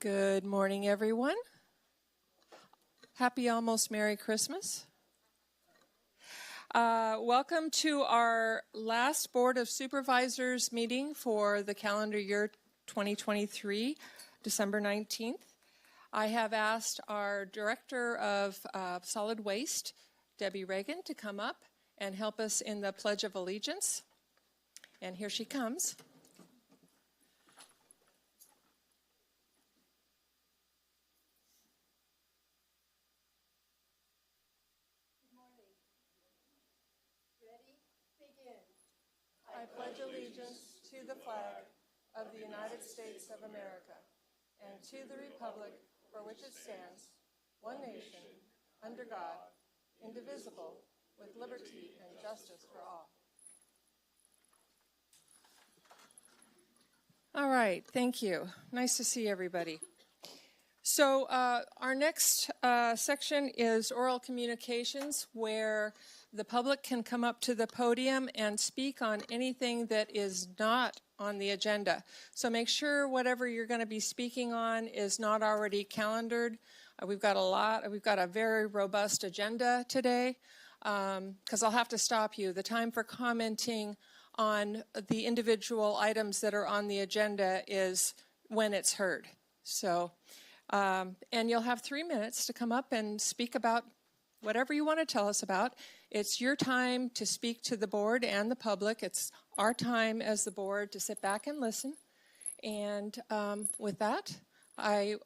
Good morning, everyone. Happy almost Merry Christmas. Welcome to our last Board of Supervisors meeting for the calendar year 2023, December 19th. I have asked our Director of Solid Waste, Debbie Reagan, to come up and help us in the Pledge of Allegiance. And here she comes. I pledge allegiance to the flag of the United States of America and to the republic for which it stands, one nation, under God, indivisible, with liberty and justice for all. All right, thank you. Nice to see everybody. So our next section is oral communications, where the public can come up to the podium and speak on anything that is not on the agenda. So make sure whatever you're going to be speaking on is not already calendared. We've got a very robust agenda today, because I'll have to stop you. The time for commenting on the individual items that are on the agenda is when it's heard. So, and you'll have 3 minutes to come up and speak about whatever you want to tell us about. It's your time to speak to the board and the public. It's our time as the board to sit back and listen. And with that, wait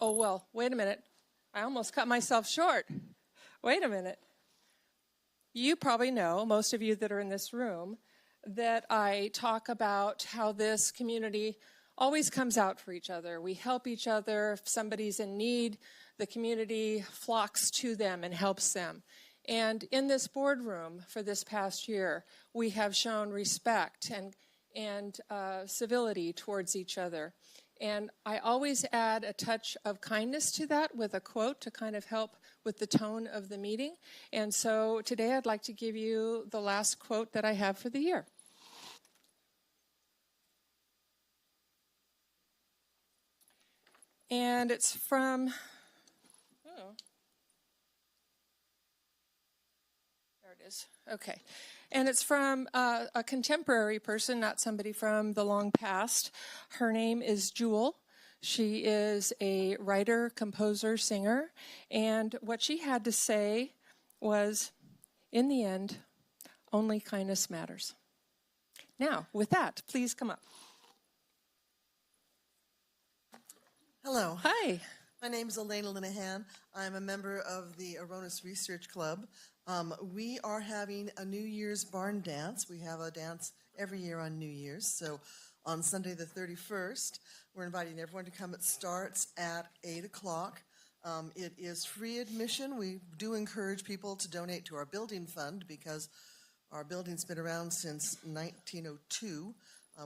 a minute. I almost cut myself short. Wait a minute. You probably know, most of you that are in this room, that I talk about how this community always comes out for each other. We help each other. If somebody's in need, the community flocks to them and helps them. And in this boardroom for this past year, we have shown respect and civility towards each other. And I always add a touch of kindness to that with a quote to kind of help with the tone of the meeting. And so today I'd like to give you the last quote that I have for the year. And it's from, there it is. Okay. And it's from a contemporary person, not somebody from the long past. Her name is Jewel. She is a writer, composer, singer. And what she had to say was, in the end, only kindness matters. Now, with that, please come up. Hello. Hi. My name is Elena Linehan. I'm a member of the Aronis Research Club. We are having a New Year's barn dance. We have a dance every year on New Year's. So on Sunday the 31st, we're inviting everyone to come. It starts at 8 o'clock. It is free admission. We do encourage people to donate to our building fund because our building's been around since 1902.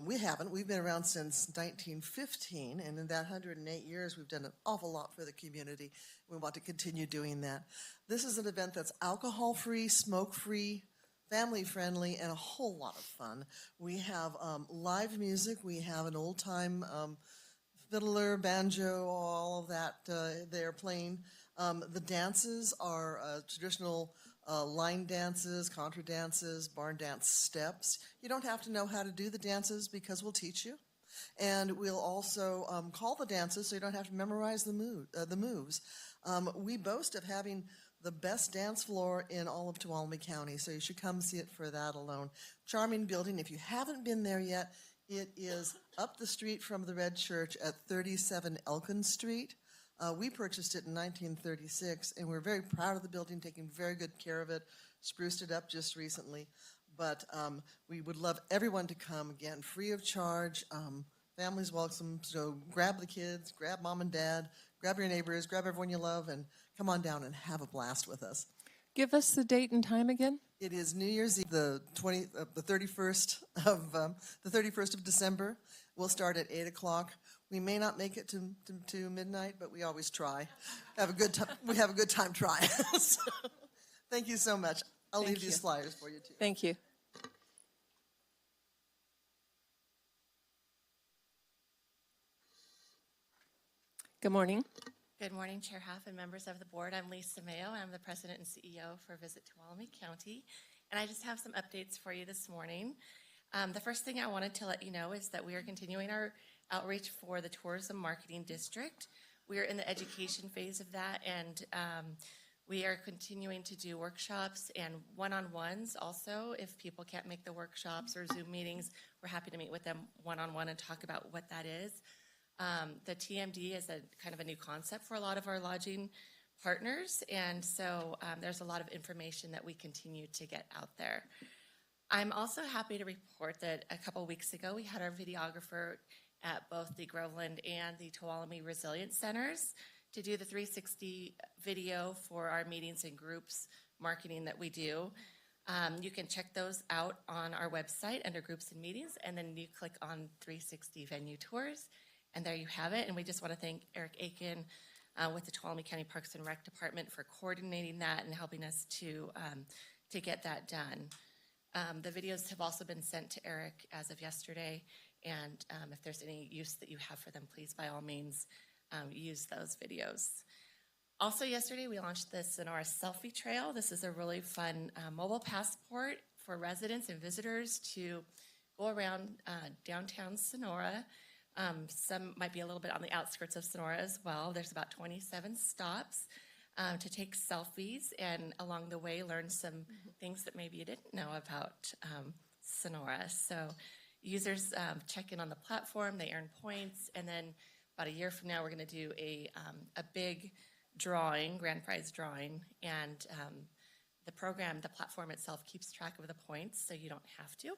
We haven't. We've been around since 1915, and in that 108 years, we've done an awful lot for the community. We want to continue doing that. This is an event that's alcohol-free, smoke-free, family-friendly, and a whole lot of fun. We have live music. We have an old-time fiddler, banjo, all of that they're playing. The dances are traditional line dances, contra dances, barn dance steps. You don't have to know how to do the dances because we'll teach you. And we'll also call the dances so you don't have to memorize the moves. We boast of having the best dance floor in all of Tuolumne County, so you should come see it for that alone. Charming building. If you haven't been there yet, it is up the street from the Red Church at 37 Elkin Street. We purchased it in 1936, and we're very proud of the building, taking very good care of it, spruced it up just recently. But we would love everyone to come, again, free of charge. Families welcome, so grab the kids, grab mom and dad, grab your neighbors, grab everyone you love, and come on down and have a blast with us. Give us the date and time again. It is New Year's Eve, the 31st of December. We'll start at 8 o'clock. We may not make it to midnight, but we always try. Have a good time. We have a good time trying. So, thank you so much. I'll leave these flyers for you too. Thank you. Good morning. Good morning, Chair Huff and members of the board. I'm Lisa Mayo. I'm the president and CEO for Visit Tuolumne County, and I just have some updates for you this morning. The first thing I wanted to let you know is that we are continuing our outreach for the Tourism Marketing District. We are in the education phase of that, and we are continuing to do workshops and one-on-ones also. If people can't make the workshops or Zoom meetings, we're happy to meet with them one-on-one and talk about what that is. The TMD is a kind of a new concept for a lot of our lodging partners, and so there's a lot of information that we continue to get out there. I'm also happy to report that a couple weeks ago we had our videographer at both the Groveland and the Tuolumne Resilience Centers to do the 360 video for our meetings and groups marketing that we do. You can check those out on our website under groups and meetings, and then you click on 360 venue tours, and there you have it. And we just want to thank Eric Aiken with the Tuolumne County Parks and Rec Department for coordinating that and helping us to get that done. The videos have also been sent to Eric as of yesterday, and if there's any use that you have for them, please, by all means, use those videos. Also yesterday, we launched the Sonora Selfie Trail. This is a really fun mobile passport for residents and visitors to go around downtown Sonora. Some might be a little bit on the outskirts of Sonora as well. There's about 27 stops to take selfies and along the way learn some things that maybe you didn't know about Sonora. So users check in on the platform, they earn points, and then about a year from now we're going to do a big drawing, grand prize drawing, and the platform itself keeps track of the points so you don't have to.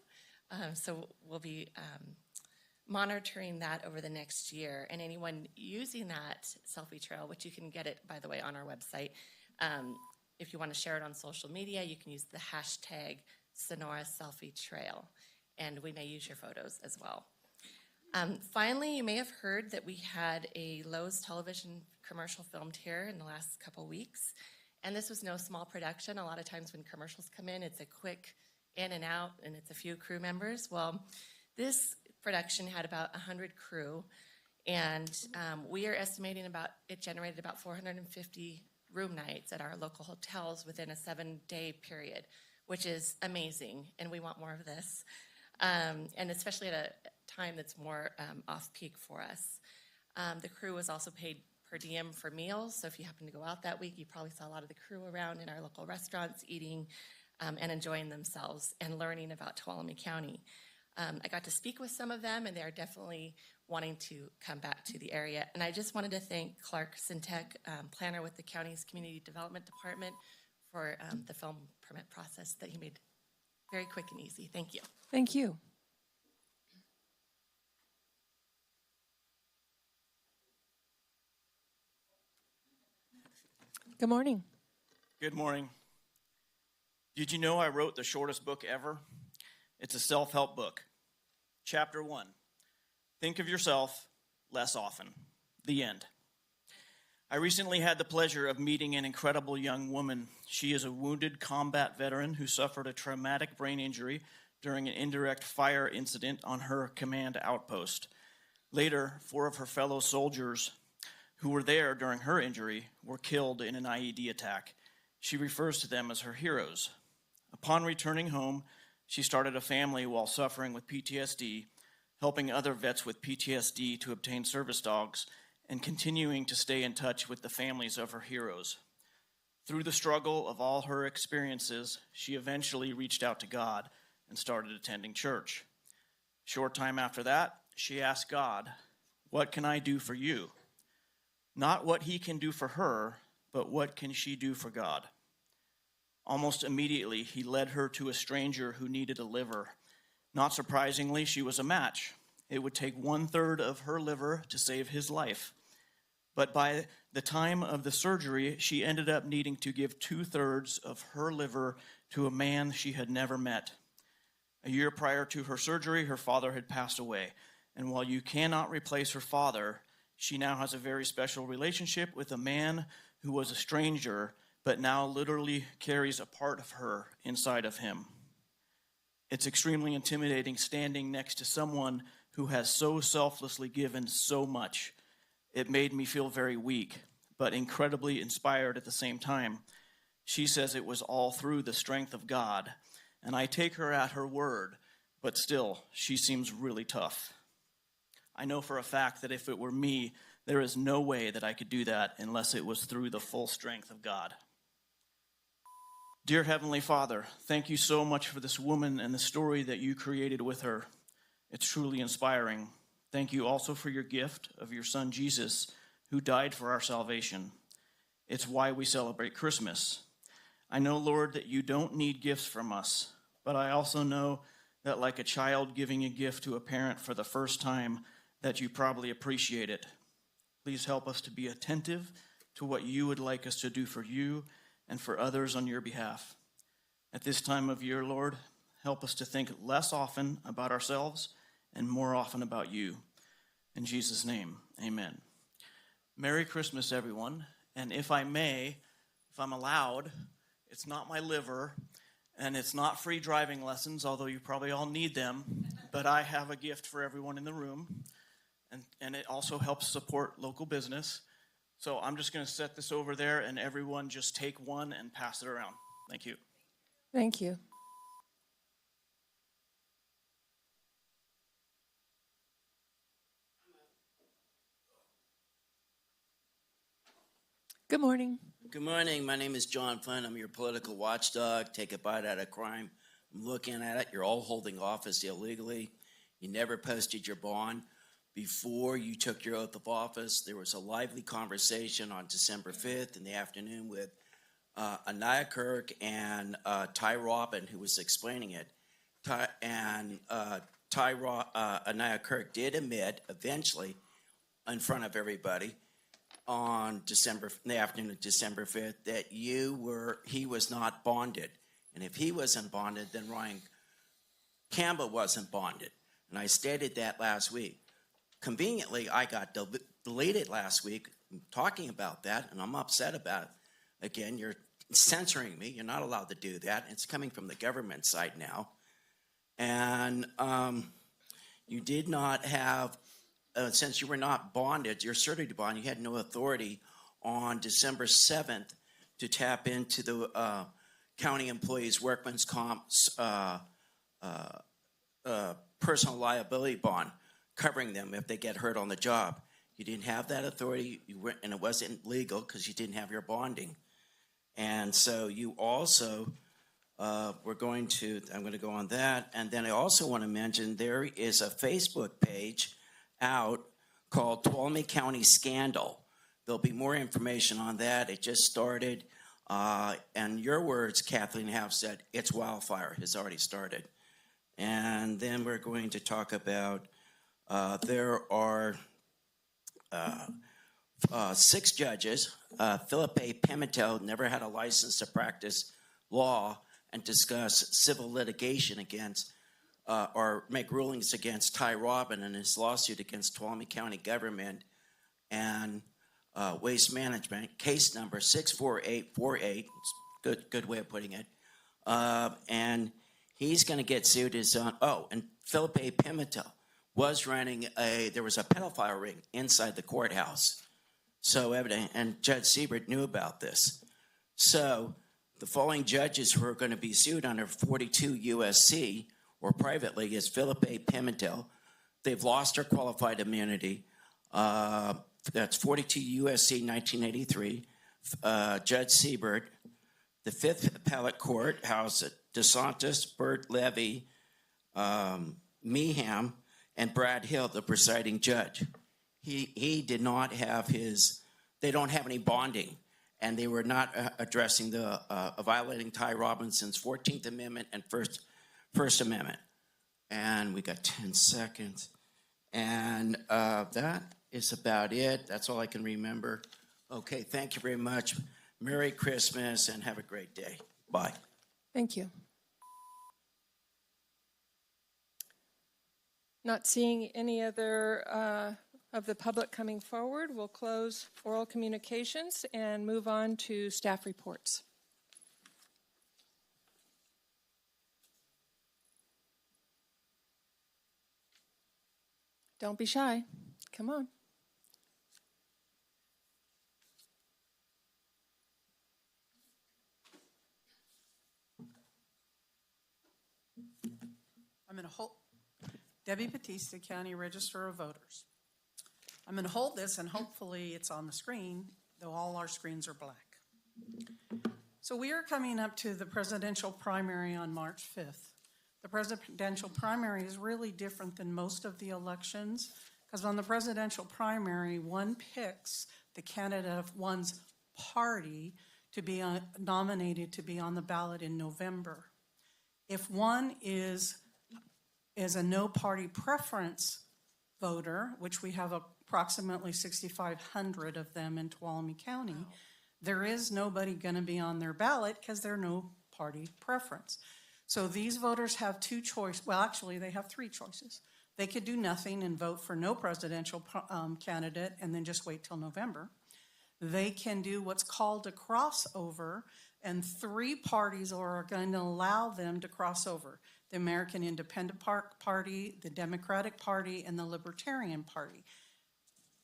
So we'll be monitoring that over the next year, and anyone using that selfie trail, which you can get it, by the way, on our website, if you want to share it on social media, you can use the hashtag Sonora Selfie Trail, and we may use your photos as well. Finally, you may have heard that we had a Lowe's television commercial filmed here in the last couple weeks, and this was no small production. A lot of times when commercials come in, it's a quick in and out, and it's a few crew members. Well, this production had about 100 crew, and we are estimating it generated about 450 room nights at our local hotels within a 7-day period, which is amazing, and we want more of this, and especially at a time that's more off-peak for us. The crew was also paid per diem for meals, so if you happen to go out that week, you probably saw a lot of the crew around in our local restaurants eating and enjoying themselves and learning about Tuolumne County. I got to speak with some of them, and they are definitely wanting to come back to the area. And I just wanted to thank Clark Sintek, planner with the county's Community Development Department, for the film permit process that he made very quick and easy. Thank you. Thank you. Good morning. Good morning. Did you know I wrote the shortest book ever? It's a self-help book. Chapter 1, think of yourself less often. The end. I recently had the pleasure of meeting an incredible young woman. She is a wounded combat veteran who suffered a traumatic brain injury during an indirect fire incident on her command outpost. Later, 4 of her fellow soldiers who were there during her injury were killed in an IED attack. She refers to them as her heroes. Upon returning home, she started a family while suffering with PTSD, helping other vets with PTSD to obtain service dogs, and continuing to stay in touch with the families of her heroes. Through the struggle of all her experiences, she eventually reached out to God and started attending church. Short time after that, she asked God, "What can I do for you?" Not what he can do for her, but what can she do for God? Almost immediately, he led her to a stranger who needed a liver. Not surprisingly, she was a match. It would take 1/3 of her liver to save his life. But by the time of the surgery, she ended up needing to give 2/3 of her liver to a man she had never met. A year prior to her surgery, her father had passed away. And while you cannot replace her father, she now has a very special relationship with a man who was a stranger, but now literally carries a part of her inside of him. It's extremely intimidating standing next to someone who has so selflessly given so much. It made me feel very weak, but incredibly inspired at the same time. She says it was all through the strength of God, and I take her at her word, but still, she seems really tough. I know for a fact that if it were me, there is no way that I could do that unless it was through the full strength of God. Dear Heavenly Father, thank you so much for this woman and the story that you created with her. It's truly inspiring. Thank you also for your gift of your son Jesus, who died for our salvation. It's why we celebrate Christmas. I know, Lord, that you don't need gifts from us, but I also know that like a child giving a gift to a parent for the first time, that you probably appreciate it. Please help us to be attentive to what you would like us to do for you and for others on your behalf. At this time of year, Lord, help us to think less often about ourselves and more often about you. In Jesus' name, amen. Merry Christmas, everyone. And if I may, if I'm allowed, it's not my liver, and it's not free driving lessons, although you probably all need them, but I have a gift for everyone in the room, and it also helps support local business. So I'm just going to set this over there, and everyone just take one and pass it around. Thank you. Thank you. Good morning. Good morning. My name is John Flynn. I'm your political watchdog. Take a bite out of crime. I'm looking at it. You're all holding office illegally. You never posted your bond. Before you took your oath of office, there was a lively conversation on December 5th in the afternoon with Anaya Kirk and Ty Robin, who was explaining it. Anaya Kirk did admit eventually in front of everybody in the afternoon of December 5th that he was not bonded. And if he wasn't bonded, then Ryan Campbell wasn't bonded. And I stated that last week. Conveniently, I got deleted last week talking about that, and I'm upset about it. Again, you're censoring me. You're not allowed to do that. It's coming from the government side now. And you did not have, since you were not bonded, you're certified to bond, you had no authority on December 7th to tap into the county employees' workman's comp personal liability bond, covering them if they get hurt on the job. You didn't have that authority, and it wasn't legal because you didn't have your bonding. And so you also I'm going to go on that. And then I also want to mention there is a Facebook page out called Tuolumne County Scandal. There'll be more information on that. It just started. And your words, Kathleen, have said it's wildfire has already started. And then we're going to talk about there are 6 judges. Philip A. Pimentel never had a license to practice law and discuss civil litigation against or make rulings against Ty Robin in his lawsuit against Tuolumne County government and waste management, case number 64848. Good way of putting it. And he's going to get sued. And Philip A. Pimentel was running there was a pedophile ring inside the courthouse. So evident, and Judge Siebert knew about this. So the following judges who are going to be sued under 42 USC or privately is Philip A. Pimentel. They've lost their qualified immunity. That's 42 USC 1983. Judge Siebert, the 5th Appellate Court, House DeSantis, Burt Levy, Meeham, and Brad Hill, the presiding judge. He did not have they don't have any bonding, and they were not addressing the violating Ty Robinson's 14th Amendment and First Amendment. And we got 10 seconds. And that is about it. That's all I can remember. Okay, thank you very much. Merry Christmas and have a great day. Bye. Thank you. Not seeing any other of the public coming forward, we'll close oral communications and move on to staff reports. Don't be shy. Come on. I'm going to hold, Debbie Batista, County Register of Voters. I'm going to hold this, and hopefully it's on the screen, though all our screens are black. So we are coming up to the presidential primary on March 5th. The presidential primary is really different than most of the elections, because on the presidential primary, one picks the candidate of one's party to be nominated to be on the ballot in November. If one is a no party preference voter, which we have approximately 6,500 of them in Tuolumne County, there is nobody going to be on their ballot because they're no party preference. So these voters have two choices. Well, actually, they have three choices. They could do nothing and vote for no presidential candidate and then just wait till November. They can do what's called a crossover, and three parties are going to allow them to cross over: the American Independent Party, the Democratic Party, and the Libertarian Party.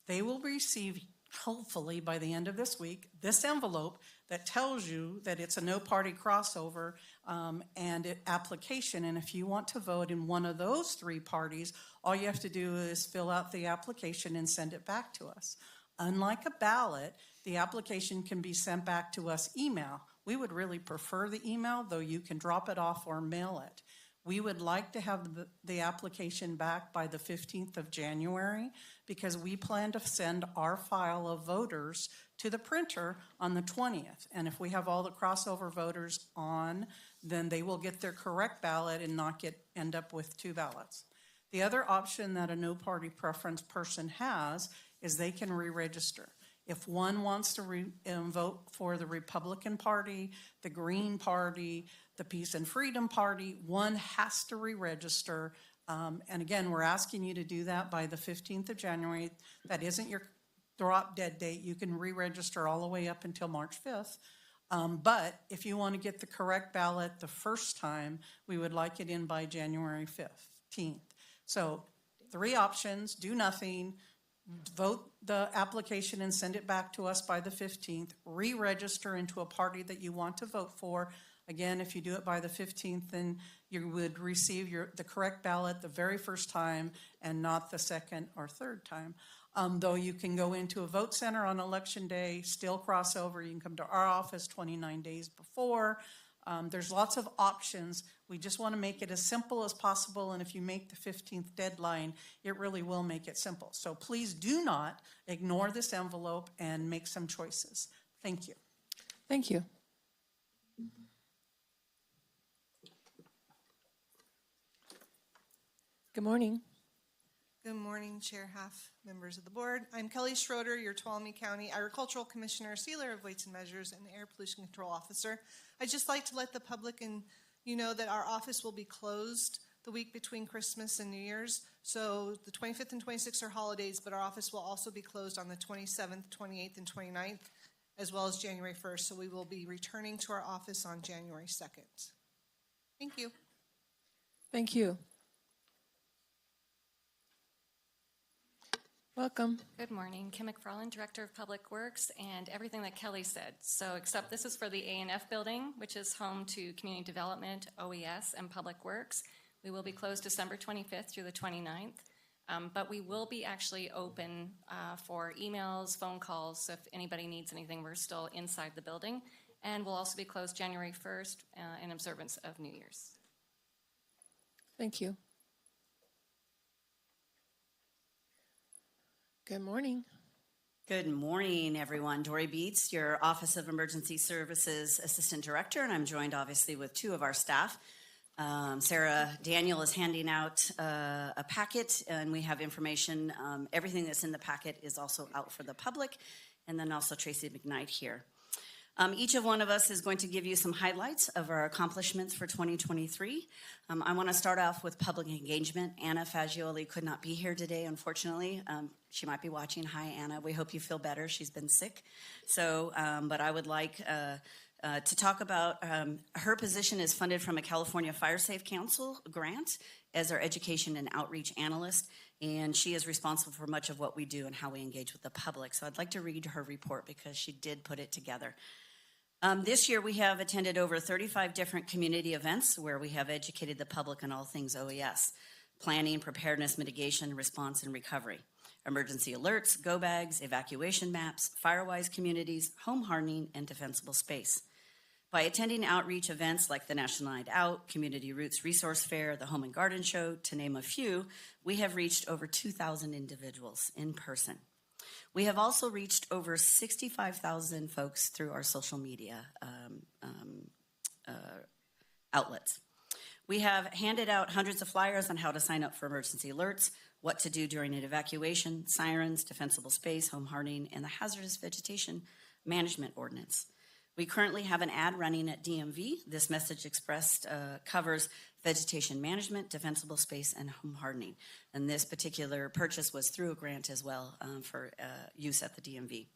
They will receive, hopefully by the end of this week, this envelope that tells you that it's a no-party crossover and application. And if you want to vote in one of those three parties, all you have to do is fill out the application and send it back to us. Unlike a ballot, the application can be sent back to us email. We would really prefer the email, though you can drop it off or mail it. We would like to have the application back by the 15th of January because we plan to send our file of voters to the printer on the 20th. And if we have all the crossover voters on, then they will get their correct ballot and not end up with two ballots. The other option that a no party preference person has is they can re-register. If one wants to vote for the Republican Party, the Green Party, the Peace and Freedom Party, one has to re-register. And again, we're asking you to do that by the 15th of January. That isn't your drop dead date. You can re-register all the way up until March 5th. But if you want to get the correct ballot the first time, we would like it in by January 15th. So 3 options: do nothing, vote the application and send it back to us by the 15th, re-register into a party that you want to vote for. Again, if you do it by the 15th, then you would receive the correct ballot the very first time and not the second or third time. Though you can go into a vote center on election day, still cross over. You can come to our office 29 days before. There's lots of options. We just want to make it as simple as possible, and if you make the 15th deadline, it really will make it simple. So please do not ignore this envelope and make some choices. Thank you. Thank you. Good morning. Good morning, Chair Half, members of the board. I'm Kelly Schroeder, your Tuolumne County Agricultural Commissioner, Sealer of Weights and Measures, and Air Pollution Control Officer. I'd just like to let the public and you know that our office will be closed the week between Christmas and New Year's. So the 25th and 26th are holidays, but our office will also be closed on the 27th, 28th, and 29th, as well as January 1st. So we will be returning to our office on January 2nd. Thank you. Thank you. Welcome. Good morning. Kim McFarland, Director of Public Works, and everything that Kelly said. So except this is for the A&F building, which is home to Community Development, OES, and Public Works. We will be closed December 25th through the 29th, but we will be actually open for emails, phone calls, so if anybody needs anything, we're still inside the building. And we'll also be closed January 1st in observance of New Year's. Thank you. Good morning. Good morning, everyone. Dory Beats, your Office of Emergency Services Assistant Director, and I'm joined obviously with 2 of our staff. Sarah Daniel is handing out a packet, and we have information. Everything that's in the packet is also out for the public, and then also Tracy McKnight here. Each of one of us is going to give you some highlights of our accomplishments for 2023. I want to start off with public engagement. Anna Fagioli could not be here today, unfortunately. She might be watching. Hi, Anna. We hope you feel better. She's been sick. So, but I would like to talk about her position is funded from a California Fire Safe Council grant as our education and outreach analyst, and she is responsible for much of what we do and how we engage with the public. So I'd like to read her report because she did put it together. This year, we have attended over 35 different community events where we have educated the public on all things OES, planning, preparedness, mitigation, response, and recovery, emergency alerts, go bags, evacuation maps, firewise communities, home hardening, and defensible space. By attending outreach events like the National Night Out, Community Roots Resource Fair, the Home and Garden Show, to name a few, we have reached over 2,000 individuals in person. We have also reached over 65,000 folks through our social media outlets. We have handed out hundreds of flyers on how to sign up for emergency alerts, what to do during an evacuation, sirens, defensible space, home hardening, and the hazardous vegetation management ordinance. We currently have an ad running at DMV. This message expressed covers vegetation management, defensible space, and home hardening. And this particular purchase was through a grant as well for use at the DMV.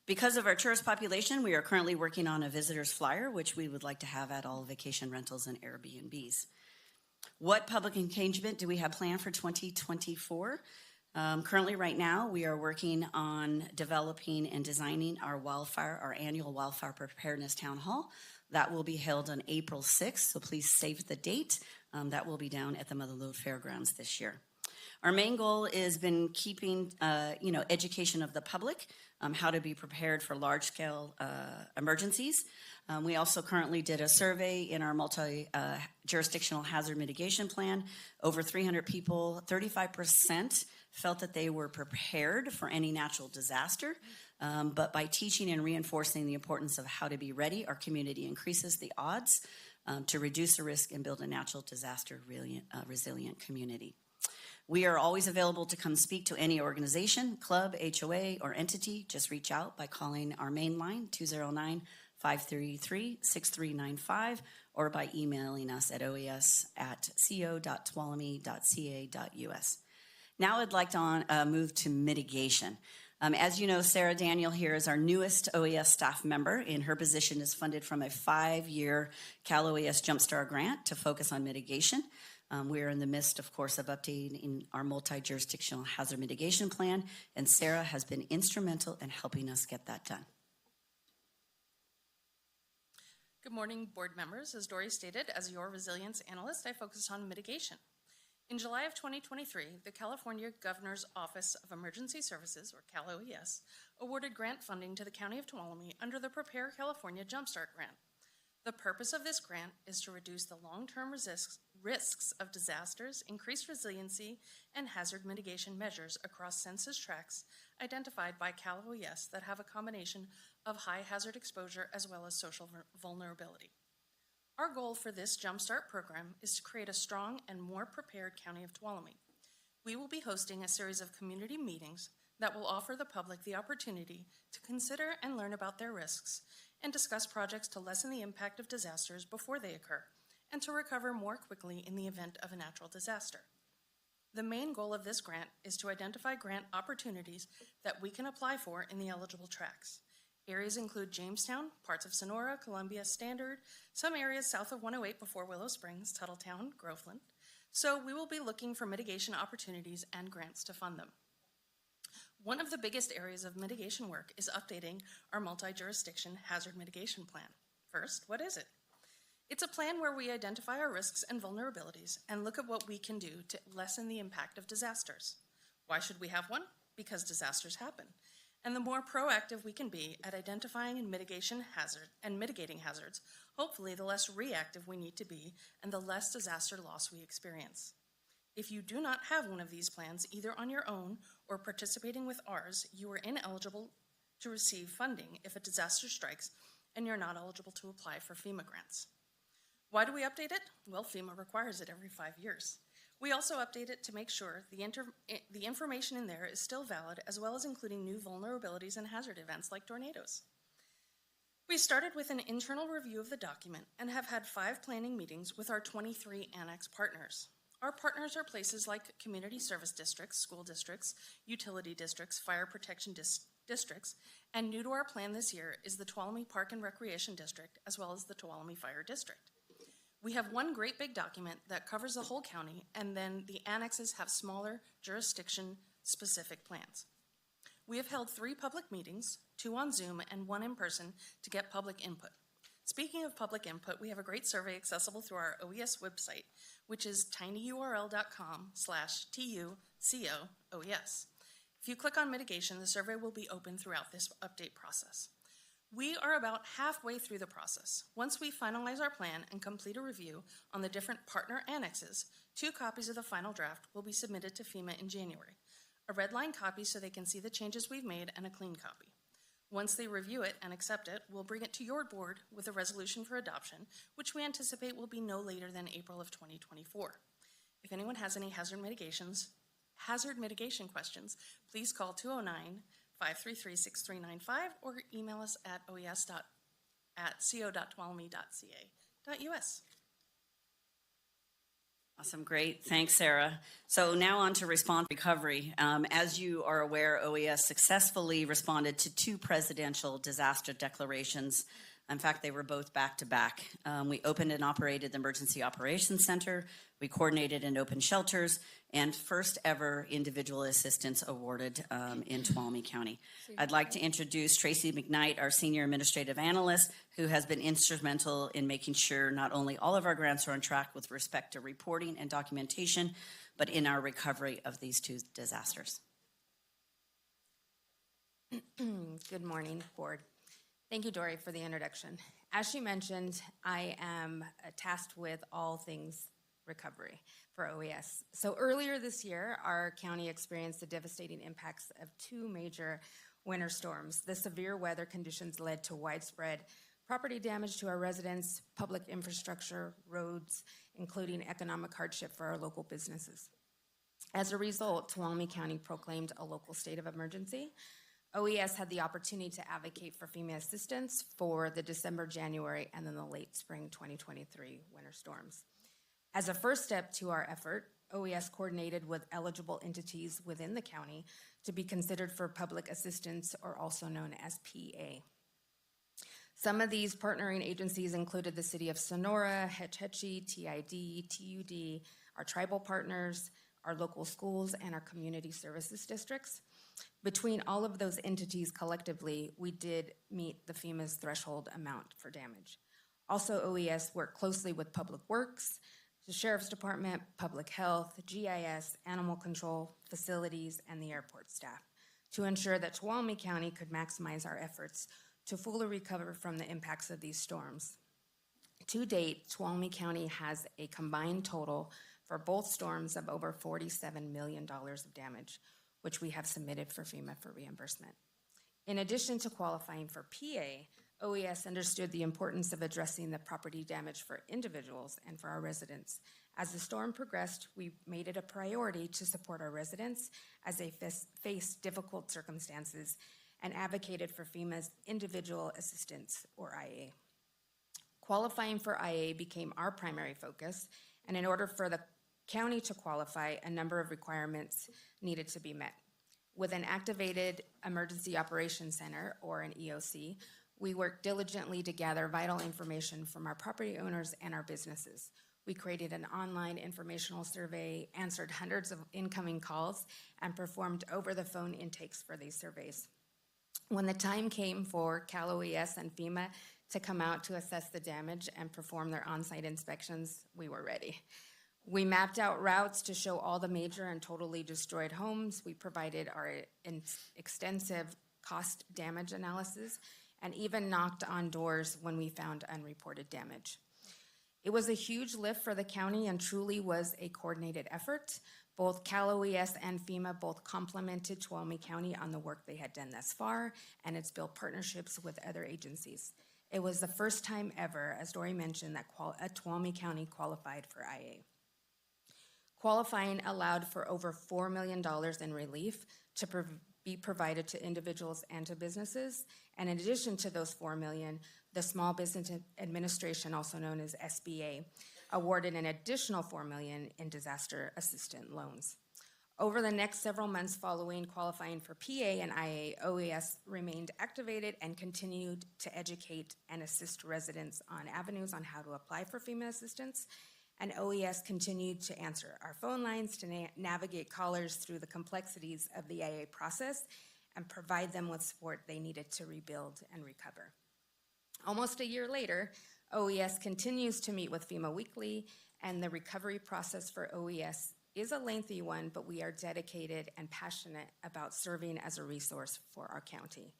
Because of our tourist population, we are currently working on a visitor's flyer, which we would like to have at all vacation rentals and Airbnbs. What public engagement do we have planned for 2024? Currently, right now, we are working on developing and designing our annual wildfire preparedness town hall. That will be held on April 6th, so please save the date. That will be down at the Motherlode Fairgrounds this year. Our main goal has been keeping, education of the public, how to be prepared for large-scale emergencies. We also currently did a survey in our multi-jurisdictional hazard mitigation plan. Over 300 people, 35% felt that they were prepared for any natural disaster. But by teaching and reinforcing the importance of how to be ready, our community increases the odds to reduce the risk and build a natural disaster resilient community. We are always available to come speak to any organization, club, HOA, or entity. Just reach out by calling our main line, 209-533-6395, or by emailing us at oes@co.tuolumne.ca.us. Now I'd like to move to mitigation. As you know, Sarah Daniel here is our newest OES staff member, and her position is funded from a 5-year Cal OES Jumpstart grant to focus on mitigation. We are in the midst, of course, of updating our multi-jurisdictional hazard mitigation plan, and Sarah has been instrumental in helping us get that done. Good morning, board members. As Dory stated, as your resilience analyst, I focus on mitigation. In July of 2023, the California Governor's Office of Emergency Services, or Cal OES, awarded grant funding to the County of Tuolumne under the Prepare California Jumpstart Grant. The purpose of this grant is to reduce the long-term risks of disasters, increase resiliency, and hazard mitigation measures across census tracts identified by Cal OES that have a combination of high hazard exposure as well as social vulnerability. Our goal for this Jumpstart program is to create a strong and more prepared County of Tuolumne. We will be hosting a series of community meetings that will offer the public the opportunity to consider and learn about their risks and discuss projects to lessen the impact of disasters before they occur and to recover more quickly in the event of a natural disaster. The main goal of this grant is to identify grant opportunities that we can apply for in the eligible tracts. Areas include Jamestown, parts of Sonora, Columbia, Standard, some areas south of 108 before Willow Springs, Tuttletown, Groveland. So we will be looking for mitigation opportunities and grants to fund them. One of the biggest areas of mitigation work is updating our multi-jurisdiction hazard mitigation plan. First, what is it? It's a plan where we identify our risks and vulnerabilities and look at what we can do to lessen the impact of disasters. Why should we have one? Because disasters happen. And the more proactive we can be at identifying and mitigating hazards, hopefully the less reactive we need to be and the less disaster loss we experience. If you do not have one of these plans, either on your own or participating with ours, you are ineligible to receive funding if a disaster strikes and you're not eligible to apply for FEMA grants. Why do we update it? Well, FEMA requires it every 5 years. We also update it to make sure the information in there is still valid, as well as including new vulnerabilities and hazard events like tornadoes. We started with an internal review of the document and have had 5 planning meetings with our 23 annex partners. Our partners are places like community service districts, school districts, utility districts, fire protection districts, and new to our plan this year is the Tuolumne Park and Recreation District, as well as the Tuolumne Fire District. We have one great big document that covers the whole county, and then the annexes have smaller jurisdiction-specific plans. We have held 3 public meetings, 2 on Zoom and 1 in person, to get public input. Speaking of public input, we have a great survey accessible through our OES website, which is tinyurl.com/TUCOOES. If you click on mitigation, the survey will be open throughout this update process. We are about halfway through the process. Once we finalize our plan and complete a review on the different partner annexes, 2 copies of the final draft will be submitted to FEMA in January. A red line copy so they can see the changes we've made, and a clean copy. Once they review it and accept it, we'll bring it to your board with a resolution for adoption, which we anticipate will be no later than April of 2024. If anyone has any hazard mitigation questions, please call 209-533-6395 or email us at oes.co.tuolumne.ca.us. Awesome, great. Thanks, Sarah. So now on to response recovery. As you are aware, OES successfully responded to 2 presidential disaster declarations. In fact, they were both back-to-back. We opened and operated the Emergency Operations Center. We coordinated and opened shelters, and first ever individual assistance awarded in Tuolumne County. I'd like to introduce Tracy McKnight, our Senior Administrative Analyst, who has been instrumental in making sure not only all of our grants are on track with respect to reporting and documentation, but in our recovery of these 2 disasters. Good morning, Board. Thank you, Dory, for the introduction. As she mentioned, I am tasked with all things recovery for OES. So earlier this year, our county experienced the devastating impacts of 2 major winter storms. The severe weather conditions led to widespread property damage to our residents, public infrastructure, roads, including economic hardship for our local businesses. As a result, Tuolumne County proclaimed a local state of emergency. OES had the opportunity to advocate for FEMA assistance for the December, January, and then the late spring 2023 winter storms. As a first step to our effort, OES coordinated with eligible entities within the county to be considered for public assistance, or also known as PA. Some of these partnering agencies included the City of Sonora, Hetch Hetchy, TID, TUD, our tribal partners, our local schools, and our community services districts. Between all of those entities collectively, we did meet the FEMA's threshold amount for damage. Also, OES worked closely with Public Works, the Sheriff's Department, Public Health, GIS, Animal Control, Facilities, and the airport staff to ensure that Tuolumne County could maximize our efforts to fully recover from the impacts of these storms. To date, Tuolumne County has a combined total for both storms of over $47 million of damage, which we have submitted for FEMA for reimbursement. In addition to qualifying for PA, OES understood the importance of addressing the property damage for individuals and for our residents. As the storm progressed, we made it a priority to support our residents as they face difficult circumstances and advocated for FEMA's individual assistance, or IA. Qualifying for IA became our primary focus, and in order for the county to qualify, a number of requirements needed to be met. With an activated Emergency Operations Center, or an EOC, we worked diligently to gather vital information from our property owners and our businesses. We created an online informational survey, answered hundreds of incoming calls, and performed over-the-phone intakes for these surveys. When the time came for Cal OES and FEMA to come out to assess the damage and perform their on-site inspections, we were ready. We mapped out routes to show all the major and totally destroyed homes. We provided our extensive cost damage analysis and even knocked on doors when we found unreported damage. It was a huge lift for the county and truly was a coordinated effort. Both Cal OES and FEMA both complimented Tuolumne County on the work they had done thus far, and it's built partnerships with other agencies. It was the first time ever, as Dory mentioned, that Tuolumne County qualified for IA. Qualifying allowed for over $4 million in relief to be provided to individuals and to businesses. And in addition to those $4 million, the Small Business Administration, also known as SBA, awarded an additional $4 million in disaster assistance loans. Over the next several months following qualifying for PA and IA, OES remained activated and continued to educate and assist residents on avenues on how to apply for FEMA assistance. And OES continued to answer our phone lines to navigate callers through the complexities of the IA process and provide them with support they needed to rebuild and recover. Almost a year later, OES continues to meet with FEMA weekly, and the recovery process for OES is a lengthy one, but we are dedicated and passionate about serving as a resource for our county.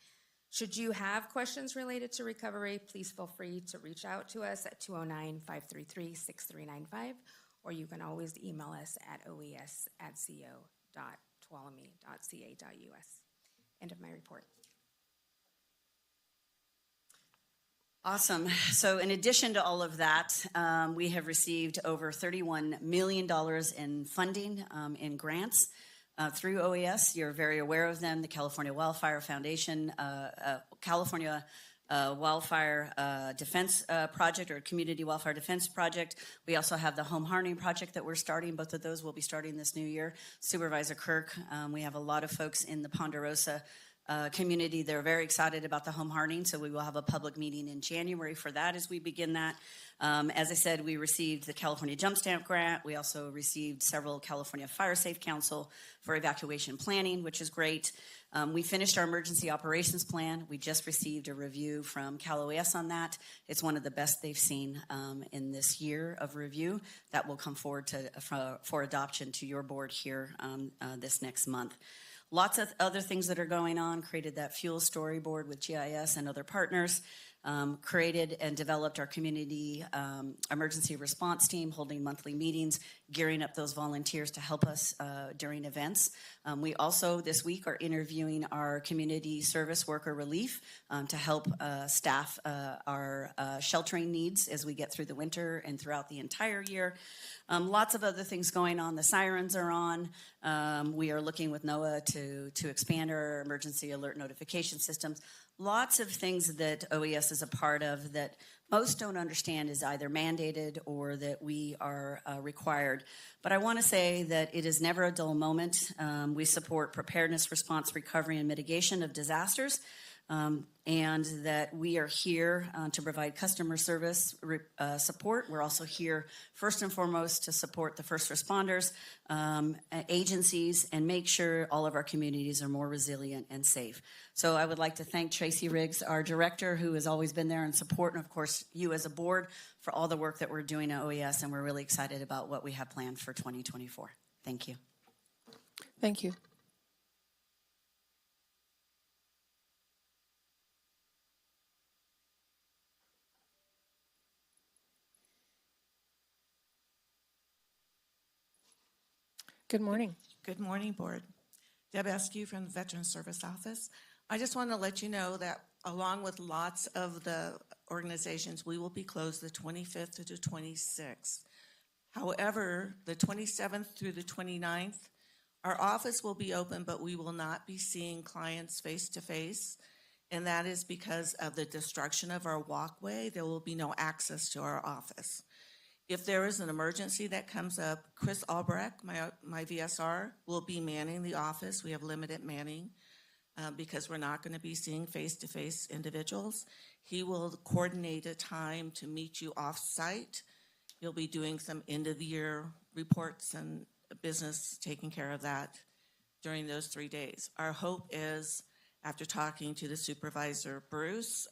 Should you have questions related to recovery, please feel free to reach out to us at 209-533-6395, or you can always email us at oes@co.tuolumne.ca.us. End of my report. Awesome. So in addition to all of that, we have received over $31 million in funding in grants through OES. You're very aware of them, the California Wildfire Foundation, California Wildfire Defense Project, or Community Wildfire Defense Project. We also have the Home Hardening Project that we're starting. Both of those will be starting this new year. Supervisor Kirk, we have a lot of folks in the Ponderosa community. They're very excited about the home hardening, so we will have a public meeting in January for that as we begin that. As I said, we received the California Jump Stamp Grant. We also received several California Fire Safe Council for evacuation planning, which is great. We finished our emergency operations plan. We just received a review from Cal OES on that. It's one of the best they've seen in this year of review. That will come forward for adoption to your board here this next month. Lots of other things that are going on. Created that fuel storyboard with GIS and other partners. Created and developed our community emergency response team, holding monthly meetings, gearing up those volunteers to help us during events. We also this week are interviewing our community service worker relief to help staff our sheltering needs as we get through the winter and throughout the entire year. Lots of other things going on. The sirens are on. We are looking with NOAA to expand our emergency alert notification systems. Lots of things that OES is a part of that most don't understand is either mandated or that we are required. But I want to say that it is never a dull moment. We support preparedness, response, recovery, and mitigation of disasters. And that we are here to provide customer service support. We're also here first and foremost to support the first responders, agencies, and make sure all of our communities are more resilient and safe. So I would like to thank Tracy Riggs, our director, who has always been there in support, and of course you as a board for all the work that we're doing at OES, and we're really excited about what we have planned for 2024. Thank you. Thank you. Good morning. Good morning, Board. Deb Askew from the Veteran Service Office. I just want to let you know that along with lots of the organizations, we will be closed the 25th to the 26th. However, the 27th through the 29th, our office will be open, but we will not be seeing clients face-to-face, and that is because of the destruction of our walkway. There will be no access to our office. If there is an emergency that comes up, Chris Albrecht, my VSR, will be manning the office. We have limited manning because we're not going to be seeing face-to-face individuals. He will coordinate a time to meet you off-site. He'll be doing some end-of-the-year reports and business, taking care of that during those 3 days. Our hope is, after talking to the supervisor, Bruce,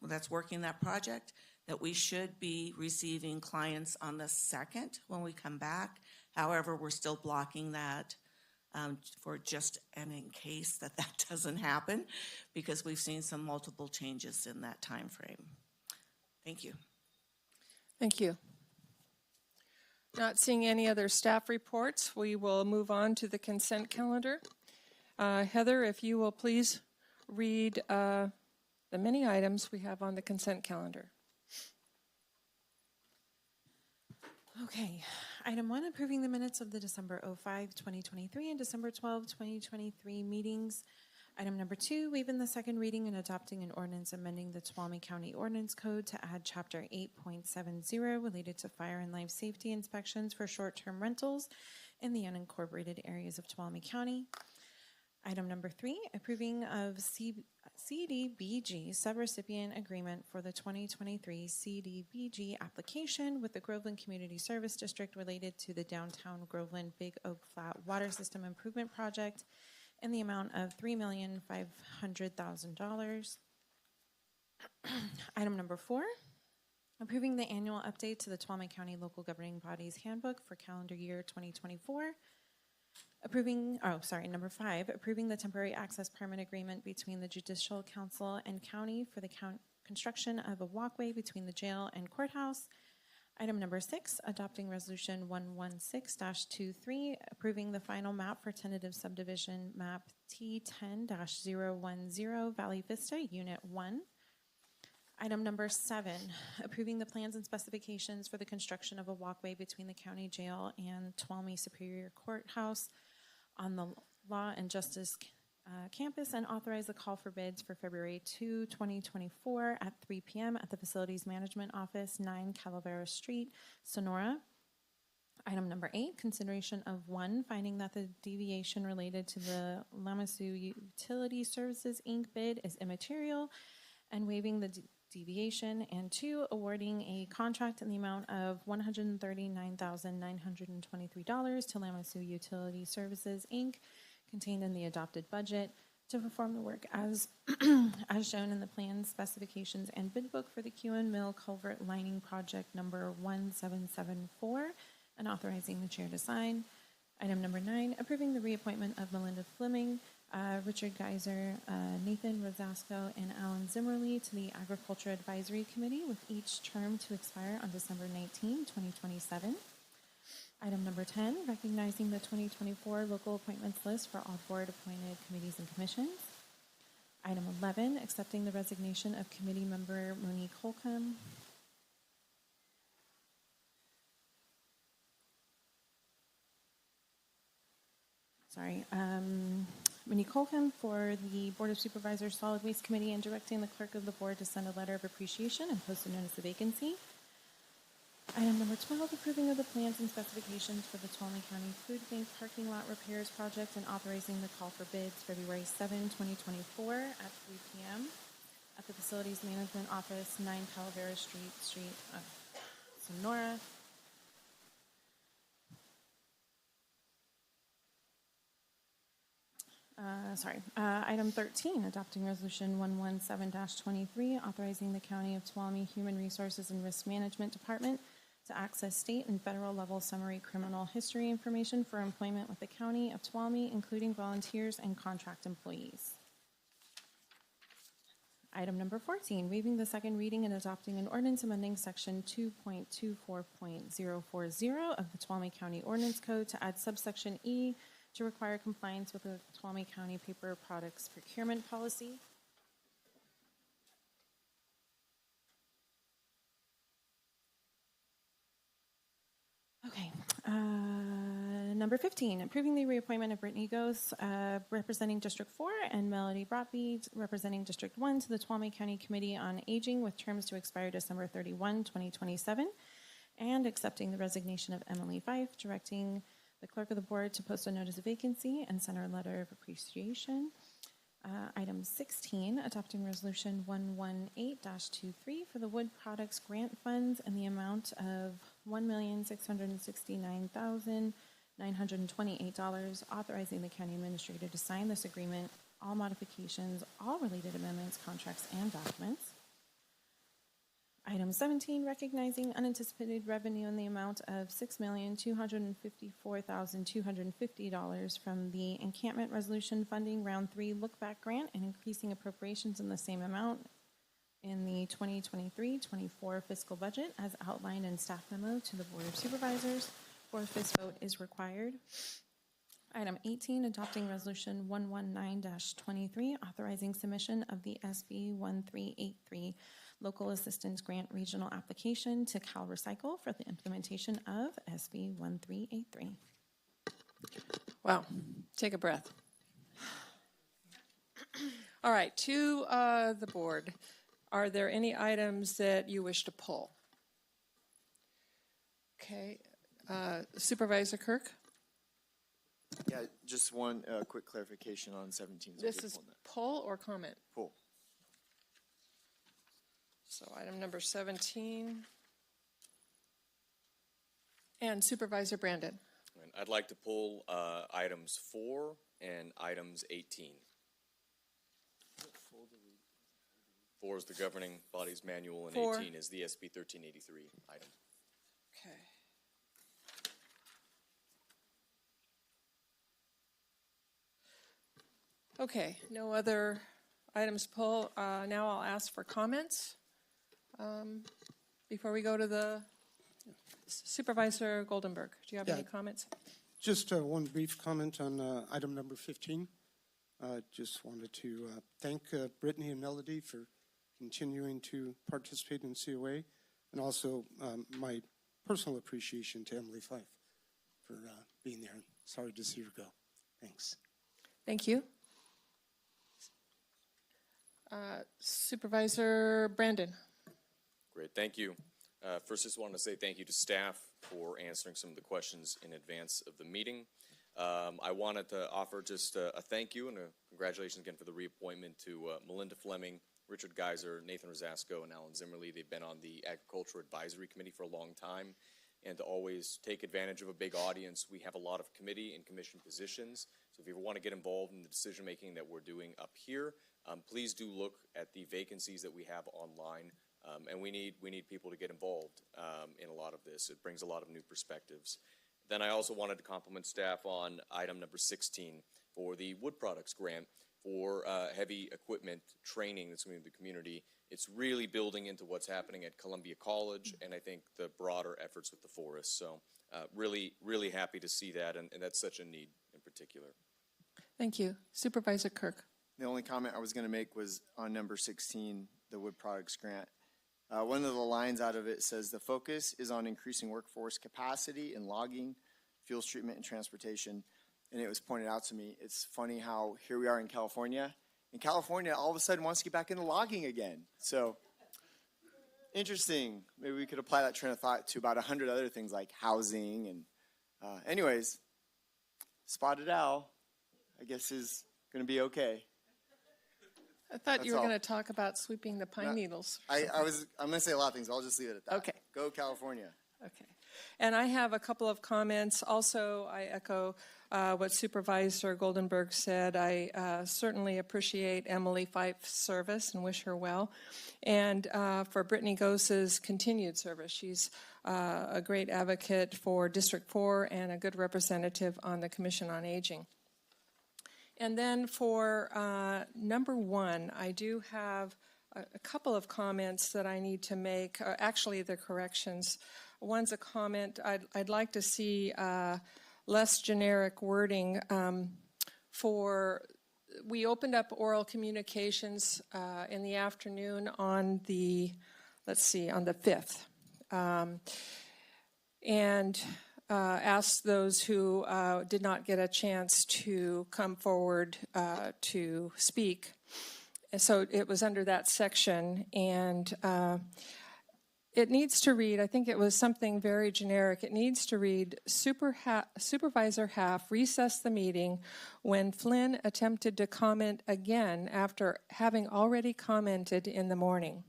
that's working that project, that we should be receiving clients on the 2nd when we come back. However, we're still blocking that for just and in case that doesn't happen, because we've seen some multiple changes in that time frame. Thank you. Thank you. Not seeing any other staff reports, we will move on to the consent calendar. Heather, if you will please read the many items we have on the consent calendar. Okay, item 1, approving the minutes of the December 5, 2023 and December 12, 2023 meetings. Item number 2, waiving the second reading and adopting an ordinance amending the Tuolumne County Ordinance Code to add Chapter 8.70 related to fire and life safety inspections for short-term rentals in the unincorporated areas of Tuolumne County. Item number 3, approving of CDBG subrecipient agreement for the 2023 CDBG application with the Groveland Community Service District related to the downtown Groveland Big Oak Flat Water System Improvement Project in the amount of $3,500,000. Item number 4, approving the annual update to the Tuolumne County Local Governing Bodies Handbook for calendar year 2024. Number 5, approving the temporary access permit agreement between the Judicial Council and County for the construction of a walkway between the jail and courthouse. Item number 6, adopting resolution 116-23, approving the final map for tentative subdivision map T10-010 Valley Vista, Unit 1. Item number 7, approving the plans and specifications for the construction of a walkway between the county jail and Tuolumne Superior Courthouse on the Law and Justice campus, and authorize the call for bids for February 2, 2024 at 3 p.m. at the Facilities Management Office, 9 Calavera Street, Sonora. Item number 8, consideration of 1, finding that the deviation related to the Lamasu Utility Services, Inc. bid is immaterial and waiving the deviation, and 2, awarding a contract in the amount of $139,923 to Lamasu Utility Services, Inc., contained in the adopted budget, to perform the work as as shown in the plan specifications and bid book for the Kewen Mill Culvert Lining Project number 1774, and authorizing the chair to sign. Item number 9, approving the reappointment of Melinda Fleming, Richard Geiser, Nathan Rosasco, and Alan Zimmerly to the Agriculture Advisory Committee, with each term to expire on December 19, 2027. Item number 10, recognizing the 2024 local appointments list for all board-appointed committees and commissions. Item 11, accepting the resignation of committee member Monique Holcomb. Monique Holcomb for the Board of Supervisors Solid Waste Committee, and directing the clerk of the board to send a letter of appreciation and post a notice of vacancy. Item number 12, approving of the plans and specifications for the Tuolumne County Food Bank parking lot repairs project, and authorizing the call for bids February 7, 2024 at 3 p.m. at the Facilities Management Office, 9 Calavera Street, Sonora. Item 13, adopting resolution 117-23, authorizing the County of Tuolumne Human Resources and Risk Management Department to access state and federal level summary criminal history information for employment with the County of Tuolumne, including volunteers and contract employees. Item number 14, waiving the second reading and adopting an ordinance amending section 2.24.040 of the Tuolumne County Ordinance Code to add subsection E to require compliance with the Tuolumne County Paper Products Procurement Policy. Okay. Number 15, approving the reappointment of Brittany Gose, representing District 4, and Melody Brotby, representing District 1, to the Tuolumne County Committee on Aging, with terms to expire December 31, 2027, and accepting the resignation of Emily Fife, directing the clerk of the board to post a notice of vacancy and send a letter of appreciation. Item 16, adopting resolution 118-23 for the wood products grant funds in the amount of $1,669,928, authorizing the county administrator to sign this agreement, all modifications, all related amendments, contracts, and documents. Item 17, recognizing unanticipated revenue in the amount of $6,254,250 from the Encampment Resolution Funding Round 3 Look-Back Grant, and increasing appropriations in the same amount in the 2023-24 fiscal budget as outlined in staff memo to the Board of Supervisors. Fourth vote is required. Item 18, adopting resolution 119-23, authorizing submission of the SB 1383 Local Assistance Grant Regional Application to Cal Recycle for the implementation of SB 1383. Wow, take a breath. All right, to the board, are there any items that you wish to pull? Okay, Supervisor Kirk? Yeah, just one quick clarification on 17. This is pull or comment? Pull. So item number 17. And Supervisor Brandon. I'd like to pull items 4, and items 18. 4 is the governing bodies manual, and 4. 18 is the SB 1383 item. Okay. Okay, no other items to pull. Now I'll ask for comments before we go to the Supervisor Goldenberg. Do you have any comments? Just one brief comment on item number 15. Just wanted to thank Brittany and Melody for continuing to participate in COA, and also my personal appreciation to Emily Fife for being there. Sorry to see her go. Thanks. Thank you. Supervisor Brandon. Great, thank you. First, just wanted to say thank you to staff for answering some of the questions in advance of the meeting. I wanted to offer just a thank you and a congratulations again for the reappointment to Melinda Fleming, Richard Geiser, Nathan Rosasco, and Alan Zimmerly. They've been on the Agriculture Advisory Committee for a long time, and to always take advantage of a big audience. We have a lot of committee and commission positions, so if you ever want to get involved in the decision-making that we're doing up here, please do look at the vacancies that we have online, and we need people to get involved in a lot of this. It brings a lot of new perspectives. Then I also wanted to compliment staff on item number 16 for the wood products grant for heavy equipment training that's going to the community. It's really building into what's happening at Columbia College, and I think the broader efforts with the forest. So really, really happy to see that, and that's such a need in particular. Thank you. Supervisor Kirk. The only comment I was going to make was on number 16, the wood products grant. One of the lines out of it says the focus is on increasing workforce capacity in logging, fuels treatment, and transportation. And it was pointed out to me, it's funny how here we are in California, and California all of a sudden wants to get back into logging again. So interesting. Maybe we could apply that train of thought to about 100 other things like housing. And anyways, Spotted Owl, I guess, is going to be okay. I thought you were going to talk about sweeping the pine needles. I'm going to say a lot of things. I'll just leave it at that. Okay. Go California. Okay. And I have a couple of comments. Also, I echo what Supervisor Goldenberg said. I certainly appreciate Emily Fife's service and wish her well. And for Brittany Gose's continued service. She's a great advocate for District 4 and a good representative on the Commission on Aging. And then for number 1, I do have a couple of comments that I need to make. Actually, they're corrections. One's a comment. I'd like to see less generic wording we opened up oral communications in the afternoon on the 5th. And asked those who did not get a chance to come forward to speak. And so it was under that section, and it needs to read, I think it was something very generic, it needs to read, Supervisor Half recessed the meeting when Flynn attempted to comment again after having already commented in the morning.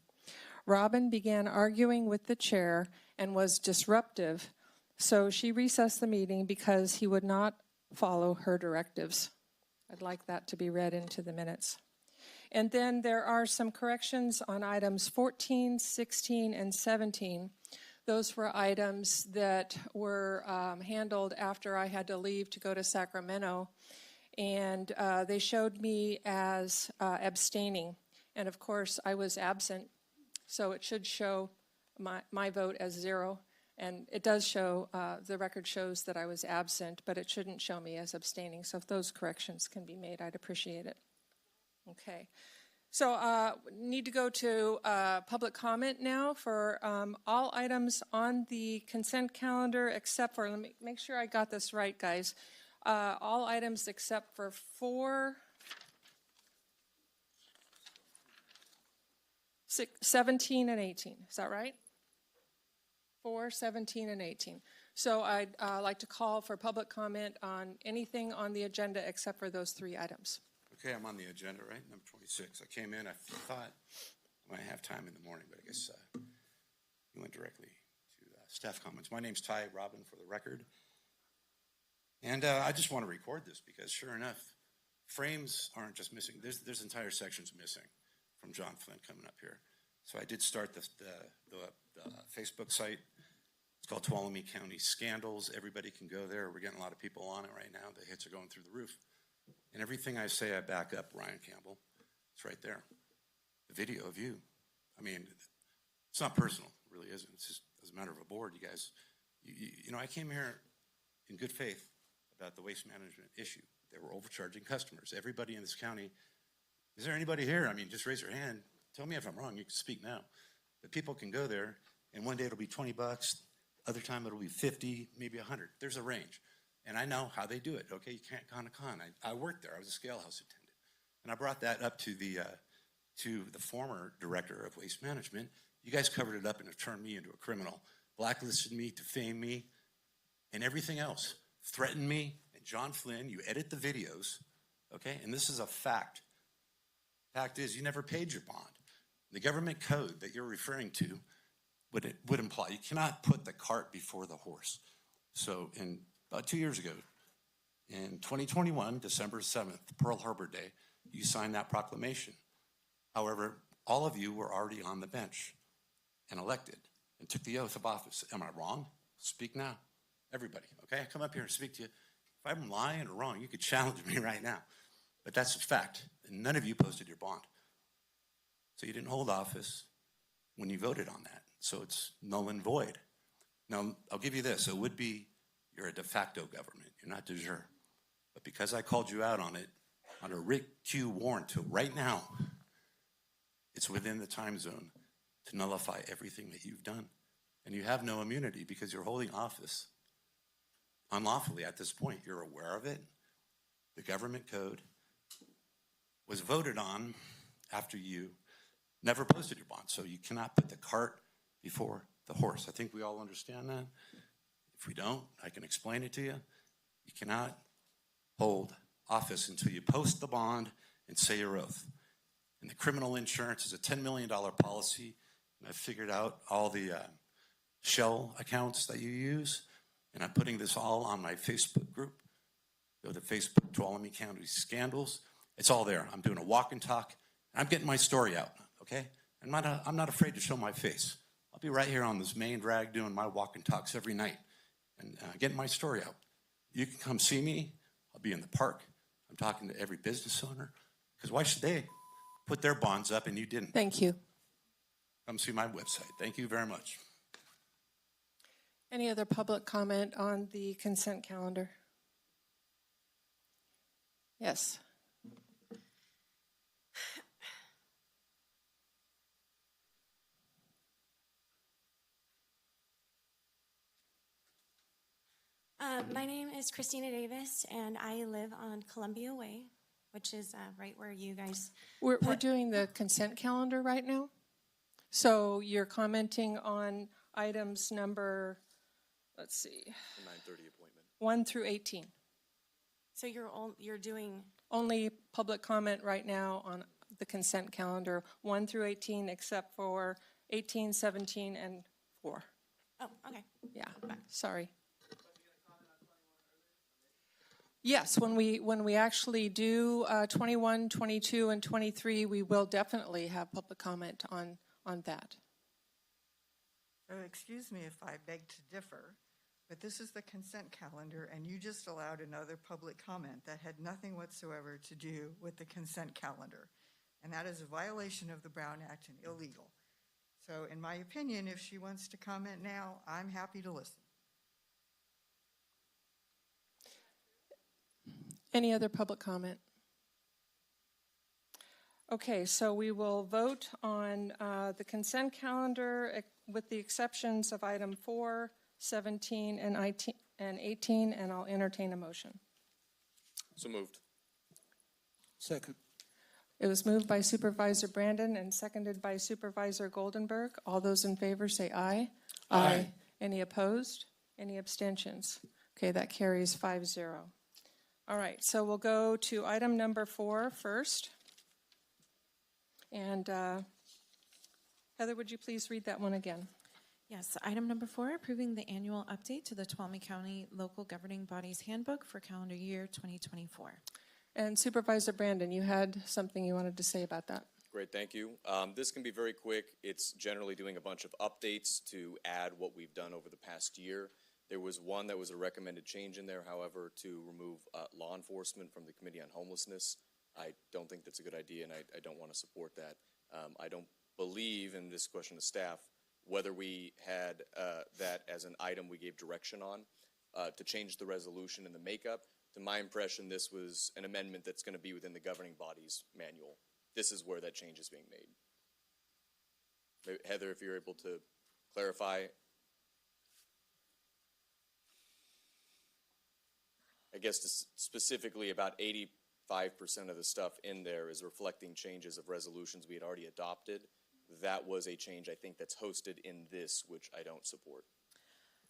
Robin began arguing with the chair and was disruptive, so she recessed the meeting because he would not follow her directives. I'd like that to be read into the minutes. And then there are some corrections on items 14, 16, and 17. Those were items that were handled after I had to leave to go to Sacramento. And they showed me as abstaining. And of course, I was absent. So it should show my vote as 0. And it does show, the record shows that I was absent, but it shouldn't show me as abstaining. So if those corrections can be made, I'd appreciate it. Okay. So need to go to public comment now for all items on the consent calendar except for, let me make sure I got this right, guys. All items except for 4, 6, 17, and 18. Is that right? 4, 17, and 18. So I'd like to call for public comment on anything on the agenda except for those 3 items. Okay, I'm on the agenda, right? Number 26. I came in, I thought I might have time in the morning, but I guess you went directly to staff comments. My name's Ty Robin, for the record. And I just want to record this because sure enough, frames aren't just missing. There's entire sections missing from John Flynn coming up here. So I did start the Facebook site. It's called Tuolumne County Scandals. Everybody can go there. We're getting a lot of people on it right now. The hits are going through the roof. And everything I say, I back up Ryan Campbell. It's right there. The video of you. I mean, it's not personal. It really isn't. It's just as a matter of a board, you guys. You know, I came here in good faith about the waste management issue. They were overcharging customers. Everybody in this county, is there anybody here? I mean, just raise your hand. Tell me if I'm wrong. You can speak now. But people can go there, and one day it'll be $20. Other time it'll be 50, maybe 100. There's a range. And I know how they do it. Okay, you can't con a con. I worked there. I was a scale house attendant. And I brought that up to the former director of waste management. You guys covered it up and have turned me into a criminal. Blacklisted me, defamed me, and everything else. Threatened me. And John Flynn, you edit the videos, okay? And this is a fact. Fact is, you never paid your bond. The government code that you're referring to would imply you cannot put the cart before the horse. So about 2 years ago, in 2021, December 7th, Pearl Harbor Day, you signed that proclamation. However, all of you were already on the bench and elected and took the oath of office. Am I wrong? Speak now. Everybody, okay? I come up here and speak to you. If I'm lying or wrong, you could challenge me right now. But that's a fact. And none of you posted your bond. So you didn't hold office when you voted on that. So it's null and void. Now, I'll give you this. It would be you're a de facto government. You're not de jure. But because I called you out on it, on a Rick Q warrant to right now, it's within the time zone to nullify everything that you've done. And you have no immunity because you're holding office unlawfully at this point. You're aware of it. The government code was voted on after you never posted your bond. So you cannot put the cart before the horse. I think we all understand that. If we don't, I can explain it to you. You cannot hold office until you post the bond and say your oath. And the criminal insurance is a $10 million policy. And I figured out all the shell accounts that you use. And I'm putting this all on my Facebook group. Go to Facebook, Tuolumne County Scandals. It's all there. I'm doing a walk and talk. I'm getting my story out, okay? I'm not afraid to show my face. I'll be right here on this main drag doing my walk and talks every night and getting my story out. You can come see me. I'll be in the park. I'm talking to every business owner. Because why should they put their bonds up and you didn't? Thank you. Come see my website. Thank you very much. Any other public comment on the consent calendar? Yes. My name is Christina Davis, and I live on Columbia Way, which is right where you guys... We're doing the consent calendar right now. So you're commenting on items number, let's see. 9:30 appointment. 1 through 18. So you're doing... Only public comment right now on the consent calendar, 1 through 18, except for 18, 17, and 4. Oh, okay. Yeah, sorry. Yes, when we actually do 21, 22, and 23, we will definitely have public comment on that. Excuse me if I beg to differ, but this is the consent calendar, and you just allowed another public comment that had nothing whatsoever to do with the consent calendar. And that is a violation of the Brown Act and illegal. So in my opinion, if she wants to comment now, I'm happy to listen. Any other public comment? Okay, so we will vote on the consent calendar with the exceptions of item 4, 17, and 18, and I'll entertain a motion. So moved. Second. It was moved by Supervisor Brandon and seconded by Supervisor Goldenberg. All those in favor say aye. Aye. Any opposed? Any abstentions? Okay, that carries 5-0. All right, so we'll go to item number 4 first. And Heather, would you please read that one again? Yes, item number 4, approving the annual update to the Tuolumne County Local Governing Bodies Handbook for calendar year 2024. And Supervisor Brandon, you had something you wanted to say about that. Great, thank you. This can be very quick. It's generally doing a bunch of updates to add what we've done over the past year. There was one that was a recommended change in there, however, to remove law enforcement from the Committee on Homelessness. I don't think that's a good idea, and I don't want to support that. I don't believe, in this question to staff, whether we had that as an item we gave direction on to change the resolution and the makeup. To my impression, this was an amendment that's going to be within the governing body's manual. This is where that change is being made. Heather, if you're able to clarify. I guess specifically about 85% of the stuff in there is reflecting changes of resolutions we had already adopted. That was a change, I think, that's hosted in this, which I don't support.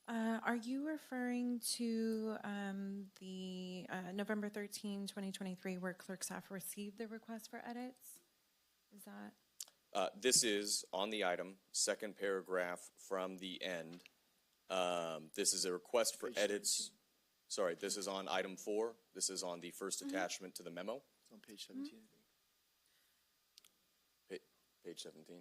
Are you referring to the November 13, 2023, where clerk staff received the request for edits? Is that? This is on the item, second paragraph from the end. This is a request for edits. Sorry, this is on item 4. This is on the first attachment to the memo. It's on page 17, I think. Page 17?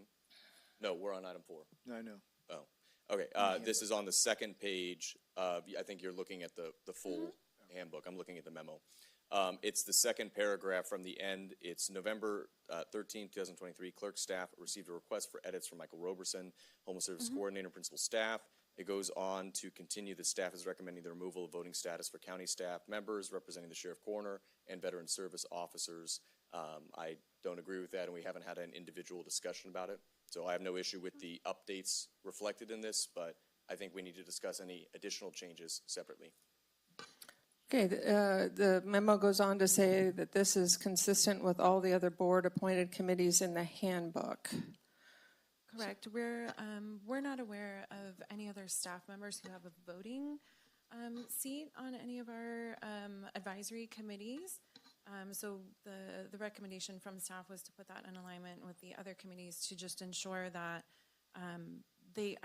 No, we're on item 4. No, I know. Oh, okay. This is on the second page. I think you're looking at the full handbook. I'm looking at the memo. It's the second paragraph from the end. It's November 13, 2023. Clerk staff received a request for edits from Michael Roberson, Homeless Service Coordinator, Principal Staff. It goes on to continue. The staff is recommending the removal of voting status for county staff members representing the sheriff coroner and veteran service officers. I don't agree with that, and we haven't had an individual discussion about it. So I have no issue with the updates reflected in this, but I think we need to discuss any additional changes separately. Okay, the memo goes on to say that this is consistent with all the other board-appointed committees in the handbook. Correct. We're not aware of any other staff members who have a voting seat on any of our advisory committees. So the recommendation from staff was to put that in alignment with the other committees to just ensure that they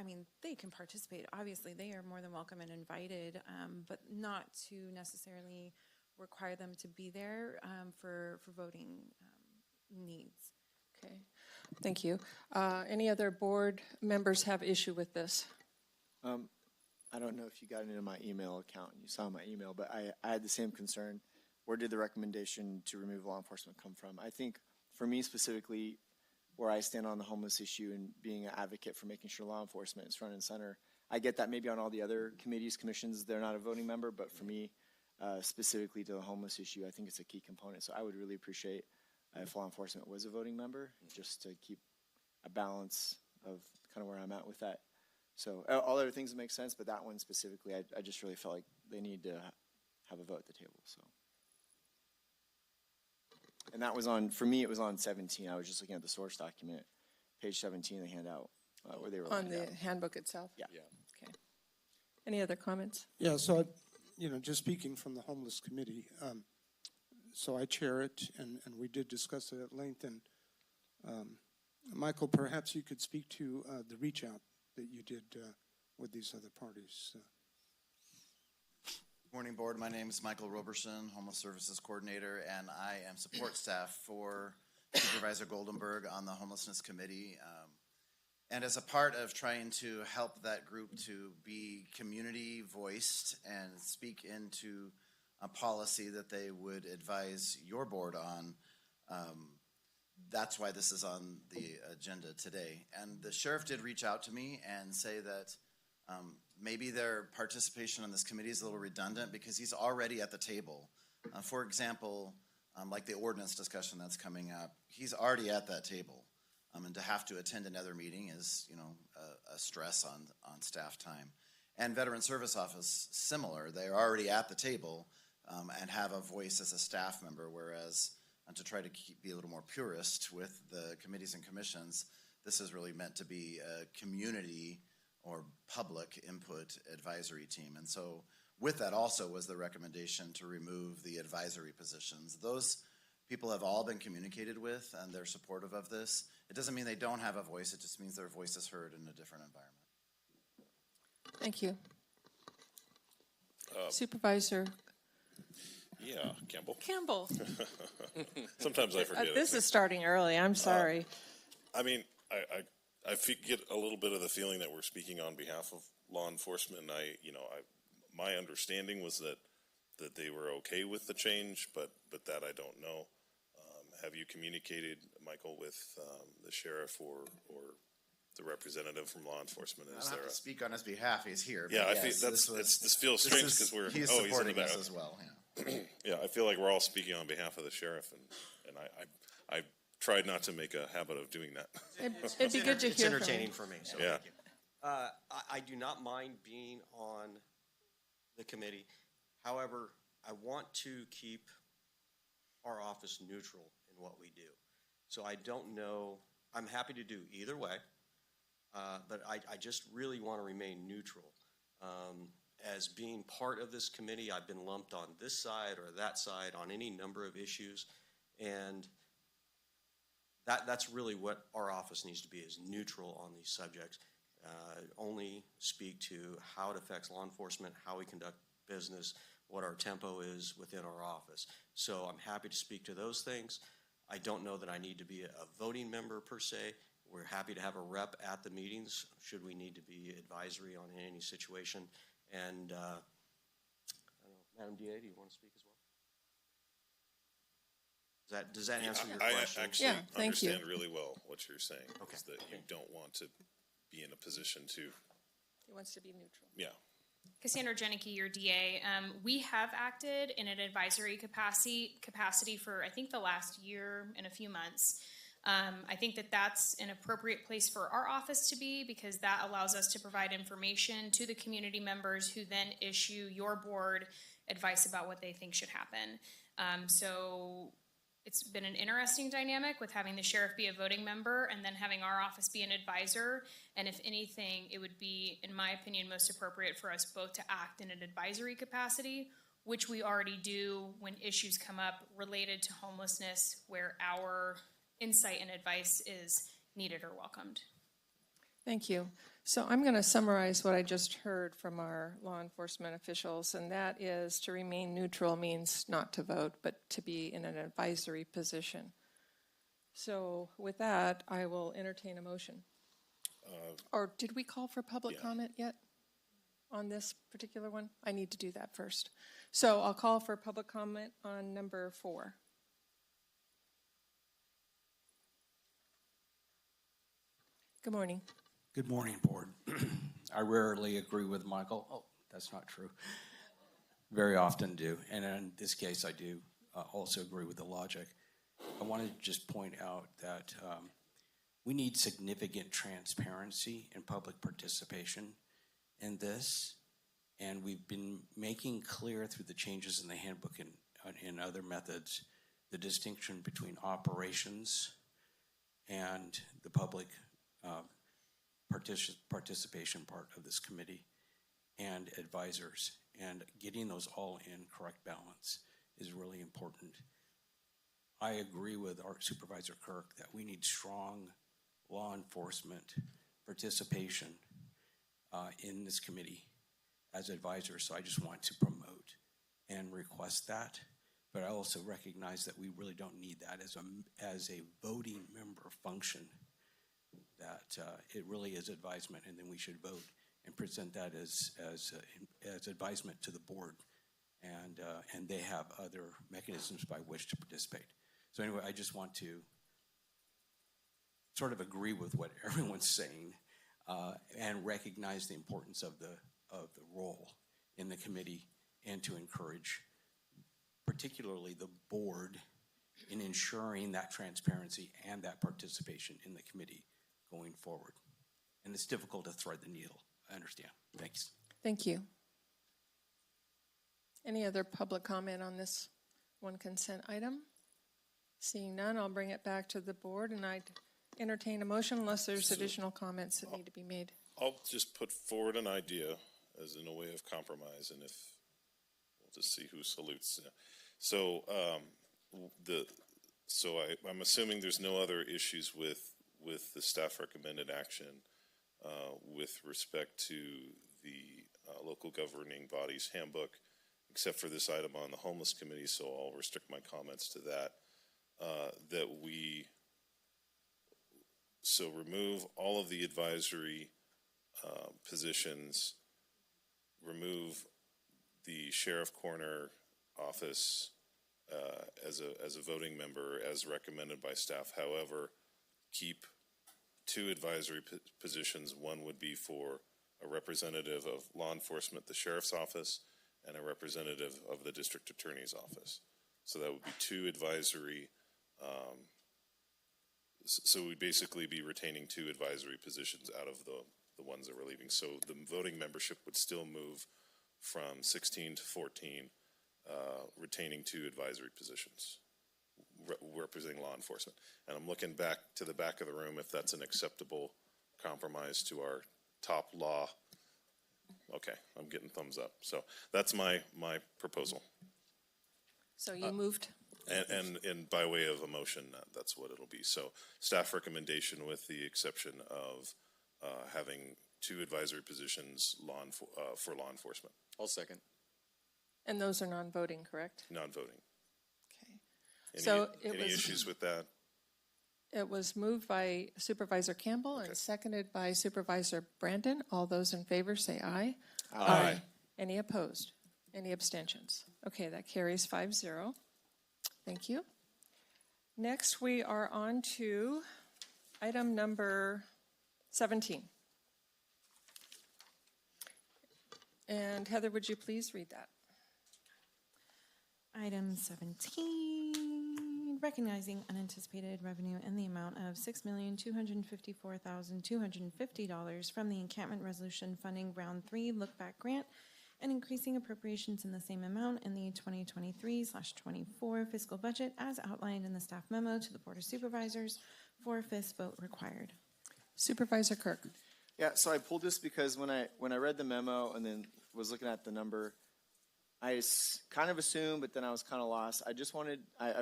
can participate. Obviously, they are more than welcome and invited, but not to necessarily require them to be there for voting needs. Okay, thank you. Any other board members have issue with this? I don't know if you got into my email account and you saw my email, but I had the same concern. Where did the recommendation to remove law enforcement come from? I think for me specifically, where I stand on the homeless issue and being an advocate for making sure law enforcement is front and center, I get that maybe on all the other committees, commissions, they're not a voting member, but for me, specifically to the homeless issue, I think it's a key component. So I would really appreciate if law enforcement was a voting member, just to keep a balance of kind of where I'm at with that. So all other things make sense, but that one specifically, I just really felt like they need to have a vote at the table. So, and that was on, for me, it was on 17. I was just looking at the source document, page 17 of the handout, where they were On the handbook itself? Yeah. Okay. Any other comments? Yeah, so, just speaking from the homeless committee, so I chair it, and we did discuss it at length. And Michael, perhaps you could speak to the reach out that you did with these other parties. Morning, board. My name is Michael Roberson, Homeless Services Coordinator, and I am support staff for Supervisor Goldenberg on the Homelessness Committee. And as a part of trying to help that group to be community voiced and speak into a policy that they would advise your board on, that's why this is on the agenda today. And the sheriff did reach out to me and say that maybe their participation on this committee is a little redundant because he's already at the table. For example, like the ordinance discussion that's coming up, he's already at that table. And to have to attend another meeting is, a stress on staff time. And Veteran Service Office, similar. They're already at the table and have a voice as a staff member, whereas to try to be a little more purist with the committees and commissions, this is really meant to be a community or public input advisory team. And so with that also was the recommendation to remove the advisory positions. Those people have all been communicated with and they're supportive of this. It doesn't mean they don't have a voice, it just means their voice is heard in a different environment. Thank you. Supervisor Yeah, Campbell. Campbell. Sometimes I forget. This is starting early. I'm sorry. I mean, I get a little bit of the feeling that we're speaking on behalf of law enforcement. My understanding was that they were okay with the change, but that I don't know. Have you communicated, Michael, with the sheriff or the representative from law enforcement? I don't have to speak on his behalf. He's here. Yeah, I yes, think this feels strange because he's supporting us as well. Yeah. Yeah, I feel like we're all speaking on behalf of the sheriff, and I tried not to make a habit of doing that. It'd be good to hear from It's entertaining for me, so Yeah. thank you. I do not mind being on the committee. However, I want to keep our office neutral in what we do. So I don't know, I'm happy to do either way, but I just really want to remain neutral. As being part of this committee, I've been lumped on this side or that side on any number of issues, and that's really what our office needs to be, is neutral on these subjects. Only speak to how it affects law enforcement, how we conduct business, what our tempo is within our office. So I'm happy to speak to those things. I don't know that I need to be a voting member per se. We're happy to have a rep at the meetings should we need to be advisory on any situation. And I don't know, Madam DA, do you want to speak as well? Does that answer your question? I actually thank you. understand really well what you're saying. Okay. Is that you don't want to be in a position to, He wants to be neutral. yeah. Cassandra Jenneke, your DA. We have acted in an advisory capacity for, I think, the last year and a few months. I think that that's an appropriate place for our office to be, because that allows us to provide information to the community members who then issue your board advice about what they think should happen. So it's been an interesting dynamic with having the sheriff be a voting member and then having our office be an advisor. And if anything, it would be, in my opinion, most appropriate for us both to act in an advisory capacity, which we already do when issues come up related to homelessness, where our insight and advice is needed or welcomed. Thank you. So I'm going to summarize what I just heard from our law enforcement officials, and that is to remain neutral means not to vote, but to be in an advisory position. So with that, I will entertain a motion. Or did we call for public comment yet on this particular one? I need to do that first. So I'll call for public comment on number 4. Good morning. Good morning, Board. I rarely agree with Michael. Oh, that's not true. Very often do. And in this case, I do also agree with the logic. I want to just point out that we need significant transparency and public participation in this. And we've been making clear through the changes in the handbook and in other methods the distinction between operations and the public participation part of this committee and advisors, and getting those all in correct balance is really important. I agree with our Supervisor Kirk that we need strong law enforcement participation in this committee as advisors, so I just want to promote and request that. But I also recognize that we really don't need that as a voting member function, that it really is advisement, and then we should vote and present that as advisement to the board, and they have other mechanisms by which to participate. So anyway, I just want to sort of agree with what everyone's saying and recognize the importance of the role in the committee, and to encourage particularly the board in ensuring that transparency and that participation in the committee going forward. And it's difficult to thread the needle. I understand. Thanks. Thank you. Any other public comment on this one consent item? Seeing none, I'll bring it back to the board, and I'd entertain a motion unless there's additional comments that need to be made. I'll just put forward an idea as in a way of compromise, and if we'll just see who salutes. So I'm assuming there's no other issues with the staff recommended action with respect to the local governing bodies handbook except for this item on the homeless committee, so I'll restrict my comments to that, that we remove all of the advisory positions, remove the sheriff corner office as a voting member as recommended by staff. However, keep 2 advisory positions. One would be for a representative of law enforcement, the sheriff's office, and a representative of the district attorney's office. So that would be 2 advisory. So we'd basically be retaining 2 advisory positions out of the ones that we're leaving. So the voting membership would still move from 16 to 14, retaining 2 advisory positions representing law enforcement. And I'm looking back to the back of the room if that's an acceptable compromise to our top law. Okay, I'm getting thumbs up. So that's my proposal. So you moved? And by way of a motion, that's what it'll be. So staff recommendation with the exception of having 2 advisory positions for law enforcement. I'll second. And those are non-voting, correct? Non-voting. Okay. So any issues with that? It was moved by Supervisor Campbell and seconded by Supervisor Brandon. All those in favor say aye. Aye. Any opposed? Any abstentions? Okay, that carries 5-0. Thank you. Next, we are on to item number 17. And Heather, would you please read that? Item 17, recognizing unanticipated revenue in the amount of $6,254,250 from the Encampment Resolution Funding Round 3 Look Back Grant and increasing appropriations in the same amount in the 2023/24 fiscal budget as outlined in the staff memo to the Board of Supervisors. 4/5 vote required. Supervisor Kirk. Yeah, so I pulled this because when I read the memo and then was looking at the number, I kind of assumed, but then I was kind of lost. I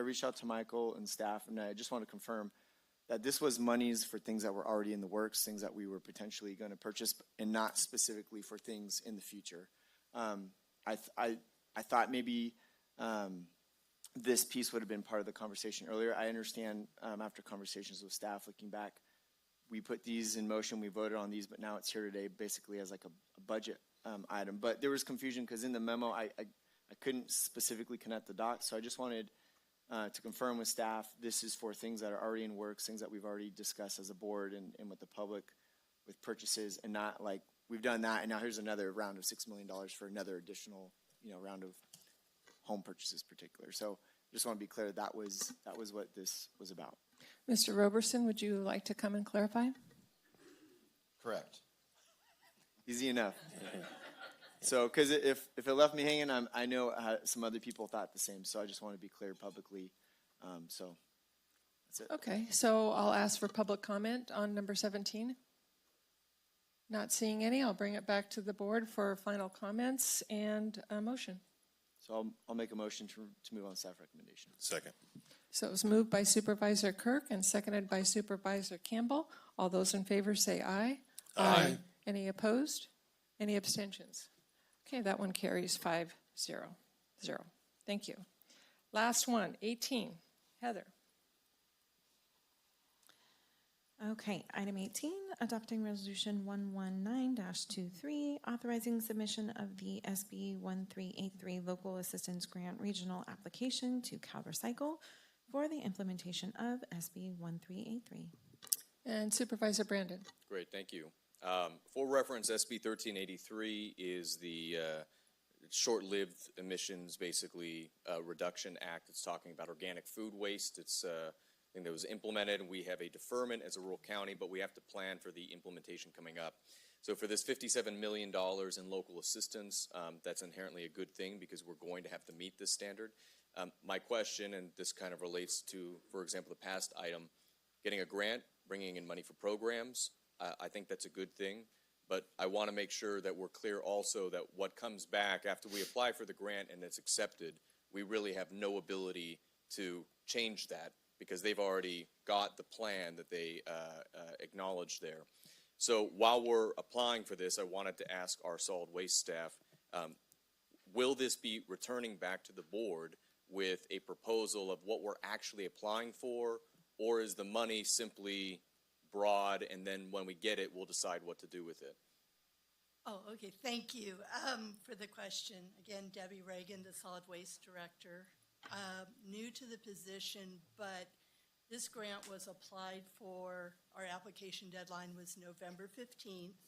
reached out to Michael and staff, and I just want to confirm that this was monies for things that were already in the works, things that we were potentially going to purchase, and not specifically for things in the future. I thought maybe this piece would have been part of the conversation earlier. I understand after conversations with staff, looking back, we put these in motion, we voted on these, but now it's here today basically as like a budget item. But there was confusion because in the memo, I couldn't specifically connect the dots. So I just wanted to confirm with staff, this is for things that are already in works, things that we've already discussed as a board and with the public with purchases, and not like we've done that and now here's another round of $6 million for another additional round of home purchases particular. So just want to be clear that was what this was about. Mr. Roberson, would you like to come and clarify? Correct. Easy enough. So, because if it left me hanging, I know some other people thought the same. So I just want to be clear publicly. So that's it. Okay, so I'll ask for public comment on number 17. Not seeing any, I'll bring it back to the board for final comments and a motion. So I'll make a motion to move on staff recommendation. Second. So it was moved by Supervisor Kirk and seconded by Supervisor Campbell. All those in favor say aye. Aye. Any opposed? Any abstentions? Okay, that one carries 5-0. Thank you. Last one, 18. Heather. Okay, item 18, adopting resolution 119-23, authorizing submission of the SB 1383 Local Assistance Grant Regional Application to CalRecycle for the implementation of SB 1383. And Supervisor Brandon. Great, thank you. For reference, SB 1383 is the short-lived emissions, basically, reduction act. It's talking about organic food waste. It's thing that was implemented, and we have a deferment as a rural county, but we have to plan for the implementation coming up. So for this $57 million in local assistance, that's inherently a good thing because we're going to have to meet this standard. My question, and this kind of relates to, for example, the past item, getting a grant, bringing in money for programs, I think that's a good thing, but I want to make sure that we're clear also that what comes back after we apply for the grant and it's accepted, we really have no ability to change that because they've already got the plan that they acknowledged there. So while we're applying for this, I wanted to ask our solid waste staff, will this be returning back to the board with a proposal of what we're actually applying for, or is the money simply broad, and then when we get it, we'll decide what to do with it? Oh, okay, thank you for the question. Again, Debbie Reagan, the Solid Waste Director. New to the position, but this grant was applied for, our application deadline was November 15th.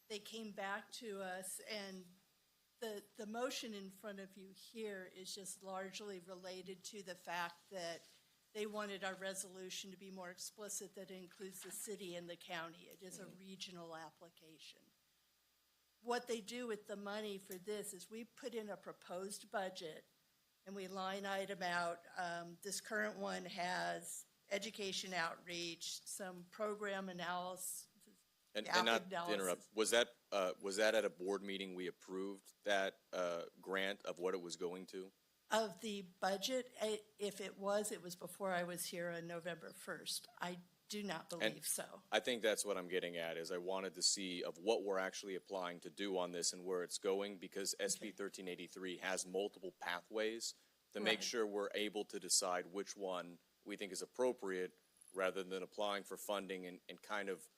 They came back to us, and the motion in front of you here is just largely related to the fact that they wanted our resolution to be more explicit, that it includes the city and the county. It is a regional application. What they do with the money for this is we put in a proposed budget and we line item out. This current one has education outreach, some program analysis. And not to interrupt, was that at a board meeting we approved that grant of what it was going to? Of the budget, if it was before I was here on November 1st. I do not believe so. I think that's what I'm getting at, is I wanted to see of what we're actually applying to do on this and where it's going, because SB 1383 has multiple pathways to make sure we're able to decide which one we think is appropriate, rather than applying for funding and kind of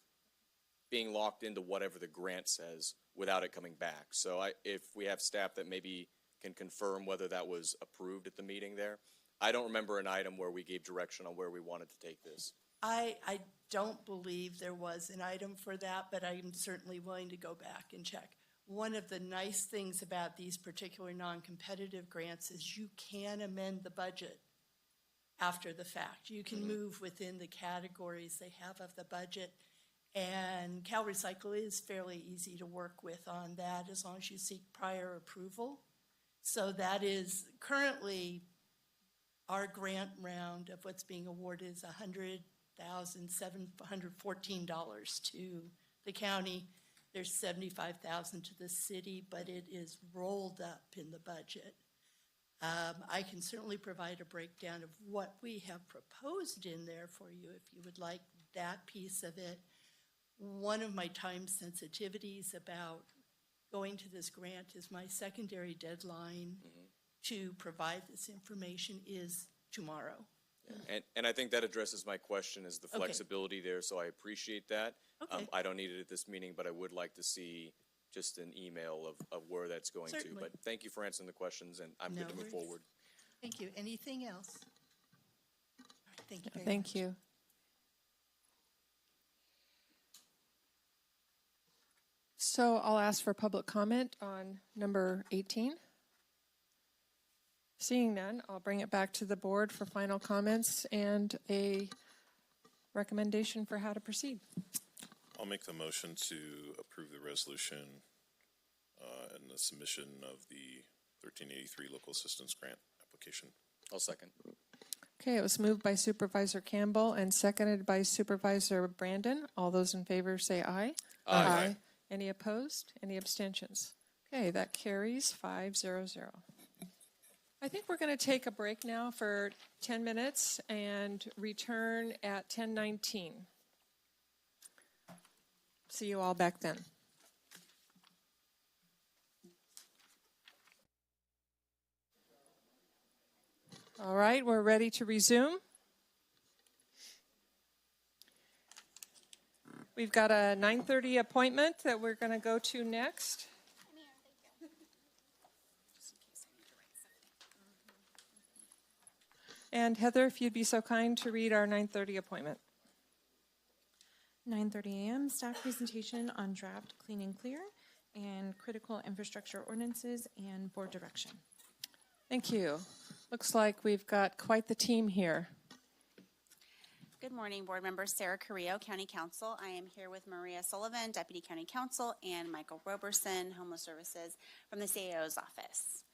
being locked into whatever the grant says without it coming back. So if we have staff that maybe can confirm whether that was approved at the meeting there. I don't remember an item where we gave direction on where we wanted to take this. I don't believe there was an item for that, but I'm certainly willing to go back and check. One of the nice things about these particular non-competitive grants is you can amend the budget after the fact. You can move within the categories they have of the budget, and Cal Recycle is fairly easy to work with on that as long as you seek prior approval. So that is currently our grant round of what's being awarded is $100,714 to the county. There's $75,000 to the city, but it is rolled up in the budget. I can certainly provide a breakdown of what we have proposed in there for you if you would like that piece of it. One of my time sensitivities about going to this grant is my secondary deadline to provide this information is tomorrow. And I think that addresses my question, is the flexibility there, so I appreciate that. I don't need it at this meeting, but I would like to see just an email of where that's going to. But thank you for answering the questions, and I'm good to move forward. Thank you. Anything else? All right, thank you very much. Thank you. So I'll ask for public comment on number 18. Seeing none, I'll bring it back to the board for final comments and a recommendation for how to proceed. I'll make the motion to approve the resolution and the submission of the 1383 local assistance grant application. I'll second. Okay, it was moved by Supervisor Campbell and seconded by Supervisor Brandon. All those in favor say aye. Aye. Any opposed? Any abstentions? Okay, that carries 5-0-0. I think we're going to take a break now for 10 minutes and return at 10:19. See you all back then. All right, we're ready to resume. We've got a 9:30 appointment that we're going to go to next. And Heather, if you'd be so kind to read our 9:30 appointment. 9:30 a.m. staff presentation on draft clean and clear and critical infrastructure ordinances and board direction. Thank you. Looks like we've got quite the team here. Good morning, board members. Sarah Carrillo, County Counsel. I am here with Maria Sullivan, Deputy County Counsel, and Michael Roberson, Homeless Services from the CAO's office.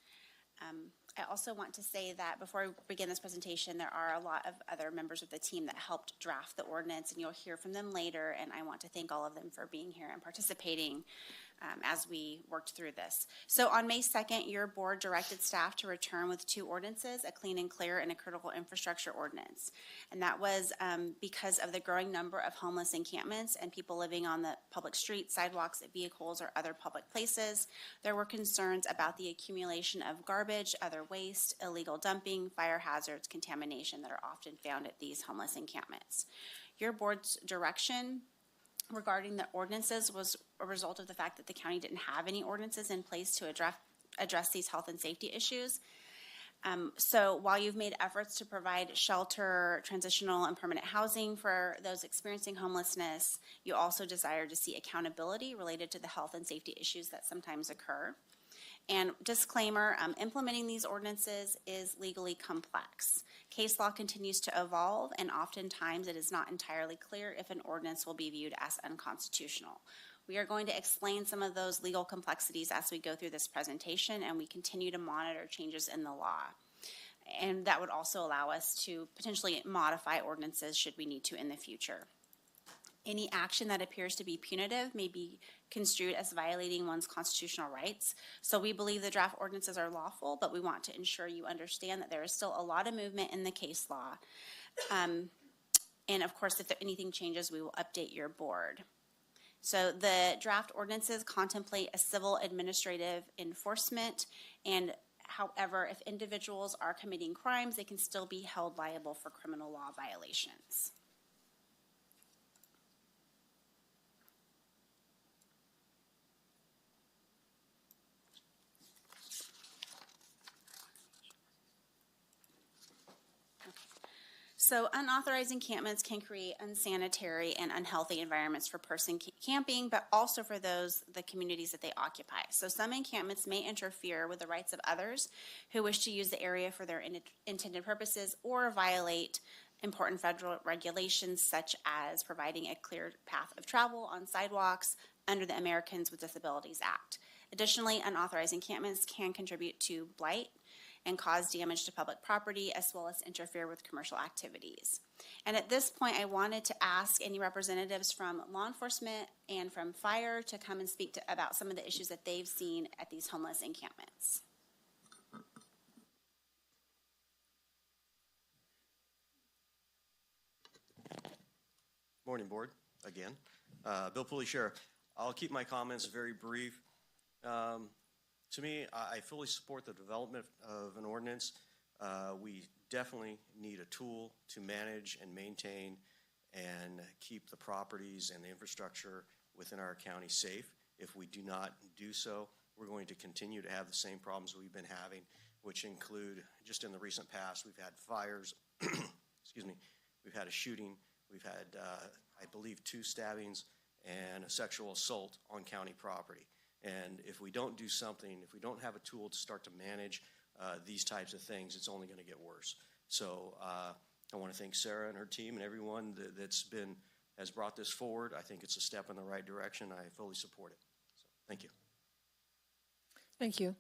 I also want to say that before I begin this presentation, there are a lot of other members of the team that helped draft the ordinance, and you'll hear from them later, and I want to thank all of them for being here and participating as we worked through this. So on May 2nd, your board directed staff to return with 2 ordinances, a clean and clear and a critical infrastructure ordinance. And that was because of the growing number of homeless encampments and people living on the public streets, sidewalks, vehicles, or other public places. There were concerns about the accumulation of garbage, other waste, illegal dumping, fire hazards, contamination that are often found at these homeless encampments. Your board's direction regarding the ordinances was a result of the fact that the county didn't have any ordinances in place to address these health and safety issues. So while you've made efforts to provide shelter, transitional, and permanent housing for those experiencing homelessness, you also desire to see accountability related to the health and safety issues that sometimes occur. And disclaimer, implementing these ordinances is legally complex. Case law continues to evolve, and oftentimes it is not entirely clear if an ordinance will be viewed as unconstitutional. We are going to explain some of those legal complexities as we go through this presentation, and we continue to monitor changes in the law. And that would also allow us to potentially modify ordinances should we need to in the future. Any action that appears to be punitive may be construed as violating one's constitutional rights. So we believe the draft ordinances are lawful, but we want to ensure you understand that there is still a lot of movement in the case law. And of course, if anything changes, we will update your board. So the draft ordinances contemplate a civil administrative enforcement, and however, if individuals are committing crimes, they can still be held liable for criminal law violations. So unauthorized encampments can create unsanitary and unhealthy environments for person camping, but also for the communities that they occupy. So some encampments may interfere with the rights of others who wish to use the area for their intended purposes or violate important federal regulations such as providing a clear path of travel on sidewalks under the Americans with Disabilities Act. Additionally, unauthorized encampments can contribute to blight and cause damage to public property, as well as interfere with commercial activities. And at this point, I wanted to ask any representatives from law enforcement and from fire to come and speak about some of the issues that they've seen at these homeless encampments. Morning, Board, again. Bill Pooley, Sheriff. I'll keep my comments very brief. To me, I fully support the development of an ordinance. We definitely need a tool to manage and maintain and keep the properties and the infrastructure within our county safe. If we do not do so, we're going to continue to have the same problems we've been having, which include, just in the recent past, we've had fires, excuse me, we've had a shooting, we've had, I believe, 2 stabbings and a sexual assault on county property. And if we don't do something, if we don't have a tool to start to manage these types of things, it's only going to get worse. So I want to thank Sarah and her team and everyone has brought this forward. I think it's a step in the right direction. I fully support it. So thank you. Thank you.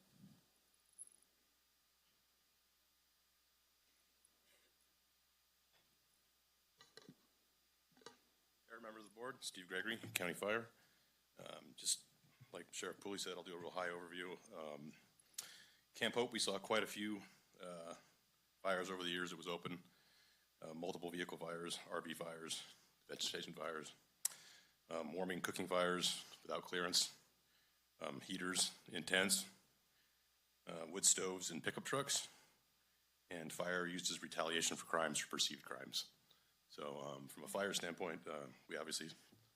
Members of the board, Steve Gregory, County Fire. Just like Sheriff Pooley said, I'll do a real high overview. Camp Hope, we saw quite a few fires over the years it was open. Multiple vehicle fires, RV fires, vegetation fires, warming, cooking fires without clearance, heaters in tents, wood stoves in pickup trucks, and fire used as retaliation for crimes or perceived crimes. So from a fire standpoint, we obviously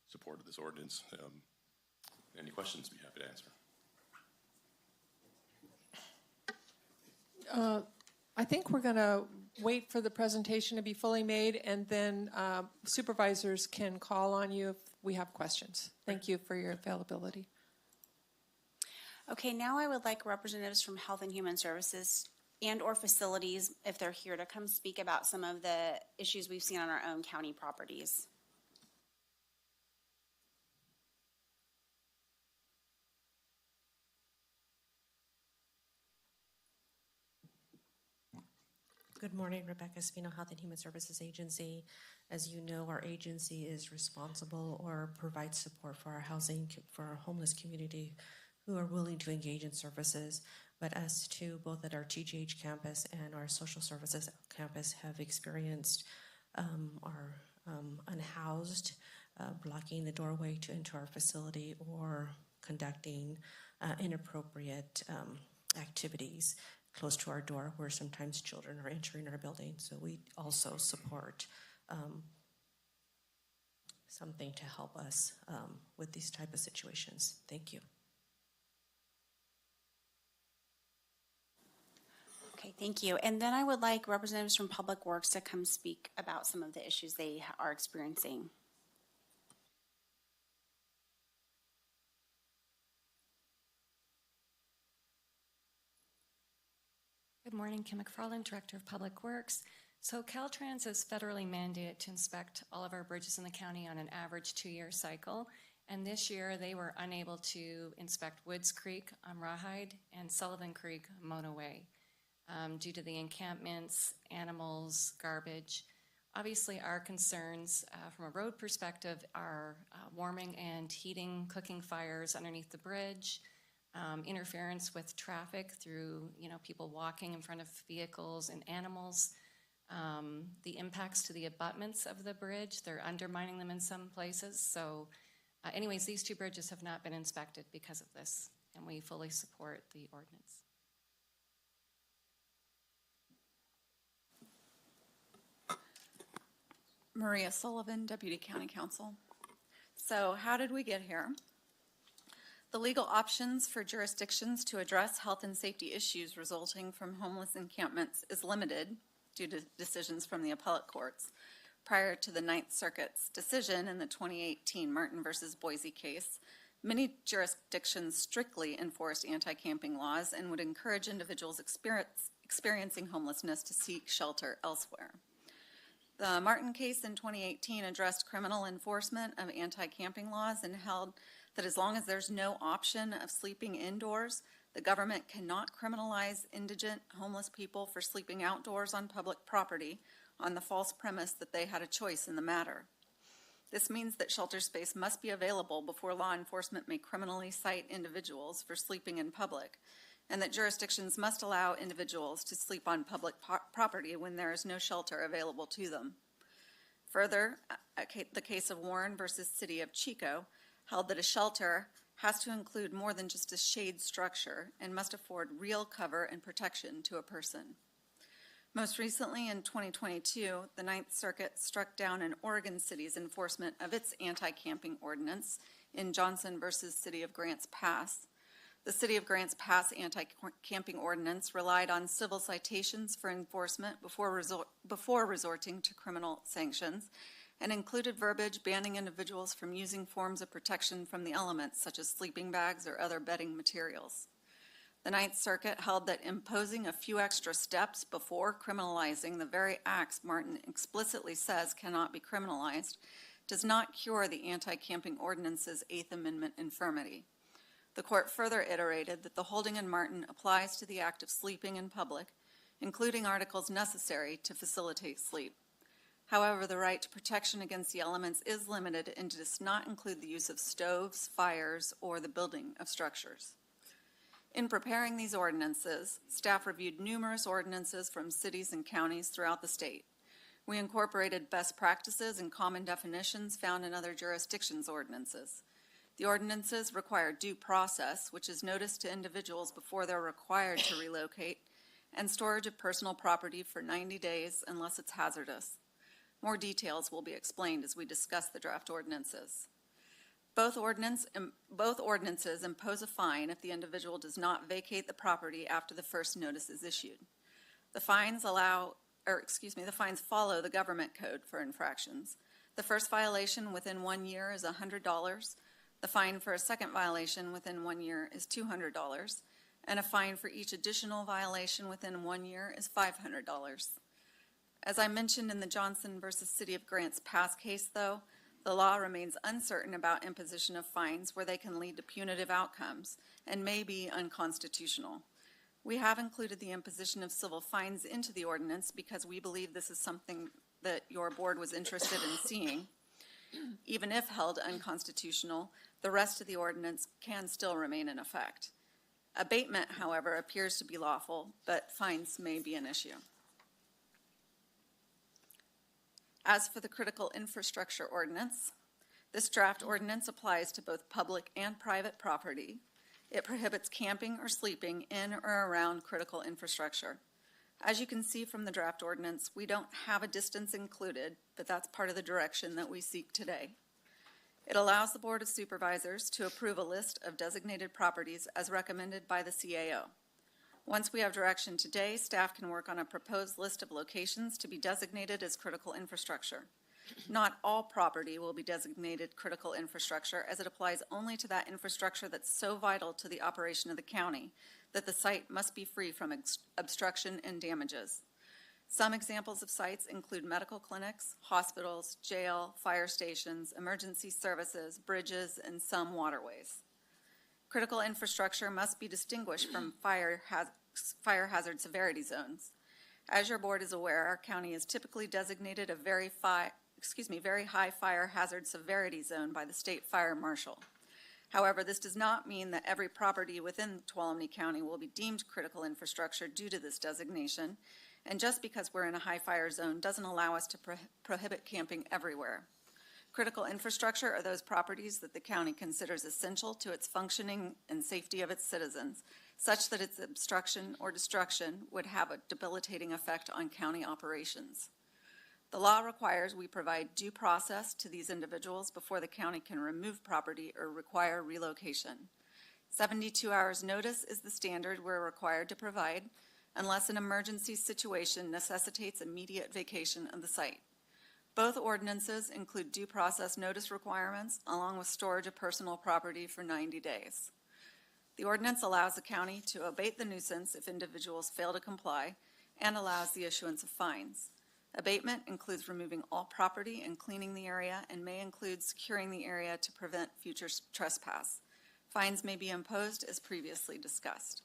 supported this ordinance. Any questions, be happy to answer. I think we're going to wait for the presentation to be fully made, and then supervisors can call on you if we have questions. Thank you for your availability. Okay, now I would like representatives from Health and Human Services and or facilities, if they're here, to come speak about some of the issues we've seen on our own county properties. Good morning, Rebecca Espino, Health and Human Services Agency. As you know, our agency is responsible or provides support for our housing, for our homeless community who are willing to engage in services. But us too, both at our TGH campus and our social services campus, have experienced our unhoused blocking the doorway into our facility or conducting inappropriate activities close to our door where sometimes children are entering our building. So we also support something to help us with these type of situations. Thank you. Okay, thank you. And then I would like representatives from Public Works to come speak about some of the issues they are experiencing. Good morning, Kim McFarland, Director of Public Works. So Caltrans is federally mandated to inspect all of our bridges in the county on an average 2-year cycle. And this year they were unable to inspect Woods Creek on Rawhide and Sullivan Creek Mona Way due to the encampments, animals, garbage. Obviously our concerns from a road perspective are warming and heating, cooking fires underneath the bridge, interference with traffic through, people walking in front of vehicles and animals, the impacts to the abutments of the bridge. They're undermining them in some places. So anyways, these 2 bridges have not been inspected because of this, and we fully support the ordinance. Maria Sullivan, Deputy County Counsel. So how did we get here? The legal options for jurisdictions to address health and safety issues resulting from homeless encampments is limited due to decisions from the appellate courts. Prior to the Ninth Circuit's decision in the 2018 Martin versus Boise case, many jurisdictions strictly enforced anti-camping laws and would encourage individuals experiencing homelessness to seek shelter elsewhere. The Martin case in 2018 addressed criminal enforcement of anti-camping laws and held that as long as there's no option of sleeping indoors, the government cannot criminalize indigent homeless people for sleeping outdoors on public property on the false premise that they had a choice in the matter. This means that shelter space must be available before law enforcement may criminally cite individuals for sleeping in public, and that jurisdictions must allow individuals to sleep on public property when there is no shelter available to them. Further, the case of Warren versus City of Chico held that a shelter has to include more than just a shade structure and must afford real cover and protection to a person. Most recently, in 2022, the Ninth Circuit struck down an Oregon city's enforcement of its anti-camping ordinance in Johnson versus City of Grants Pass. The City of Grants Pass anti-camping ordinance relied on civil citations for enforcement before resorting to criminal sanctions, and included verbiage banning individuals from using forms of protection from the elements, such as sleeping bags or other bedding materials. The Ninth Circuit held that imposing a few extra steps before criminalizing the very acts Martin explicitly says cannot be criminalized does not cure the anti-camping ordinance's Eighth Amendment infirmity. The court further iterated that the holding in Martin applies to the act of sleeping in public, including articles necessary to facilitate sleep. However, the right to protection against the elements is limited and does not include the use of stoves, fires, or the building of structures. In preparing these ordinances, staff reviewed numerous ordinances from cities and counties throughout the state. We incorporated best practices and common definitions found in other jurisdictions' ordinances. The ordinances require due process, which is notice to individuals before they're required to relocate, and storage of personal property for 90 days unless it's hazardous. More details will be explained as we discuss the draft ordinances. Both ordinances impose a fine if the individual does not vacate the property after the first notice is issued. The fines follow the government code for infractions. The first violation within 1 year is $100. The fine for a second violation within 1 year is $200, and a fine for each additional violation within 1 year is $500. As I mentioned in the Johnson versus City of Grants Pass case, though, the law remains uncertain about imposition of fines where they can lead to punitive outcomes and may be unconstitutional. We have included the imposition of civil fines into the ordinance because we believe this is something that your board was interested in seeing. Even if held unconstitutional, the rest of the ordinance can still remain in effect. Abatement, however, appears to be lawful, but fines may be an issue. As for the critical infrastructure ordinance, this draft ordinance applies to both public and private property. It prohibits camping or sleeping in or around critical infrastructure. As you can see from the draft ordinance, we don't have a distance included, but that's part of the direction that we seek today. It allows the Board of Supervisors to approve a list of designated properties as recommended by the CAO. Once we have direction today, staff can work on a proposed list of locations to be designated as critical infrastructure. Not all property will be designated critical infrastructure, as it applies only to that infrastructure that's so vital to the operation of the county that the site must be free from obstruction and damages. Some examples of sites include medical clinics, hospitals, jail, fire stations, emergency services, bridges, and some waterways. Critical infrastructure must be distinguished from fire hazard severity zones. As your board is aware, our county is typically designated a very high fire hazard severity zone by the state fire marshal. However, this does not mean that every property within Tuolumne County will be deemed critical infrastructure due to this designation, and just because we're in a high fire zone doesn't allow us to prohibit camping everywhere. Critical infrastructure are those properties that the county considers essential to its functioning and safety of its citizens, such that its obstruction or destruction would have a debilitating effect on county operations. The law requires we provide due process to these individuals before the county can remove property or require relocation. 72 hours notice is the standard we're required to provide unless an emergency situation necessitates immediate vacation of the site. Both ordinances include due process notice requirements along with storage of personal property for 90 days. The ordinance allows the county to abate the nuisance if individuals fail to comply and allows the issuance of fines. Abatement includes removing all property and cleaning the area and may include securing the area to prevent future trespass. Fines may be imposed as previously discussed.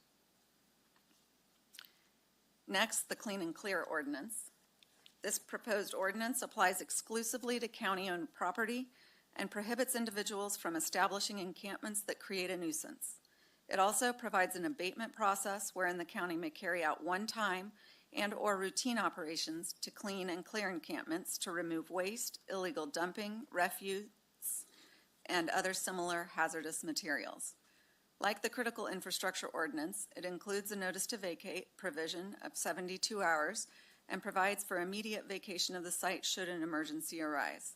Next, the Clean and Clear ordinance. This proposed ordinance applies exclusively to county-owned property and prohibits individuals from establishing encampments that create a nuisance. It also provides an abatement process wherein the county may carry out one-time and/or routine operations to clean and clear encampments to remove waste, illegal dumping, refuse, and other similar hazardous materials. Like the critical infrastructure ordinance, it includes a notice to vacate provision of 72 hours and provides for immediate vacation of the site should an emergency arise.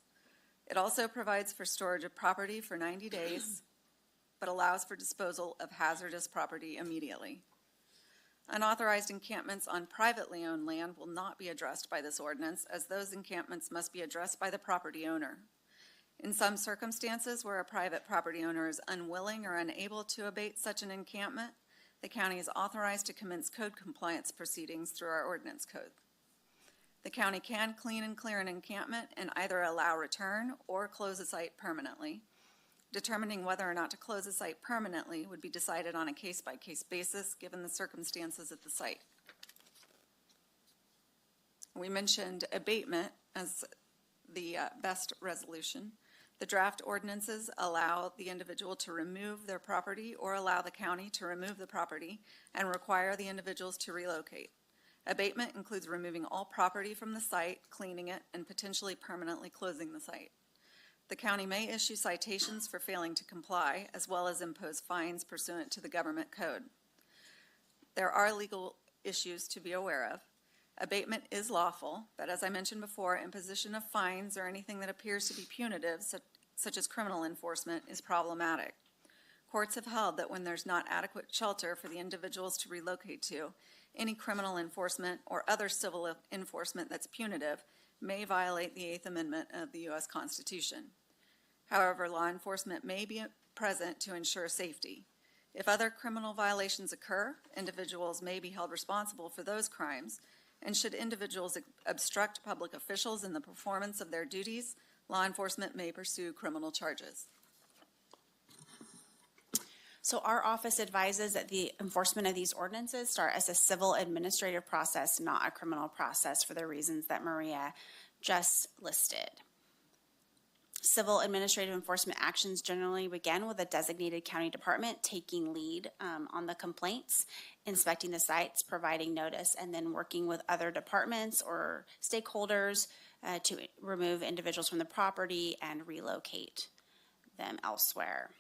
It also provides for storage of property for 90 days, but allows for disposal of hazardous property immediately. Unauthorized encampments on privately owned land will not be addressed by this ordinance, as those encampments must be addressed by the property owner. In some circumstances where a private property owner is unwilling or unable to abate such an encampment, the county is authorized to commence code compliance proceedings through our ordinance code. The county can clean and clear an encampment and either allow return or close a site permanently. Determining whether or not to close a site permanently would be decided on a case-by-case basis given the circumstances at the site. We mentioned abatement as the best resolution. The draft ordinances allow the individual to remove their property or allow the county to remove the property and require the individuals to relocate. Abatement includes removing all property from the site, cleaning it, and potentially permanently closing the site. The county may issue citations for failing to comply, as well as impose fines pursuant to the government code. There are legal issues to be aware of. Abatement is lawful, but as I mentioned before, imposition of fines or anything that appears to be punitive, such as criminal enforcement, is problematic. Courts have held that when there's not adequate shelter for the individuals to relocate to, any criminal enforcement or other civil enforcement that's punitive may violate the 8th Amendment of the U.S. Constitution. However, law enforcement may be present to ensure safety. If other criminal violations occur, individuals may be held responsible for those crimes, and should individuals obstruct public officials in the performance of their duties, law enforcement may pursue criminal charges. So our office advises that the enforcement of these ordinances start as a civil administrative process, not a criminal process, for the reasons that Maria just listed. Civil administrative enforcement actions generally begin with a designated county department taking lead on the complaints, inspecting the sites, providing notice, and then working with other departments or stakeholders to remove individuals from the property and relocate them elsewhere.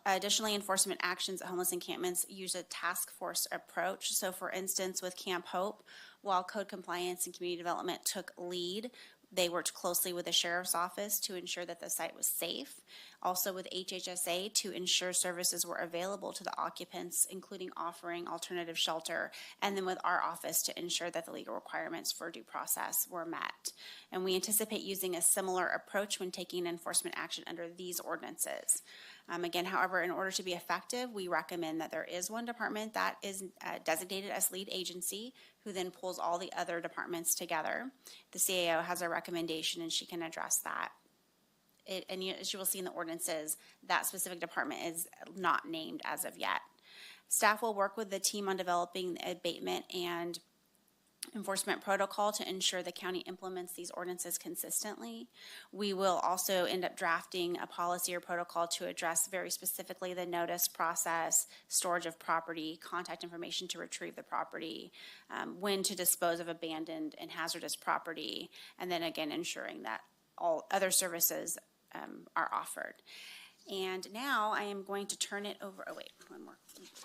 Additionally, enforcement actions at homeless encampments use a task force approach. So for instance, with Camp Hope, while code compliance and community development took lead, they worked closely with the sheriff's office to ensure that the site was safe. Also with HHSA to ensure services were available to the occupants, including offering alternative shelter, and then with our office to ensure that the legal requirements for due process were met. And we anticipate using a similar approach when taking enforcement action under these ordinances. Again, however, in order to be effective, we recommend that there is one department that is designated as lead agency, who then pulls all the other departments together. The CAO has a recommendation and she can address that. As you will see in the ordinances, that specific department is not named as of yet. Staff will work with the team on developing the abatement and enforcement protocol to ensure the county implements these ordinances consistently. We will also end up drafting a policy or protocol to address very specifically the notice process, storage of property, contact information to retrieve the property, when to dispose of abandoned and hazardous property, and then again ensuring that all other services are offered. And now I am going to turn it over,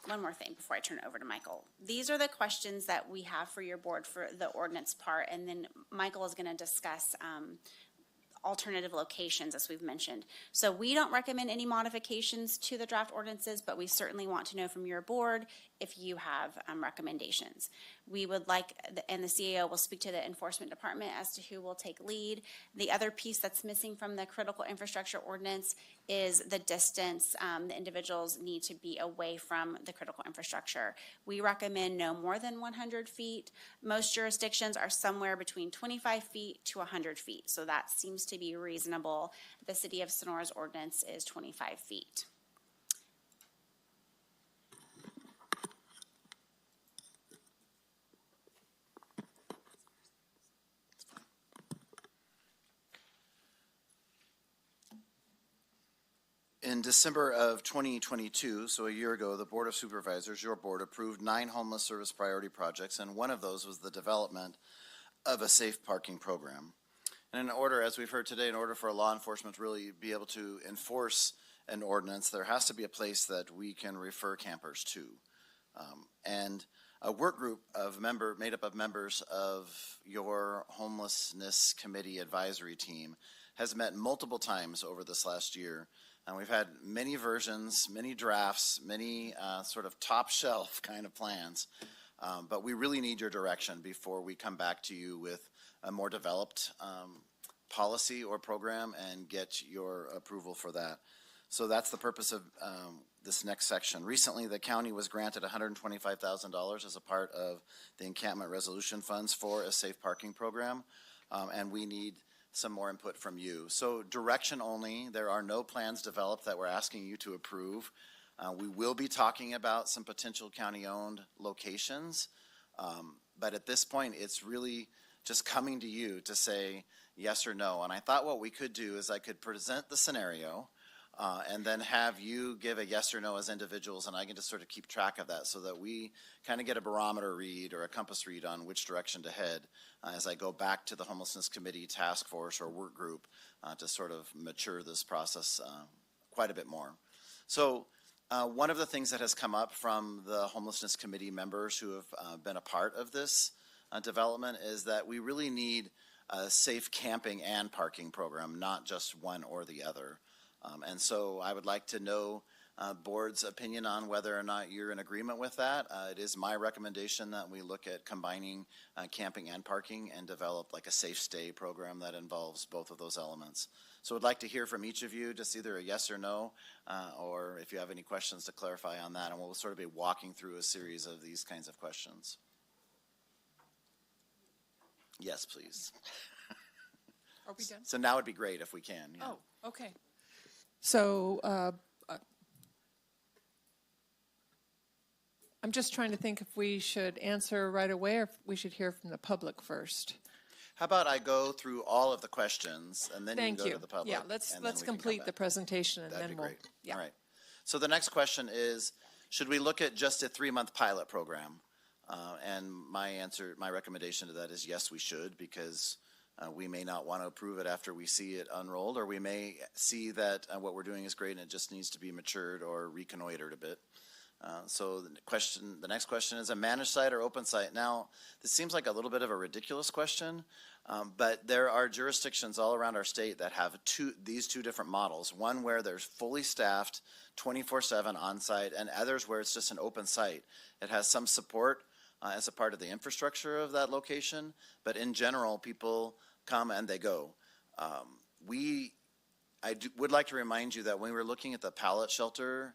one more thing before I turn it over to Michael. These are the questions that we have for your board for the ordinance part, and then Michael is going to discuss alternative locations, as we've mentioned. So we don't recommend any modifications to the draft ordinances, but we certainly want to know from your board if you have recommendations. We would like, and the CAO will speak to the enforcement department as to who will take lead. The other piece that's missing from the critical infrastructure ordinance is the distance the individuals need to be away from the critical infrastructure. We recommend no more than 100 feet. Most jurisdictions are somewhere between 25 feet to 100 feet, so that seems to be reasonable. The City of Sonora's ordinance is 25 feet. In December of 2022, so a year ago, the Board of Supervisors, your board, approved 9 homeless service priority projects, and one of those was the development of a safe parking program. And in order, as we've heard today, in order for law enforcement to really be able to enforce an ordinance, there has to be a place that we can refer campers to. And a work group made up of members of your homelessness committee advisory team has met multiple times over this last year. And we've had many versions, many drafts, many sort of top shelf kind of plans. But we really need your direction before we come back to you with a more developed policy or program and get your approval for that. So that's the purpose of this next section. Recently, the county was granted $125,000 as a part of the encampment resolution funds for a safe parking program. And we need some more input from you. So direction only. There are no plans developed that we're asking you to approve. We will be talking about some potential county-owned locations, but at this point, it's really just coming to you to say yes or no. And I thought what we could do is I could present the scenario and then have you give a yes or no as individuals, and I can just sort of keep track of that so that we kind of get a barometer read or a compass read on which direction to head as I go back to the Homelessness Committee task force or work group to sort of mature this process quite a bit more. So one of the things that has come up from the Homelessness Committee members who have been a part of this development is that we really need a safe camping and parking program, not just one or the other. And so I would like to know board's opinion on whether or not you're in agreement with that. It is my recommendation that we look at combining camping and parking and develop like a safe stay program that involves both of those elements. So I'd like to hear from each of you, just either a yes or no, or if you have any questions to clarify on that, and we'll sort of be walking through a series of these kinds of questions. Yes, please. Are we done? So now would be great if we can. Yeah. Oh, okay. So I'm just trying to think if we should answer right away or if we should hear from the public first. How about I go through all of the questions and then you Thank can go you. to the public? Yeah, and let's then we can come complete back. the presentation and That'd then be we'll. great. Yeah. All right. So the next question is, should we look at just a 3-month pilot program? And my recommendation to that is yes, we should, because we may not want to approve it after we see it unrolled, or we may see that what we're doing is great and it just needs to be matured or reconnoitered a bit. So the next question is a managed site or open site. Now, this seems like a little bit of a ridiculous question, but there are jurisdictions all around our state that have these two different models. One where there's fully staffed 24/7 on site, and others where it's just an open site. It has some support as a part of the infrastructure of that location, but in general, people come and they go. Would like to remind you that when we were looking at the pallet shelter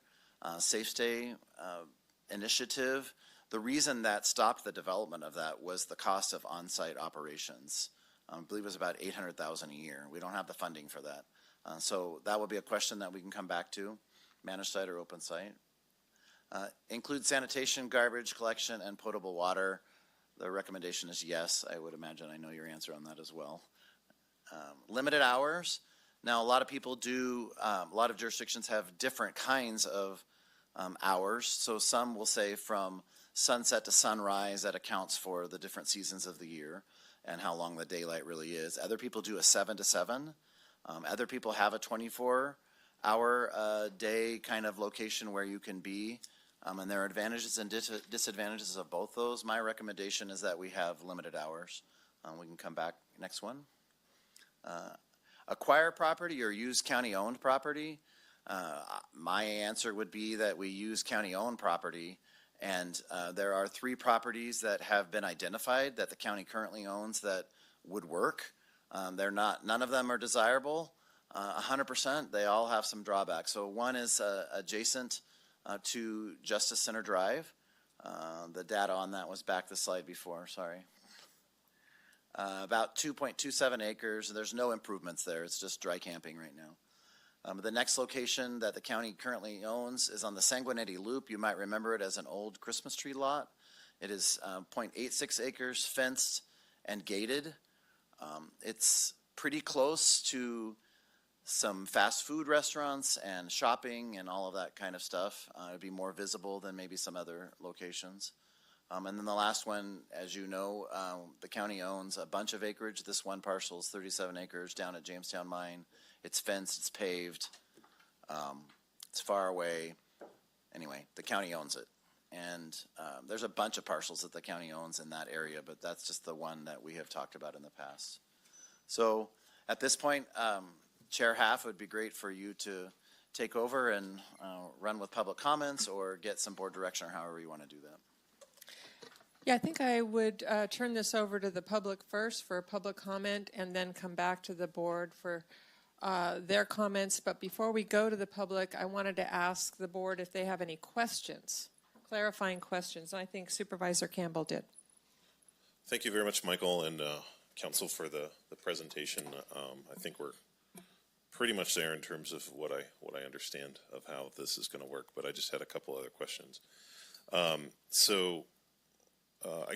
Safe Stay initiative, the reason that stopped the development of that was the cost of on-site operations. I believe it was about $800,000 a year. We don't have the funding for that. So that would be a question that we can come back to, managed site or open site. Include sanitation, garbage collection, and potable water. The recommendation is yes. I would imagine I know your answer on that as well. Limited hours. Now, a lot of people do, a lot of jurisdictions have different kinds of hours. So some will say from sunset to sunrise, that accounts for the different seasons of the year and how long the daylight really is. Other people do a 7 to 7. Other people have a 24-hour day kind of location where you can be. And there are advantages and disadvantages of both those. My recommendation is that we have limited hours. We can come back. Next one. Acquire property or use county-owned property. My answer would be that we use county-owned property, and there are 3 properties that have been identified that the county currently owns that would work. None of them are desirable 100%. They all have some drawbacks. So one is adjacent to Justice Center Drive. The data on that was back the slide before, sorry. About 2.27 acres. There's no improvements there. It's just dry camping right now. The next location that the county currently owns is on the Sanguinetti Loop. You might remember it as an old Christmas tree lot. It is 0.86 acres, fenced and gated. It's pretty close to some fast food restaurants and shopping and all of that kind of stuff. It would be more visible than maybe some other locations. And then the last one, as you know, the county owns a bunch of acreage. This one parcel is 37 acres down at Jamestown Mine. It's fenced, it's paved, it's far away. Anyway, the county owns it. And there's a bunch of parcels that the county owns in that area, but that's just the one that we have talked about in the past. So at this point, Chair Half, it would be great for you to take over and run with public comments or get some board direction or however you want to do that. Yeah, I think I would turn this over to the public first for a public comment and then come back to the board for their comments. But before we go to the public, I wanted to ask the board if they have any questions, clarifying questions. I think Supervisor Campbell did. Thank you very much, Michael and Council, for the presentation. I think we're pretty much there in terms of what I understand of how this is going to work, but I just had a couple other questions. I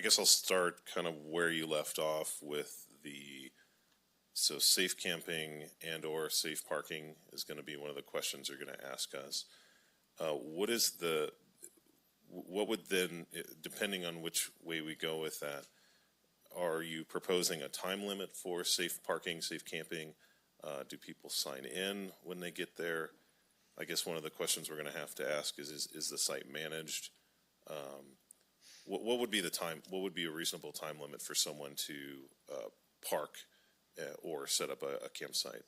guess I'll start kind of where you left off with so safe camping and or safe parking is going to be one of the questions you're going to ask us. What would then, depending on which way we go with that, are you proposing a time limit for safe parking, safe camping? Do people sign in when they get there? I guess one of the questions we're going to have to ask is the site managed? What would be the time? What would be a reasonable time limit for someone to park or set up a campsite?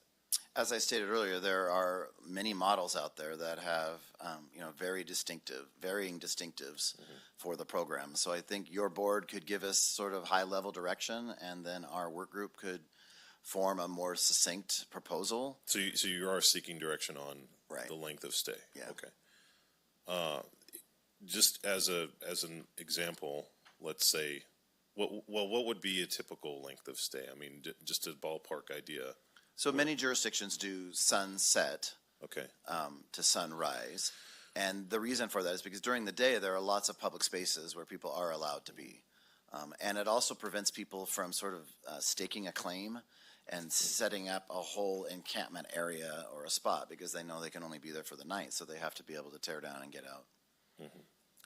As I stated earlier, there are many models out there that have varying distinctives for the program. So I think your board could give us sort of high-level direction, and then our work group could form a more succinct proposal. So you are seeking direction on the length of stay. Yeah. Okay. Just as an example, let's say, what would be a typical length of stay? I mean, just a ballpark idea. So many jurisdictions do sunset to sunrise. And the reason for that is because during the day, there are lots of public spaces where people are allowed to be. And it also prevents people from sort of staking a claim and setting up a whole encampment area or a spot because they know they can only be there for the night, so they have to be able to tear down and get out.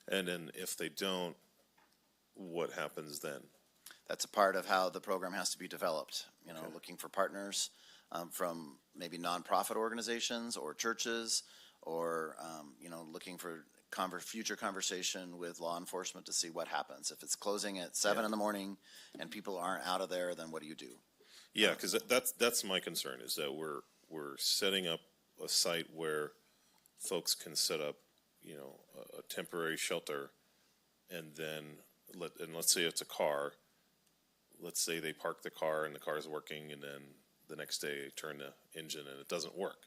And then if they don't, what happens then? That's a part of how the program has to be developed, you know, looking for partners from maybe nonprofit organizations or churches or, you know, looking for future conversation with law enforcement to see what happens. If it's closing at 7 in the morning and people aren't out of there, then what do you do? Yeah, because that's my concern, is that we're setting up a site where folks can set up, you know, a temporary shelter, and then let's say it's a car. Let's say they park the car and the car is working, and then the next day turn the engine and it doesn't work.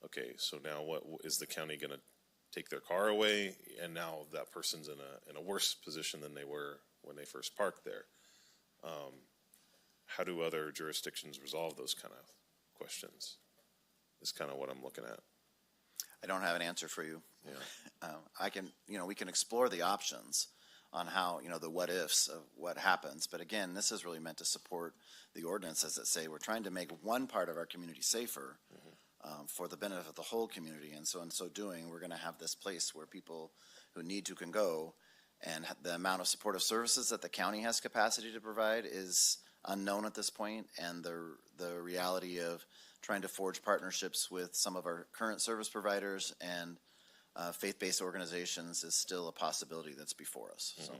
Okay, so now what is the county going to take their car away? And now that person's in a worse position than they were when they first parked there. How do other jurisdictions resolve those kind of questions? Is kind of what I'm looking at. I don't have an answer for you. Yeah. I can, you know, we can explore the options on how, you know, the what ifs of what happens. But again, this is really meant to support the ordinances that say we're trying to make one part of our community safer for the benefit of the whole community. And so in so doing, we're going to have this place where people who need to can go. And the amount of supportive services that the county has capacity to provide is unknown at this point. And the reality of trying to forge partnerships with some of our current service providers and faith-based organizations is still a possibility that's before us. So.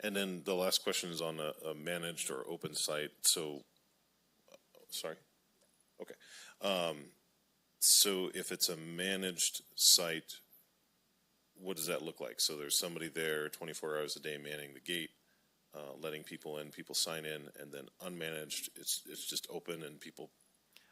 And then the last question is on a managed or open site. So, sorry. Okay. So if it's a managed site, what does that look like? So there's somebody there 24 hours a day manning the gate, letting people in, people sign in, and then unmanaged, it's just open and people.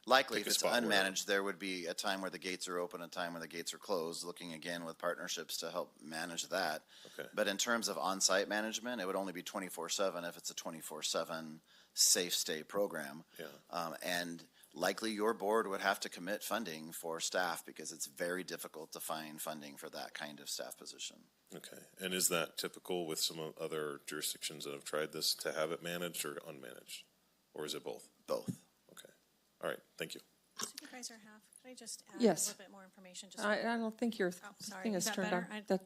Likely, if it's unmanaged, there would be a time where the gates are open, a time where the gates are closed, looking again with partnerships to help manage that. Okay. But in terms of on-site management, it would only be 24/7 if it's a 24/7 safe stay program. Yeah. And likely your board would have to commit funding for staff because it's very difficult to find funding for that kind of staff position. Okay. And is that typical with some other jurisdictions that have tried this to have it managed or unmanaged? Or is it both? Both. Okay. All right. Thank you. Supervisor Half, could I just add Yes. a little bit more information? I don't think your sorry. thing is Is that turned on. better?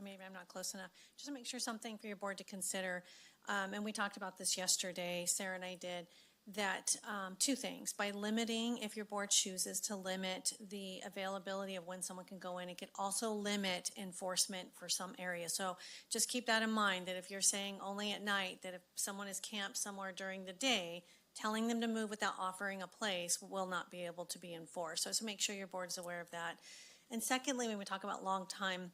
Maybe I'm not close enough. Just to make sure something for your board to consider, and we talked about this yesterday, Sarah and I did, that two things. By limiting, if your board chooses to limit the availability of when someone can go in, it could also limit enforcement for some areas. So just keep that in mind, that if you're saying only at night, that if someone is camped somewhere during the day, telling them to move without offering a place will not be able to be enforced. So make sure your board is aware of that. And secondly, when we talk about long time,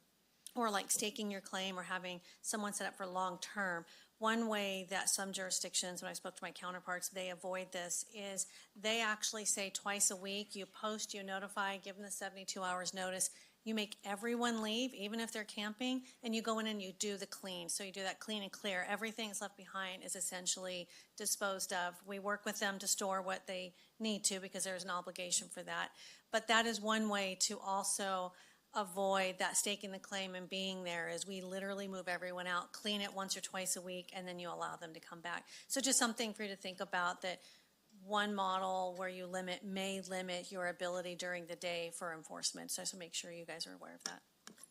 or like staking your claim or having someone set up for long term, one way that some jurisdictions, when I spoke to my counterparts, they avoid this is they actually say twice a week, you post, you notify, give them the 72 hours notice, you make everyone leave, even if they're camping, and you go in and you do the clean. So you do that clean and clear. Everything that's left behind is essentially disposed of. We work with them to store what they need to because there's an obligation for that. But that is one way to also avoid that staking the claim and being there, is we literally move everyone out, clean it once or twice a week, and then you allow them to come back. So just something for you to think about, that one model where you may limit your ability during the day for enforcement. So make sure you guys are aware of that.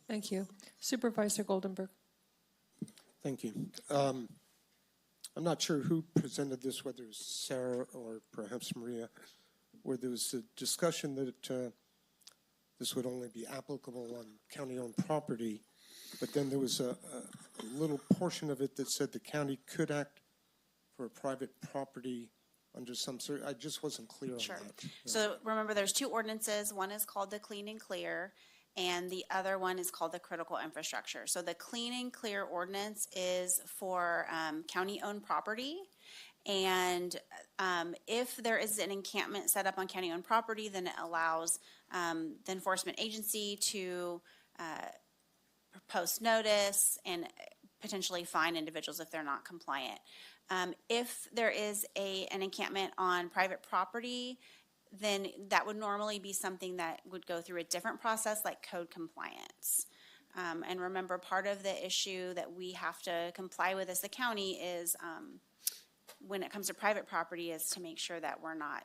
Thank you. Supervisor Goldenberg. Thank you. I'm not sure who presented this, whether it was Sarah or perhaps Maria, where there was a discussion that this would only be applicable on county-owned property, but then there was a little portion of it that said the county could act for a private property under some sort. I just wasn't clear on that. So remember, there's two ordinances. One is called the Clean and Clear, and the other one is called the Critical Infrastructure. So the Clean and Clear ordinance is for county-owned property. And if there is an encampment set up on county-owned property, then it allows the enforcement agency to post notice and potentially fine individuals if they're not compliant. If there is an encampment on private property, then that would normally be something that would go through a different process like code compliance. And remember, part of the issue that we have to comply with as the county is when it comes to private property is to make sure that we're not,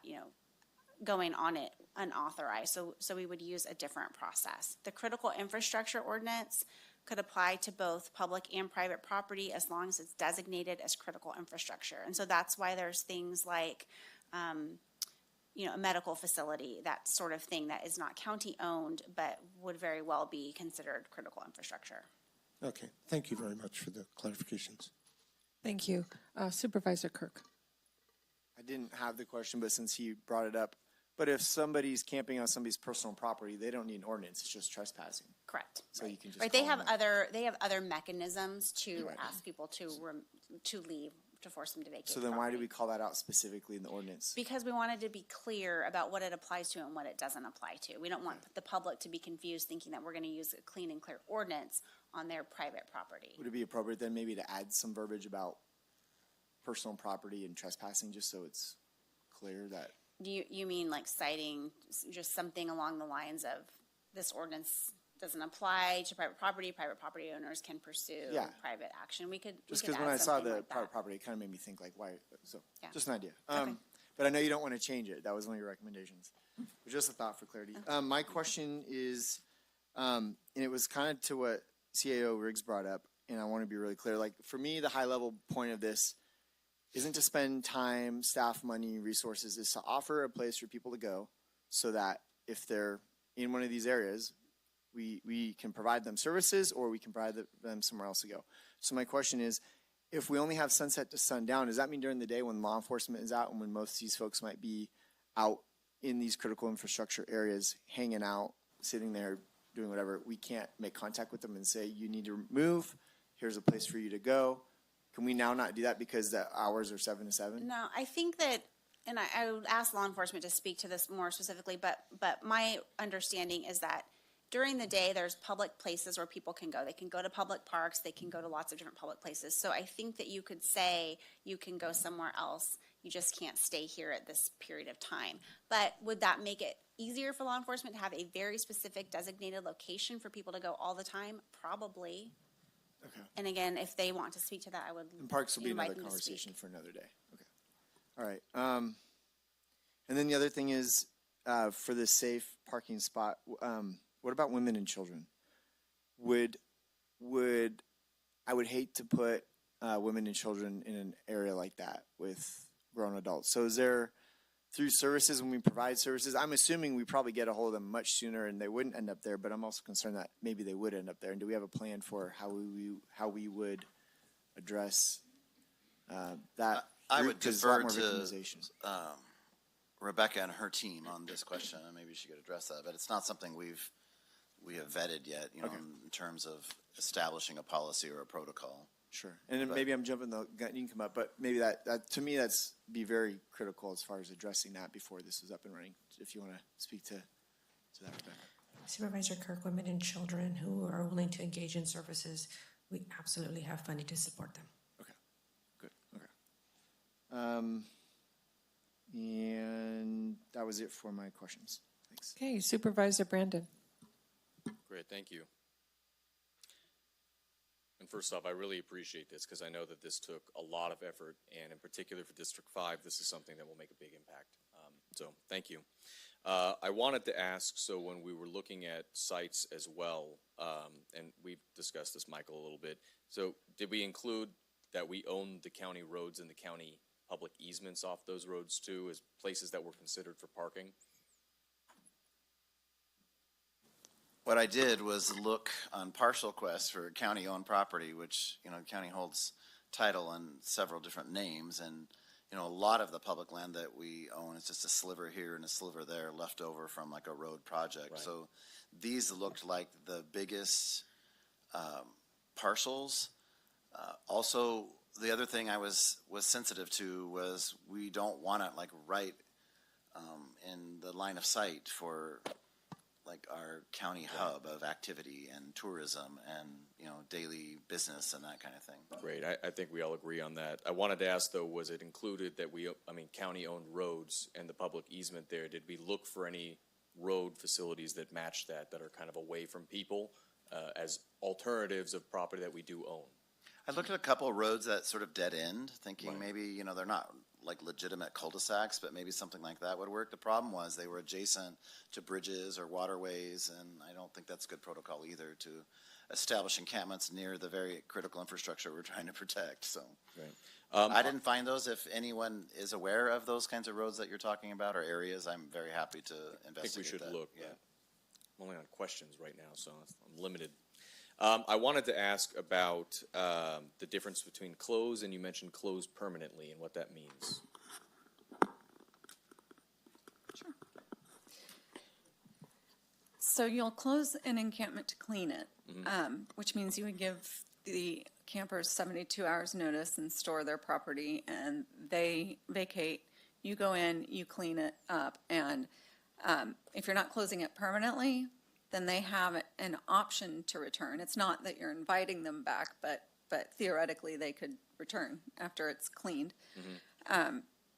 going on it unauthorized. So we would use a different process. The critical infrastructure ordinance could apply to both public and private property as long as it's designated as critical infrastructure. And so that's why there's things like, a medical facility, that sort of thing that is not county owned, but would very well be considered critical infrastructure. Okay, thank you very much for the clarifications. Thank you. Supervisor Kirk. I didn't have the question, but since he brought it up, but if somebody's camping on somebody's personal property, they don't need an ordinance, it's just trespassing. Correct. So you can just. Right, they have other mechanisms to Right. ask people to leave, to force them to vacate. So then why do property. we call that out specifically in the ordinance? Because we wanted to be clear about what it applies to and what it doesn't apply to. We don't want the public to be confused thinking that we're going to use a clean and clear ordinance on their private property. Would it be appropriate then maybe to add some verbiage about personal property and trespassing, just so it's clear that? You mean like citing just something along the lines of this ordinance doesn't apply to private property owners can pursue private action. We could Just because because when I saw the private property, it kind of made me think like, why? So just an idea. Okay. But I know you don't want to change it. That was one of your recommendations. But just a thought for clarity. My question is, and it was kind of to what CAO Riggs brought up, and I want to be really clear. Like for me, the high level point of this isn't to spend time, staff, money, resources, is to offer a place for people to go so that if they're in one of these areas, we can provide them services or we can provide them somewhere else to go. So my question is, if we only have sunset to sundown, does that mean during the day when law enforcement is out and when most of these folks might be out in these critical infrastructure areas, hanging out, sitting there, doing whatever, we can't make contact with them and say, you need to move, here's a place for you to go? Can we now not do that because the hours are 7 to 7? No, I think that, and I would ask law enforcement to speak to this more specifically, but my understanding is that during the day, there's public places where people can go. They can go to public parks. They can go to lots of different public places. So I think that you could say you can go somewhere else. You just can't stay here at this period of time. But would that make it easier for law enforcement to have a very specific designated location for people to go all the time? Probably. Okay. And again, if they want to speak to that, I would And parks will be invite another them to speak. conversation for another day. Okay. All right. And then the other thing is, for the safe parking spot, what about women and children? I would hate to put women and children in an area like that with grown adults. So is there, through services, when we provide services, I'm assuming we probably get a hold of them much sooner and they wouldn't end up there, but I'm also concerned that maybe they would end up there. And do we have a plan for how we would address that? I group? would 'Cause there's a lot defer more to victimization. Rebecca and her team on this question, and maybe she could address that. But it's not something we have vetted yet, in terms of establishing a policy or a protocol. Sure. And then maybe I'm jumping the gun, you can come up, but maybe that to me, that's be very critical as far as addressing that before this is up and running. If you want to speak to that, Rebecca. Supervisor Kirk, women and children who are willing to engage in services, we absolutely have funding to support them. Okay. Good. Okay. And that was it for my questions. Thanks. Okay, Supervisor Brandon. Great, thank you. And first off, I really appreciate this because I know that this took a lot of effort, and in particular for District 5, this is something that will make a big impact. So thank you. I wanted to ask, so when we were looking at sites as well, and we've discussed this, Michael, a little bit, so did we include that we own the county roads and the county public easements off those roads too as places that were considered for parking? What I did was look on Parcel Quest for county-owned property, which, the county holds title on several different names, and, a lot of the public land that we own is just a sliver here and a sliver there left over from like a road project. Right. So these looked like the biggest parcels. Also, the other thing I was sensitive to was we don't want it like right in the line of sight for like our county hub of activity and tourism and, you know, daily business and that kind of thing. Great, I think we all agree on that. I wanted to ask, though, was it included that county-owned roads and the public easement there, did we look for any road facilities that match that are kind of away from people as alternatives of property that we do own? I looked at a couple of roads that sort of dead end, thinking maybe, you know, they're not like legitimate cul-de-sacs, but maybe something like that would work. The problem was they were adjacent to bridges or waterways, and I don't think that's good protocol either to establish encampments near the very critical infrastructure we're trying to protect. So I didn't find those. If anyone is aware of those kinds of roads that you're talking about or areas, I'm very happy to investigate that. I think we should look. Yeah. I'm only on questions right now, so I'm limited. I wanted to ask about the difference between close, and you mentioned close permanently, and what that means. Sure. So you'll close an encampment to clean it, which means you would give the campers 72 hours notice and store their property, and they vacate. You go in, you clean it up, and if you're not closing it permanently, then they have an option to return. It's not that you're inviting them back, but theoretically they could return after it's cleaned.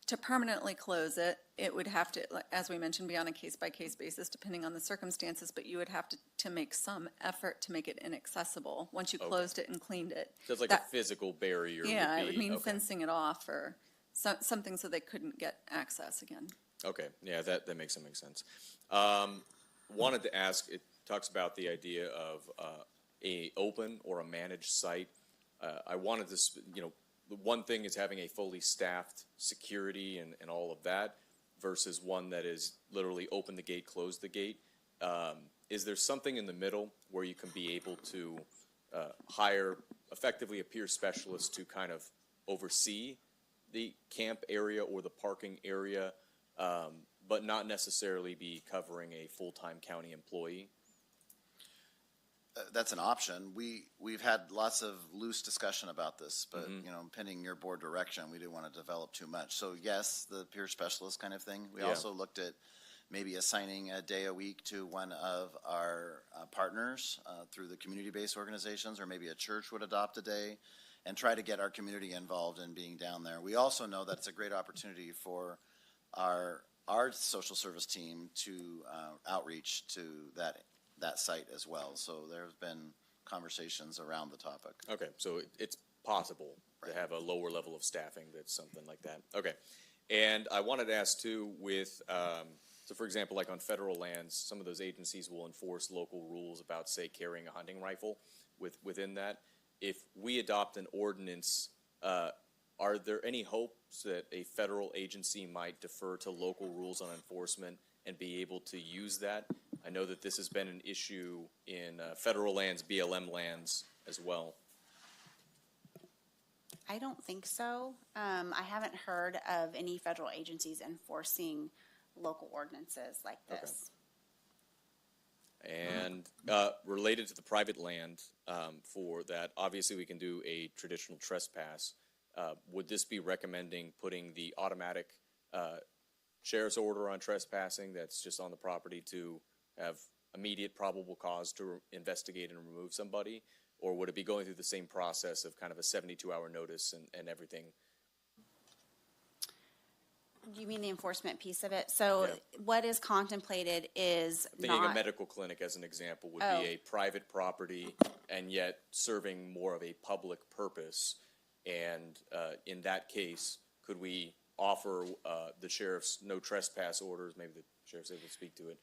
To permanently close it, it would have to, as we mentioned, be on a case-by-case basis depending on the circumstances, but you would have to make some effort to make it inaccessible once you closed it and cleaned it. So it's like a physical barrier. Yeah, it would mean fencing it off or something so they couldn't get access again. Okay, yeah, that makes sense. Wanted to ask, it talks about the idea of a open or a managed site. I wanted to, the one thing is having a fully staffed security and all of that versus one that is literally open the gate, close the gate. Is there something in the middle where you can be able to hire effectively a peer specialist to kind of oversee the camp area or the parking area, but not necessarily be covering a full-time county employee? That's an option. We've had lots of loose discussion about this, but you know, pending your board direction, we didn't want to develop too much. So yes, the peer specialist kind of thing. We also looked at maybe assigning a day a week to one of our partners through the community-based organizations, or maybe a church would adopt a day and try to get our community involved in being down there. We also know that it's a great opportunity for our social service team to outreach to that site as well. So there's been conversations around the topic. Okay, so it's possible to have a lower level of staffing that's something like that. Okay, and I wanted to ask too with, so for example, like on federal lands, some of those agencies will enforce local rules about, say, carrying a hunting rifle within that. If we adopt an ordinance, are there any hopes that a federal agency might defer to local rules on enforcement and be able to use that? I know that this has been an issue in federal lands, BLM lands as well. I don't think so. I haven't heard of any federal agencies enforcing local ordinances like this. Okay. And related to the private land, for that, obviously we can do a traditional trespass. Would this be recommending putting the automatic sheriff's order on trespassing that's just on the property to have immediate probable cause to investigate and remove somebody? Or would it be going through the same process of kind of a 72-hour notice and everything? You mean the enforcement piece of it? So what is contemplated is Thinking a medical clinic as an example would be a private property and yet serving more of a public purpose. And in that case, could we offer the sheriff's no trespass orders, maybe the sheriff's able to speak to it,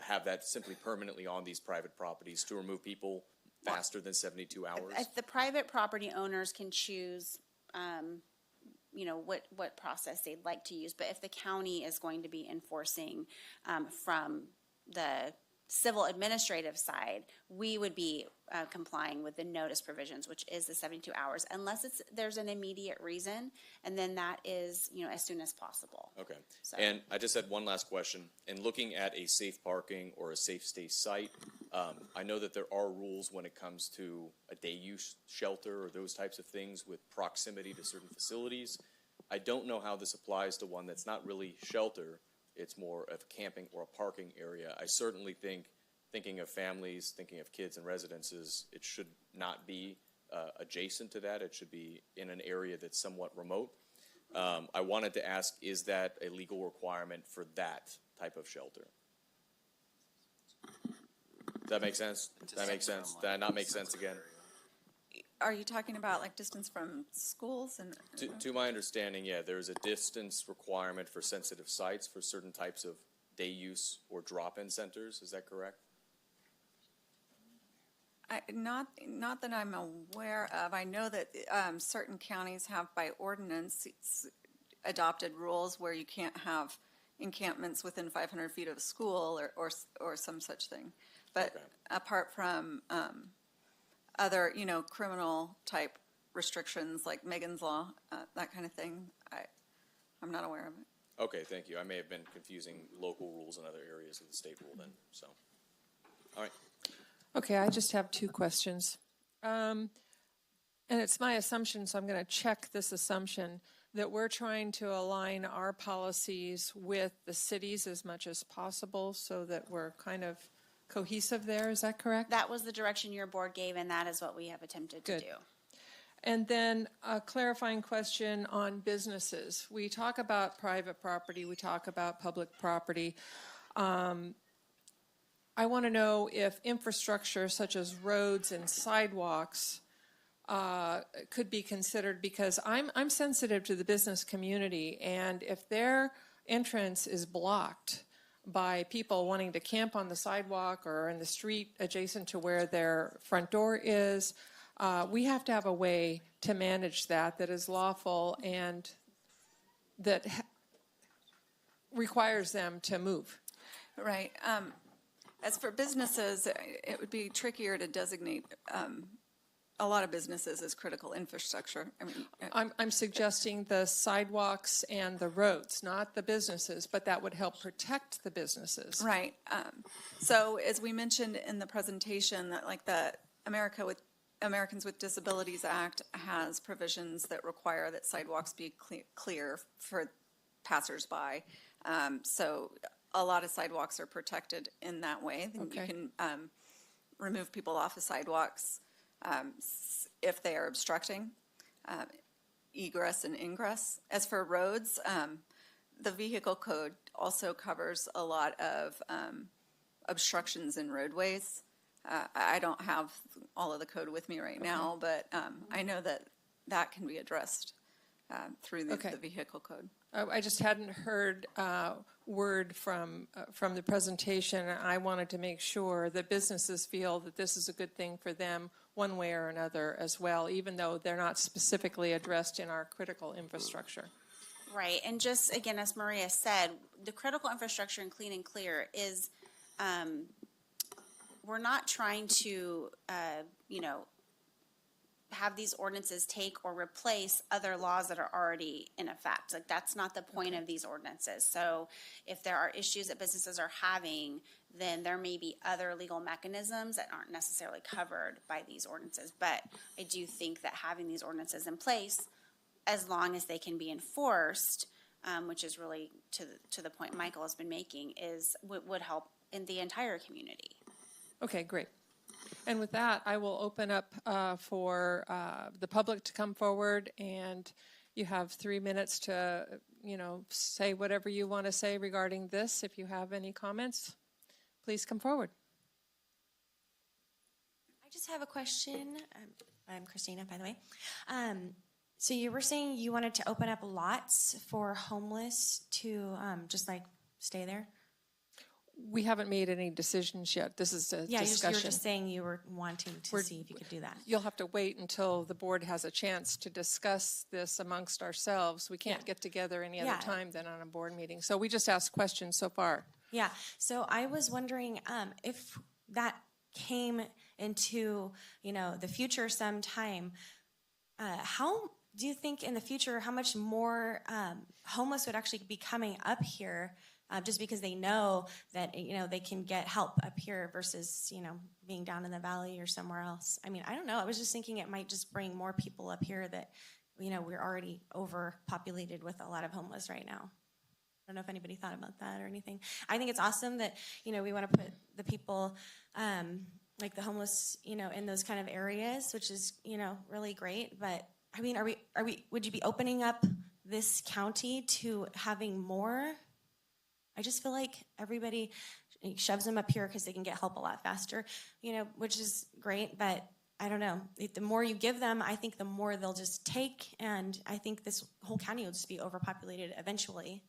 have that simply permanently on these private properties to remove people faster than 72 hours? The private property owners can choose, what process they'd like to use. But if the county is going to be enforcing from the civil administrative side, we would be complying with the notice provisions, which is the 72 hours, unless there's an immediate reason, and then that is, as soon as possible. Okay. So. And I just had one last question. In looking at a safe parking or a safe stay site, I know that there are rules when it comes to a day use shelter or those types of things with proximity to certain facilities. I don't know how this applies to one that's not really shelter. It's more of camping or a parking area. I certainly think thinking of families, thinking of kids and residences, it should not be adjacent to that. It should be in an area that's somewhat remote. I wanted to ask, is that a legal requirement for that type of shelter? Does that make sense? Does that make sense? Did that not make sense again? Are you talking about like distance from schools and? To my understanding, yeah, there's a distance requirement for sensitive sites for certain types of day use or drop-in centers. Is that correct? Not that I'm aware of. I know that certain counties have by ordinance adopted rules where you can't have encampments within 500 feet of a school or some such thing. But Okay. apart from other, criminal type restrictions like Megan's Law, that kind of thing, I'm not aware of it. Okay, thank you. I may have been confusing local rules in other areas of the state rule then, so. All right. Okay, I just have two questions. And it's my assumption, so I'm going to check this assumption, that we're trying to align our policies with the cities as much as possible so that we're kind of cohesive there. Is that correct? That was the direction your board gave, and that is what we have attempted to Good. do. And then a clarifying question on businesses. We talk about private property, we talk about public property. I want to know if infrastructure such as roads and sidewalks could be considered, because I'm sensitive to the business community, and if their entrance is blocked by people wanting to camp on the sidewalk or in the street adjacent to where their front door is, we have to have a way to manage that is lawful and that requires them to move. Right. As for businesses, it would be trickier to designate a lot of businesses as critical infrastructure. I mean, I'm suggesting the sidewalks and the roads, not the businesses, but that would help protect the businesses. right. So as we mentioned in the presentation, that like the Americans with Disabilities Act has provisions that require that sidewalks be clear for passersby. So a lot of sidewalks are protected in that way. Okay. You can remove people off of sidewalks if they are obstructing egress and ingress. As for roads, the vehicle code also covers a lot of obstructions in roadways. I don't have all of the code with me right now, but I know that can be addressed through the vehicle code. I just hadn't heard word from the presentation. I wanted to make sure that businesses feel that this is a good thing for them one way or another as well, even though they're not specifically addressed in our critical infrastructure. Right, and just again, as Maria said, the critical infrastructure in Clean and Clear is, we're not trying to, have these ordinances take or replace other laws that are already in effect. Like, that's not the point of these ordinances. So if there are issues that businesses are having, then there may be other legal mechanisms that aren't necessarily covered by these ordinances. But I do think that having these ordinances in place, as long as they can be enforced, which is really to the point Michael has been making, would help in the entire community. Okay, great. And with that, I will open up for the public to come forward, and you have 3 minutes to, say whatever you want to say regarding this. If you have any comments, please come forward. I just have a question. I'm Christina, by the way. So you were saying you wanted to open up lots for homeless to just like stay there? We haven't made any decisions yet. This is a discussion. You were just saying you were wanting to see if you could do that. You'll have to wait until the board has a chance to discuss this amongst ourselves. We can't get together any other time than on a board meeting. So we just asked questions so far. Yeah. So I was wondering if that came into, the future sometime, how do you think in the future how much more homeless would actually be coming up here? Just because they know that, they can get help up here versus, being down in the valley or somewhere else. I mean, I don't know. I was just thinking it might just bring more people up here that, we're already overpopulated with a lot of homeless right now. I don't know if anybody thought about that or anything. I think it's awesome that, we want to put the people, like the homeless, in those kind of areas, which is, really great. But I mean, would you be opening up this county to having more? I just feel like everybody shoves them up here because they can get help a lot faster, which is great. But I don't know. The more you give them, I think the more they'll just take. And I think this whole county will just be overpopulated eventually.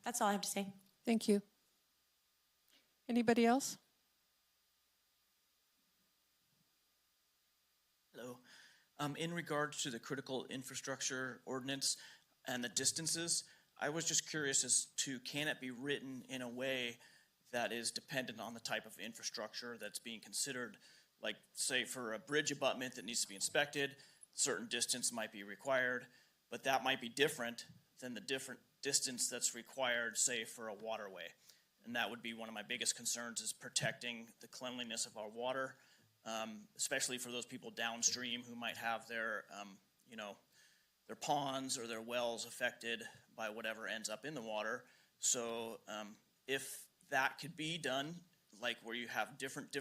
That's all I have to say. Thank you. Anybody else? Hello. In regards to the critical infrastructure ordinance and the distances, I was just curious as to, can it be written in a way that is dependent on the type of infrastructure that's being considered? Like, say, for a bridge abutment that needs to be inspected, certain distance might be required, but that might be different than the different distance that's required, say, for a waterway. And that would be one of my biggest concerns, is protecting the cleanliness of our water, especially for those people downstream who might have their, their ponds or their wells affected by whatever ends up in the water. So if that could be done, like where you have different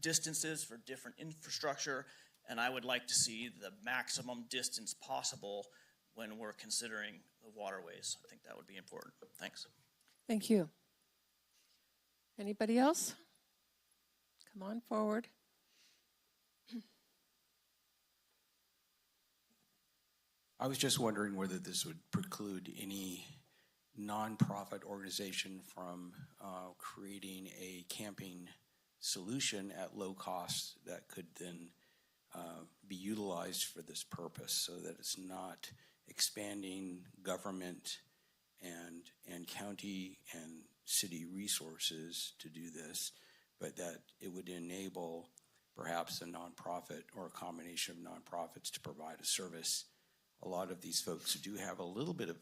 distances for different infrastructure, and I would like to see the maximum distance possible when we're considering the waterways. I think that would be important. Thanks. Thank you. Anybody else? Come on forward. I was just wondering whether this would preclude any nonprofit organization from creating a camping solution at low cost that could then be utilized for this purpose, so that it's not expanding government and county and city resources to do this, but that it would enable perhaps a nonprofit or a combination of nonprofits to provide a service. A lot of these folks do have a little bit of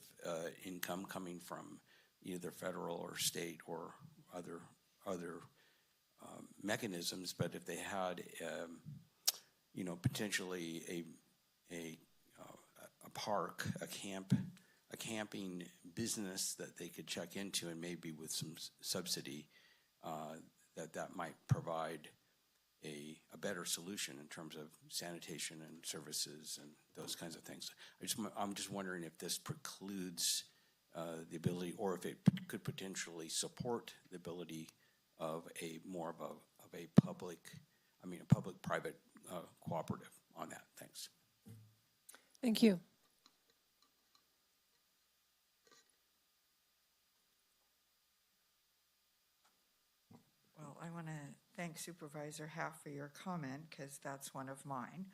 income coming from either federal or state or other mechanisms, but if they had, potentially a park, a camping business that they could check into, and maybe with some subsidy, that might provide a better solution in terms of sanitation and services and those kinds of things. I'm just wondering if this precludes the ability, or if it could potentially support the ability of a public-private cooperative on that. Thanks. Thank you. Well, I want to thank Supervisor Half for your comment, because that's one of mine.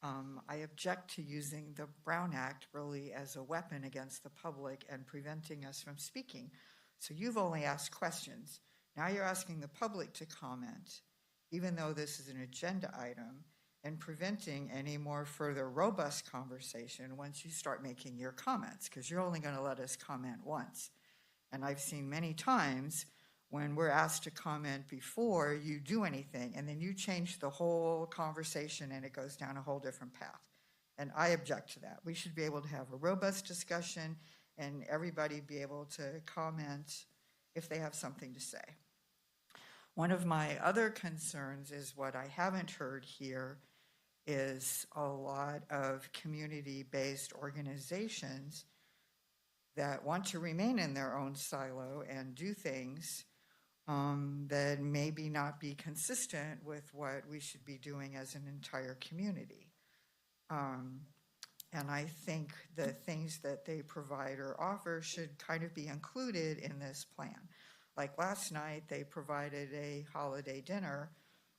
I object to using the Brown Act really as a weapon against the public and preventing us from speaking. So you've only asked questions. Now you're asking the public to comment, even though this is an agenda item, and preventing any more further robust conversation once you start making your comments, because you're only going to let us comment once. And I've seen many times when we're asked to comment before you do anything, and then you change the whole conversation and it goes down a whole different path. And I object to that. We should be able to have a robust discussion and everybody be able to comment if they have something to say. One of my other concerns is what I haven't heard here is a lot of community-based organizations that want to remain in their own silo and do things that maybe not be consistent with what we should be doing as an entire community. And I think the things that they provide or offer should kind of be included in this plan. Like last night, they provided a holiday dinner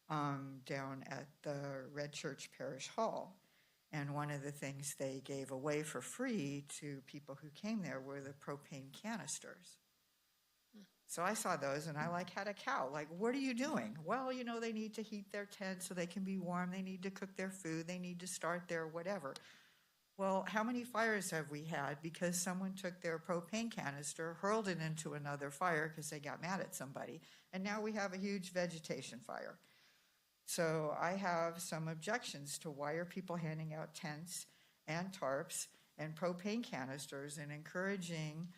down at the Red Church Parish Hall. And one of the things they gave away for free to people who came there were the propane canisters. So I saw those and I had a cow. Like, what are you doing? Well, they need to heat their tent so they can be warm. They need to cook their food. They need to start their whatever. Well, how many fires have we had because someone took their propane canister, hurled it into another fire because they got mad at somebody, and now we have a huge vegetation fire. So I have some objections to why are people handing out tents and tarps and propane canisters and encouraging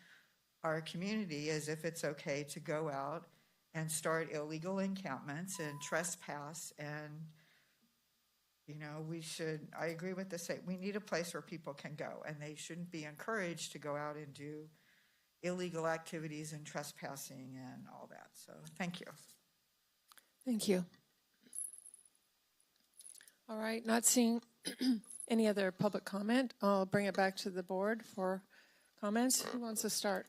our community is if it's okay to go out and start illegal encampments and trespass. And, you know, I agree with the state, we need a place where people can go, and they shouldn't be encouraged to go out and do illegal activities and trespassing and all that. So thank you. Thank you. All right, not seeing any other public comment. I'll bring it back to the board for comments. Who wants to start?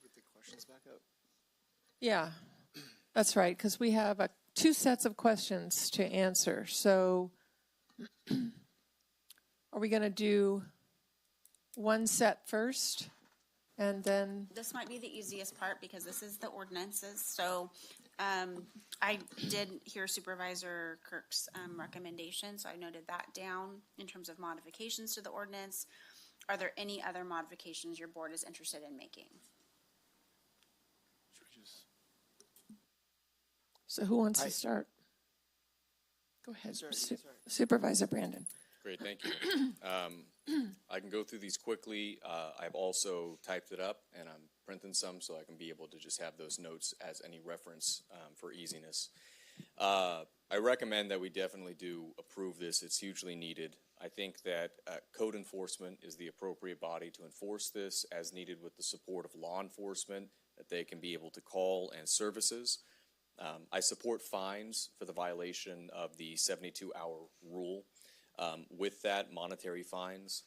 Get the questions back up. Yeah, that's right, because we have 2 sets of questions to answer. So are we going to do one set first and then? This might be the easiest part because this is the ordinances. So I did hear Supervisor Kirk's recommendation, so I noted that down in terms of modifications to the ordinance. Are there any other modifications your board is interested in making? So who wants to start? Go ahead, Supervisor Brandon. Great, thank you. I can go through these quickly. I've also typed it up, and I'm printing some so I can be able to just have those notes as any reference for easiness. I recommend that we definitely do approve this. It's hugely needed. I think that code enforcement is the appropriate body to enforce this as needed with the support of law enforcement that they can be able to call and services. I support fines for the violation of the 72-hour rule. With that, monetary fines.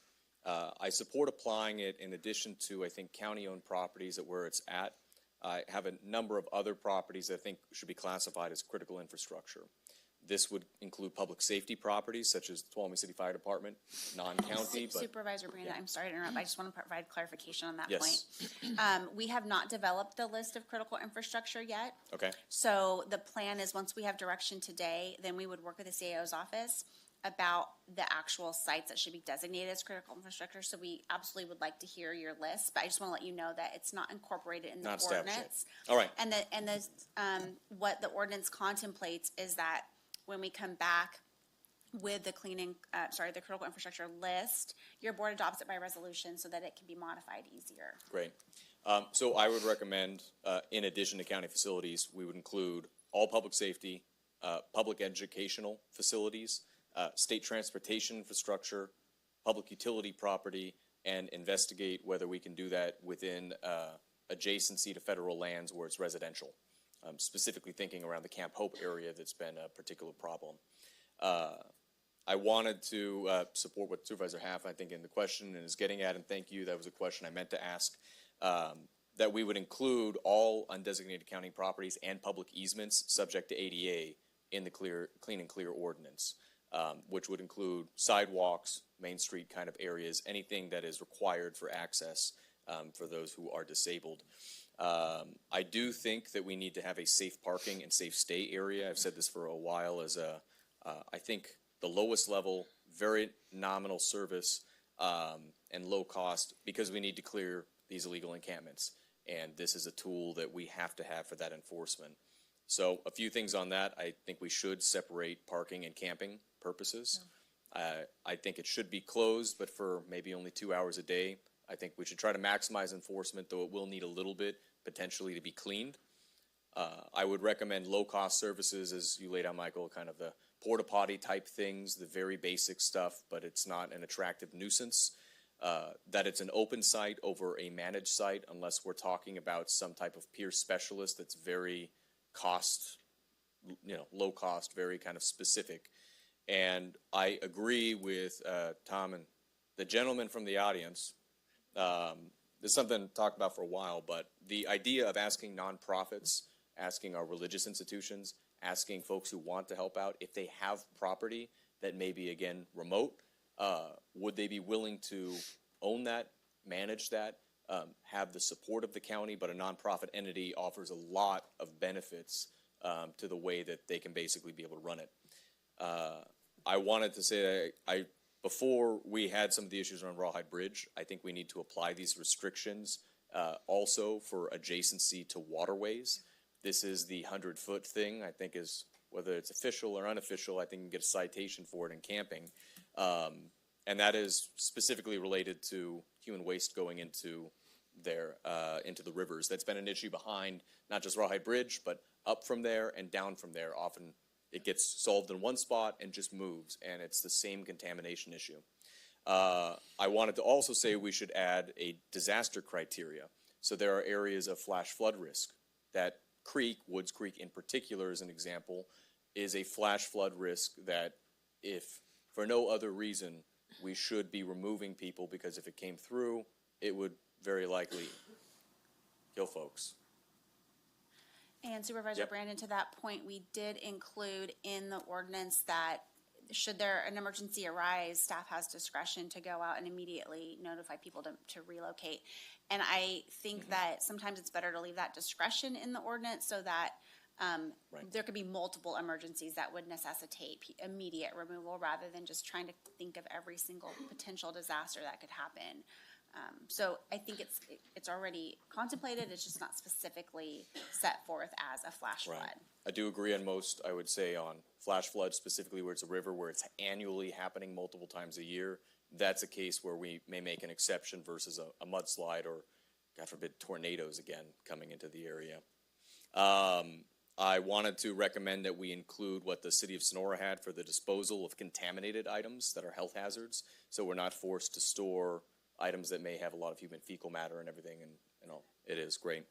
I support applying it in addition to, I think, county-owned properties at where it's at. I have a number of other properties that I think should be classified as critical infrastructure. This would include public safety properties such as the Tuolumne City Fire Department, non-county. Supervisor Brandon, I'm sorry to interrupt. I just want to provide clarification on that Yes. point. We have not developed the list of critical infrastructure yet. Okay. So the plan is once we have direction today, then we would work with the CAO's office about the actual sites that should be designated as critical infrastructure. So we absolutely would like to hear your list, but I just want to let you know that it's not incorporated in the Not established yet. ordinance. All right. And what the ordinance contemplates is that when we come back with the the critical infrastructure list, your board adopts it by resolution so that it can be modified easier. Great. So I would recommend, in addition to county facilities, we would include all public safety, public educational facilities, state transportation infrastructure, public utility property, and investigate whether we can do that within adjacency to federal lands where it's residential. Specifically thinking around the Camp Hope area that's been a particular problem. I wanted to support what Supervisor Half, I think, in the question and is getting at, and thank you, that was a question I meant to ask, that we would include all undesignated county properties and public easements subject to ADA in the Clean and Clear ordinance, which would include sidewalks, Main Street kind of areas, anything that is required for access for those who are disabled. I do think that we need to have a safe parking and safe stay area. I've said this for a while as I think the lowest level, very nominal service and low cost because we need to clear these illegal encampments. And this is a tool that we have to have for that enforcement. So a few things on that. I think we should separate parking and camping purposes. Yeah. I think it should be closed, but for maybe only 2 hours a day. I think we should try to maximize enforcement, though it will need a little bit potentially to be cleaned. I would recommend low-cost services, as you laid out, Michael, kind of the porta-potty type things, the very basic stuff, but it's not an attractive nuisance. That it's an open site over a managed site, unless we're talking about some type of peer specialist that's very low cost, very kind of specific. And I agree with Tom and the gentleman from the audience. There's something talked about for a while, but the idea of asking nonprofits, asking our religious institutions, asking folks who want to help out, if they have property that may be, again, remote, would they be willing to own that, manage that, have the support of the county, but a nonprofit entity offers a lot of benefits to the way that they can basically be able to run it. I wanted to say before we had some of the issues around Rawhide Bridge, I think we need to apply these restrictions also for adjacency to waterways. This is the 100-foot thing, I think is, whether it's official or unofficial, I think you can get a citation for it in camping. And that is specifically related to human waste going into there into the rivers. That's been an issue behind not just Rawhide Bridge, but up from there and down from there. Often it gets solved in one spot and just moves, and it's the same contamination issue. I wanted to also say we should add a disaster criteria. So there are areas of flash flood risk. That creek, Woods Creek in particular as an example, is a flash flood risk that if for no other reason we should be removing people, because if it came through, it would very likely kill folks. And Supervisor Yep. Brandon, to that point, we did include in the ordinance that should there an emergency arise, staff has discretion to go out and immediately notify people to relocate. And I think that sometimes it's better to leave that discretion in the ordinance so that there could be multiple emergencies that would necessitate immediate removal rather than just trying to think of every single potential disaster that could happen. So I think it's already contemplated, it's just not specifically set forth as a flash flood. I do agree on most, I would say, on flash flood, specifically where it's a river, where it's annually happening multiple times a year. That's a case where we may make an exception versus a mudslide or, God forbid, tornadoes again coming into the area. I wanted to recommend that we include what the city of Sonora had for the disposal of contaminated items that are health hazards, so we're not forced to store items that may have a lot of human fecal matter and everything, and all. It is great.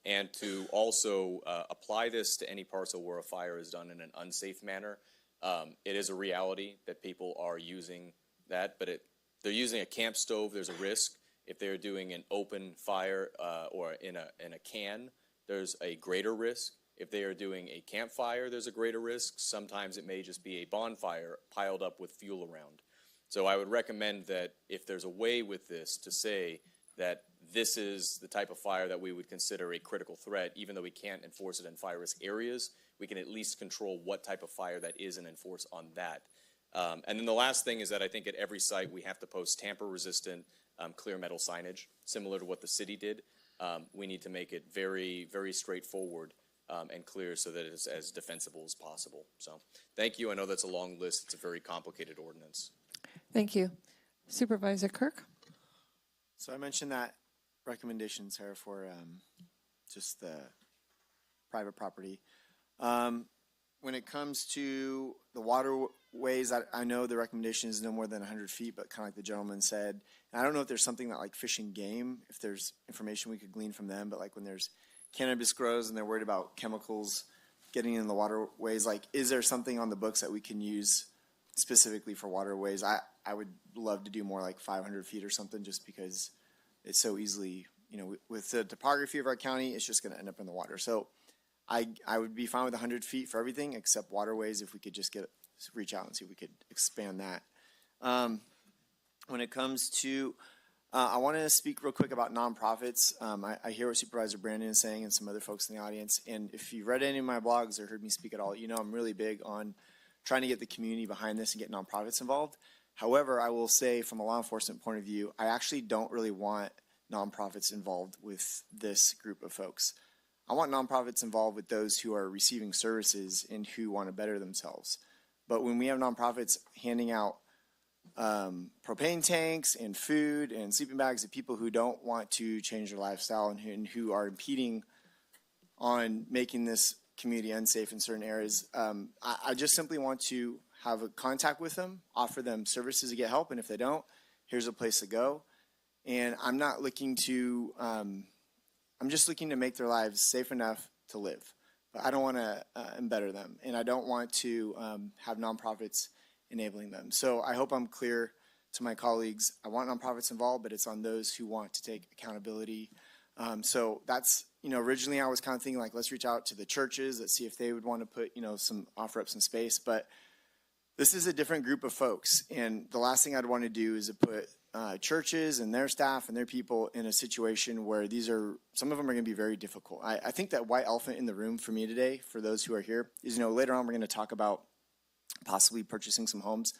And to also apply this to any parcel where a fire is done in an unsafe manner. It is a reality that people are using that, but they're using a camp stove, there's a risk. If they're doing an open fire or in a can, there's a greater risk. If they are doing a campfire, there's a greater risk. Sometimes it may just be a bonfire piled up with fuel around. So I would recommend that if there's a way with this to say that this is the type of fire that we would consider a critical threat, even though we can't enforce it in fire risk areas, we can at least control what type of fire that is and enforce on that. And then the last thing is that I think at every site we have to post tamper-resistant clear metal signage, similar to what the city did. We need to make it very, very straightforward and clear so that it's as defensible as possible. So thank you. I know that's a long list. It's a very complicated ordinance. Thank you. Supervisor Kirk? So I mentioned that recommendation, Sarah, for just the private property. When it comes to the waterways, I know the recommendation is no more than 100 feet, but kind of like the gentleman said, and I don't know if there's something that like Fish and Game, if there's information we could glean from them, but like when there's cannabis grows and they're worried about chemicals getting in the waterways, like is there something on the books that we can use specifically for waterways? I would love to do more like 500 feet or something, just because it's so easily, with the topography of our county, it's just going to end up in the water. So I would be fine with 100 feet for everything except waterways, if we could just reach out and see if we could expand that. When it comes to, I want to speak real quick about nonprofits. I hear what Supervisor Brandon is saying and some other folks in the audience. And if you've read any of my blogs or heard me speak at all, I'm really big on trying to get the community behind this and get nonprofits involved. However, I will say from a law enforcement point of view, I actually don't really want nonprofits involved with this group of folks. I want nonprofits involved with those who are receiving services and who want to better themselves. But when we have nonprofits handing out propane tanks and food and sleeping bags to people who don't want to change their lifestyle and who are impeding on making this community unsafe in certain areas, I just simply want to have a contact with them, offer them services to get help, and if they don't, here's a place to go. And I'm not looking to, I'm just looking to make their lives safe enough to live. But I don't want to embetter them, and I don't want to have nonprofits enabling them. So I hope I'm clear to my colleagues. I want nonprofits involved, but it's on those who want to take accountability. So that's, originally I was kind of thinking like, let's reach out to the churches, let's see if they would want to put, offer up some space. But this is a different group of folks. And the last thing I'd want to do is to put churches and their staff and their people in a situation where some of them are going to be very difficult. I think that white elephant in the room for me today, for those who are here, is, later on we're going to talk about possibly purchasing some homes.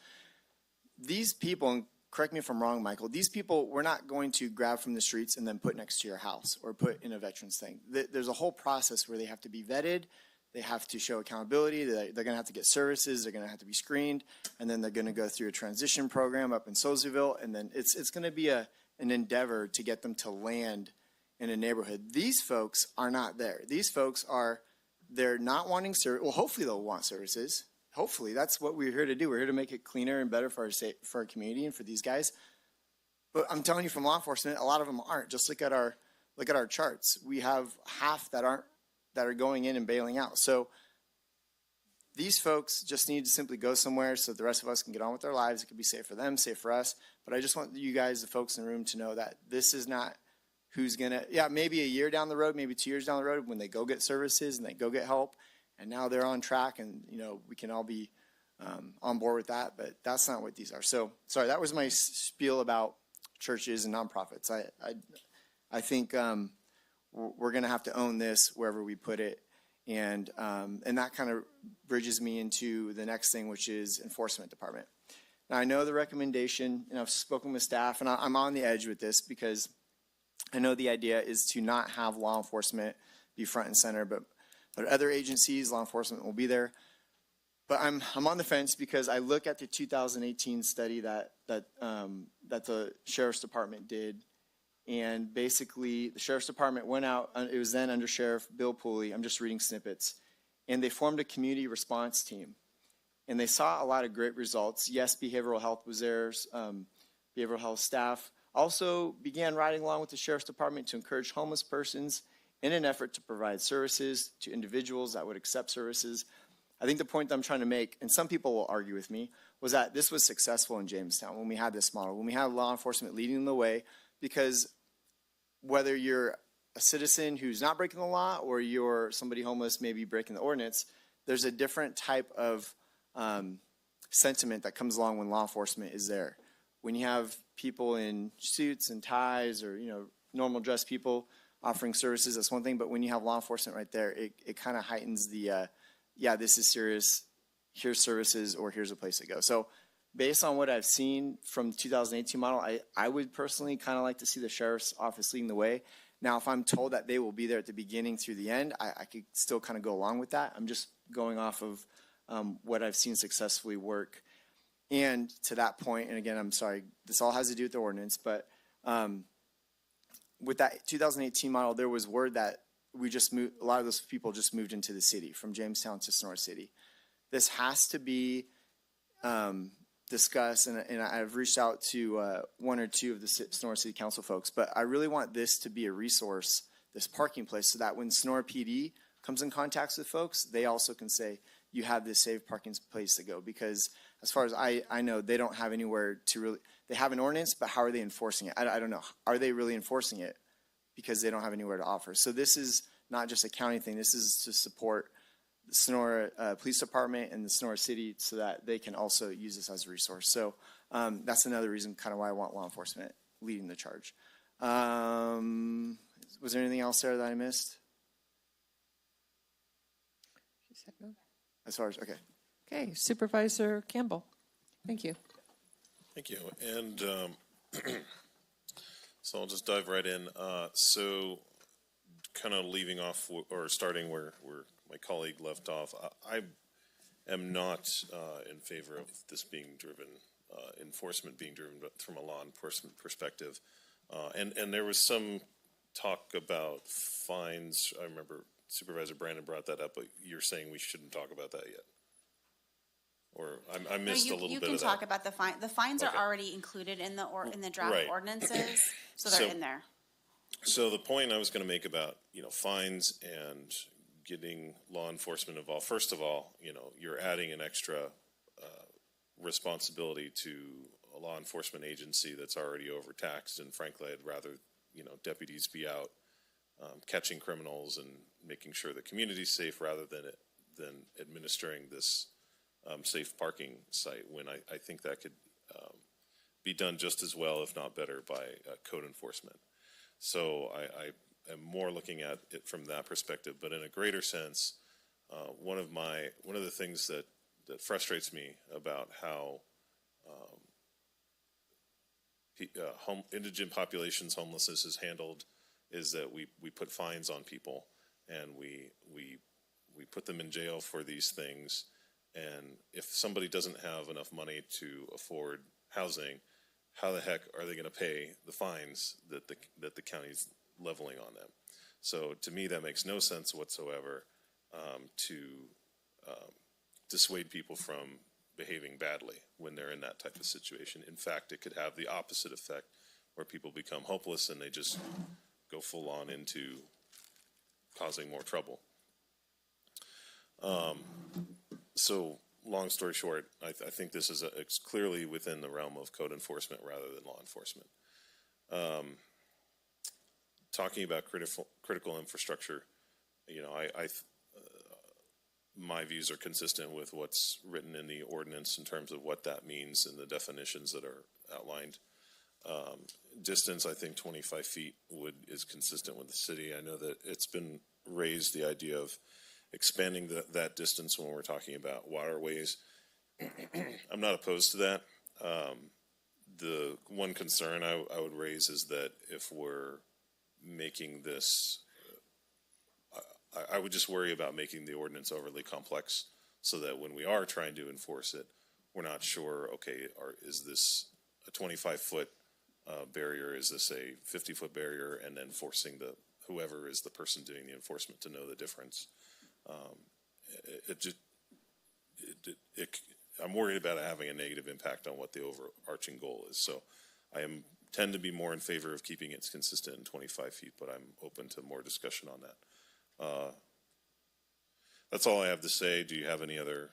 These people, and correct me if I'm wrong, Michael, these people we're not going to grab from the streets and then put next to your house or put in a veterans thing. There's a whole process where they have to be vetted. They have to show accountability. They're going to have to get services. They're going to have to be screened. And then they're going to go through a transition program up in Solziville. And then it's going to be a an endeavor to get them to land in a neighborhood. These folks are not there. These folks they're not wanting service. Well, hopefully they'll want services. Hopefully, that's what we're here to do. We're here to make it cleaner and better for our community and for these guys. But I'm telling you, from law enforcement, a lot of them aren't. Just look at our charts. We have half that are going in and bailing out. So these folks just need to simply go somewhere so the rest of us can get on with our lives. It can be safe for them, safe for us. But I just want you guys, the folks in the room, to know that this is not who's gonna. Yeah, maybe a year down the road, maybe 2 years down the road, when they go get services and they go get help, and now they're on track, and we can all be on board with that. But that's not what these are. So sorry, that was my spiel about churches and nonprofits. I think we're going to have to own this wherever we put it, and that kind of bridges me into the next thing, which is enforcement department. Now, I know the recommendation, and I've spoken with staff, and I'm on the edge with this because I know the idea is to not have law enforcement be front and center, but other agencies, law enforcement will be there. But I'm on the fence because I look at the 2018 study that the Sheriff's Department did, and basically the Sheriff's Department went out. It was then under Sheriff Bill Pooley. I'm just reading snippets, and they formed a community response team, and they saw a lot of great results. Yes, behavioral health was there. Behavioral health staff also began riding along with the Sheriff's Department to encourage homeless persons in an effort to provide services to individuals that would accept services. I think the point that I'm trying to make, and some people will argue with me, was that this was successful in Jamestown when we had this model, when we had law enforcement leading the way, because whether you're a citizen who's not breaking the law or you're somebody homeless maybe breaking the ordinance, there's a different type of sentiment that comes along when law enforcement is there. When you have people in suits and ties or normal dress people offering services, that's one thing, but when you have law enforcement right there, it kind of heightens the this is serious, here's services, or here's a place to go. So based on what I've seen from the 2018 model, I would personally kind of like to see the Sheriff's Office leading the way. Now, if I'm told that they will be there at the beginning through the end, I could still kind of go along with that. I'm just going off of what I've seen successfully work. And to that point, and again, I'm sorry, this all has to do with the ordinance, but with that 2018 model, there was word that a lot of those people just moved into the city from Jamestown to Sonora City. This has to be discussed, and I've reached out to one or two of the Sonora City Council folks, but I really want this to be a resource, this parking place, so that when Sonora PD comes in contact with folks, they also can say, you have this safe parking place to go. Because as far as I know, they don't have anywhere to really, they have an ordinance, but how are they enforcing it? I don't know. Are they really enforcing it? Because they don't have anywhere to offer. So this is not just a county thing. This is to support the Sonora Police Department and the Sonora City so that they can also use this as a resource. So that's another reason kind of why I want law enforcement leading the charge. Was there anything else there that I missed? She said no. As far as, okay. Okay, Supervisor Campbell. Thank you. Thank you. And so I'll just dive right in. So kind of leaving off or starting where my colleague left off, I am not in favor of this being driven, enforcement being driven from a law enforcement perspective. And there was some talk about fines. I remember Supervisor Brandon brought that up, but you're saying we shouldn't talk about that yet. Or I missed a little bit of that. You can talk about the fine. The fines Okay. are already included in the draft Right. ordinances, so they're in there. So the point I was going to make about, fines and getting law enforcement involved, first of all, you're adding an extra responsibility to a law enforcement agency that's already overtaxed. And frankly, I'd rather, deputies be out catching criminals and making sure the community's safe rather than administering this safe parking site, when I think that could be done just as well, if not better, by code enforcement. So I am more looking at it from that perspective. But in a greater sense, one of the things that frustrates me about how indigent populations homelessness is handled is that we put fines on people, and we put them in jail for these things. And if somebody doesn't have enough money to afford housing, how the heck are they going to pay the fines that the county's leveling on them? So to me, that makes no sense whatsoever to dissuade people from behaving badly when they're in that type of situation. In fact, it could have the opposite effect, where people become hopeless and they just go full on into causing more trouble. So long story short, I think this is it's clearly within the realm of code enforcement rather than law enforcement. Talking about critical infrastructure, you know, my views are consistent with what's written in the ordinance in terms of what that means and the definitions that are outlined. Distance, I think 25 feet is consistent with the city. I know that it's been raised, the idea of expanding that distance when we're talking about waterways. I'm not opposed to that. The one concern I would raise is that if we're making this, I would just worry about making the ordinance overly complex, so that when we are trying to enforce it, we're not sure, okay, is this a 25-foot barrier, is this a 50-foot barrier, and then forcing whoever is the person doing the enforcement to know the difference. I'm worried about it having a negative impact on what the overarching goal is. So I tend to be more in favor of keeping it consistent in 25 feet, but I'm open to more discussion on that. That's all I have to say. Do you have any other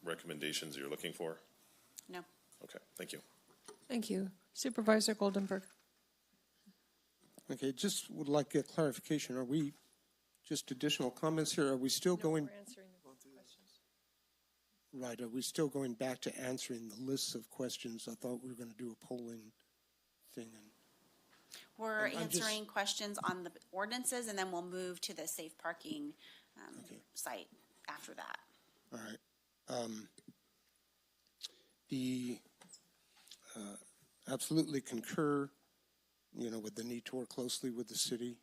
recommendations you're looking for? No. Okay, thank you. Thank you. Supervisor Goldenberg. Okay, just would like a clarification. Are we, just additional comments here, are we still going? We're answering the questions. Right, are we still going back to answering the lists of questions? I thought we were going to do a polling thing. We're answering questions on the ordinances, and then we'll move to the safe parking site after that. All right. Absolutely concur, you know, with the need to work closely with the city.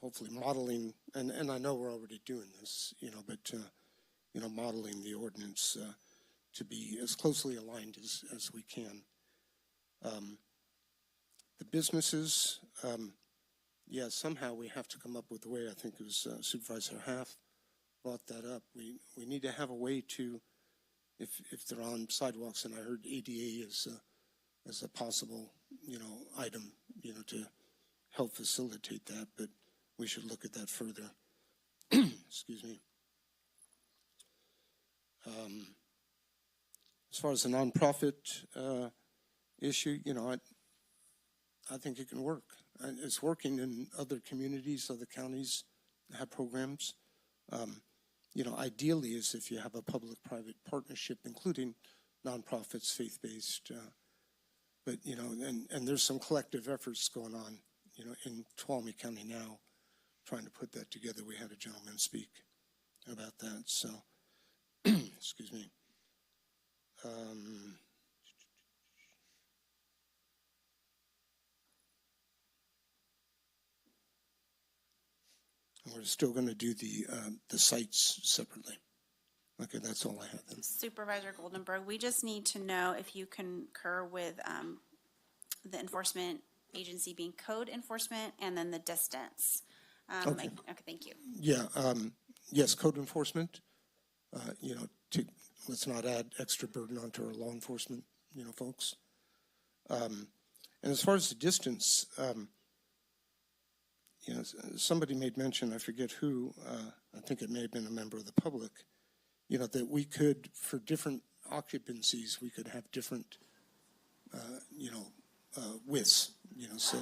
Hopefully modeling, and I know we're already doing this, you know, but, you know, modeling the ordinance to be as closely aligned as we can. The businesses, yeah, somehow we have to come up with a way. I think it was Supervisor Half brought that up. We need to have a way to, if they're on sidewalks, and I heard ADA as a possible, you know, item, you know, to help facilitate that, but we should look at that further. Excuse me. As far as the nonprofit issue, you know, I think it can work. It's working in other communities, other counties have programs. You know, ideally is if you have a public-private partnership, including nonprofits, faith-based. But, you know, and there's some collective efforts going on, you know, in Tuolumne County now, trying to put that together. We had a gentleman speak about that, so, excuse me. We're still going to do the sites separately. Okay, that's all I have then. Supervisor Goldenberg, we just need to know if you concur with the enforcement agency being code enforcement and then the distance. Okay, thank you. Yeah, yes, code enforcement. You know, let's not add extra burden onto our law enforcement, you know, folks. And as far as the distance, you know, somebody made mention, I forget who, I think it may have been a member of the public, you know, that we could, for different occupancies, we could have different, you know, widths, you know, so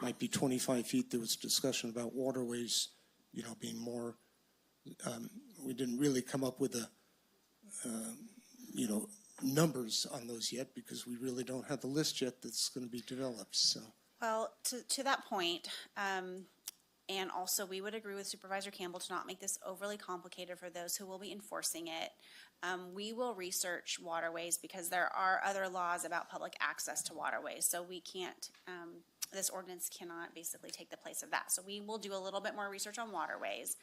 might be 25 feet. There was discussion about waterways, you know, being more, we didn't really come up with you know, numbers on those yet because we really don't have the list yet that's going to be developed, so. Well, to that point, and also we would agree with Supervisor Campbell to not make this overly complicated for those who will be enforcing it. We will research waterways because there are other laws about public access to waterways, so we can't, this ordinance cannot basically take the place of that. So we will do a little bit more research on waterways.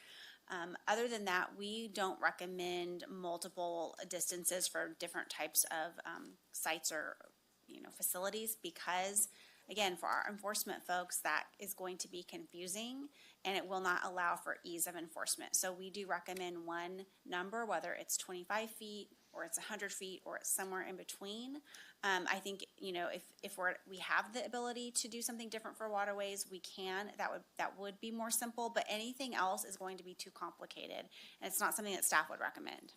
Other than that, we don't recommend multiple distances for different types of sites or, facilities because, again, for our enforcement folks, that is going to be confusing and it will not allow for ease of enforcement. So we do recommend one number, whether it's 25 feet or it's 100 feet or it's somewhere in between. I think, if we have the ability to do something different for waterways, we can. That would be more simple, but anything else is going to be too complicated, and it's not something that staff would recommend.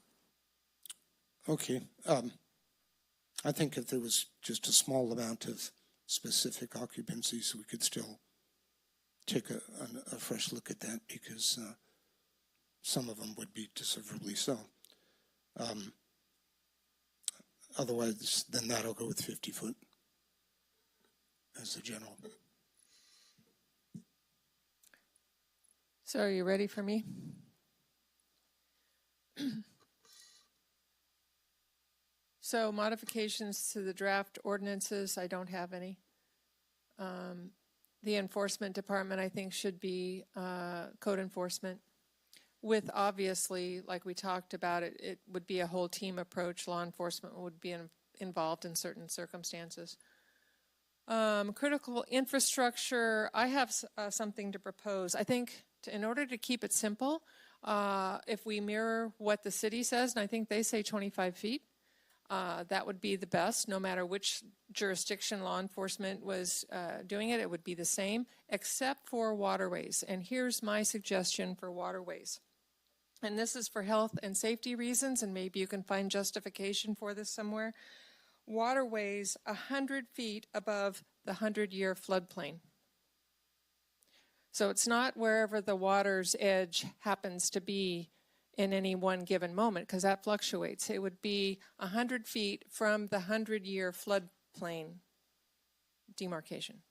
Okay. I think if there was just a small amount of specific occupancies, we could still take a fresh look at that because some of them would be deservedly so. Otherwise, then that'll go with 50 foot as the general. So are you ready for me? So modifications to the draft ordinances, I don't have any. The enforcement department, I think, should be code enforcement. With obviously, like we talked about, it would be a whole team approach. Law enforcement would be involved in certain circumstances. Critical infrastructure, I have something to propose. I think in order to keep it simple, if we mirror what the city says, and I think they say 25 feet, that would be the best. No matter which jurisdiction law enforcement was doing it, it would be the same, except for waterways. And here's my suggestion for waterways. And this is for health and safety reasons, and maybe you can find justification for this somewhere. Waterways 100 feet above the 100-year floodplain. So it's not wherever the water's edge happens to be in any one given moment, because that fluctuates. It would be 100 feet from the 100-year floodplain demarcation.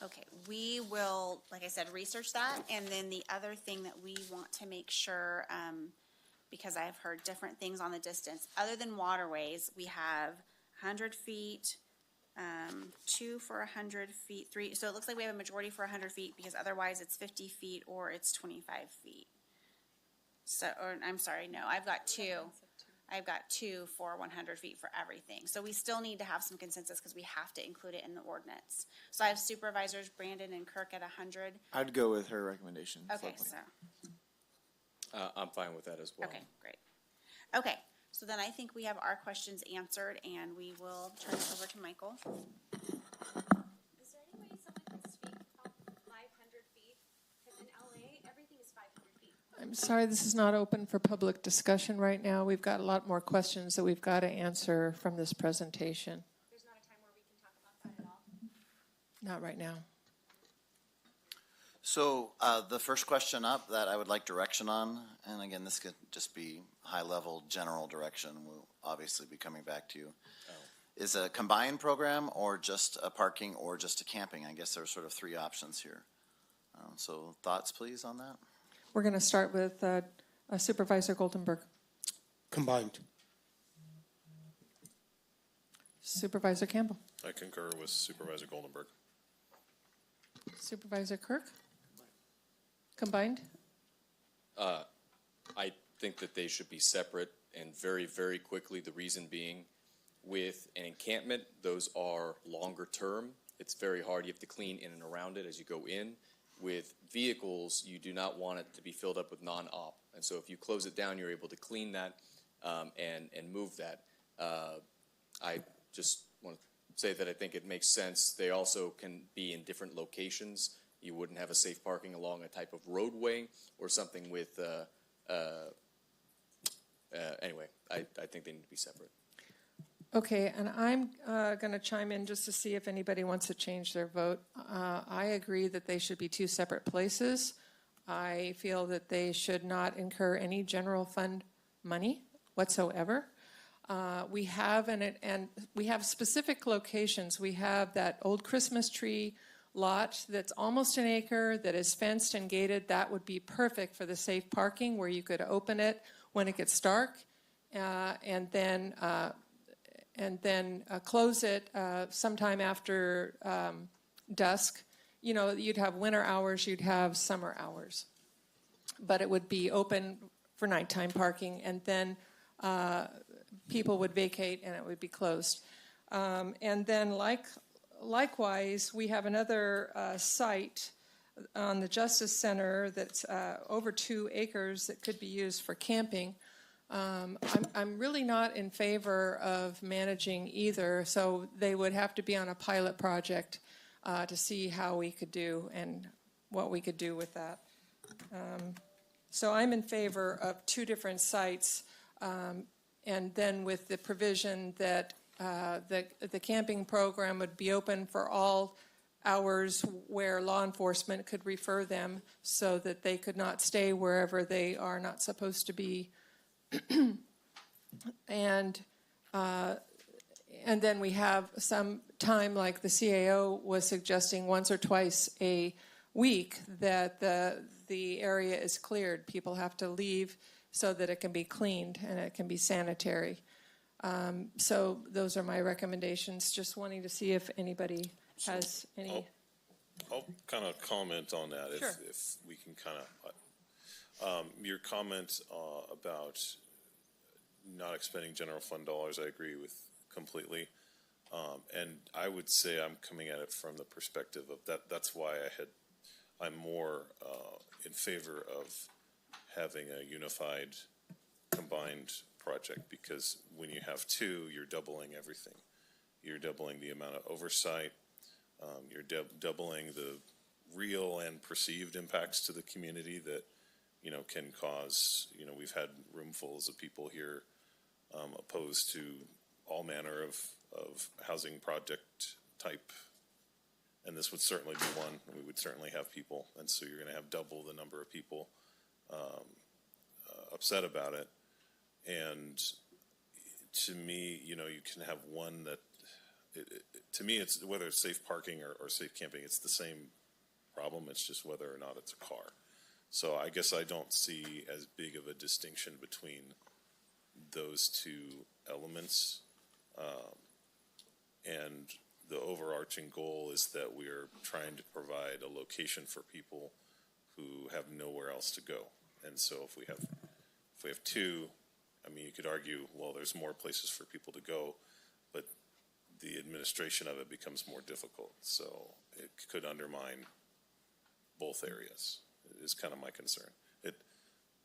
Okay, we will, like I said, research that. And then the other thing that we want to make sure, because I've heard different things on the distance, other than waterways, we have 100 feet, 2 for 100 feet, 3. So it looks like we have a majority for 100 feet because otherwise it's 50 feet or it's 25 feet. So, or I'm sorry, no, I've got 2. I've got 2 for 100 feet for everything. So we still need to have some consensus because we have to include it in the ordinance. So I have supervisors Brandon and Kirk at 100. I'd go with her recommendation. Okay, so. I'm fine with that as well. Okay, great. Okay, so then I think we have our questions answered and we will turn it over to Michael. Is there any way someone can speak about 500 feet? Because in LA, everything is 500 feet. I'm sorry, this is not open for public discussion right now. We've got a lot more questions that we've got to answer from this presentation. There's not a time where we can talk about that at all? Not right now. So the first question up that I would like direction on, and again, this could just be high-level general direction, we'll obviously be coming back to you, is a combined program or just a parking or just a camping? I guess there are sort of 3 options here. So thoughts, please, on that? We're going to start with Supervisor Goldenberg. Combined. Supervisor Campbell. I concur with Supervisor Goldenberg. Supervisor Kirk? Combined? I think that they should be separate and very, very quickly. The reason being, with an encampment, those are longer term. It's very hard. You have to clean in and around it as you go in. With vehicles, you do not want it to be filled up with non-op. And so if you close it down, you're able to clean that and move that. I just want to say that I think it makes sense. They also can be in different locations. You wouldn't have a safe parking along a type of roadway or something with, anyway, I think they need to be separate. Okay, and I'm going to chime in just to see if anybody wants to change their vote. I agree that they should be 2 separate places. I feel that they should not incur any general fund money whatsoever. We have and we have specific locations. We have that old Christmas tree lot that's almost an acre that is fenced and gated. That would be perfect for the safe parking where you could open it when it gets dark and then close it sometime after dusk. You know, you'd have winter hours, you'd have summer hours. but it would be open for nighttime parking, and then people would vacate and it would be closed. And then likewise, we have another site on the Justice Center that's over 2 acres that could be used for camping. I'm really not in favor of managing either, so they would have to be on a pilot project to see how we could do and what we could do with that. So I'm in favor of 2 different sites, and then with the provision that the camping program would be open for all hours where law enforcement could refer them so that they could not stay wherever they are not supposed to be. And then we have some time, like the CAO was suggesting, once or twice a week that the area is cleared. People have to leave so that it can be cleaned and it can be sanitary. So those are my recommendations. Just wanting to see if anybody has any. I'll kind of comment on that Sure. if we can kind of. Your comment about not expending general fund dollars, I agree with completely. And I would say I'm coming at it from the perspective of that. That's why I'm more in favor of having a unified, combined project, because when you have 2, you're doubling everything. You're doubling the amount of oversight. You're doubling the real and perceived impacts to the community that, can cause, we've had roomfuls of people here opposed to all manner of housing project type. And this would certainly be one. We would certainly have people. And so you're going to have double the number of people upset about it. And to me, you can have one that, to me, it's whether it's safe parking or safe camping, it's the same problem. It's just whether or not it's a car. So I guess I don't see as big of a distinction between those 2 elements. And the overarching goal is that we're trying to provide a location for people who have nowhere else to go. And so if we have 2, I mean, you could argue, well, there's more places for people to go, but the administration of it becomes more difficult. So it could undermine both areas, is kind of my concern.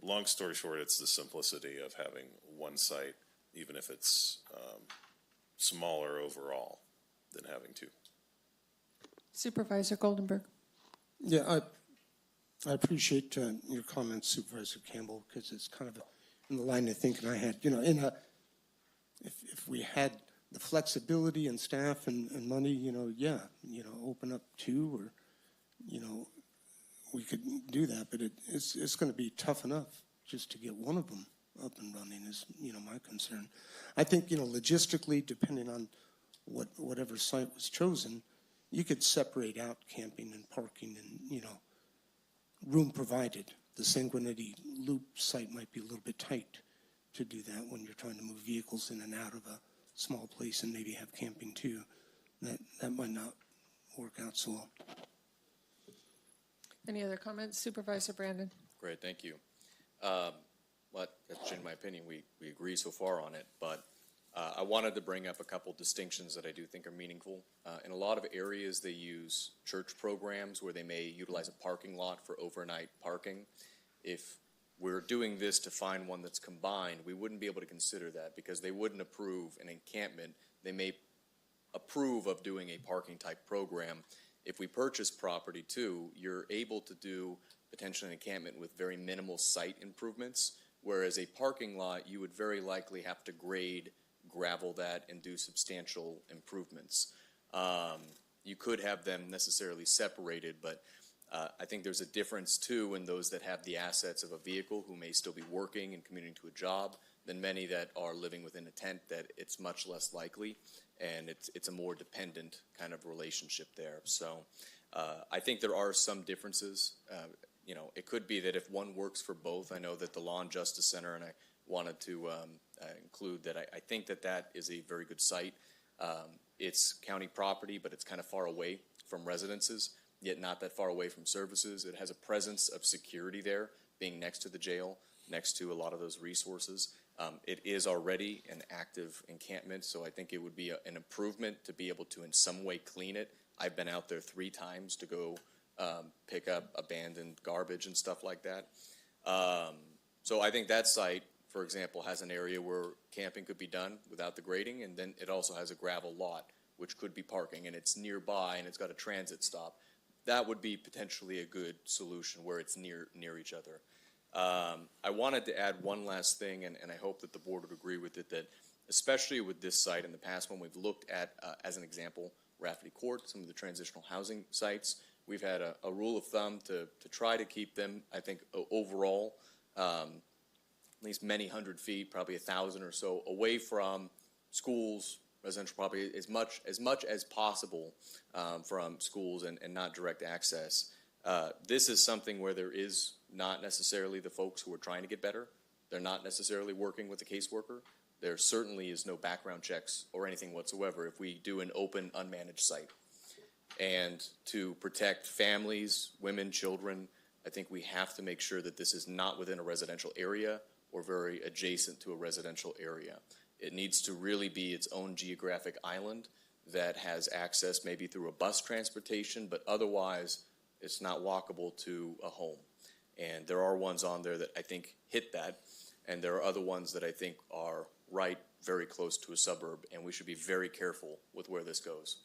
Long story short, it's the simplicity of having one site, even if it's smaller overall than having 2. Supervisor Goldenberg. Yeah, I appreciate your comments, Supervisor Campbell, because it's kind of in the line of thinking I had. If we had the flexibility and staff and money, open up 2, or, we could do that, but it's going to be tough enough just to get one of them up and running is, my concern. I think, logistically, depending on whatever site was chosen, you could separate out camping and parking and, room provided. The Sanguinetti Loop site might be a little bit tight to do that when you're trying to move vehicles in and out of a small place and maybe have camping too. That might not work out so well. Any other comments? Supervisor Brandon. Great, thank you. That's in my opinion, we agree so far on it, but I wanted to bring up a couple distinctions that I do think are meaningful. In a lot of areas, they use church programs where they may utilize a parking lot for overnight parking. If we're doing this to find one that's combined, we wouldn't be able to consider that because they wouldn't approve an encampment. They may approve of doing a parking type program. If we purchase property too, you're able to do potentially an encampment with very minimal site improvements, whereas a parking lot, you would very likely have to grade, gravel that, and do substantial improvements. You could have them necessarily separated, but I think there's a difference too in those that have the assets of a vehicle who may still be working and commuting to a job than many that are living within a tent, that it's much less likely, and it's a more dependent kind of relationship there. So I think there are some differences. It could be that if one works for both, I know that the Law and Justice Center, and I wanted to include that I think that is a very good site. It's county property, but it's kind of far away from residences. yet not that far away from services. It has a presence of security there, being next to the jail, next to a lot of those resources. It is already an active encampment, so I think it would be an improvement to be able to in some way clean it. I've been out there 3 times to go pick up abandoned garbage and stuff like that. So I think that site, for example, has an area where camping could be done without the grading, and then it also has a gravel lot, which could be parking, and it's nearby, and it's got a transit stop. That would be potentially a good solution where it's near each other. I wanted to add one last thing, and I hope that the board would agree with it, that especially with this site in the past when we've looked at, as an example, Rafferty Court, some of the transitional housing sites, we've had a rule of thumb to try to keep them, I think, overall, at least many hundred feet, probably 1,000 or so, away from schools, residential property, as much as possible from schools and not direct access. This is something where there is not necessarily the folks who are trying to get better. They're not necessarily working with a caseworker. There certainly is no background checks or anything whatsoever if we do an open, unmanaged site. And to protect families, women, children, I think we have to make sure that this is not within a residential area or very adjacent to a residential area. It needs to really be its own geographic island that has access maybe through a bus transportation, but otherwise it's not walkable to a home. And there are ones on there that I think hit that, and there are other ones that I think are right very close to a suburb, and we should be very careful with where this goes.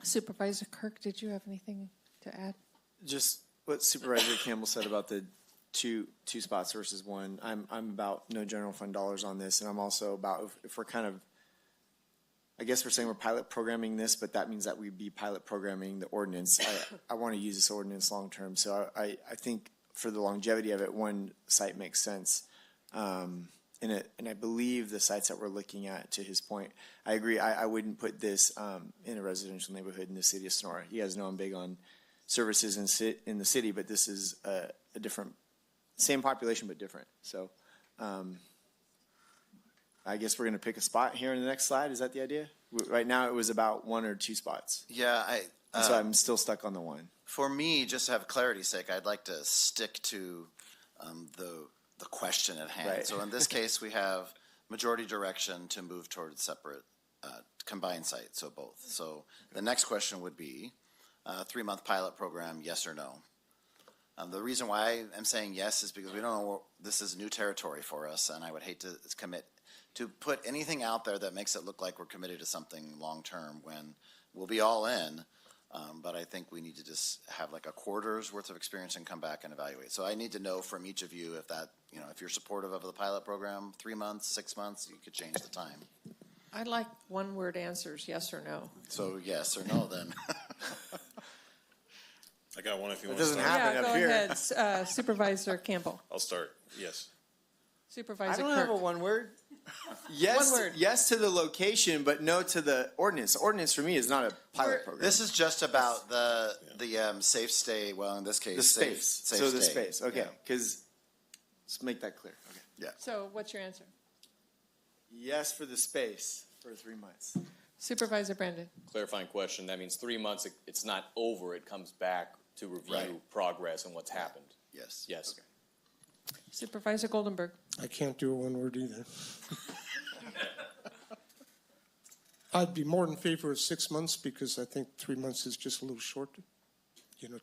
Supervisor Kirk, did you have anything to add? Just what Supervisor Campbell said about the two spots versus one. I'm about no general fund dollars on this, and I'm also about if we're kind of, I guess we're saying we're pilot programming this, but that means that we'd be pilot programming the ordinance. I want to use this ordinance long term, so I think for the longevity of it, one site makes sense. And I believe the sites that we're looking at, to his point, I agree. I wouldn't put this in a residential neighborhood in the city of Sonora. You guys know I'm big on services in the city, but this is a different, same population but different. So I guess we're going to pick a spot here in the next slide. Is that the idea? Right now it was about 1 or 2 spots. Yeah, so I'm still stuck on the 1. For me, just to have clarity's sake, I'd like to stick to the question at hand. Right. So in this case, we have majority direction to move toward separate combined sites, so both. So the next question would be 3-month pilot program, yes or no? The reason why I'm saying yes is because we don't know, this is new territory for us, and I would hate to put anything out there that makes it look like we're committed to something long-term when we'll be all in. But I think we need to just have like a quarter's worth of experience and come back and evaluate. So I need to know from each of you if that, if you're supportive of the pilot program, 3 months, 6 months, you could change the time. I'd like one-word answers, yes or no. So yes or no then. I got one if you want to start. happen Yeah, up go here. ahead, Supervisor Campbell. I'll start. Yes. Supervisor I don't Kirk. have a one word. Yes, One word. yes to the location, but no to the ordinance. The ordinance for me is not a pilot program. This is just about the safe stay, well, in this case, the space. safe So stay. the space, okay. Yeah. Because let's make that clear. Okay. Yeah. So what's your answer? Yes for the space for 3 months. Supervisor Brandon. Clarifying question, that means 3 months, it's not over, it comes back to review Right. progress and what's happened. Yes. Yes. Okay. Supervisor Goldenberg. I can't do a one word either. I'd be more in favor of 6 months because I think 3 months is just a little short,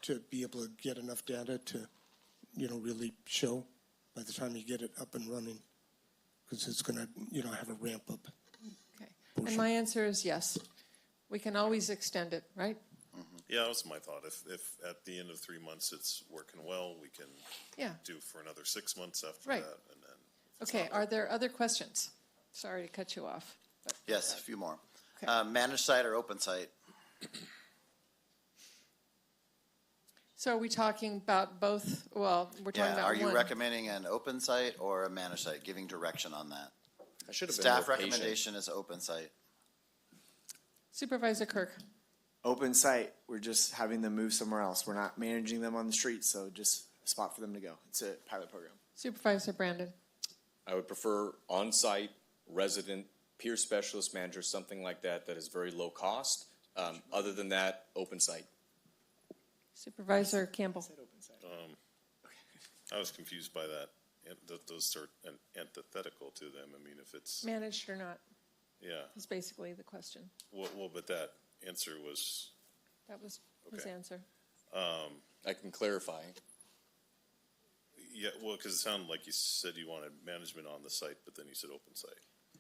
to be able to get enough data to, really show by the time you get it up and running, because it's going to, have a ramp up. Okay. And my answer is yes. We can always extend it, right? Yeah, that was my thought. If at the end of 3 months it's working well, we can do for another 6 months after Right. that. And then Okay, are there other questions? Sorry to cut you off. But Yes, a few more. Okay. Managed site or open site? So are we talking about both? Well, we're talking about Are you one. recommending an open site or a managed site, giving direction on that? I should have been Staff more patient. recommendation is open site. Supervisor Kirk. Open site, we're just having them move somewhere else. We're not managing them on the street, so just a spot for them to go. It's a pilot program. Supervisor Brandon. I would prefer on-site, resident, peer specialist manager, something like that, that is very low cost, Other than that, open site. Supervisor Campbell. I was confused by that. Those sort antithetical to them. I mean, if it's Managed or not, yeah, is basically the question. well, but that answer was That was his Okay. answer. I can clarify. yeah. Well, because it sounded like you said you wanted management on the site, but then you said open site.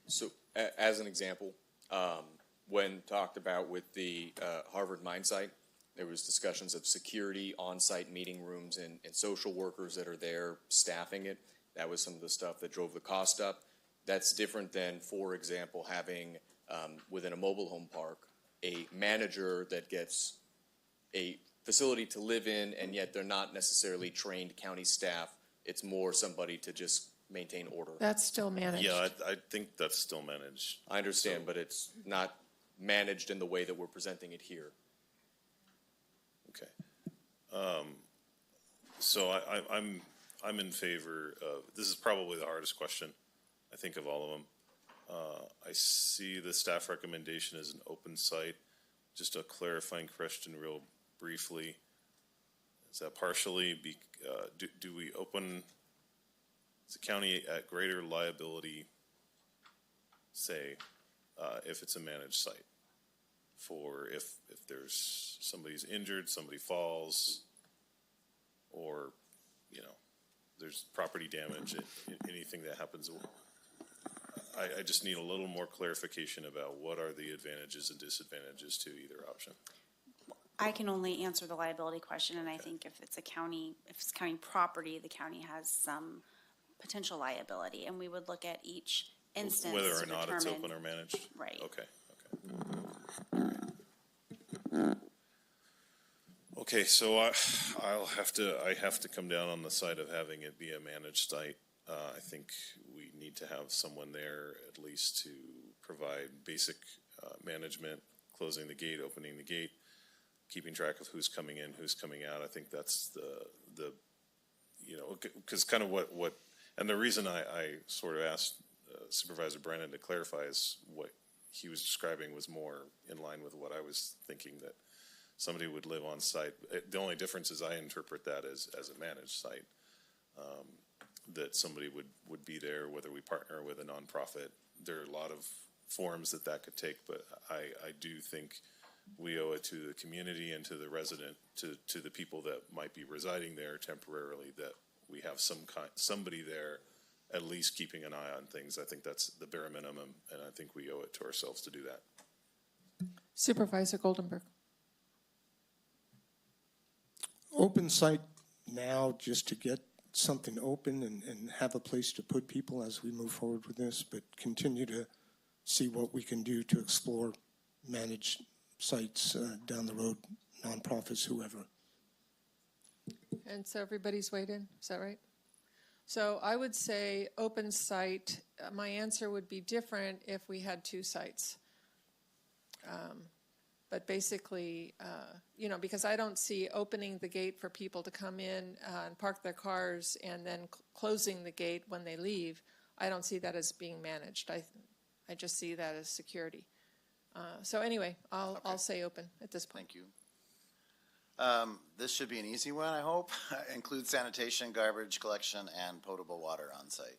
So, as an example, when talked about with the Harvard Mine site, there was discussions of security, on-site meeting rooms, and social workers that are there staffing it. That was some of the stuff that drove the cost up. That's different than, for example, having within a mobile home park a manager that gets a facility to live in, and yet they're not necessarily trained county staff. It's more somebody to just maintain order. That's still managed. Yeah, I think that's still managed. I understand, but it's not managed in the way that we're presenting it here. Okay. So I'm in favor of, this is probably the hardest question, I think, of all of them. I see the staff recommendation as an open site. Just a clarifying question real briefly. Is that partially, do we open, is the county at greater liability, say, if it's a managed site? For if there's somebody's injured, somebody falls, or, you know, there's property damage, anything that happens. I just need a little more clarification about what are the advantages and disadvantages to either option. I can only answer the liability question, and I think if it's county property, the county has some potential liability, and we would look at each instance Whether or to not it's determine- open or managed? Right. Okay. Okay, so I have to come down on the side of having it be a managed site. I think we need to have someone there at least to provide basic management, closing the gate, opening the gate, keeping track of who's coming in, who's coming out. I think that's the you know, because kind of what, and the reason I sort of asked Supervisor Brennan to clarify is what he was describing was more in line with what I was thinking, that somebody would live on site. The only difference is I interpret that as a managed site, that somebody would be there, whether we partner with a nonprofit. There are a lot of forms that could take, but I do think we owe it to the community and to the resident, to the people that might be residing there temporarily, that we have somebody there at least keeping an eye on things. I think that's the bare minimum, and I think we owe it to ourselves to do that. Supervisor Goldenberg. Open site now just to get something open and have a place to put people as we move forward with this, but continue to see what we can do to explore managed sites down the road, nonprofits, whoever. And so everybody's weighed in, is that right? So I would say open site. My answer would be different if we had two sites. But basically, you know, because I don't see opening the gate for people to come in and park their cars and then closing the gate when they leave. I don't see that as being managed. I just see that as security. So anyway, I'll say open at this point. Thank you. This should be an easy one, I hope. Include sanitation, garbage collection, and potable water on site.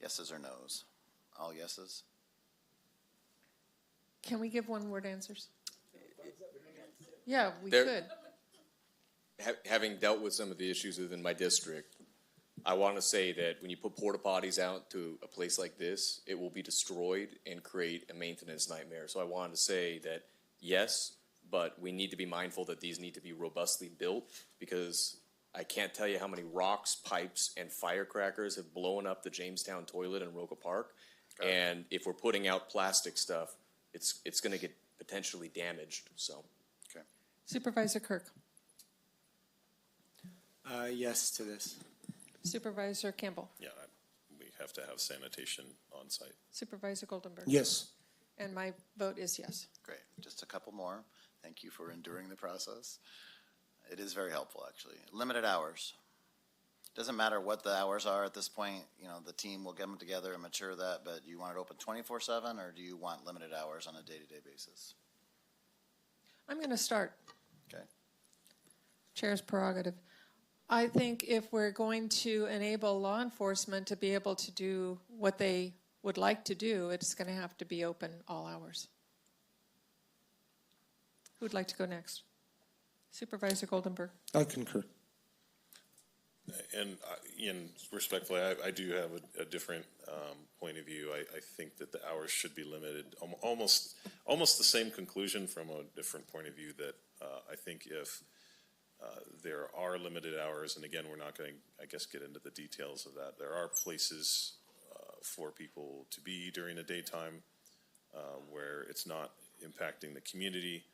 Yeses or nos? All yeses? Can we give one-word answers? Yeah, we There- could. Having dealt with some of the issues within my district, I want to say that when you put porta potties out to a place like this, it will be destroyed and create a maintenance nightmare. So I wanted to say that yes, but we need to be mindful that these need to be robustly built, because I can't tell you how many rocks, pipes, and firecrackers have blown up the Jamestown toilet in Roca Park. And if we're putting out plastic stuff, it's going to get potentially damaged. So, okay. Supervisor Kirk. Yes to this. Supervisor Campbell. Yeah, we have to have sanitation on site. Supervisor Goldenberg. Yes. And my vote is yes. Great. Just a couple more. Thank you for enduring the process. It is very helpful, actually. Limited hours. Doesn't matter what the hours are at this point. You know, the team will get them together and mature that, but do you want it open 24/7, or do you want limited hours on a day-to-day basis? I'm going to start. Okay. Chair's prerogative. I think if we're going to enable law enforcement to be able to do what they would like to do, it's going to have to be open all hours. Who'd like to go next? Supervisor Goldenberg. I concur. And respectfully, I do have a different point of view. I think that the hours should be limited. Almost the same conclusion from a different point of view, that I think if there are limited hours, and again, we're not going to, I guess, get into the details of that. There are places for people to be during the daytime where it's not impacting the community.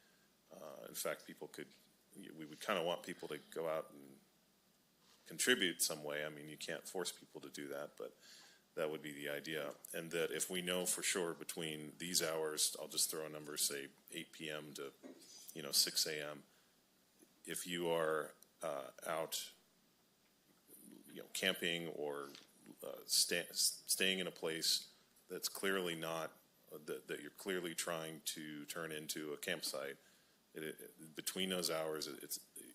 In fact, we would kind of want people to go out and contribute some way. I mean, you can't force people to do that, but that would be the idea. And that if we know for sure between these hours, I'll just throw a number, say 8 p.m. to 6 a.m., if you are out camping or staying in a place that's clearly not, that you're clearly trying to turn into a campsite, between those hours,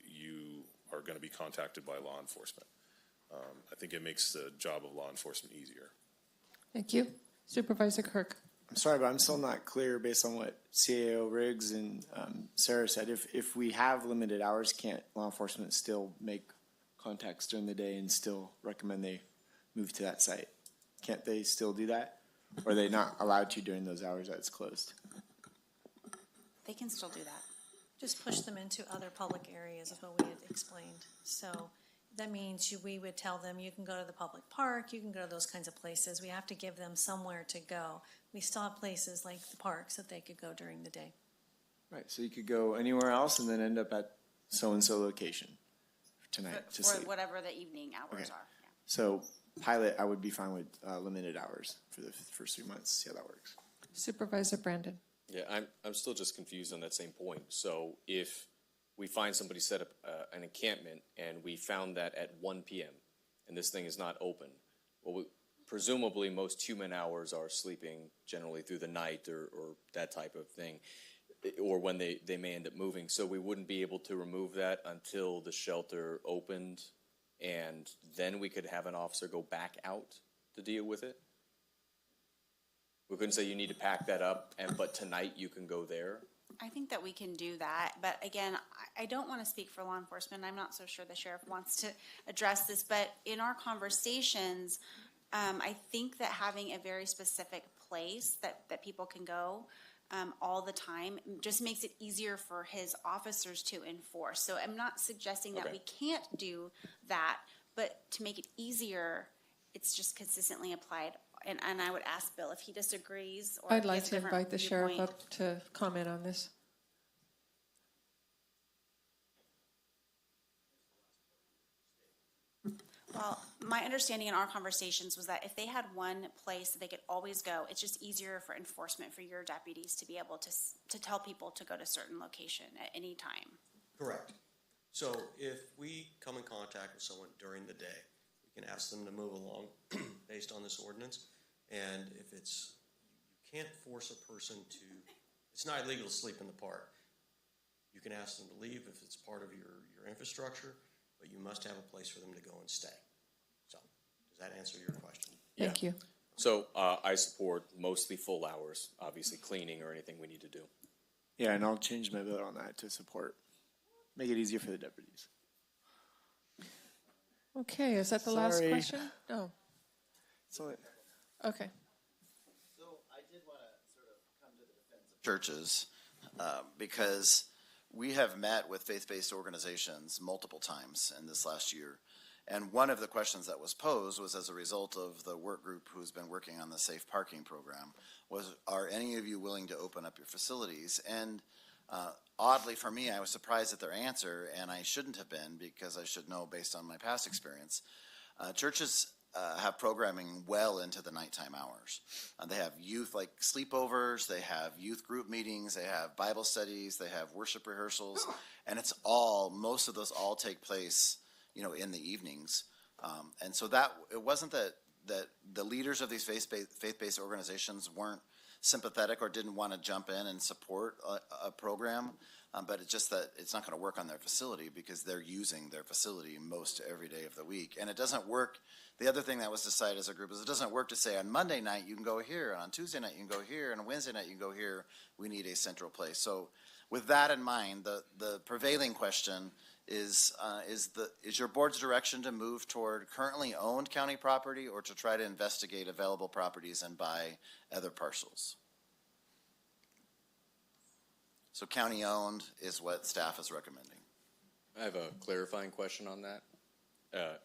you are going to be contacted by law enforcement. I think it makes the job of law enforcement easier. Thank you. Supervisor Kirk. I'm sorry, but I'm still not clear based on what CAO Riggs and Sarah said. If we have limited hours, can't law enforcement still make contacts during the day and still recommend they move to that site? Can't they still do that? Or are they not allowed to during those hours that it's closed? They can still do that. Just push them into other public areas is what we had explained. So that means we would tell them, you can go to the public park, you can go to those kinds of places. We have to give them somewhere to go. We still have places like the parks that they could go during the day. Right, so you could go anywhere else and then end up at so-and-so location tonight to For sleep. whatever the evening hours Okay. are. Yeah. So pilot, I would be fine with limited hours for the first 3 months, see how that works. Supervisor Brandon. Yeah, I'm still just confused on that same point. So if we find somebody set up an encampment and we found that at 1 p.m. and this thing is not open, well, presumably most human hours are sleeping generally through the night or that type of thing, or when they may end up moving. So we wouldn't be able to remove that until the shelter opened, and then we could have an officer go back out to deal with it? We couldn't say you need to pack that up, but tonight you can go there? I think that we can do that, but again, I don't want to speak for law enforcement. I'm not so sure the sheriff wants to address this, but in our conversations, I think that having a very specific place that people can go all the time just makes it easier for his officers to enforce. So I'm not suggesting that we can't do that, but to make it easier, it's just consistently applied. And I would ask Bill if he disagrees or I'd like gives to a different invite the sheriff viewpoint. up to comment on this. Well, my understanding in our conversations was that if they had one place that they could always go, it's just easier for enforcement for your deputies to be able to tell people to go to a certain location at any time. Correct. So if we come in contact with someone during the day, we can ask them to move along based on this ordinance. And if you can't force a person to, it's not illegal to sleep in the park. You can ask them to leave if it's part of your infrastructure, but you must have a place for them to go and stay. So, does that answer your question? Thank you. So I support mostly full hours, obviously cleaning or anything we need to do. Yeah, and I'll change my vote on that to support. Make it easier for the deputies. Okay, is that the last Sorry. question? No. So, Okay. So I did want to sort of come to the defense of churches because we have met with faith-based organizations multiple times in this last year. And one of the questions that was posed was as a result of the work group who's been working on the safe parking program was, are any of you willing to open up your facilities? And oddly for me, I was surprised at their answer, and I shouldn't have been because I should know based on my past experience. Churches have programming well into the nighttime hours. They have youth like sleepovers, they have youth group meetings, they have Bible studies, they have worship rehearsals, and it's most of those all take place, in the evenings. And so it wasn't that the leaders of these faith-based organizations weren't sympathetic or didn't want to jump in and support a program, But it's just that it's not going to work on their facility because they're using their facility most every day of the week. And it doesn't work. The other thing that was decided as a group is it doesn't work to say on Monday night you can go here, and on Tuesday night you can go here, and on Wednesday night you can go here. We need a central place. So with that in mind, the prevailing question is your board's direction to move toward currently owned county property or to try to investigate available properties and buy other parcels? So county owned is what staff is recommending. I have a clarifying question on that.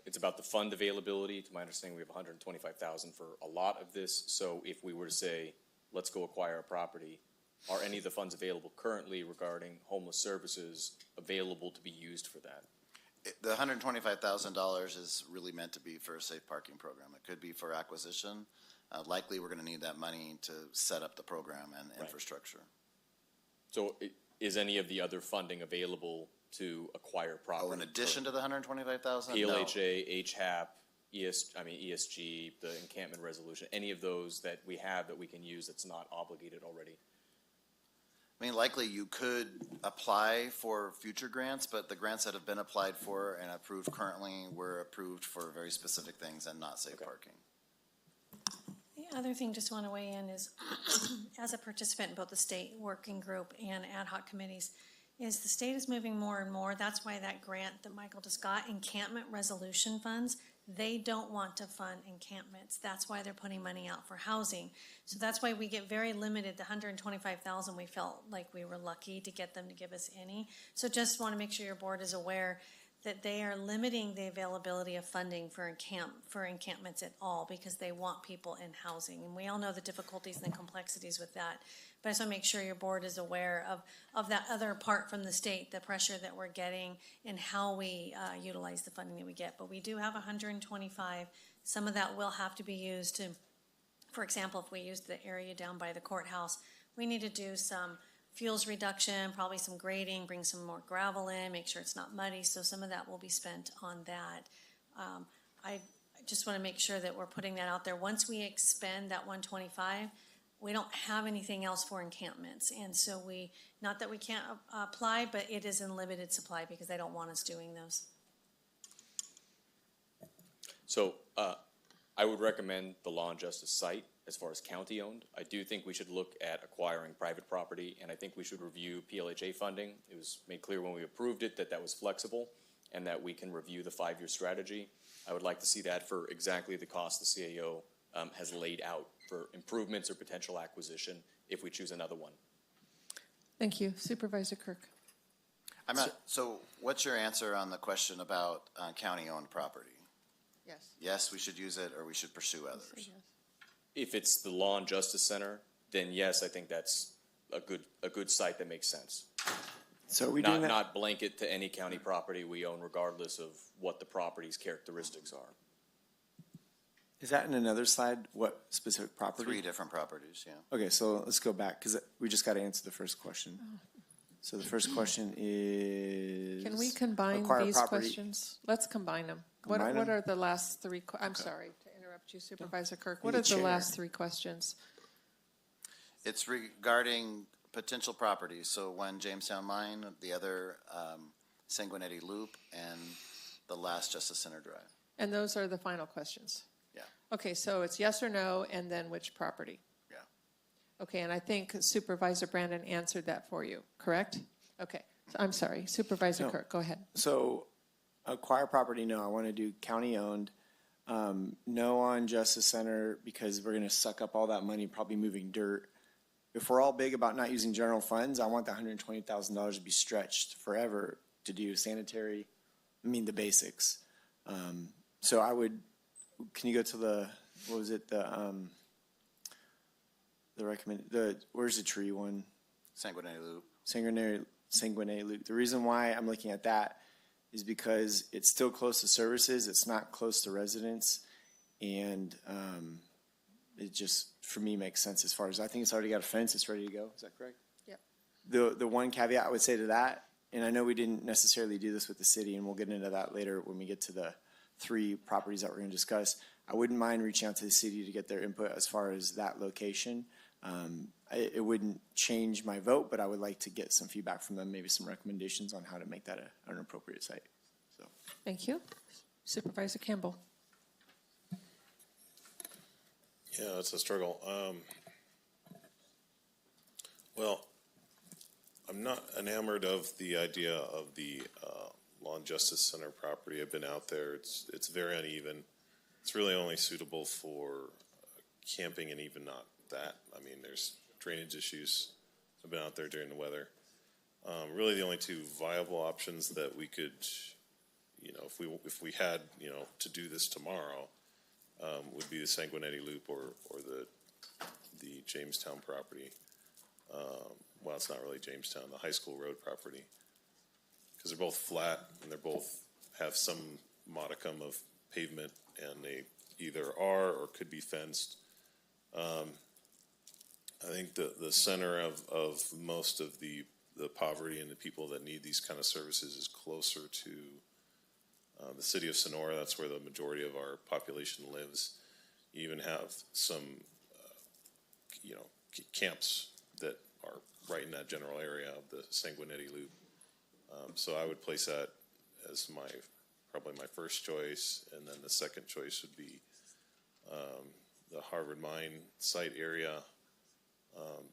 It's about the fund availability. To my understanding, we have $125,000 for a lot of this. So if we were to say, let's go acquire a property, are any of the funds available currently regarding homeless services available to be used for that? The $125,000 is really meant to be for a safe parking program. It could be for acquisition. Likely, we're going to need that money to set up the program and infrastructure. So is any of the other funding available to acquire property? Oh, in addition to the $125,000? PLHA, HHAP, ESG, the encampment resolution, any of those that we have that we can use that's not obligated already? I mean, likely you could apply for future grants, but the grants that have been applied for and approved currently were approved for very specific things and not safe parking. The other thing just want to weigh in is, as a participant in both the state working group and ad hoc committees, is the state is moving more and more. That's why that grant that Michael just got, encampment resolution funds, they don't want to fund encampments. That's why they're putting money out for housing. So that's why we get very limited. The $125,000, we felt like we were lucky to get them to give us any. So just want to make sure your board is aware that they are limiting the availability of funding for encampments at all because they want people in housing. And we all know the difficulties and the complexities with that. But I just want to make sure your board is aware of that other part from the state, the pressure that we're getting and how we utilize the funding that we get. But we do have 125. Some of that will have to be used to, for example, if we use the area down by the courthouse, we need to do some fuels reduction, probably some grading, bring some more gravel in, make sure it's not muddy. So some of that will be spent on that. I just want to make sure that we're putting that out there. Once we expend that 125, we don't have anything else for encampments. And so not that we can't apply, but it is in limited supply because they don't want us doing those. So I would recommend the Law and Justice site as far as county owned. I do think we should look at acquiring private property, and I think we should review PLHA funding. It was made clear when we approved it that that was flexible and that we can review the 5-year strategy. I would like to see that for exactly the cost the CAO has laid out for improvements or potential acquisition if we choose another one. Thank you. Supervisor Kirk. So what's your answer on the question about county-owned property? Yes. Yes, we should use it, or we should pursue others? Yes. If it's the Law and Justice Center, then yes, I think that's a good site that makes sense. So we not blanket to any county property we own, regardless of what the property's characteristics are. Is that in another slide? What specific property? 3 different properties, yeah. Okay, so let's go back because we just got to answer the first question. So the first question is. Can we combine these questions? Let's combine them. What are the last 3? I'm sorry to interrupt you, Supervisor Kirk. What are the last 3 questions? It's regarding potential properties. So one, Jamestown Mine, the other, Sanguinetti Loop, and the last Justice Center Drive. And those are the final questions? Yeah. Okay, so it's yes or no, and then which property? Yeah. Okay, and I think Supervisor Brandon answered that for you, correct? Okay, so I'm sorry, Supervisor Kirk, go ahead. So acquire property, no, I want to do county-owned. No on Justice Center because we're going to suck up all that money, probably moving dirt. If we're all big about not using general funds, I want the $120,000 to be stretched forever to do the basics. So I would, can you go to where's the tree one? Sanguinetti Loop. Sanguinetti Loop. The reason why I'm looking at that is because it's still close to services, it's not close to residents, and it just, for me, makes sense as far as, I think it's already got a fence, it's ready to go, is that correct? Yep. The one caveat I would say to that, and I know we didn't necessarily do this with the city, and we'll get into that later when we get to the 3 properties that we're going to discuss, I wouldn't mind reaching out to the city to get their input as far as that location. it wouldn't change my vote, but I would like to get some feedback from them, maybe some recommendations on how to make that an appropriate site. So, Thank you. Supervisor Campbell. Yeah, it's a struggle. Well, I'm not enamored of the idea of the Law and Justice Center property. I've been out there. It's very uneven. It's really only suitable for camping, and even not that. I mean, there's drainage issues. I've been out there during the weather. Really, the only two viable options that we could, if we had, to do this tomorrow, would be the Sanguinetti Loop or the Jamestown property. Well, it's not really Jamestown, the High School Road property, because they're both flat and they both have some modicum of pavement, and they either are or could be fenced. I think the center of most of the poverty and the people that need these kind of services is closer to the city of Sonora. That's where the majority of our population lives. You even have some, camps that are right in that general area of the Sanguinetti Loop. So I would place that as probably my first choice, and then the second choice would be the Harvard Mine site area.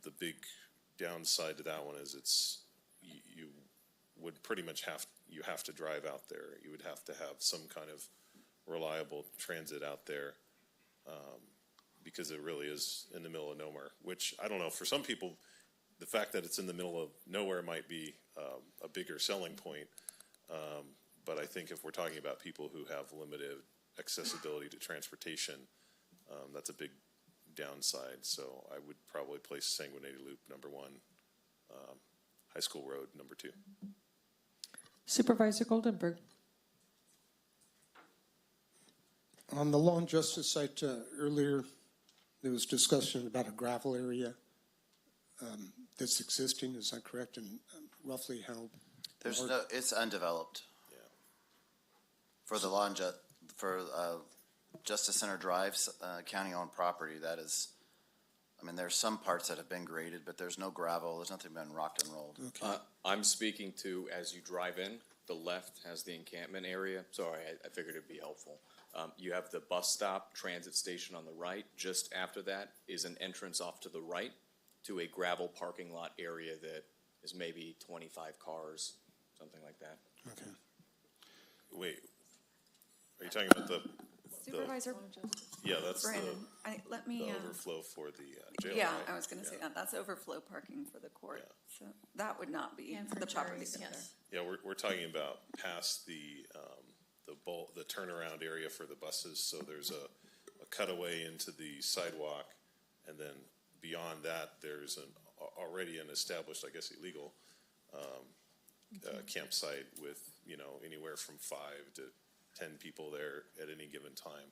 The big downside to that one is you would pretty much have to drive out there. You would have to have some kind of reliable transit out there, because it really is in the middle of nowhere, which I don't know, for some people, the fact that it's in the middle of nowhere might be a bigger selling point. But I think if we're talking about people who have limited accessibility to transportation, that's a big downside. So I would probably place Sanguinetti Loop number 1, High School Road number 2. Supervisor Goldenberg. On the Law and Justice site, earlier there was discussion about a gravel area that's existing. Is that correct? And roughly how? It's undeveloped. Yeah. For the Law and Justice Center Drive, county-owned property, that is, there's some parts that have been graded, but there's no gravel. There's nothing been rocked and rolled. Okay. I'm speaking to, as you drive in, the left has the encampment area. Sorry, I figured it'd be helpful. You have the bus stop, transit station on the right. Just after that is an entrance off to the right to a gravel parking lot area that is maybe 25 cars, something like that. Okay. Wait, are you talking about the Supervisor Yeah, that's Brandon, the overflow for the jail. Yeah, right? I was going to say that. That's overflow parking for the court. So that would not be the property center. Yeah, we're talking about past the turnaround area for the buses. So there's a cutaway into the sidewalk, and then beyond that, there's already an established, I guess, illegal campsite with anywhere from 5 to 10 people there at any given time.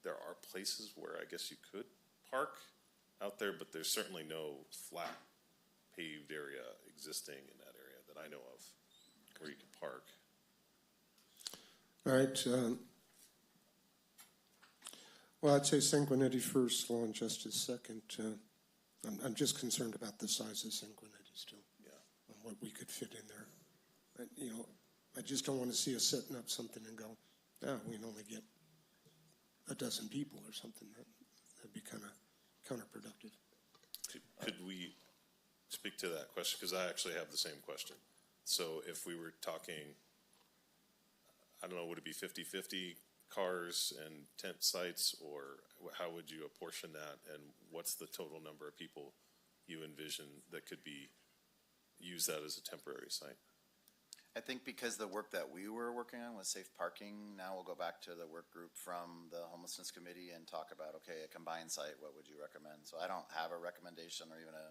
There are places where I guess you could park out there, but there's certainly no flat paved area existing in that area that I know of where you could park. All right. Well, I'd say Sanguinetti first, Law and Justice second. I'm just concerned about the size of Sanguinetti still. Yeah. And what we could fit in there. I just don't want to see us setting up something and go, we can only get a dozen people or something. That'd be kind of counterproductive. Could we speak to that question? Because I actually have the same question. So if we were talking, I don't know, would it be 50-50 cars and tent sites, or how would you apportion that? And what's the total number of people you envision that could use that as a temporary site? I think because the work that we were working on was safe parking, now we'll go back to the work group from the homelessness committee and talk about, okay, a combined site, what would you recommend? So I don't have a recommendation or even a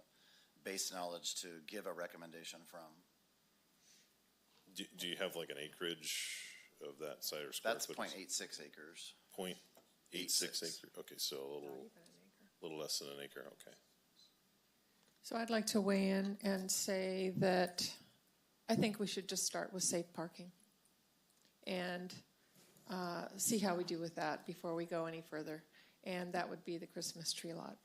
base knowledge to give a recommendation from. Do you have like an acreage of that site or square footage? That's 0.86 acres. 0.86 acres. Okay, so a little less than an acre. Okay. So I'd like to weigh in and say that I think we should just start with safe parking and see how we do with that before we go any further. and that would be the Christmas tree lot.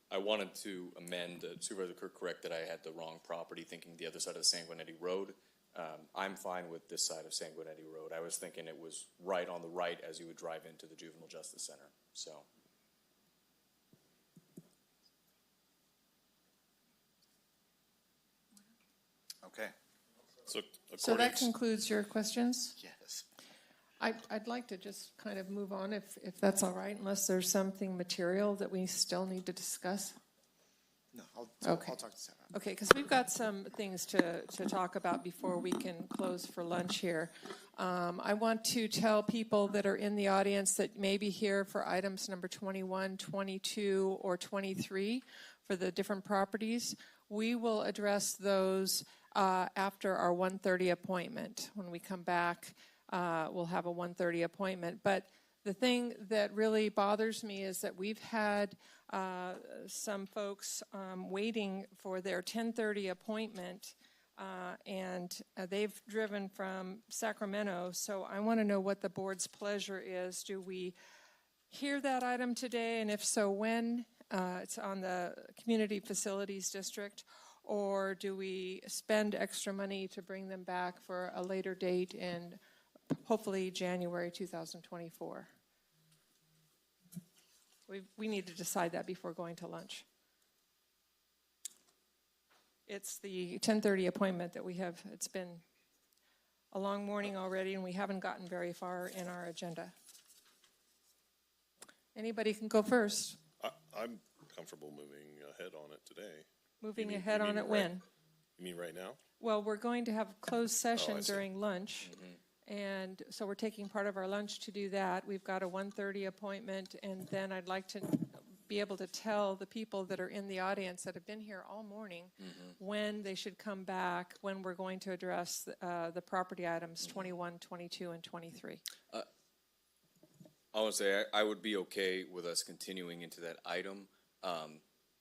I wanted to amend, Supervisor Kirk corrected, I had the wrong property, thinking the other side of the Sanguinetti Road. I'm fine with this side of Sanguinetti Road. I was thinking it was right on the right as you would drive into the Juvenile Justice Center, so. Okay. So that concludes your questions? Yes. I'd like to just kind of move on if that's all right, unless there's something material that we still need to discuss. No, I'll talk to Sarah. Okay, because we've got some things to talk about before we can close for lunch here. I want to tell people that are in the audience that may be here for items number 21, 22, or 23 for the different properties. We will address those after our 1:30 appointment. When we come back, we'll have a 1:30 appointment. But the thing that really bothers me is that we've had some folks waiting for their 10:30 appointment, and they've driven from Sacramento. So I want to know what the board's pleasure is. Do we hear that item today? And if so, when? It's on the Community Facilities District. Or do we spend extra money to bring them back for a later date in hopefully January 2024? We need to decide that before going to lunch. It's the 10:30 appointment that we have. It's been a long morning already, and we haven't gotten very far in our agenda. Anybody can go first. I'm comfortable moving ahead on it today. Moving ahead on it when? You mean right now? Well, we're going to have closed session I see. during lunch. And so we're taking part of our lunch to do that. We've got a 1:30 appointment, and then I'd like to be able to tell the people that are in the audience that have been here all morning when they should come back, when we're going to address the property items 21, 22, and 23. I want to say I would be okay with us continuing into that item.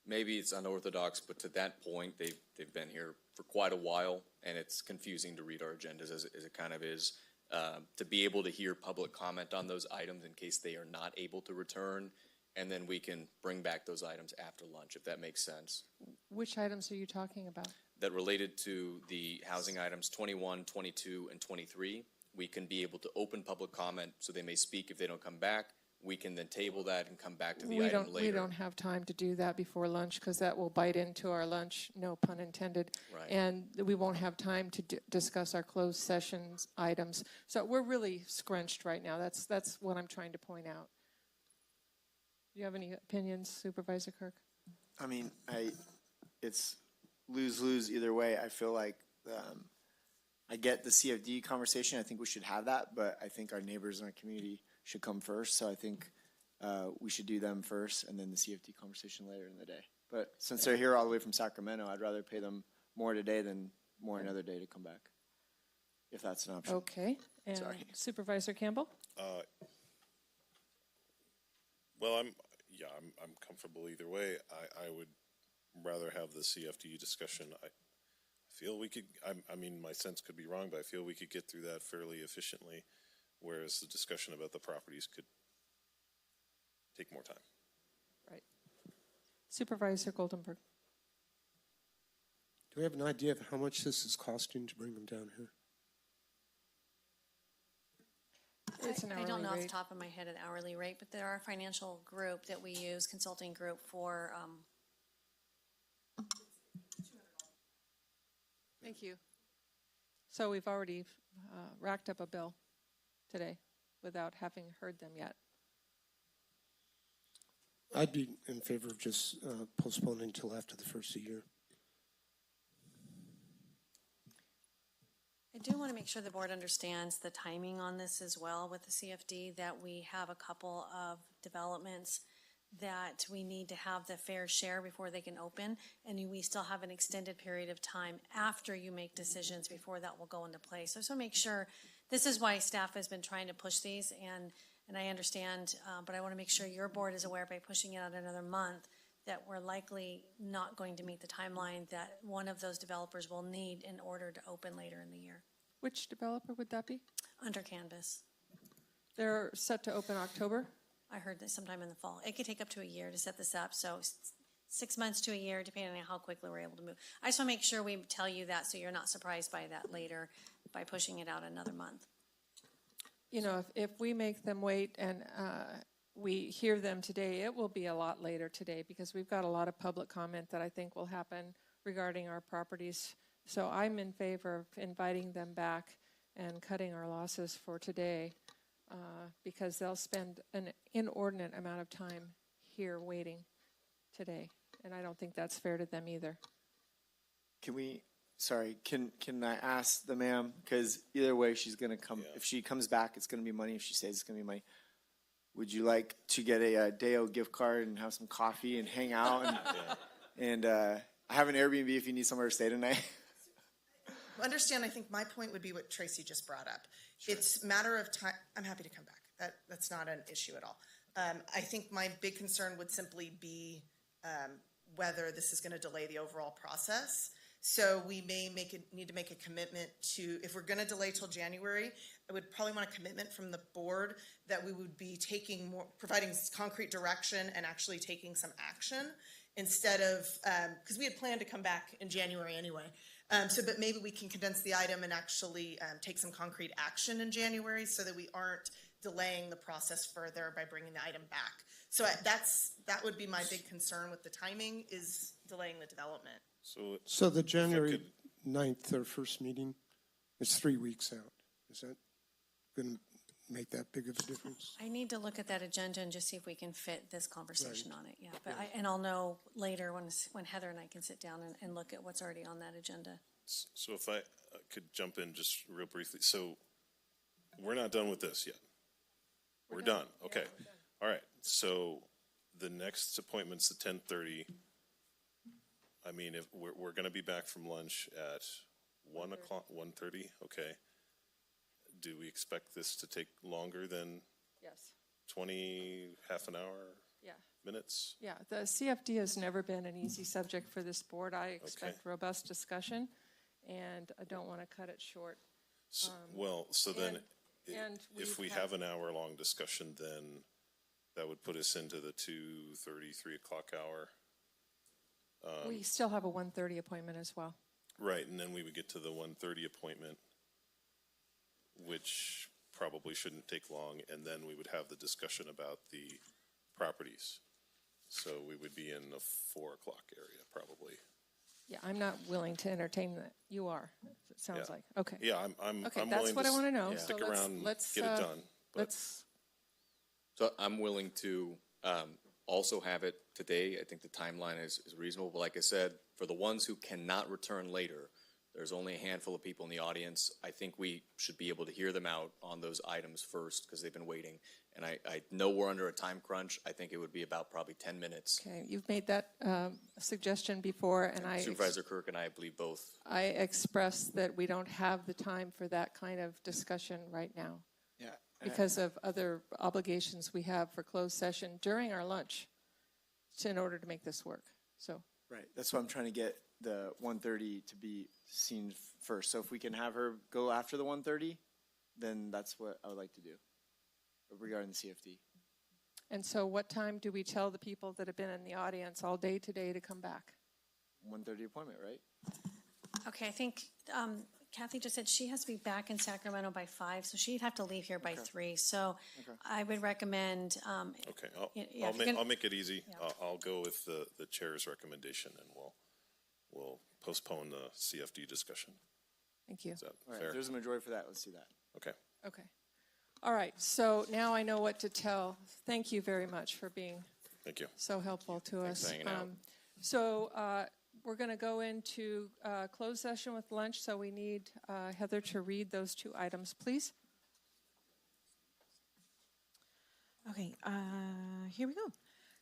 Maybe it's unorthodox, but to that point, they've been here for quite a while, and it's confusing to read our agendas as it kind of is. To be able to hear public comment on those items in case they are not able to return, and then we can bring back those items after lunch, if that makes sense. Which items are you talking about? That related to the housing items 21, 22, and 23. We can be able to open public comment so they may speak if they don't come back. We can then table that and come back to the item later. We don't have time to do that before lunch because that will bite into our lunch, no pun intended. Right. And we won't have time to discuss our closed sessions items. So we're really scrunched right now. That's what I'm trying to point out. Do you have any opinions, Supervisor Kirk? I mean, it's lose-lose either way. I feel like I get the CFD conversation. I think we should have that, but I think our neighbors in our community should come first. So I think we should do them first and then the CFD conversation later in the day. But since they're here all the way from Sacramento, I'd rather pay them more today than more another day to come back, if that's an option. Okay. And Sorry. Supervisor Campbell? Well, I'm comfortable either way. I would rather have the CFD discussion. I feel we could, I mean, my sense could be wrong, but I feel we could get through that fairly efficiently, whereas the discussion about the properties could take more time. Right. Supervisor Goldenberg. Do we have an idea of how much this is costing to bring them down here? It's an I don't hourly know off the rate. top of my head an hourly rate, but there are a financial group that we use, consulting group for, Thank you. So we've already racked up a bill today without having heard them yet. I'd be in favor of just postponing until after the first of the year. I do want to make sure the board understands the timing on this as well with the CFD, that we have a couple of developments that we need to have the fair share before they can open, and we still have an extended period of time after you make decisions before that will go into place. So I just want to make sure, this is why staff has been trying to push these, and I understand, but I want to make sure your board is aware by pushing it out another month that we're likely not going to meet the timeline that one of those developers will need in order to open later in the year. Which developer would that be? Under Canvas. They're set to open October? I heard that sometime in the fall. It could take up to a year to set this up, so 6 months to a year, depending on how quickly we're able to move. I just want to make sure we tell you that so you're not surprised by that later by pushing it out another month. You know, if we make them wait and we hear them today, it will be a lot later today because we've got a lot of public comment that I think will happen regarding our properties. So I'm in favor of inviting them back and cutting our losses for today because they'll spend an inordinate amount of time here waiting today. And I don't think that's fair to them either. Can I ask the ma'am, because either way she's going to come, if she comes back it's going to be money, if she stays it's going to be money. Would you like to get a Deo gift card and have some coffee and hang out? And, I have an Airbnb if you need somewhere to stay tonight. Understand, I think my point would be what Tracy just brought up. Sure. It's a matter of time. I'm happy to come back. That's not an issue at all. I think my big concern would simply be whether this is going to delay the overall process. So we may need to make a commitment to, if we're going to delay till January, I would probably want a commitment from the board that we would be providing concrete direction and actually taking some action instead of, because we had planned to come back in January anyway. But maybe we can condense the item and actually take some concrete action in January so that we aren't delaying the process further by bringing the item back. So that would be my big concern with the timing, is delaying the development. So the January 9th, our first meeting, is 3 weeks out. Is that going to make that big of a difference? I need to look at that agenda and just see if we can fit this conversation on it. Yeah, but I'll know later when Heather and I can sit down and look at what's already on that agenda. So if I could jump in just real briefly. So we're not done with this yet. We're done. Okay. Yeah, we're done. All right. So the next appointment's at 10:30. I mean, if we're going to be back from lunch at 1 o'clock, 1:30. Okay. Do we expect this to take longer than Yes. 20, half an hour, minutes? Yeah, the CFD has never been an easy subject for this board. I expect robust discussion, and I don't want to cut it short. If we have an hour-long discussion, then that would put us into the 2:30, 3 o'clock hour. We still have a 1:30 appointment as well. Right, and then we would get to the 1:30 appointment, which probably shouldn't take long, and then we would have the discussion about the properties. So we would be in the 4 o'clock area, probably. Yeah, I'm not willing to entertain that. You are, it sounds like. Okay. Yeah, I'm Okay, willing that's what I want to know. to stick So around, let's get it done. But So I'm willing to also have it today. I think the timeline is reasonable. But like I said, for the ones who cannot return later, there's only a handful of people in the audience. I think we should be able to hear them out on those items first because they've been waiting. And I know we're under a time crunch. I think it would be about probably 10 minutes. Okay, you've made that suggestion before, and Supervisor Kirk and I believe both. I expressed that we don't have the time for that kind of discussion right now. Yeah. Because of other obligations we have for closed session during our lunch in order to make this work. So. Right, that's why I'm trying to get the 1:30 to be seen first. So if we can have her go after the 1:30, then that's what I would like to do regarding the CFD. And so what time do we tell the people that have been in the audience all day today to come back? 1:30 appointment, right? Okay, I think Kathy just said she has to be back in Sacramento by 5, so she'd have to leave here by 3. So I would recommend. Okay, I'll make it easy. Yeah. I'll go with the chair's recommendation, and we'll postpone the CFD discussion. Thank you. Is that All right, fair? if there's a majority for that, let's do that. Okay. Okay. All right, so now I know what to tell. Thank you very much for being so helpful to us. Thanks for hanging out. So we're going to go into closed session with lunch, so we need Heather to read those 2 items, please. Okay, here we go.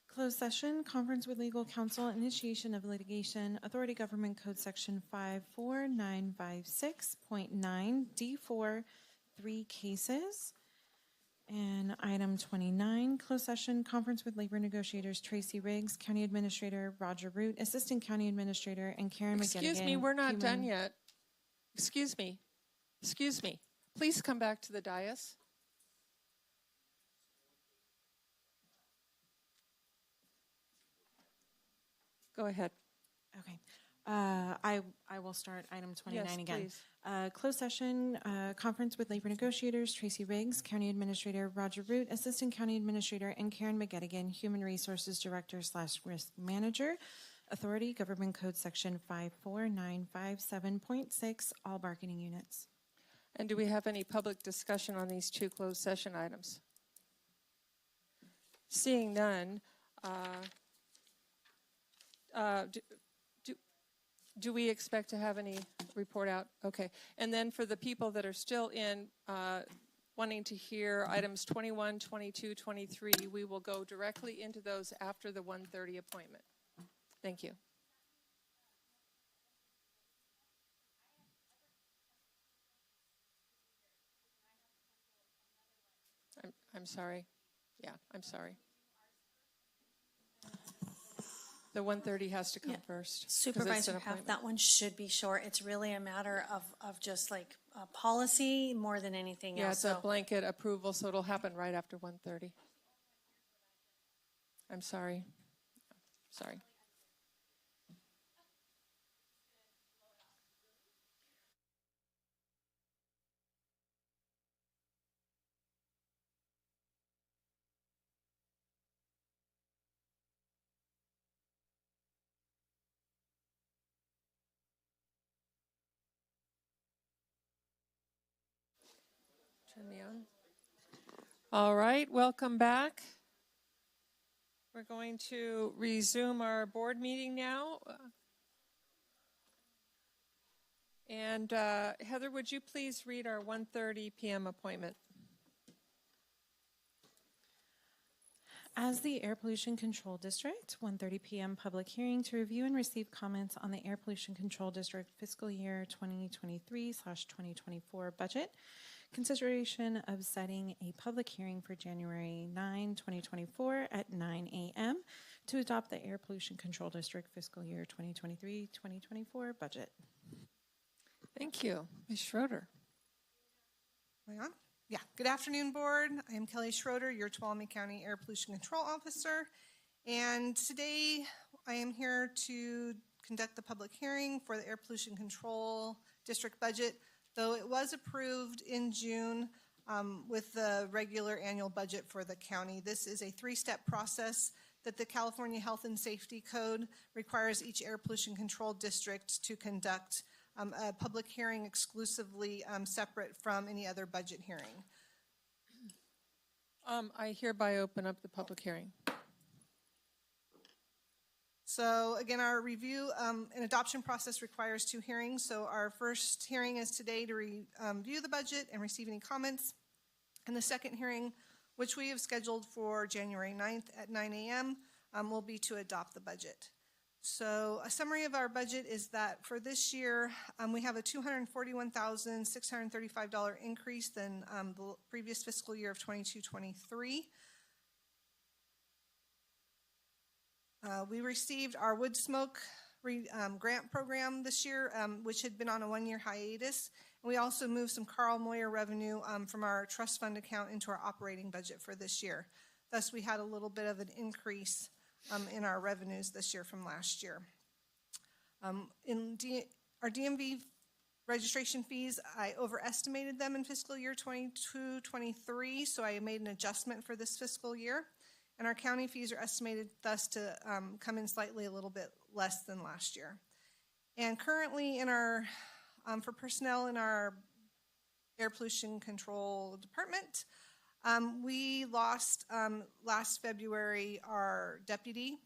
Closed session, conference with legal counsel, initiation of litigation, Authority Government Code Section 54956.9 D4, 3 cases. And item 29, closed session, conference with labor negotiators Tracy Riggs, County Administrator Roger Root, Assistant County Administrator, and Karen McGinnigan. Excuse me, we're not done yet. Excuse me. Excuse me. Please come back to the dais. Go ahead. Okay. I will start item 29 Yes, again. please. Closed session, conference with labor negotiators, Tracy Riggs, County Administrator Roger Root, Assistant County Administrator, and Karen McGettigan, Human Resources Director / Risk Manager. Authority, Government Code Section 54957.6, all bargaining units. And do we have any public discussion on these two closed session items? Seeing none, do we expect to have any report out? Okay. And then for the people that are still in wanting to hear items 21, 22, 23, we will go directly into those after the 1:30 appointment. Thank you. I'm sorry. Yeah, I'm sorry. The 1:30 has to come first. 'Cause it's an Supervisor Huff, appointment. that one should be short. It's really a matter of just like policy more than anything Yeah, else. it's a So blanket approval, so it'll happen right after 1:30. I'm sorry. Sorry. Turn me on. All right, welcome back. We're going to resume our board meeting now. And Heather, would you please read our 1:30 p.m. appointment? As the Air Pollution Control District, 1:30 p.m. public hearing to review and receive comments on the Air Pollution Control District fiscal year 2023/2024 budget. Consideration of setting a public hearing for January 9, 2024 at 9 a.m. to adopt the Air Pollution Control District fiscal year 2023/2024 budget. Thank you. Ms. Schroeder. Am I on? Yeah. Good afternoon, Board. I am Kelly Schroeder, your Tuolumne County Air Pollution Control Officer. And today I am here to conduct the public hearing for the Air Pollution Control District budget, though it was approved in June with the regular annual budget for the county. This is a three-step process that the California Health and Safety Code requires each air pollution control district to conduct a public hearing exclusively separate from any other budget hearing. I hereby open up the public hearing. So again, our review and adoption process requires two hearings. So our first hearing is today to review the budget and receive any comments. And the second hearing, which we have scheduled for January 9th at 9 a.m., will be to adopt the budget. So a summary of our budget is that for this year, we have a $241,635 increase than the previous fiscal year of 22-23. We received our wood smoke grant program this year, which had been on a one-year hiatus. And we also moved some Carl Moyer revenue from our trust fund account into our operating budget for this year. Thus, we had a little bit of an increase in our revenues this year from last year. Our DMV registration fees, I overestimated them in fiscal year 22-23, so I made an adjustment for this fiscal year. And our county fees are estimated thus to come in slightly a little bit less than last year. And currently in our, for personnel in our air pollution control department, we lost last February our deputy,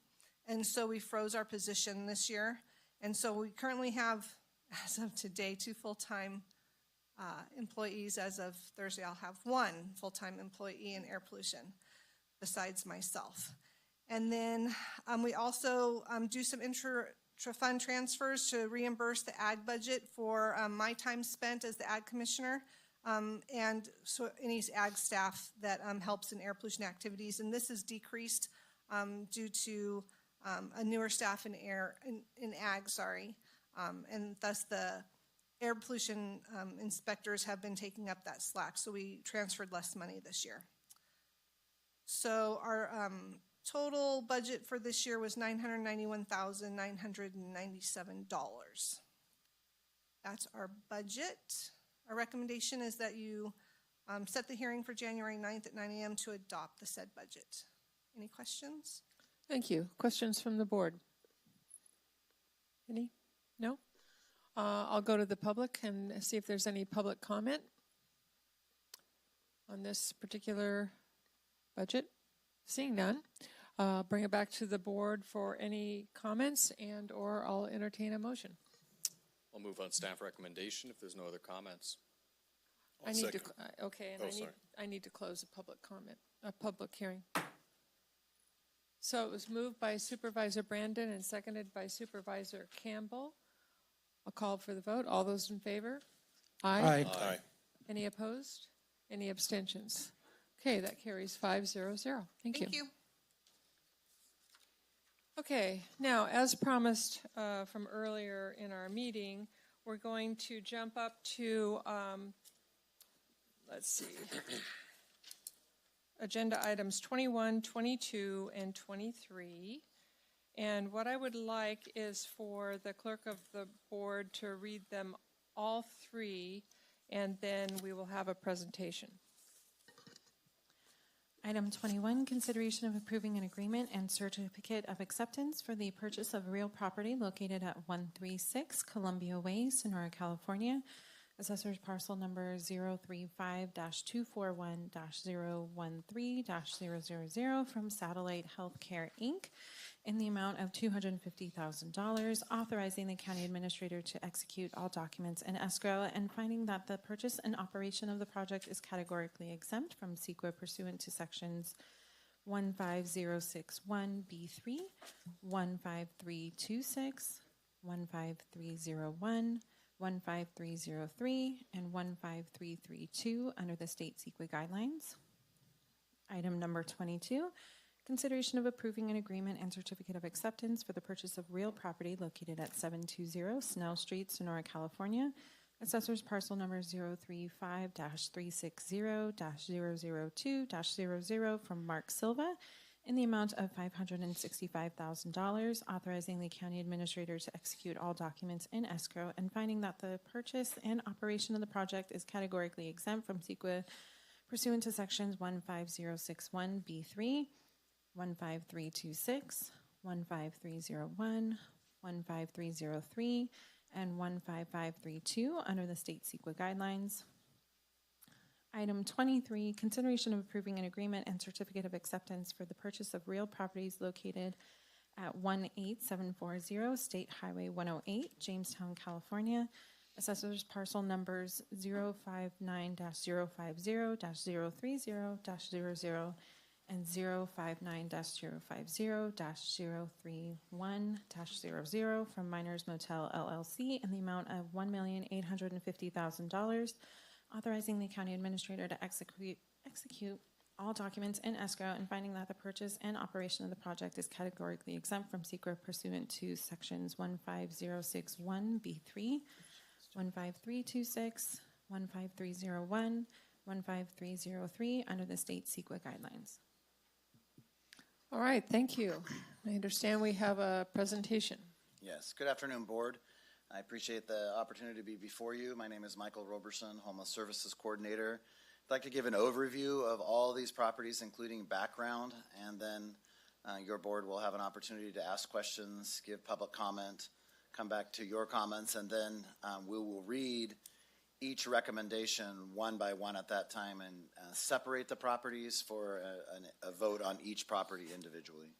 and so we froze our position this year. And so we currently have, as of today, 2 full-time employees. As of Thursday, I'll have 1 full-time employee in air pollution besides myself. And then we also do some intra-fund transfers to reimburse the ag budget for my time spent as the ag commissioner. And so any ag staff that helps in air pollution activities, and this is decreased due to a newer staff in ag, and thus the air pollution inspectors have been taking up that slack, so we transferred less money this year. So our Total budget for this year was $991,997. That's our budget. Our recommendation is that you set the hearing for January 9th at 9 a.m. to adopt the said budget. Any questions? Thank you. Questions from the board? Any? No? I'll go to the public and see if there's any public comment on this particular budget. Seeing none, bring it back to the board for any comments and or I'll entertain a motion. I'll move on staff recommendation if there's no other comments. I need to, okay, and Oh, I need to close a public comment, a public hearing. So it was moved by Supervisor Brandon and seconded by Supervisor Campbell. I'll call for the vote. All those in favor? Aye. Aye. Any opposed? Any abstentions? Okay, that carries 5-0-0. Thank you. Thank you. Okay, now, as promised from earlier in our meeting, we're going to jump up to, let's see, agenda items 21, 22, and 23. And what I would like is for the clerk of the board to read them all three, and then we will have a presentation. Item 21, consideration of approving an agreement and certificate of acceptance for the purchase of real property located at 136 Columbia Way, Sonora, California. Assessor's parcel number 035-241-013-000 from Satellite Healthcare, Inc. in the amount of $250,000, authorizing the county administrator to execute all documents in escrow and finding that the purchase and operation of the project is categorically exempt from CEQA pursuant to sections 15061B3, 15326, 15301, 15303, and 15332 under the state CEQA guidelines. Item number 22, consideration of approving an agreement and certificate of acceptance for the purchase of real property located at 720 Snell Street, Sonora, California. Assessor's parcel number 035-360-002-00 from Mark Silva in the amount of $565,000, authorizing the county administrator to execute all documents in escrow and finding that the purchase and operation of the project is categorically exempt from CEQA pursuant to sections 15061B3, 15326, 15301, 15303, and 15532 under the state CEQA guidelines. Item 23, consideration of approving an agreement and certificate of acceptance for the purchase of real properties located at 18740 State Highway 108, Jamestown, California. Assessor's parcel numbers 059-050-030-00 and 059-050-031-00 from Miners Motel LLC in the amount of $1,850,000, authorizing the county administrator to execute all documents in escrow and finding that the purchase and operation of the project is categorically exempt from CEQA pursuant to sections 15061B3, 15326, 15301, 15303 under the state CEQA guidelines. All right, thank you. I understand we have a presentation. Yes, good afternoon, Board. I appreciate the opportunity to be before you. My name is Michael Roberson, Homeless Services Coordinator. I'd like to give an overview of all these properties, including background, and then your board will have an opportunity to ask questions, give public comment, come back to your comments, and then we will read each recommendation one by one at that time and separate the properties for a vote on each property individually.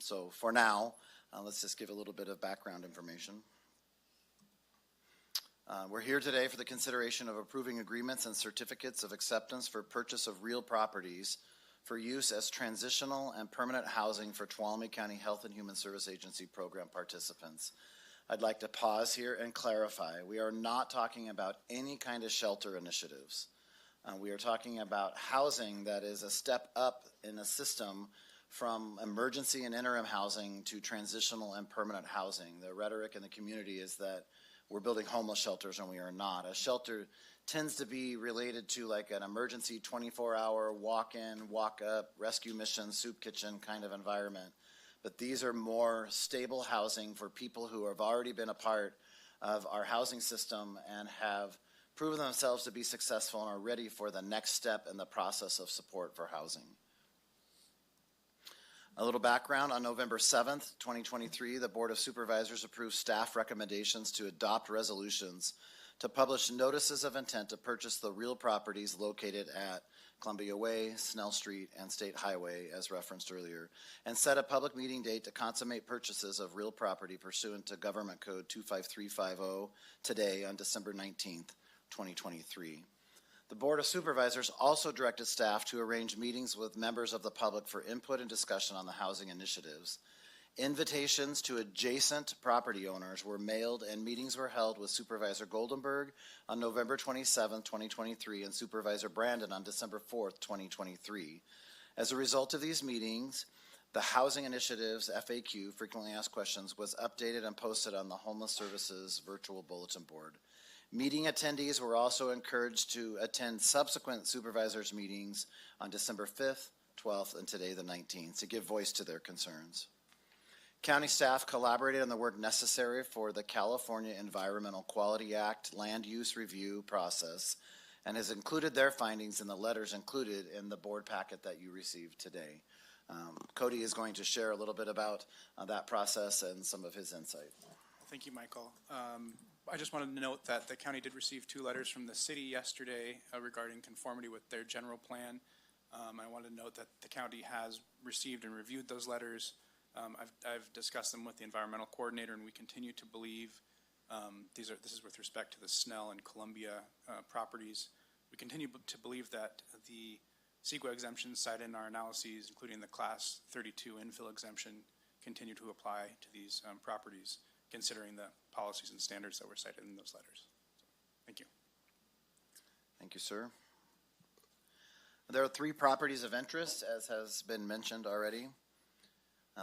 So for now, let's just give a little bit of background information. We're here today for the consideration of approving agreements and certificates of acceptance for purchase of real properties for use as transitional and permanent housing for Tuolumne County Health and Human Service Agency program participants. I'd like to pause here and clarify. We are not talking about any kind of shelter initiatives. We are talking about housing that is a step up in a system from emergency and interim housing to transitional and permanent housing. The rhetoric in the community is that we're building homeless shelters and we are not. A shelter tends to be related to like an emergency 24-hour walk-in, walk-up, rescue mission, soup kitchen kind of environment. But these are more stable housing for people who have already been a part of our housing system and have proven themselves to be successful and are ready for the next step in the process of support for housing. A little background, on November 7th, 2023, the Board of Supervisors approved staff recommendations to adopt resolutions to publish notices of intent to purchase the real properties located at Columbia Way, Snell Street, and State Highway, as referenced earlier, and set a public meeting date to consummate purchases of real property pursuant to Government Code 25350 today on December 19th, 2023. The Board of Supervisors also directed staff to arrange meetings with members of the public for input and discussion on the housing initiatives. Invitations to adjacent property owners were mailed and meetings were held with Supervisor Goldenberg on November 27, 2023, and Supervisor Brandon on December 4th, 2023. As a result of these meetings, the Housing Initiatives FAQ, Frequently Asked Questions, was updated and posted on the Homeless Services virtual bulletin board. Meeting attendees were also encouraged to attend subsequent supervisors' meetings on December 5th, 12th, and today the 19th to give voice to their concerns. County staff collaborated on the work necessary for the California Environmental Quality Act land use review process and has included their findings in the letters included in the board packet that you received today. Cody is going to share a little bit about that process and some of his insight. Thank you, Michael. I just wanted to note that the county did receive 2 letters from the city yesterday regarding conformity with their general plan. I wanted to note that the county has received and reviewed those letters. I've discussed them with the environmental coordinator, and we continue to believe this is with respect to the Snell and Columbia properties. We continue to believe that the CEQA exemptions cited in our analyses, including the Class 32 infill exemption, continue to apply to these properties, considering the policies and standards that were cited in those letters. So, thank you. Thank you, sir. There are 3 properties of interest, as has been mentioned already.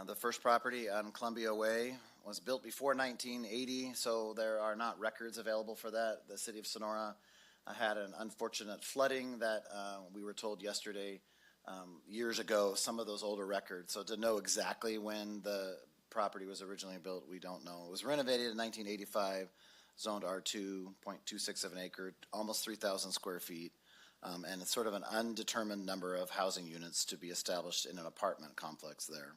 The first property on Columbia Way was built before 1980, so there are not records available for that. The city of Sonora had an unfortunate flooding that we were told yesterday years ago, some of those older records. So to know exactly when the property was originally built, we don't know. It was renovated in 1985, zoned R2, 0.26 of an acre, almost 3,000 square feet, and it's sort of an undetermined number of housing units to be established in an apartment complex there.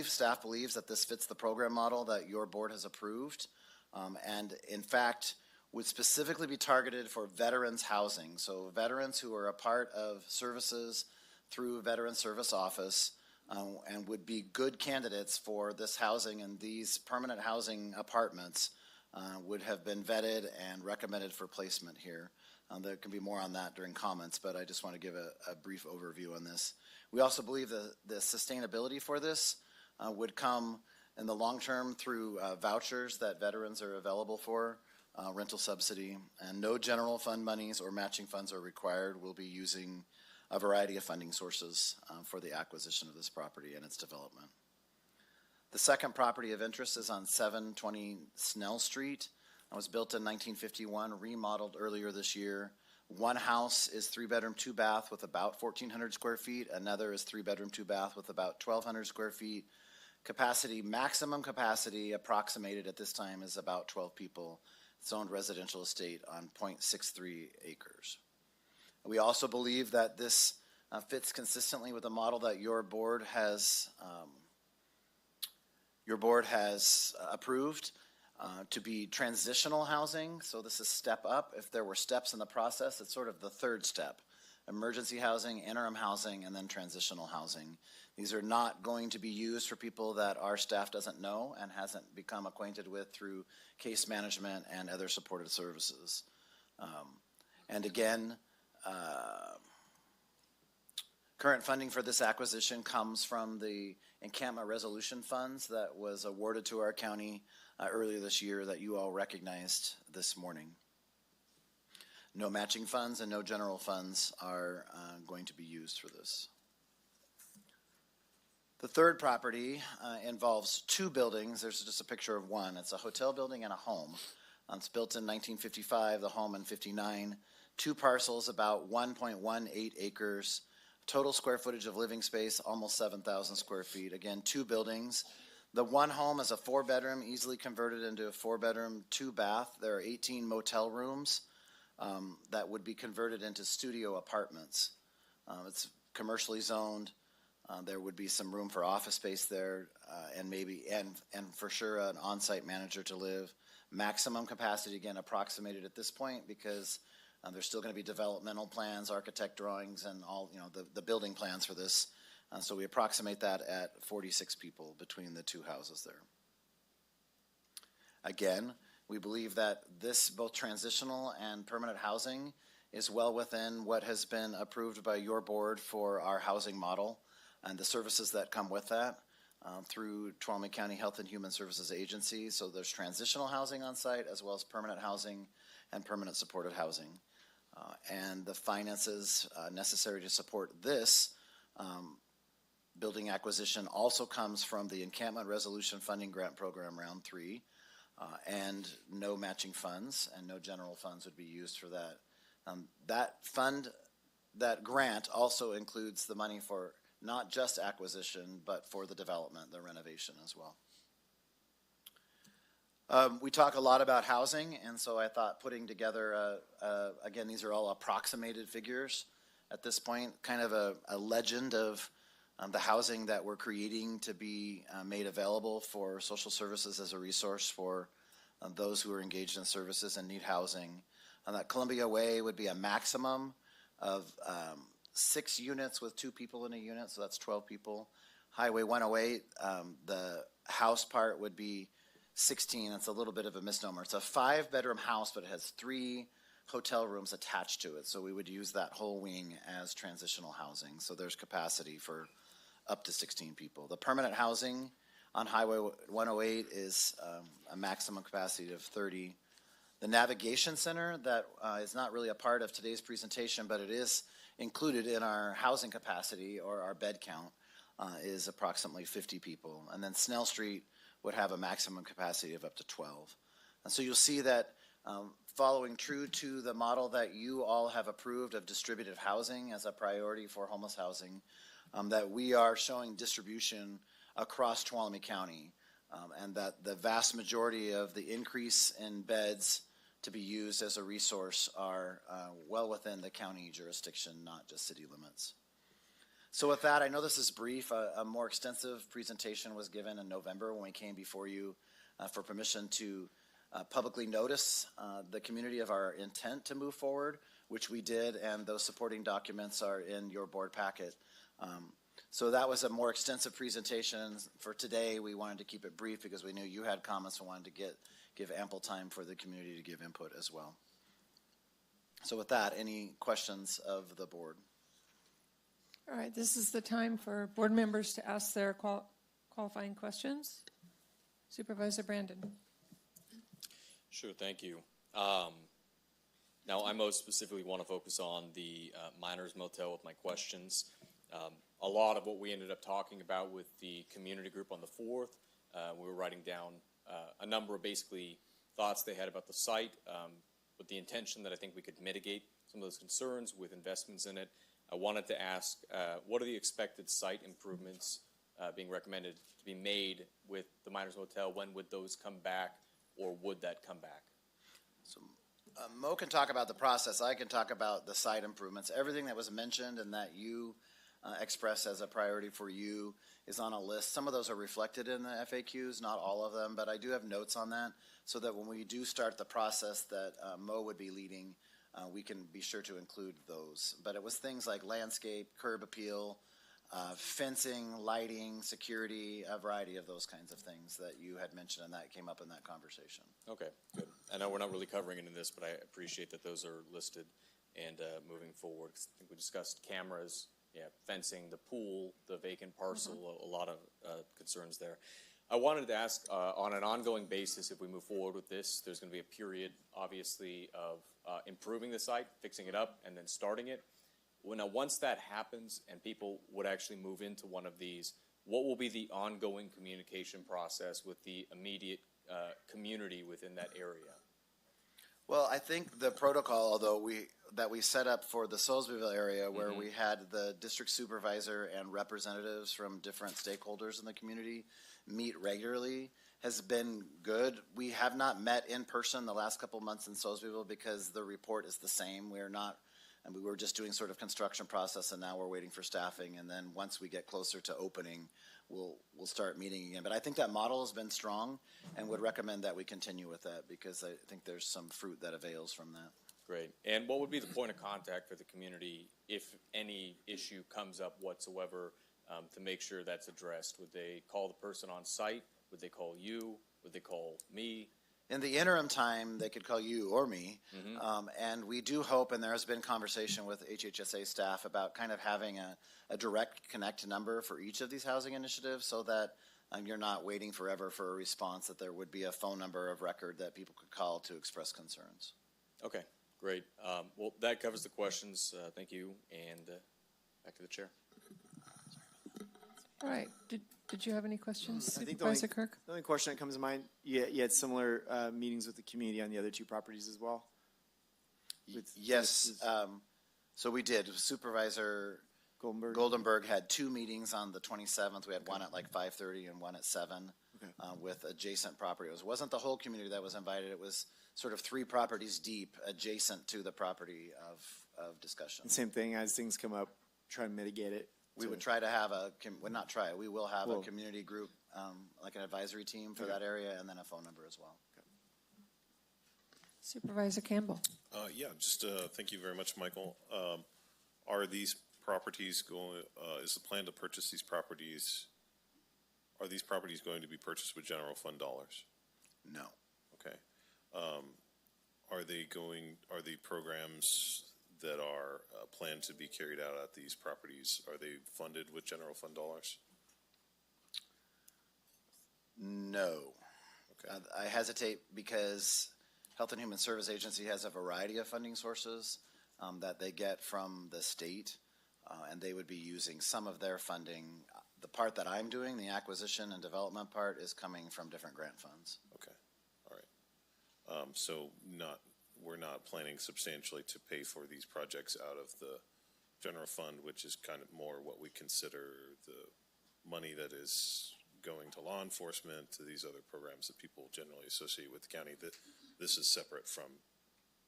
Staff believes that this fits the program model that your board has approved, and in fact, would specifically be targeted for veterans housing. So veterans who are a part of services through Veteran Service Office and would be good candidates for this housing, and these permanent housing apartments would have been vetted and recommended for placement here. There can be more on that during comments, but I just want to give a brief overview on this. We also believe that the sustainability for this would come in the long term through vouchers that veterans are available for, rental subsidy, and no general fund monies or matching funds are required. We'll be using a variety of funding sources for the acquisition of this property and its development. The second property of interest is on 720 Snell Street. It was built in 1951, remodeled earlier this year. One house is 3-bedroom, 2-bath with about 1,400 square feet. Another is 3-bedroom, 2-bath with about 1,200 square feet. Maximum capacity approximated at this time is about 12 people. It's owned residential estate on 0.63 acres. We also believe that this fits consistently with the model that your board has approved to be transitional housing. So this is step up. If there were steps in the process, it's sort of the third step: emergency housing, interim housing, and then transitional housing. These are not going to be used for people that our staff doesn't know and hasn't become acquainted with through case management and other supportive services. And again, current funding for this acquisition comes from the encampment resolution funds that was awarded to our county earlier this year that you all recognized this morning. No matching funds and no general funds are going to be used for this. The third property involves two buildings. There's just a picture of one. It's a hotel building and a home. It's built in 1955, the home in 59. Two parcels, about 1.18 acres. Total square footage of living space, almost 7,000 square feet. Again, two buildings. The one home is a 4-bedroom, easily converted into a 4-bedroom, 2-bath. There are 18 motel rooms that would be converted into studio apartments. It's commercially zoned. There would be some room for office space there, and for sure an on-site manager to live. Maximum capacity, again, approximated at this point because there's still going to be developmental plans, architect drawings, and all, the building plans for this. So we approximate that at 46 people between the two houses there. Again, we believe that this, both transitional and permanent housing, is well within what has been approved by your board for our housing model and the services that come with that through Tuolumne County Health and Human Services Agency. So there's transitional housing on site as well as permanent housing and permanent supportive housing. And the finances necessary to support this building acquisition also comes from the Encampment Resolution Funding Grant Program Round 3, and no matching funds and no general funds would be used for that. That grant also includes the money for not just acquisition, but for the development, the renovation as well. We talk a lot about housing, and so I thought putting together, again, these are all approximated figures at this point, kind of a legend of the housing that we're creating to be made available for social services as a resource for those who are engaged in services and need housing. That Columbia Way would be a maximum of 6 units with 2 people in a unit, so that's 12 people. Highway 108, the house part would be 16. It's a little bit of a misnomer. It's a 5-bedroom house, but it has 3 hotel rooms attached to it, so we would use that whole wing as transitional housing. So there's capacity for up to 16 people. The permanent housing on Highway 108 is a maximum capacity of 30. The Navigation Center, that is not really a part of today's presentation, but it is included in our housing capacity or our bed count, is approximately 50 people. And then Snell Street would have a maximum capacity of up to 12. And so you'll see that following true to the model that you all have approved of distributed housing as a priority for homeless housing, that we are showing distribution across Tuolumne County, and that the vast majority of the increase in beds to be used as a resource are well within the county jurisdiction, not just city limits. So with that, I know this is brief. A more extensive presentation was given in November when we came before you for permission to publicly notice the community of our intent to move forward, which we did, and those supporting documents are in your board packet. So that was a more extensive presentation. For today, we wanted to keep it brief because we knew you had comments and wanted to give ample time for the community to give input as well. So with that, any questions of the board? All right, this is the time for board members to ask their qualifying questions. Supervisor Brandon. Sure, thank you. Now, I most specifically want to focus on the Miners Motel with my questions. A lot of what we ended up talking about with the community group on the 4th, we were writing down a number of basically thoughts they had about the site, with the intention that I think we could mitigate some of those concerns with investments in it. I wanted to ask, what are the expected site improvements being recommended to be made with the Miners Motel? When would those come back, or would that come back? So Mo can talk about the process. I can talk about the site improvements. Everything that was mentioned and that you express as a priority for you is on a list. Some of those are reflected in the FAQs, not all of them, but I do have notes on that so that when we do start the process that Mo would be leading, we can be sure to include those. But it was things like landscape, curb appeal, fencing, lighting, security, a variety of those kinds of things that you had mentioned, and that came up in that conversation. Okay, good. I know we're not really covering it in this, but I appreciate that those are listed and moving forward. I think we discussed cameras, fencing, the pool, the vacant parcel, a lot of concerns there. I wanted to ask, on an ongoing basis, if we move forward with this, there's going to be a period, obviously, of improving the site, fixing it up, and then starting it. Now, once that happens and people would actually move into one of these, what will be the ongoing communication process with the immediate community within that area? Well, I think the protocol, although we set up for the Soulsbyville area, where we had the district supervisor and representatives from different stakeholders in the community meet regularly, has been good. We have not met in person the last couple of months in Soulsbyville because the report is the same. We were just doing sort of construction process, and now we're waiting for staffing. And then once we get closer to opening, we'll start meeting again. But I think that model has been strong, and would recommend that we continue with that, because I think there's some fruit that avails from that. Great. And what would be the point of contact for the community if any issue comes up whatsoever, to make sure that's addressed? Would they call the person on site? Would they call you? Would they call me? In the interim time, they could call you or me. And we do hope, and there has been conversation with HHSA staff about kind of having a direct connect number for each of these housing initiatives, so that you're not waiting forever for a response, that there would be a phone number of record that people could call to express concerns. Okay, great. Well, that covers the questions. Thank you. And back to the chair. All right. Did you have any questions, I think Supervisor Kirk? the only question that comes to mind, you had similar meetings with the community on the other two properties as well? Yes. So we did. Supervisor Goldenberg had two meetings on the 27th. We had one at like 5:30 and one at 7 with adjacent property. It wasn't the whole community that was invited. It was sort of 3 properties deep adjacent to the property of discussion. And same thing, as things come up, try and mitigate it. We would try to have we will have a community group, like an advisory team for that area, and then a phone number as well. Supervisor Campbell. Yeah, just thank you very much, Michael. Are these properties is the plan to purchase these properties, are these properties going to be purchased with general fund dollars? No. Okay. Are the programs that are planned to be carried out at these properties, are they funded with general fund dollars? No. Okay. I hesitate because Health and Human Service Agency has a variety of funding sources that they get from the state, and they would be using some of their funding. The part that I'm doing, the acquisition and development part, is coming from different grant funds. Okay, all right. So we're not planning substantially to pay for these projects out of the general fund, which is kind of more what we consider the money that is going to law enforcement, to these other programs that people generally associate with the county, that this is separate from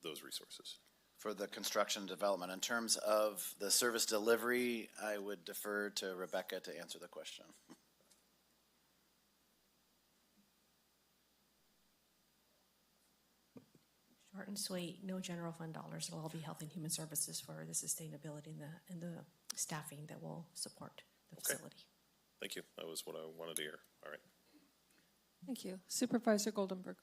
those resources. For the construction and development, in terms of the service delivery, I would defer to Rebecca to answer the question. Short and sweet, no general fund dollars. It'll all be Health and Human Services for the sustainability and the staffing that will support the facility. Thank you. That was what I wanted to hear. All right. Thank you. Supervisor Goldenberg.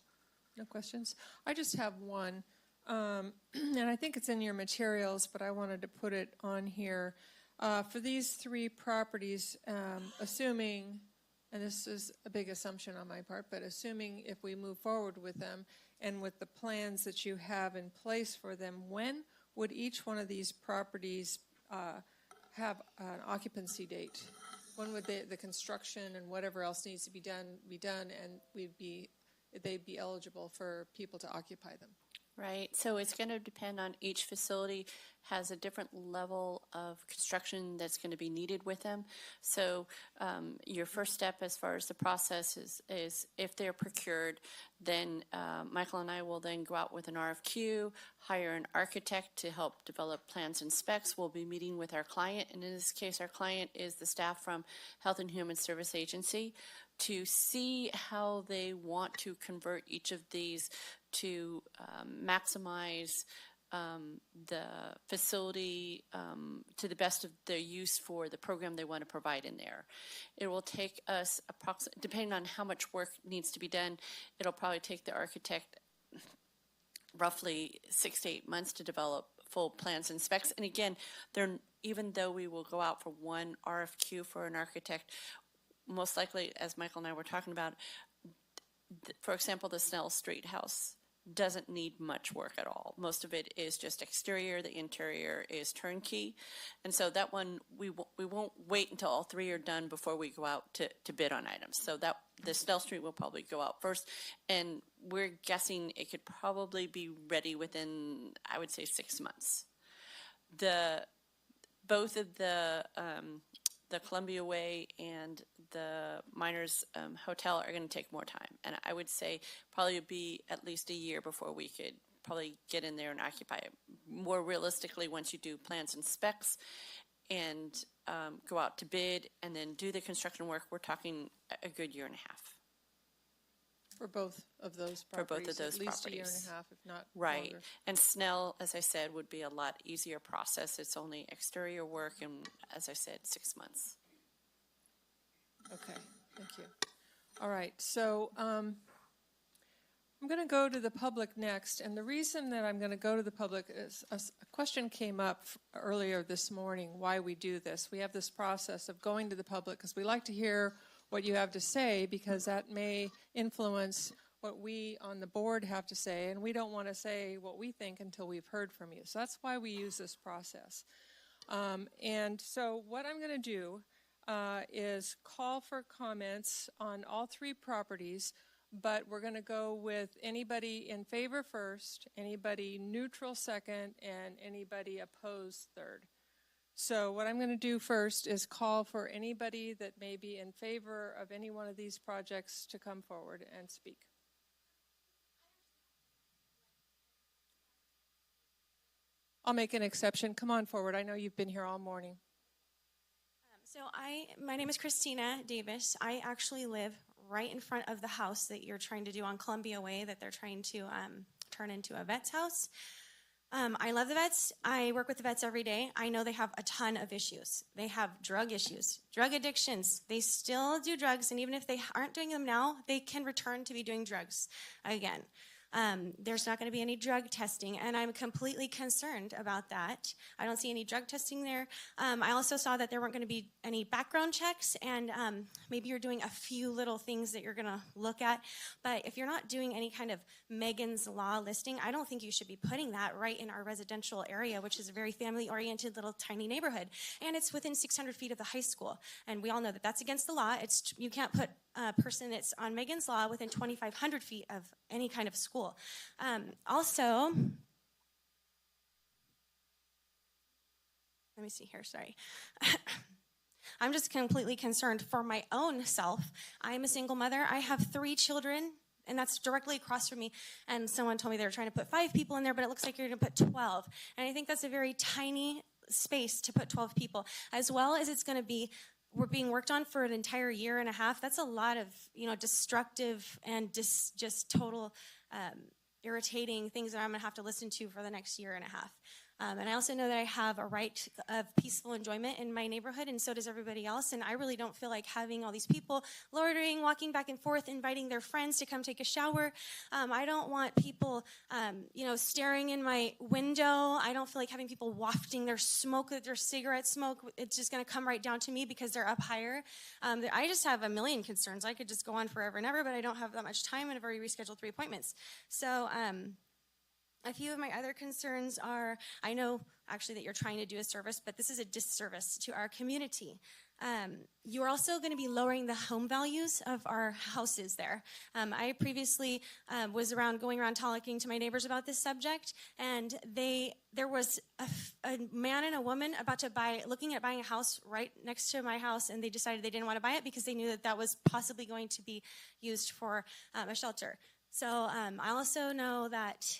No questions? I just have one, and I think it's in your materials, but I wanted to put it on here. For these 3 properties, assuming, and this is a big assumption on my part, but assuming if we move forward with them and with the plans that you have in place for them, when would each one of these properties have an occupancy date? When would the construction and whatever else needs to be done, and they'd be eligible for people to occupy them? Right, so it's going to depend on each facility has a different level of construction that's going to be needed with them. So your first step as far as the process is if they're procured, then Michael and I will then go out with an RFQ, hire an architect to help develop plans and specs. We'll be meeting with our client, and in this case our client is the staff from Health and Human Service Agency, to see how they want to convert each of these to maximize the facility to the best of their use for the program they want to provide in there. It will take us depending on how much work needs to be done, it'll probably take the architect roughly 6 to 8 months to develop full plans and specs. And again, even though we will go out for one RFQ for an architect, most likely, as Michael and I were talking about, for example, the Snell Street house doesn't need much work at all. Most of it is just exterior. The interior is turnkey. And so that one, we won't wait until all three are done before we go out to bid on items. So that the Snell Street will probably go out first. And we're guessing it could probably be ready within, I would say, 6 months. Both of the Columbia Way and the Miners Hotel are going to take more time. And I would say probably would be at least a year before we could probably get in there and occupy it. More realistically, once you do plans and specs and go out to bid and then do the construction work, we're talking a good year and a half. For both of those For properties? both of those At least properties. a year and a half, if not Right. longer. And Snell, as I said, would be a lot easier process. It's only exterior work and, as I said, 6 months. Okay, thank you. All right, so I'm going to go to the public next, and the reason that I'm going to go to the public is a question came up earlier this morning, why we do this. We have this process of going to the public because we like to hear what you have to say, because that may influence what we on the board have to say, and we don't want to say what we think until we've heard from you. So that's why we use this process. And so what I'm going to do is call for comments on all three properties, but we're going to go with anybody in favor first, anybody neutral second, and anybody opposed third. So what I'm going to do first is call for anybody that may be in favor of any one of these projects to come forward and speak. I'll make an exception. Come on forward. I know you've been here all morning. My name is Christina Davis. I actually live right in front of the house that you're trying to do on Columbia Way that they're trying to turn into a vet's house. I love the vets. I work with the vets every day. I know they have a ton of issues. They have drug issues, drug addictions. They still do drugs, and even if they aren't doing them now, they can return to be doing drugs again. There's not going to be any drug testing, and I'm completely concerned about that. I don't see any drug testing there. I also saw that there weren't going to be any background checks, and maybe you're doing a few little things that you're going to look at. But if you're not doing any kind of Megan's Law listing, I don't think you should be putting that right in our residential area, which is a very family-oriented little tiny neighborhood. And it's within 600 feet of the high school. And we all know that that's against the law. You can't put a person that's on Megan's Law within 2,500 feet of any kind of school. Also, let me see here, sorry. I'm just completely concerned for my own self. I'm a single mother. I have 3 children, and that's directly across from me. And someone told me they were trying to put 5 people in there, but it looks like you're going to put 12. And I think that's a very tiny space to put 12 people, as well as it's going to be we're being worked on for an entire year and a half. That's a lot of, destructive and just total irritating things that I'm going to have to listen to for the next year and a half. And I also know that I have a right of peaceful enjoyment in my neighborhood, and so does everybody else. And I really don't feel like having all these people loitering, walking back and forth, inviting their friends to come take a shower. I don't want people, staring in my window. I don't feel like having people wafting their smoke, their cigarette smoke. It's just going to come right down to me because they're up higher. I just have a million concerns. I could just go on forever and ever, but I don't have that much time, and I've already rescheduled 3 appointments. So, a few of my other concerns are, I know actually that you're trying to do a service, but this is a disservice to our community. You're also going to be lowering the home values of our houses there. I previously was going around talking to my neighbors about this subject, and there was a man and a woman looking at buying a house right next to my house, and they decided they didn't want to buy it because they knew that was possibly going to be used for a shelter. So I also know that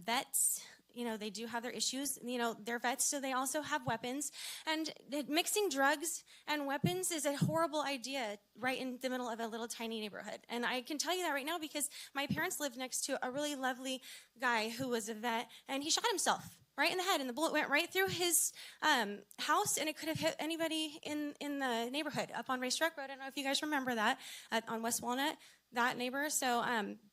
vets, they do have their issues. They're vets, so they also have weapons. And mixing drugs and weapons is a horrible idea right in the middle of a little tiny neighborhood. And I can tell you that right now because my parents lived next to a really lovely guy who was a vet, and he shot himself right in the head, and the bullet went right through his house, and it could have hit anybody in the neighborhood up on Racetrack Road. I don't know if you guys remember that on West Walnut. That neighbor. So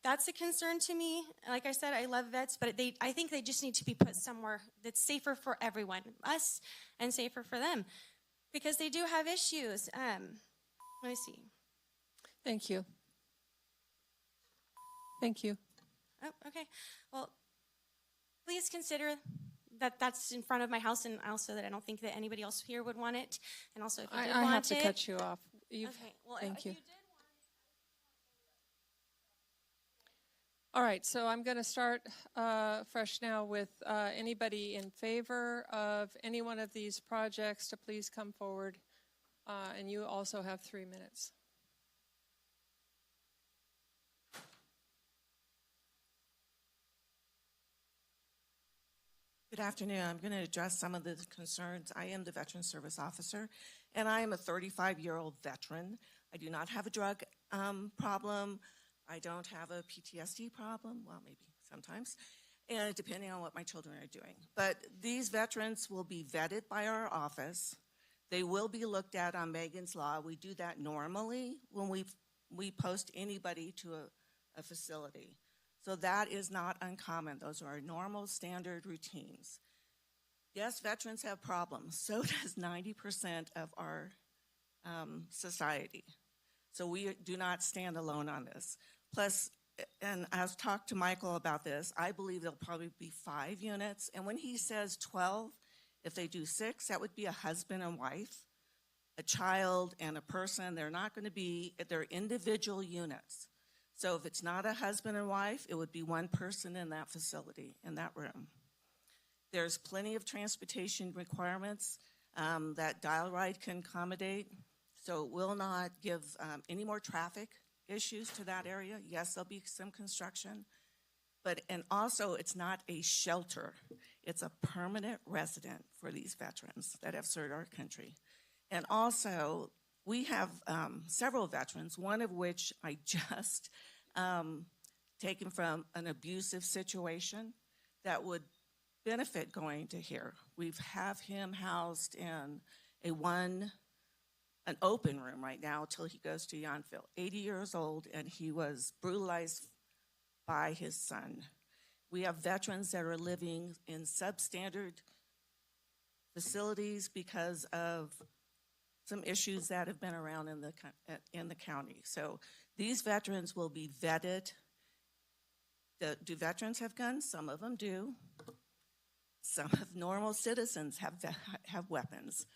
that's a concern to me. Like I said, I love vets, but I think they just need to be put somewhere that's safer for everyone, us, and safer for them, because they do have issues. Let me see. Thank you. Thank you. Oh, okay. Well, please consider that that's in front of my house, and also that I don't think that anybody else here would want it. And also, if you did I want have to it, cut you off. okay. Well, Thank if you. you did All right, so I'm going to start fresh now with anybody in favor of any one of these projects to please come forward. And you also have 3 minutes. Good afternoon. I'm going to address some of the concerns. I am the Veteran Service Officer, and I am a 35-year-old veteran. I do not have a drug problem. I don't have a PTSD problem. Well, maybe sometimes, and depending on what my children are doing. But these veterans will be vetted by our office. They will be looked at on Megan's Law. We do that normally when we post anybody to a facility. So that is not uncommon. Those are our normal standard routines. Yes, veterans have problems. So does 90% of our society. So we do not stand alone on this. Plus, and I've talked to Michael about this, I believe there'll probably be 5 units. And when he says 12, if they do 6, that would be a husband and wife, a child and a person. They're not going to be, they're individual units. So if it's not a husband and wife, it would be one person in that facility, in that room. There's plenty of transportation requirements that Dial Ride can accommodate. So it will not give any more traffic issues to that area. Yes, there'll be some construction. And also, it's not a shelter. It's a permanent resident for these veterans that have served our country. And also, we have several veterans, one of which I just taken from an abusive situation that would benefit going to here. We have him housed in an open room right now till he goes to Yountville. 80 years old, and he was brutalized by his son. We have veterans that are living in substandard facilities because of some issues that have been around in the county. So these veterans will be vetted. Do veterans have guns? Some of them do. Some of normal citizens have weapons.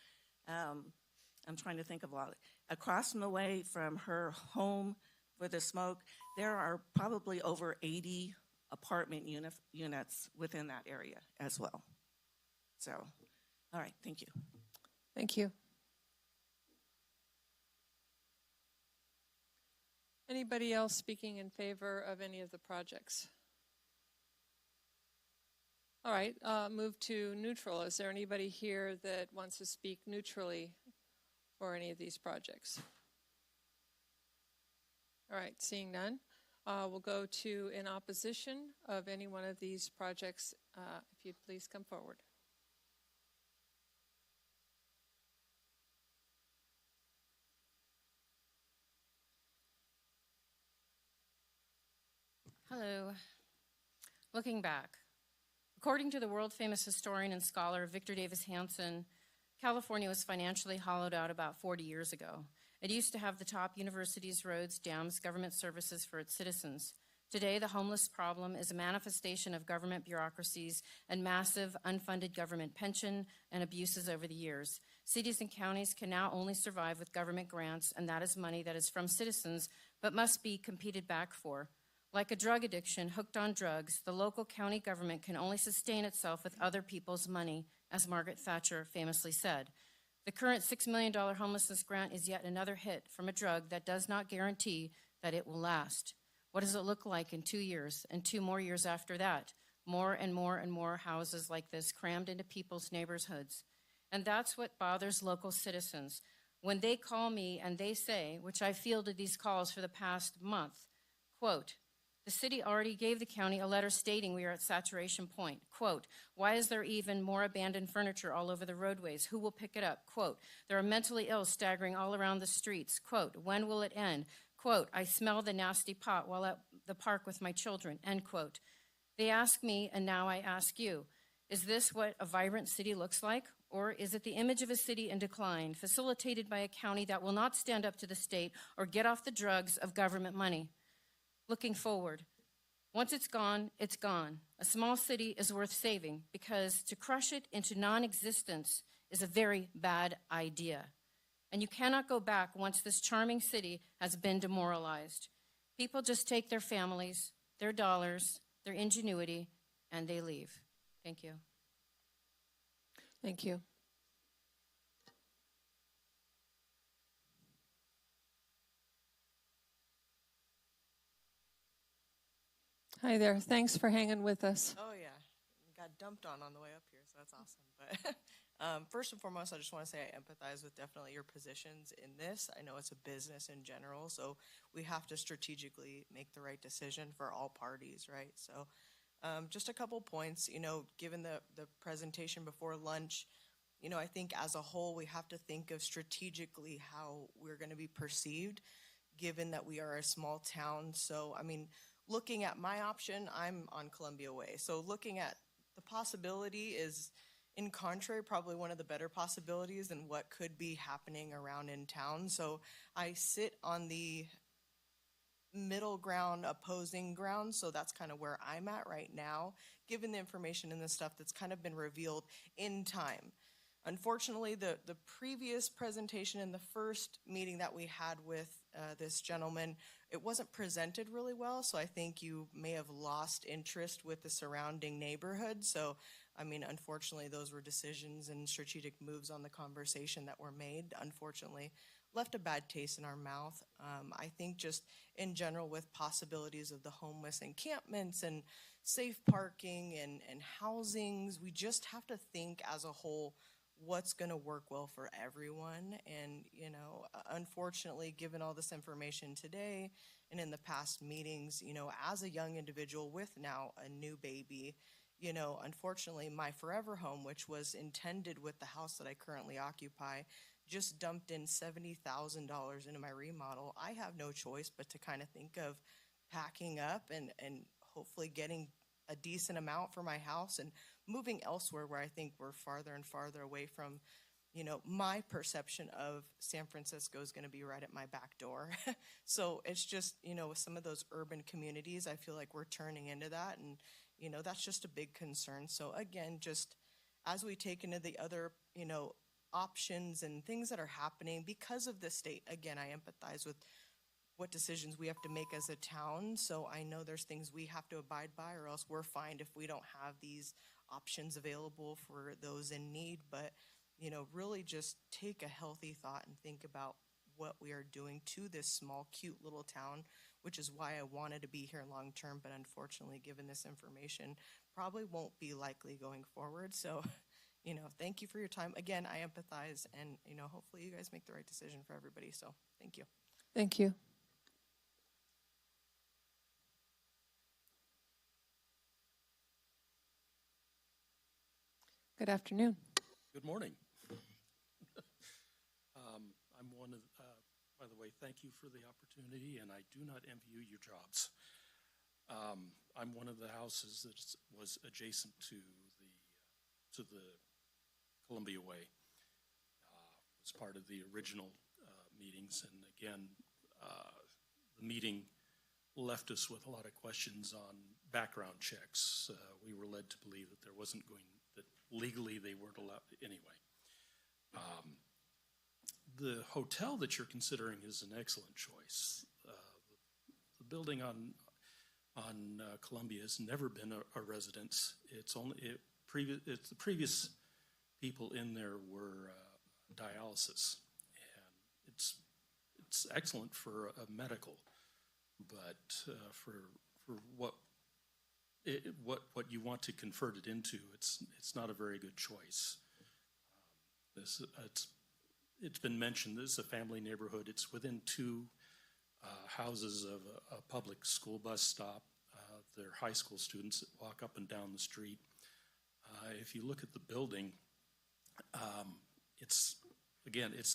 I'm trying to think of a lot. Across from the way from her home for the smoke, there are probably over 80 apartment units within that area as well. So, all right, thank you. Thank you. Anybody else speaking in favor of any of the projects? All right, move to neutral. Is there anybody here that wants to speak neutrally for any of these projects? All right, seeing none, we'll go to in opposition of any one of these projects. If you'd please come forward. Hello. Looking back, according to the world-famous historian and scholar Victor Davis Hanson, California was financially hollowed out about 40 years ago. It used to have the top universities, roads, dams, government services for its citizens. Today, the homeless problem is a manifestation of government bureaucracies and massive unfunded government pension and abuses over the years. Cities and counties can now only survive with government grants, and that is money that is from citizens but must be competed back for. Like a drug addiction hooked on drugs, the local county government can only sustain itself with other people's money, as Margaret Thatcher famously said. The current $6 million homelessness grant is yet another hit from a drug that does not guarantee that it will last. What does it look like in 2 years and 2 more years after that? More and more and more houses like this crammed into people's neighborhoods. And that's what bothers local citizens. When they call me and they say, which I fielded these calls for the past month, quote, the city already gave the county a letter stating we are at saturation point. Quote, why is there even more abandoned furniture all over the roadways? Who will pick it up? Quote, there are mentally ill staggering all around the streets. Quote, when will it end? Quote, I smell the nasty pot while at the park with my children. End quote. They ask me, and now I ask you, is this what a vibrant city looks like? Or is it the image of a city in decline, facilitated by a county that will not stand up to the state or get off the drugs of government money? Looking forward, Once it's gone, it's gone. A small city is worth saving because to crush it into non-existence is a very bad idea. And you cannot go back once this charming city has been demoralized. People just take their families, their dollars, their ingenuity, and they leave. Thank you. Thank you. Hi there. Thanks for hanging with us. Oh yeah, got dumped on the way up here, so that's awesome. But first and foremost, I just want to say I empathize with definitely your positions in this. I know it's a business in general, so we have to strategically make the right decision for all parties, right? So just a couple points, given the presentation before lunch, I think as a whole, we have to think of strategically how we're going to be perceived, given that we are a small town. So, looking at my option, I'm on Columbia Way. So looking at the possibility is, in contrary, probably one of the better possibilities than what could be happening around in town. So I sit on the middle ground, opposing ground. So that's kind of where I'm at right now, given the information and the stuff that's kind of been revealed in time. Unfortunately, the previous presentation in the first meeting that we had with this gentleman, it wasn't presented really well, so I think you may have lost interest with the surrounding neighborhood. So, unfortunately, those were decisions and strategic moves on the conversation that were made. Unfortunately, left a bad taste in our mouth. I think just in general with possibilities of the homeless encampments and safe parking and housings, we just have to think as a whole what's going to work well for everyone. And, unfortunately, given all this information today and in the past meetings, as a young individual with now a new baby, unfortunately, my forever home, which was intended with the house that I currently occupy, just dumped in $70,000 into my remodel. I have no choice but to kind of think of packing up and hopefully getting a decent amount for my house and moving elsewhere where I think we're farther and farther away from, my perception of San Francisco is going to be right at my back door. So it's just, with some of those urban communities, I feel like we're turning into that. And, that's just a big concern. So again, just as we take into the other, options and things that are happening because of the state, again, I empathize with what decisions we have to make as a town. So I know there's things we have to abide by, or else we're fined if we don't have these options available for those in need. But, really just take a healthy thought and think about what we are doing to this small, cute little town, which is why I wanted to be here long term. But unfortunately, given this information, probably won't be likely going forward. So, thank you for your time. Again, I empathize, and, hopefully you guys make the right decision for everybody. So thank you. Thank you. Good afternoon. Good morning. I'm one of, by the way, thank you for the opportunity, and I do not envy you your jobs. I'm one of the houses that was adjacent to the Columbia Way. Was part of the original meetings, and again, the meeting left us with a lot of questions on background checks. We were led to believe that there wasn't that legally they weren't allowed anyway. The hotel that you're considering is an excellent choice. The building on Columbia has never been a residence. It's the previous people in there were dialysis, and it's excellent for a medical, but for what you want to convert it into, it's not a very good choice. It's been mentioned, this is a family neighborhood. It's within two houses of a public school bus stop. They're high school students that walk up and down the street. If you look at the building, it's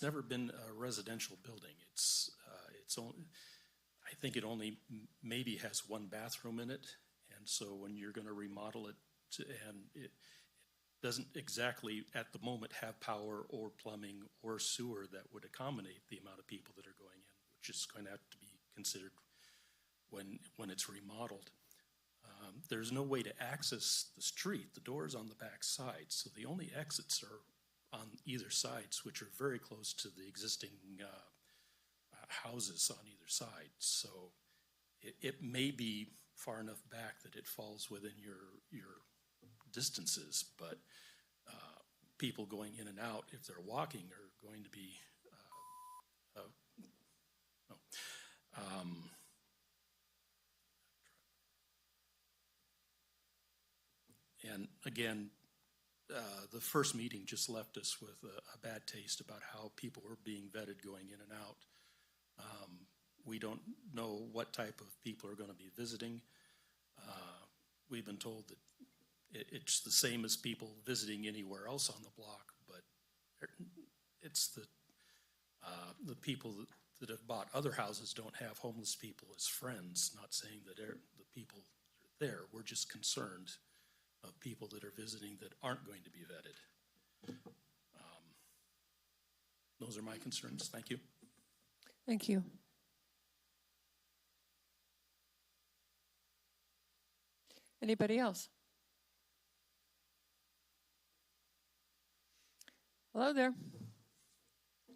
never been a residential building. I think it only maybe has one bathroom in it, and so when you're going to remodel it, and it doesn't exactly at the moment have power or plumbing or sewer that would accommodate the amount of people that are going in, which is going to have to be considered when it's remodeled. There's no way to access the street. The door's on the back side, so the only exits are on either sides, which are very close to the existing houses on either side. So it may be far enough back that it falls within your distances, but people going in and out, if they're walking, are going to be and again, the first meeting just left us with a bad taste about how people were being vetted going in and out. We don't know what type of people are going to be visiting. We've been told that it's the same as people visiting anywhere else on the block, but it's the people that have bought other houses don't have homeless people as friends, not saying that the people that are there. We're just concerned of people that are visiting that aren't going to be vetted. Those are my concerns. Thank you. Thank you. Anybody else? Hello there.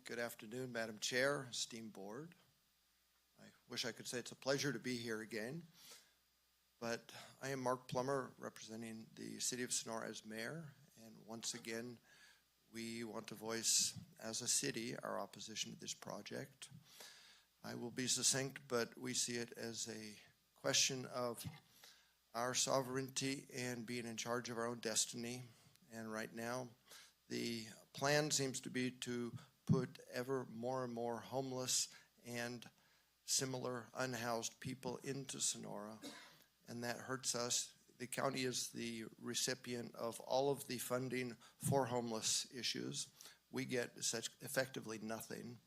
Good afternoon, Madam Chair, esteemed board. I wish I could say it's a pleasure to be here again, but I am Mark Plummer, representing the City of Sonora as mayor, and once again, we want to voice as a city our opposition to this project. I will be succinct, but we see it as a question of our sovereignty and being in charge of our own destiny. And right now, the plan seems to be to put ever more and more homeless and similar unhoused people into Sonora, and that hurts us. The county is the recipient of all of the funding for homeless issues. We get such effectively nothing,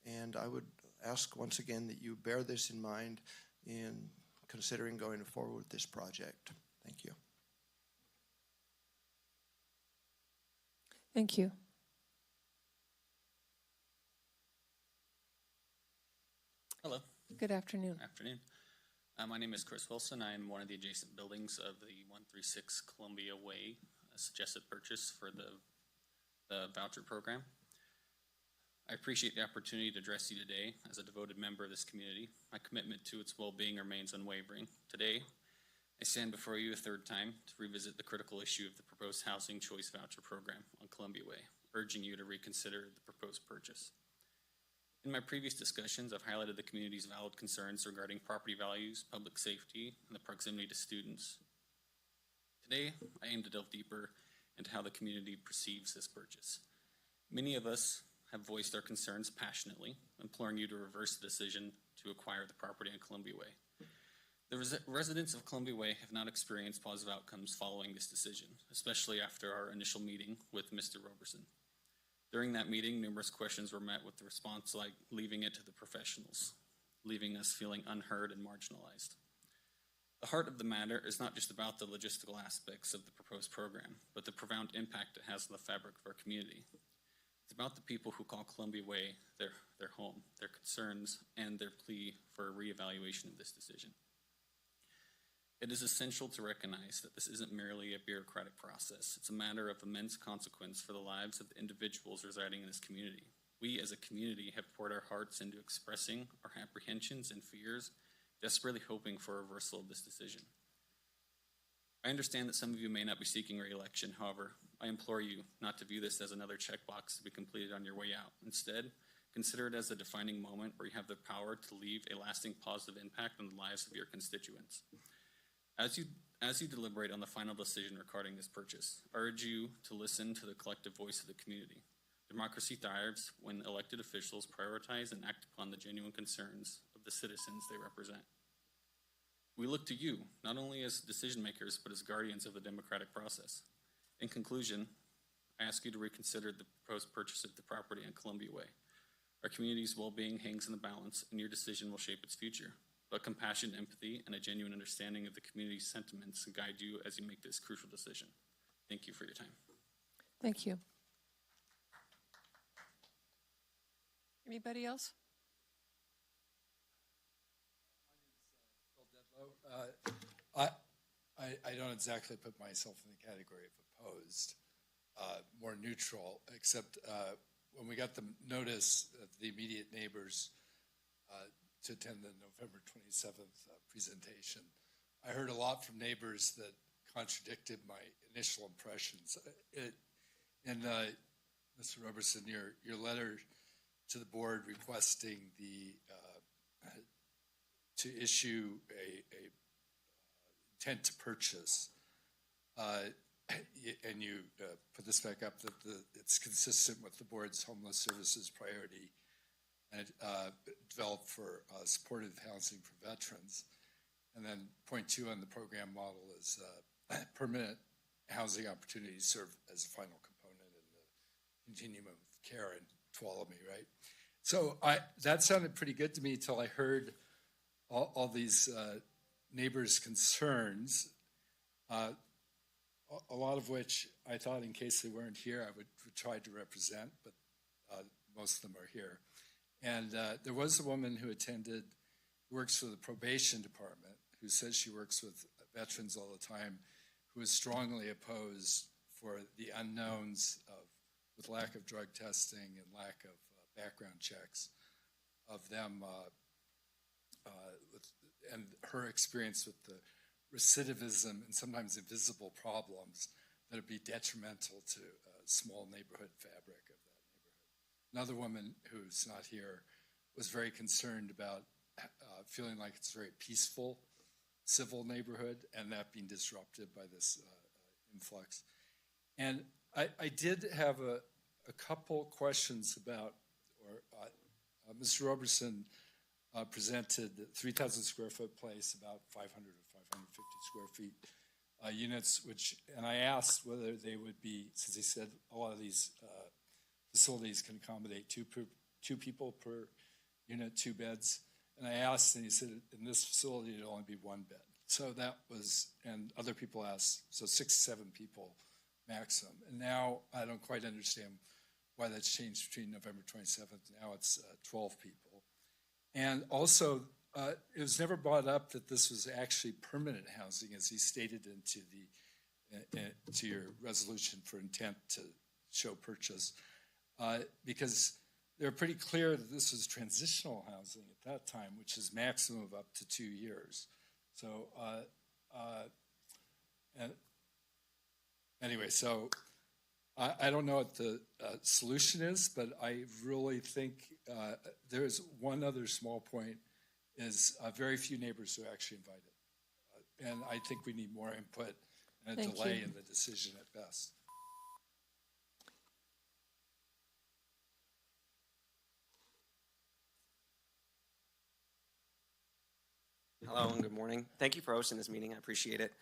and I would ask once again that you bear this in mind in considering going forward with this project. Thank you. Thank you. Hello. Good afternoon. Afternoon. My name is Chris Wilson. I am one of the adjacent buildings of the 136 Columbia Way suggested purchase for the voucher program. I appreciate the opportunity to address you today as a devoted member of this community. My commitment to its well-being remains unwavering. Today, I stand before you a third time to revisit the critical issue of the proposed housing choice voucher program on Columbia Way, urging you to reconsider the proposed purchase. In my previous discussions, I've highlighted the community's valid concerns regarding property values, public safety, and the proximity to students. Today, I aim to delve deeper into how the community perceives this purchase. Many of us have voiced their concerns passionately, imploring you to reverse the decision to acquire the property on Columbia Way. The residents of Columbia Way have not experienced positive outcomes following this decision, especially after our initial meeting with Mr. Roberson. During that meeting, numerous questions were met with the response like leaving it to the professionals, leaving us feeling unheard and marginalized. The heart of the matter is not just about the logistical aspects of the proposed program, but the profound impact it has on the fabric of our community. It's about the people who call Columbia Way their home, their concerns, and their plea for a reevaluation of this decision. It is essential to recognize that this isn't merely a bureaucratic process. It's a matter of immense consequence for the lives of the individuals residing in this community. We as a community have poured our hearts into expressing our apprehensions and fears, desperately hoping for a reversal of this decision. I understand that some of you may not be seeking re-election. However, I implore you not to view this as another checkbox to be completed on your way out. Instead, consider it as a defining moment where you have the power to leave a lasting positive impact on the lives of your constituents. As you deliberate on the final decision regarding this purchase, I urge you to listen to the collective voice of the community. Democracy thrives when elected officials prioritize and act upon the genuine concerns of the citizens they represent. We look to you, not only as decision makers, but as guardians of the democratic process. In conclusion, I ask you to reconsider the proposed purchase of the property on Columbia Way. Our community's well-being hangs in the balance, and your decision will shape its future. But compassion, empathy, and a genuine understanding of the community's sentiments guide you as you make this crucial decision. Thank you for your time. Thank you. Anybody else? I don't exactly put myself in the category of opposed, more neutral, except when we got the notice of the immediate neighbors to attend the November 27th presentation, I heard a lot from neighbors that contradicted my initial impressions. Mr. Roberson, your letter to the board requesting to issue a intent to purchase, and you put this back up, that it's consistent with the board's homeless services priority and developed for supportive housing for veterans. And then point 2 on the program model is permanent housing opportunities serve as a final component in the continuum of care and Tuolumne, right? So that sounded pretty good to me till I heard all these neighbors' concerns, a lot of which I thought, in case they weren't here, I would try to represent, but most of them are here. And there was a woman who attended, works for the probation department, who says she works with veterans all the time, who is strongly opposed for the unknowns with lack of drug testing and lack of background checks of them, and her experience with the recidivism and sometimes invisible problems that would be detrimental to a small neighborhood fabric of that neighborhood. Another woman who's not here was very concerned about feeling like it's a very peaceful, civil neighborhood, and that being disrupted by this influx. And I did have a couple questions about, Mr. Roberson presented 3,000 square foot place, about 500 or 550 square feet units, and I asked whether they would be, since he said a lot of these facilities can accommodate two people per unit, 2 beds. And I asked, and he said, in this facility, it'd only be 1 bed. So that was, and other people asked, so 6 to 7 people maximum. And now I don't quite understand why that's changed between November 27th. Now it's 12 people. And also, it was never brought up that this was actually permanent housing, as he stated into your resolution for intent to show purchase, because they're pretty clear that this was transitional housing at that time, which is maximum of up to 2 years. So, anyway, so I don't know what the solution is, but I really think there's one other small point is very few neighbors are actually invited. And I think we need more input and a delay in the decision at best. Hello and good morning. Thank you for hosting this meeting. I appreciate it.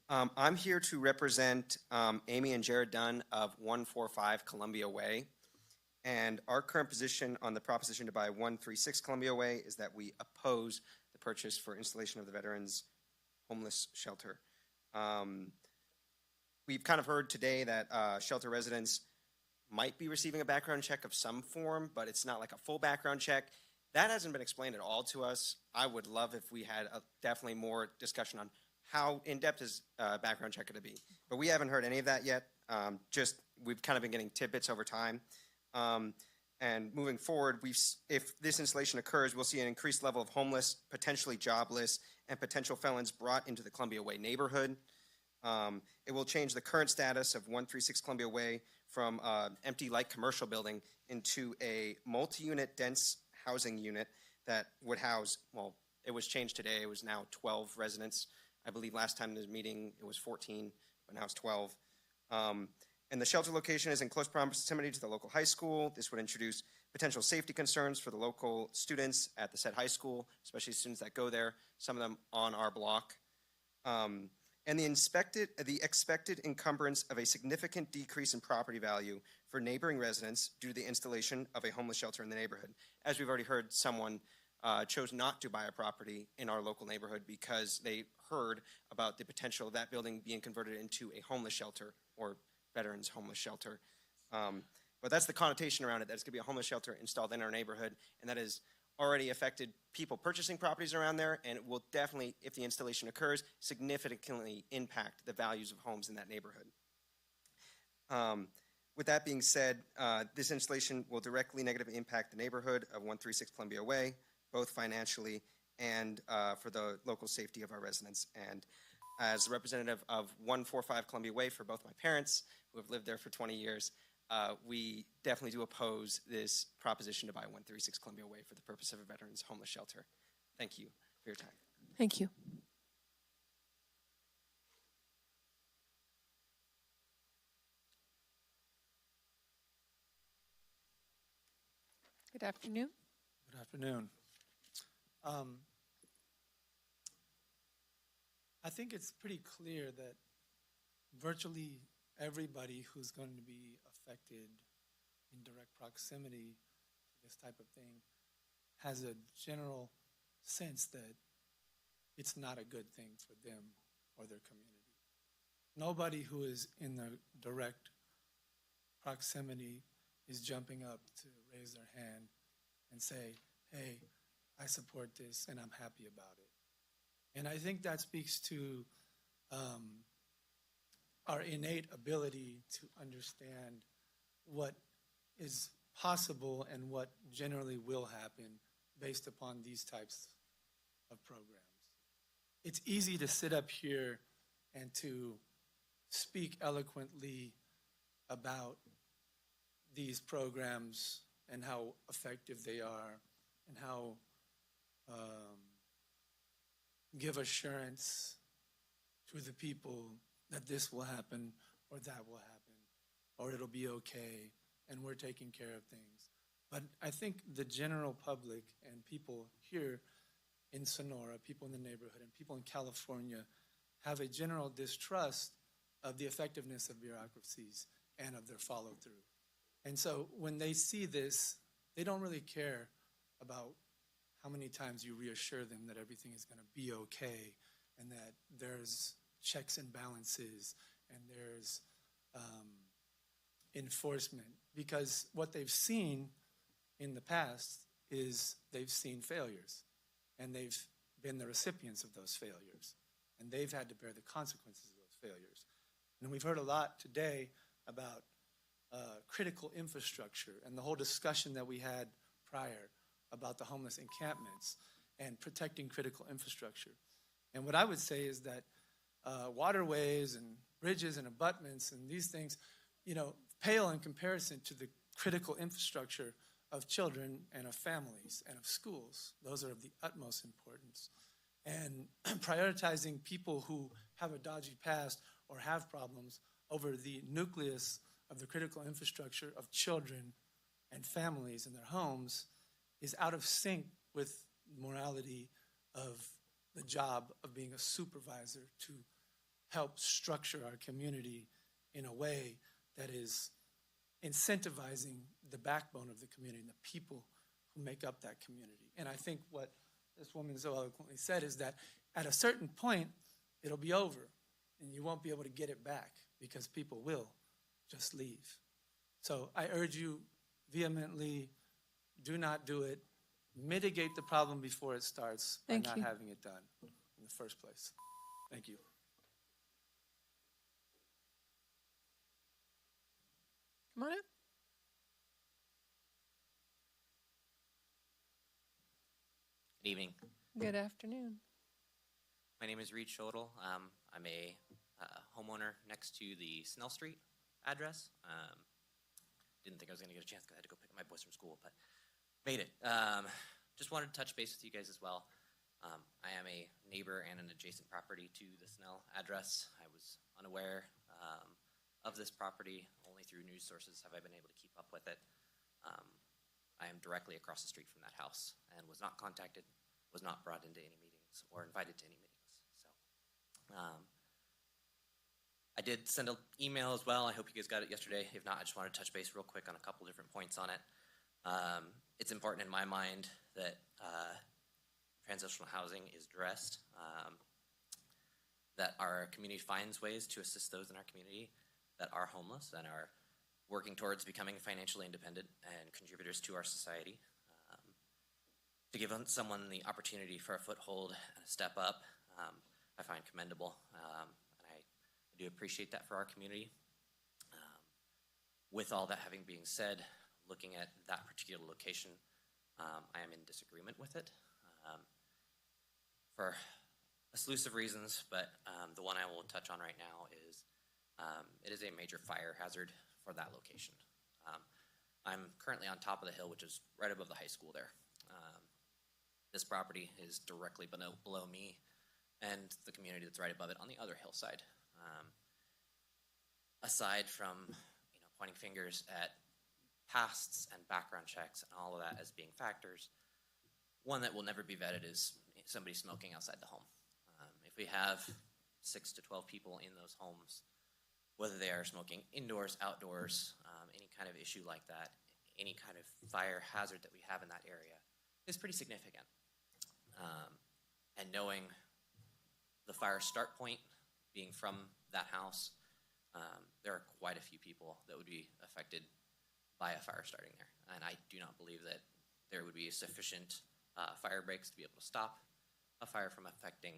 I'm here to represent Amy and Jared Dunn of 145 Columbia Way. And our current position on the proposition to buy 136 Columbia Way is that we oppose the purchase for installation of the Veterans Homeless Shelter. We've kind of heard today that shelter residents might be receiving a background check of some form, but it's not like a full background check. That hasn't been explained at all to us. I would love if we had definitely more discussion on how in-depth is background check going to be. But we haven't heard any of that yet. We've kind of been getting tidbits over time. And moving forward, if this installation occurs, we'll see an increased level of homeless, potentially jobless, and potential felons brought into the Columbia Way neighborhood. It will change the current status of 136 Columbia Way from an empty light commercial building into a multi-unit dense housing unit that would house, well, it was changed today. It was now 12 residents. I believe last time in this meeting it was 14, but now it's 12. And the shelter location is in close proximity to the local high school. This would introduce potential safety concerns for the local students at the said high school, especially students that go there, some of them on our block. And the expected encumbrance of a significant decrease in property value for neighboring residents due to the installation of a homeless shelter in the neighborhood. As we've already heard, someone chose not to buy a property in our local neighborhood because they heard about the potential of that building being converted into a homeless shelter or veterans homeless shelter. But that's the connotation around it, that it's going to be a homeless shelter installed in our neighborhood, and that is already affected people purchasing properties around there, and it will definitely, if the installation occurs, significantly impact the values of homes in that neighborhood. With that being said, this installation will directly negatively impact the neighborhood of 136 Columbia Way, both financially and for the local safety of our residents. And as a representative of 145 Columbia Way for both my parents, who have lived there for 20 years, we definitely do oppose this proposition to buy 136 Columbia Way for the purpose of a veterans homeless shelter. Thank you for your time. Thank you. Good afternoon. Good afternoon. I think it's pretty clear that virtually everybody who's going to be affected in direct proximity to this type of thing has a general sense that it's not a good thing for them or their community. Nobody who is in the direct proximity is jumping up to raise their hand and say, hey, I support this and I'm happy about it. And I think that speaks to our innate ability to understand what is possible and what generally will happen based upon these types of programs. It's easy to sit up here and to speak eloquently about these programs and how effective they are and how give assurance to the people that this will happen or that will happen or it'll be okay and we're taking care of things. But I think the general public and people here in Sonora, people in the neighborhood, and people in California have a general distrust of the effectiveness of bureaucracies and of their follow-through. And so when they see this, they don't really care about how many times you reassure them that everything is going to be okay and that there's checks and balances and there's enforcement. Because what they've seen in the past is they've seen failures and they've been the recipients of those failures and they've had to bear the consequences of those failures. And we've heard a lot today about critical infrastructure and the whole discussion that we had prior about the homeless encampments and protecting critical infrastructure. And what I would say is that waterways and bridges and abutments and these things, pale in comparison to the critical infrastructure of children and of families and of schools. Those are of the utmost importance. And prioritizing people who have a dodgy past or have problems over the nucleus of the critical infrastructure of children and families and their homes is out of sync with morality of the job of being a supervisor to help structure our community in a way that is incentivizing the backbone of the community and the people who make up that community. And I think what this woman so eloquently said is that at a certain point, it'll be over and you won't be able to get it back because people will just leave. So I urge you vehemently, do not do it. Mitigate the problem before it starts by not having it done in the first place. Thank you. Come on up. Good evening. Good afternoon. My name is Reed Schodel. I'm a homeowner next to the Snell Street address. Didn't think I was going to get a chance because I had to go pick up my boys from school, but made it. Just wanted to touch base with you guys as well. I am a neighbor and an adjacent property to the Snell address. I was unaware of this property. Only through news sources have I been able to keep up with it. I am directly across the street from that house and was not contacted, was not brought into any meetings or invited to any meetings. So I did send an email as well. I hope you guys got it yesterday. If not, I just wanted to touch base real quick on a couple different points on it. It's important in my mind that transitional housing is addressed, that our community finds ways to assist those in our community that are homeless and are working towards becoming financially independent and contributors to our society. to give someone the opportunity for a foothold and a step up, I find commendable. And I do appreciate that for our community. With all that having been said, looking at that particular location, I am in disagreement with it for a slew of reasons, but the one I will touch on right now is it is a major fire hazard for that location. I'm currently on top of the hill, which is right above the high school there. This property is directly below me and the community that's right above it on the other hillside. Aside from pointing fingers at pasts and background checks and all of that as being factors, one that will never be vetted is somebody smoking outside the home. If we have 6 to 12 people in those homes, whether they are smoking indoors, outdoors, any kind of issue like that, any kind of fire hazard that we have in that area is pretty significant. And knowing the fire start point being from that house, there are quite a few people that would be affected by a fire starting there. And I do not believe that there would be sufficient fire breaks to be able to stop a fire from affecting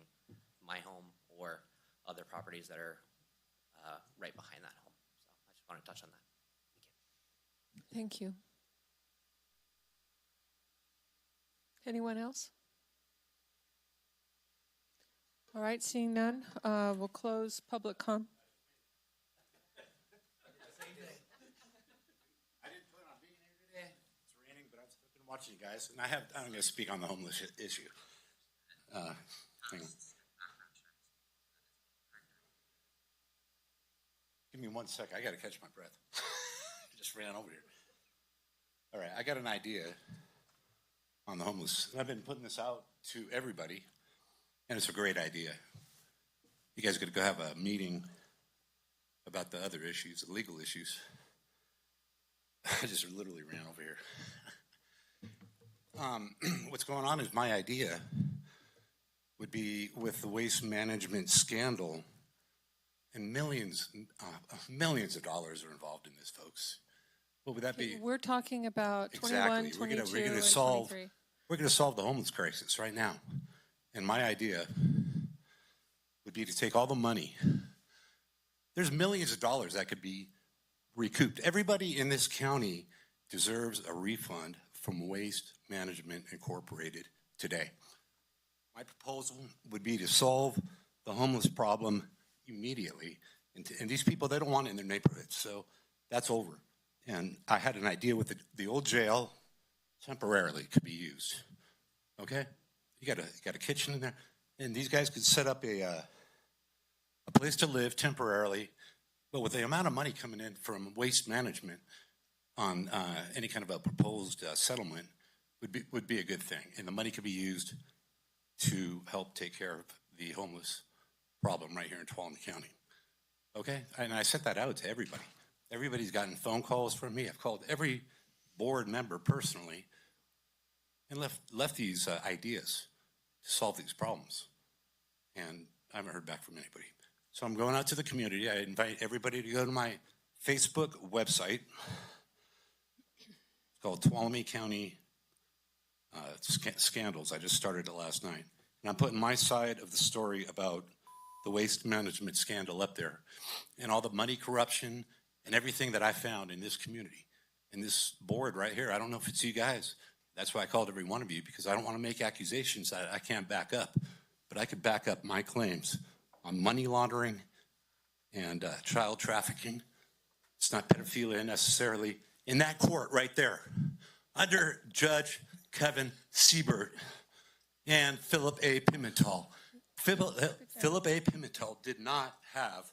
my home or other properties that are right behind that home. So I just want to touch on that. Thank you. Anyone else? All right, seeing none, we'll close public comment. I didn't plan on being here today. It's raining, but I've been watching you guys, and I'm going to speak on the homeless issue. Hang on. Give me 1 second. I got to catch my breath. I just ran over here. All right, I got an idea on the homeless. And I've been putting this out to everybody, and it's a great idea. You guys are going to go have a meeting about the other issues, the legal issues. I just literally ran over here. What's going on is my idea would be with the waste management scandal, and millions of dollars are involved in this, folks. What would that be? We're talking about 21, Exactly. 22, We're gonna and solve 23. We're going to solve the homeless crisis right now. And my idea would be to take all the money. There's millions of dollars that could be recouped. Everybody in this county deserves a refund from Waste Management Incorporated today. My proposal would be to solve the homeless problem immediately. And these people, they don't want it in their neighborhoods, so that's over. And I had an idea with the old jail temporarily could be used. Okay? You got a kitchen in there, and these guys could set up a place to live temporarily, but with the amount of money coming in from Waste Management on any kind of a proposed settlement would be a good thing. And the money could be used to help take care of the homeless problem right here in Tuolumne County. Okay? And I sent that out to everybody. Everybody's gotten phone calls from me. I've called every board member personally and left these ideas to solve these problems. And I haven't heard back from anybody. So I'm going out to the community. I invite everybody to go to my Facebook website. It's called Tuolumne County Scandals. I just started it last night. And I'm putting my side of the story about the waste management scandal up there and all the money corruption and everything that I found in this community. And this board right here, I don't know if it's you guys. That's why I called every one of you, because I don't want to make accusations that I can't back up. But I could back up my claims on money laundering and child trafficking. It's not pedophilia necessarily. In that court right there, under Judge Kevin Siebert and Philip A. Pimentel. Philip A. Pimentel did not have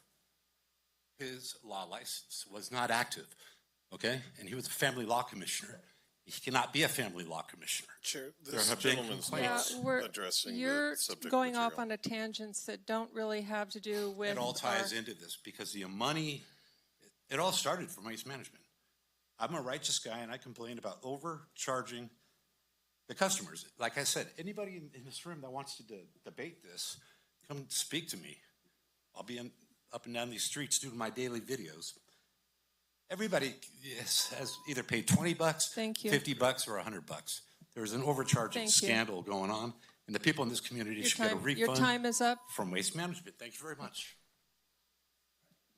his law license, was not active, okay? And he was a family law commissioner. He cannot be a family law commissioner. Chair, There this have been gentleman's complaints. not addressing You're the subject going material. off on a tangents that don't really have to do with. It all ties into this because the money, it all started from waste management. I'm a righteous guy and I complain about overcharging the customers. Like I said, anybody in this room that wants to debate this, come speak to me. I'll be up and down these streets doing my daily videos. Everybody has either paid $20, Thank you. $50, or $100. There's an overcharging Thank you. scandal going on, and the people in this community should get a refund. Your time is up. From Waste Management. Thank you very much.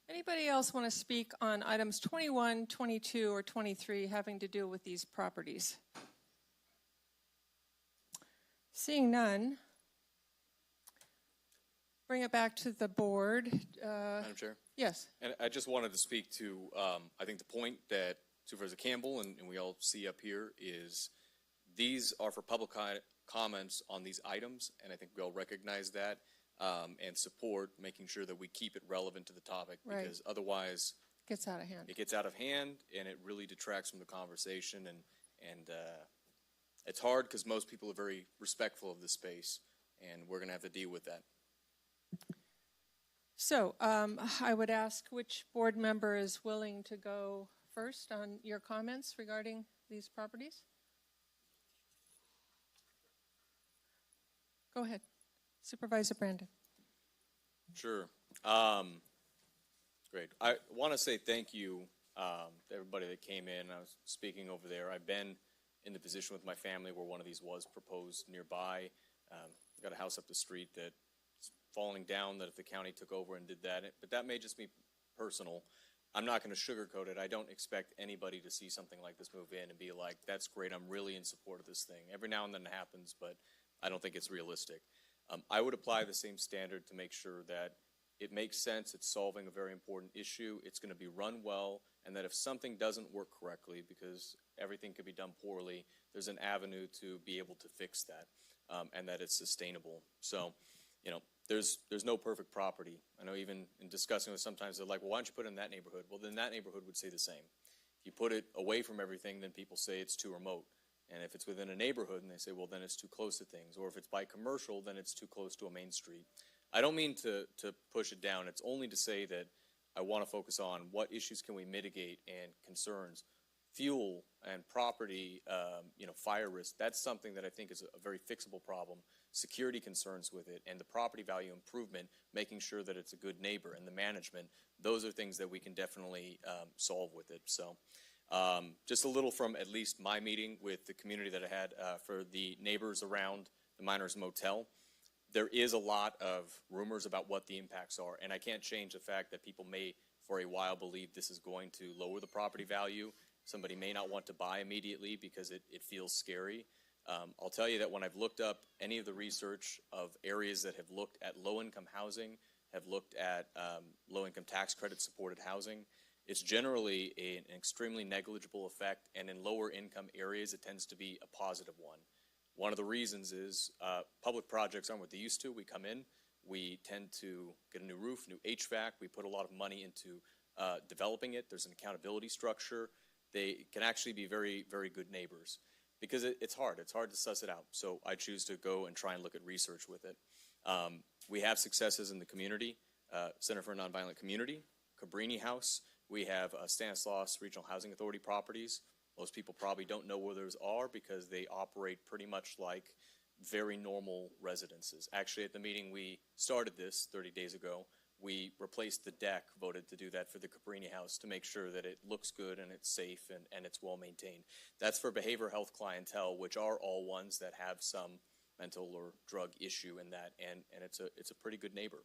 Anybody else want to speak on items 21, 22, or 23 having to do with these properties? Seeing none, bring it back to the board. Madam Chair? Yes. And I just wanted to speak to, I think the point that Supervisor Campbell and we all see up here is these are for public comments on these items, and I think we all recognize that and support making sure that we keep it relevant to the topic, Right. because otherwise Gets out of hand. it gets out of hand and it really detracts from the conversation, and it's hard because most people are very respectful of the space, and we're going to have to deal with that. So I would ask which board member is willing to go first on your comments regarding these properties? Go ahead. Supervisor Brandon. Sure. Great. I want to say thank you to everybody that came in. I was speaking over there. I've been in the position with my family where one of these was proposed nearby. I've got a house up the street that's falling down that if the county took over and did that, but that may just be personal. I'm not going to sugarcoat it. I don't expect anybody to see something like this move in and be like, that's great, I'm really in support of this thing. Every now and then it happens, but I don't think it's realistic. I would apply the same standard to make sure that it makes sense, it's solving a very important issue, it's going to be run well, and that if something doesn't work correctly, because everything could be done poorly, there's an avenue to be able to fix that, and that it's sustainable. So, you know, there's no perfect property. I know even in discussing with sometimes they're like, well, why don't you put it in that neighborhood? Well, then that neighborhood would say the same. If you put it away from everything, then people say it's too remote. And if it's within a neighborhood, and they say, well, then it's too close to things. Or if it's by commercial, then it's too close to a main street. I don't mean to push it down. It's only to say that I want to focus on what issues can we mitigate and concerns. Fuel and property, fire risk, that's something that I think is a very fixable problem. Security concerns with it and the property value improvement, making sure that it's a good neighbor, and the management, those are things that we can definitely solve with it. So just a little from at least my meeting with the community that I had for the neighbors around the Miners Motel. There is a lot of rumors about what the impacts are, and I can't change the fact that people may for a while believe this is going to lower the property value. Somebody may not want to buy immediately because it feels scary. I'll tell you that when I've looked up any of the research of areas that have looked at low-income housing, have looked at low-income tax credit supported housing, it's generally an extremely negligible effect, and in lower-income areas it tends to be a positive one. One of the reasons is public projects aren't what they used to. We come in, we tend to get a new roof, new HVAC, we put a lot of money into developing it. There's an accountability structure. They can actually be very, very good neighbors. Because it's hard to suss it out. So I choose to go and try and look at research with it. We have successes in the community, Center for a Nonviolent Community, Cabrini House. We have Stanislaus Regional Housing Authority properties. Most people probably don't know where those are because they operate pretty much like very normal residences. Actually, at the meeting we started this 30 days ago, we replaced the deck, voted to do that for the Cabrini House to make sure that it looks good and it's safe and it's well maintained. That's for behavioral health clientele, which are all ones that have some mental or drug issue in that, and it's a pretty good neighbor.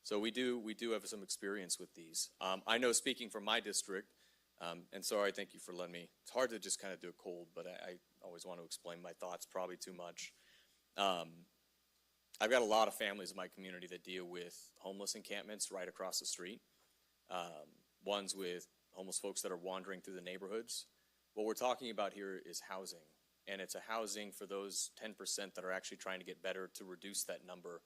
So we do have some experience with these. I know, speaking from my district, and sorry, thank you for letting me. It's hard to just kind of do it cold, but I always want to explain my thoughts probably too much. I've got a lot of families in my community that deal with homeless encampments right across the street, ones with homeless folks that are wandering through the neighborhoods. What we're talking about here is housing, and it's a housing for those 10% that are actually trying to get better to reduce that number,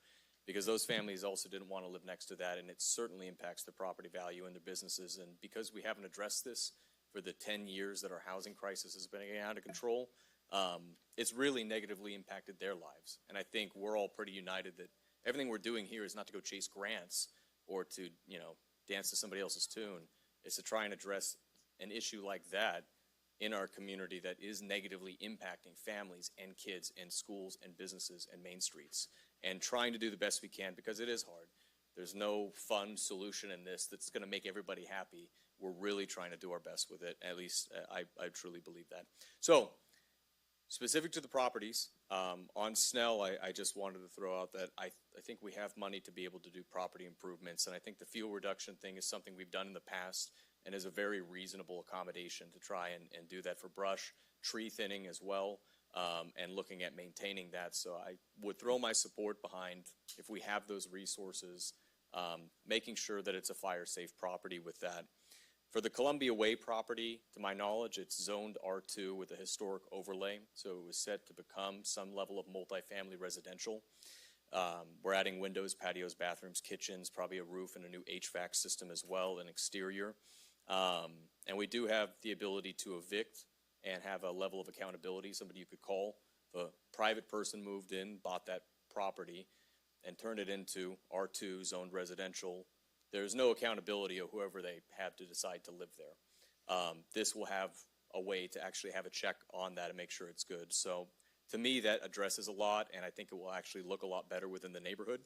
because those families also didn't want to live next to that, and it certainly impacts their property value and their businesses. And because we haven't addressed this for the 10 years that our housing crisis has been getting out of control, it's really negatively impacted their lives. And I think we're all pretty united that everything we're doing here is not to go chase grants or to, dance to somebody else's tune. It's to try and address an issue like that in our community that is negatively impacting families and kids and schools and businesses and main streets, and trying to do the best we can, because it is hard. There's no fun solution in this that's going to make everybody happy. We're really trying to do our best with it. At least I truly believe that. So Specific to the properties, on Snell, I just wanted to throw out that I think we have money to be able to do property improvements, and I think the fuel reduction thing is something we've done in the past and is a very reasonable accommodation to try and do that for brush, tree thinning as well, and looking at maintaining that. So I would throw my support behind, if we have those resources, making sure that it's a fire-safe property with that. For the Columbia Way property, to my knowledge, it's zoned R2 with a historic overlay, so it was set to become some level of multifamily residential. We're adding windows, patios, bathrooms, kitchens, probably a roof and a new HVAC system as well, and exterior. And we do have the ability to evict and have a level of accountability, somebody you could call. If a private person moved in, bought that property, and turned it into R2 zoned residential, there's no accountability of whoever they have to decide to live there. This will have a way to actually have a check on that and make sure it's good. So to me, that addresses a lot, and I think it will actually look a lot better within the neighborhood.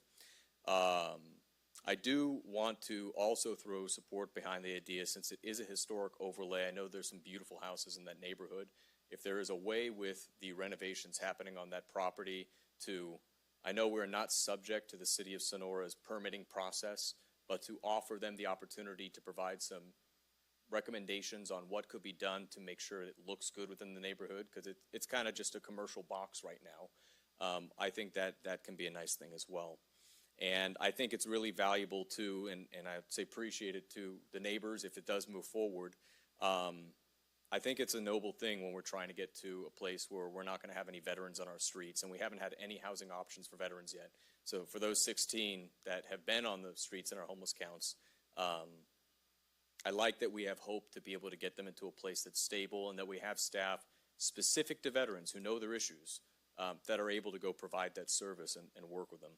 I do want to also throw support behind the idea, since it is a historic overlay. I know there's some beautiful houses in that neighborhood. If there is a way with the renovations happening on that property to, I know we're not subject to the city of Sonora's permitting process, but to offer them the opportunity to provide some recommendations on what could be done to make sure it looks good within the neighborhood, because it's kind of just a commercial box right now. I think that can be a nice thing as well. And I think it's really valuable too, and I'd say appreciate it to the neighbors if it does move forward. I think it's a noble thing when we're trying to get to a place where we're not going to have any veterans on our streets, and we haven't had any housing options for veterans yet. So for those 16 that have been on the streets in our homeless counts, I like that we have hope to be able to get them into a place that's stable, and that we have staff specific to veterans who know their issues, that are able to go provide that service and work with them.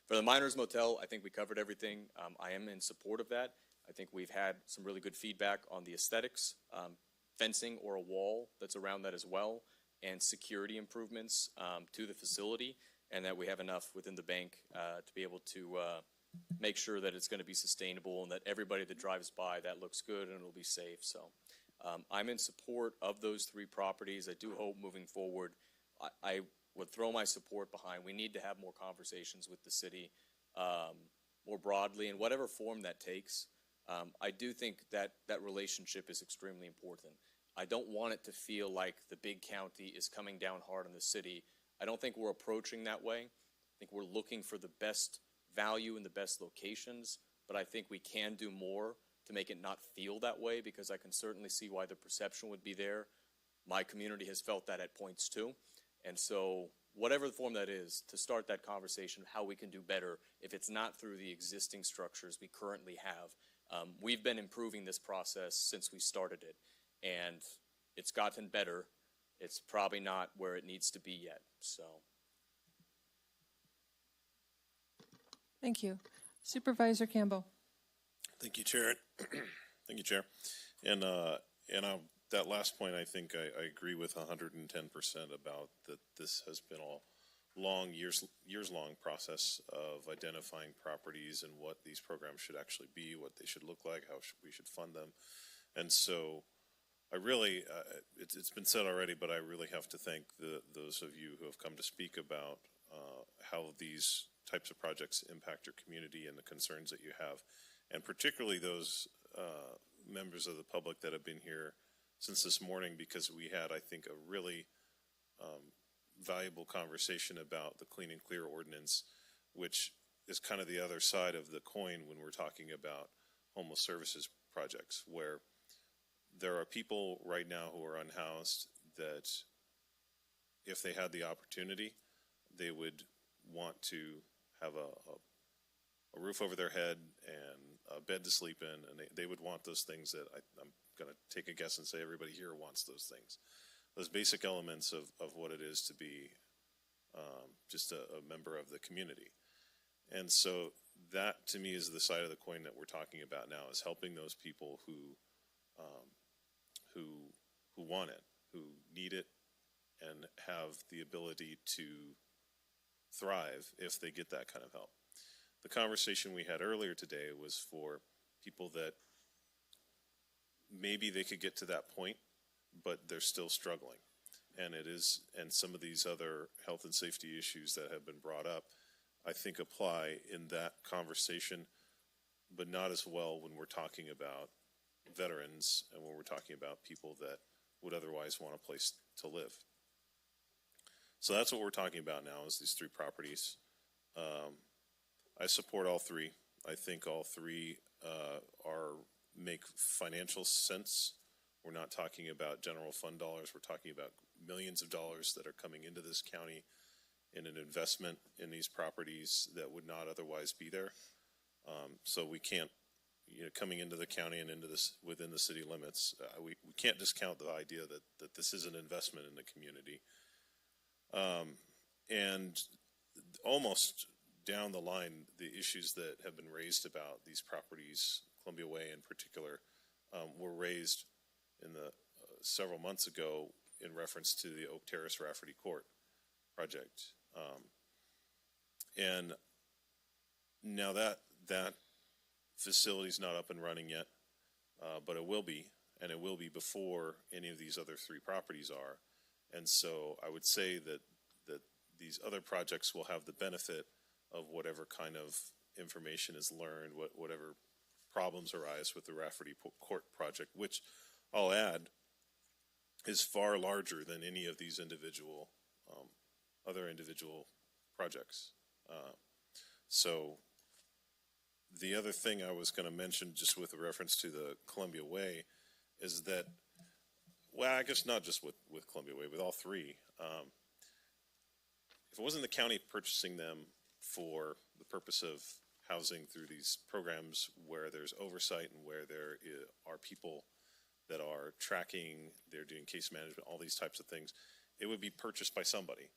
For the Miners Motel, I think we covered everything. I am in support of that. I think we've had some really good feedback on the aesthetics, fencing or a wall that's around that as well, and security improvements to the facility, and that we have enough within the bank to be able to make sure that it's going to be sustainable, and that everybody that drives by, that looks good and it'll be safe. So I'm in support of those three properties. I do hope moving forward, I would throw my support behind. We need to have more conversations with the city more broadly, in whatever form that takes. I do think that that relationship is extremely important. I don't want it to feel like the big county is coming down hard on the city. I don't think we're approaching that way. I think we're looking for the best value in the best locations, but I think we can do more to make it not feel that way, because I can certainly see why the perception would be there. My community has felt that at points too. And so whatever the form that is, to start that conversation of how we can do better, if it's not through the existing structures we currently have. We've been improving this process since we started it, and it's gotten better. It's probably not where it needs to be yet, so. Thank you. Supervisor Campbell. Thank you, Chair. Thank you, Chair. And that last point, I think I agree with 110% about that. This has been a years-long process of identifying properties and what these programs should actually be, what they should look like, how we should fund them. And so I really, it's been said already, but I really have to thank those of you who have come to speak about how these types of projects impact your community and the concerns that you have, and particularly those members of the public that have been here since this morning, because we had, I think, a really valuable conversation about the Clean and Clear ordinance, which is kind of the other side of the coin when we're talking about homeless services projects, where there are people right now who are unhoused that if they had the opportunity, they would want to have a roof over their head and a bed to sleep in, and they would want those things that I'm going to take a guess and say everybody here wants those things. Those basic elements of what it is to be just a member of the community. And so that, to me, is the side of the coin that we're talking about now, is helping those people who want it, who need it, and have the ability to thrive if they get that kind of help. The conversation we had earlier today was for people that maybe they could get to that point, but they're still struggling. and some of these other health and safety issues that have been brought up, I think apply in that conversation, but not as well when we're talking about veterans and when we're talking about people that would otherwise want a place to live. So that's what we're talking about now, is these three properties. I support all three. I think all three make financial sense. We're not talking about general fund dollars. We're talking about millions of dollars that are coming into this county in an investment in these properties that would not otherwise be there. So we can't, coming into the county and into this within the city limits, we can't discount the idea that this is an investment in the community. And almost down the line, the issues that have been raised about these properties, Columbia Way in particular, were raised in the several months ago in reference to the Oak Terrace Rafferty Court project. And now that facility's not up and running yet, but it will be, and it will be before any of these other three properties are. And so I would say that these other projects will have the benefit of whatever kind of information is learned, whatever problems arise with the Rafferty Court project, which I'll add is far larger than any of these other individual projects. So the other thing I was going to mention, just with reference to the Columbia Way, is that, well, I guess not just with Columbia Way, with all three. If it wasn't the county purchasing them for the purpose of housing through these programs where there's oversight and where there are people that are tracking, they're doing case management, all these types of things, it would be purchased by somebody.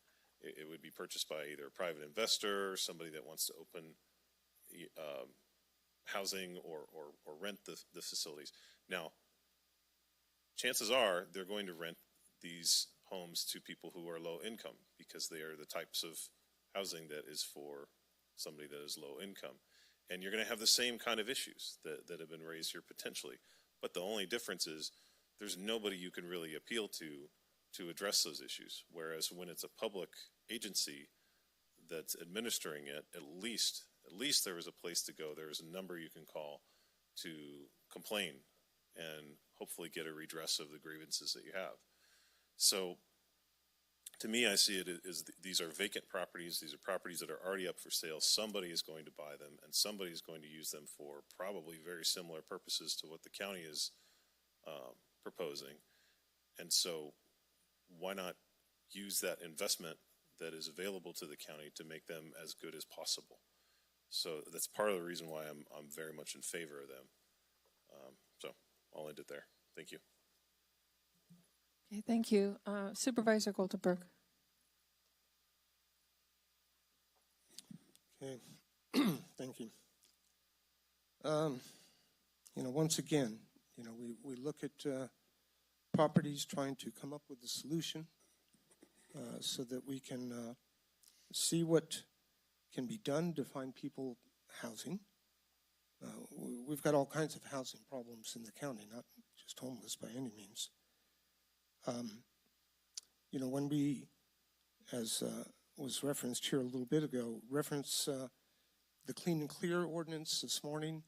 It would be purchased by either a private investor, or somebody that wants to open housing or rent the facilities. Now, chances are they're going to rent these homes to people who are low income because they are the types of housing that is for somebody that is low income. And you're going to have the same kind of issues that have been raised here potentially. But the only difference is there's nobody you can really appeal to address those issues. Whereas when it's a public agency that's administering it, at least there is a place to go. There is a number you can call to complain and hopefully get a redress of the grievances that you have. So to me, I see it as these are vacant properties. These are properties that are already up for sale. Somebody is going to buy them, and somebody is going to use them for probably very similar purposes to what the county is proposing. And so why not use that investment that is available to the county to make them as good as possible? So that's part of the reason why I'm very much in favor of them. So I'll end it there. Thank you. Okay, thank you. Supervisor Goldenberg. Okay, thank you. Once again, we look at properties trying to come up with a solution so that we can see what can be done to find people housing. We've got all kinds of housing problems in the county, not just homeless by any means. When we, as was referenced here a little bit ago, reference the Clean and Clear ordinance this morning,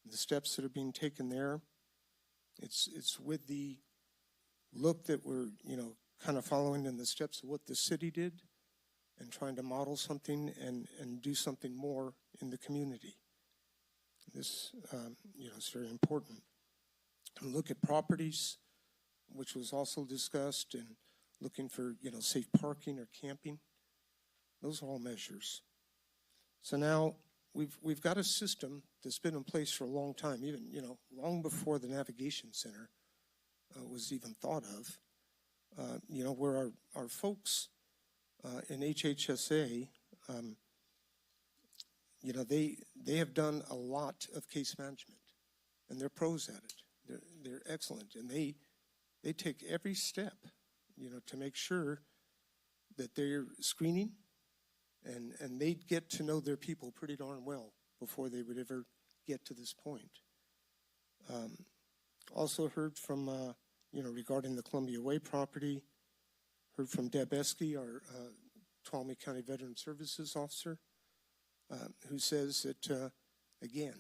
the steps that are being taken there, it's with the look that we're, kind of following in the steps of what the city did and trying to model something and do something more in the community. This, is very important. And look at properties, which was also discussed, and looking for, safe parking or camping. Those are all measures. So now we've got a system that's been in place for a long time, even, long before the Navigation Center was even thought of. Where our folks in HHSA, they have done a lot of case management, and they're pros at it. They're excellent, and they take every step, to make sure that they're screening, and they get to know their people pretty darn well before they would ever get to this point. Also heard from, regarding the Columbia Way property, Heard from Deb Esky, our Tuolumne County Veteran Services Officer, who says that, again,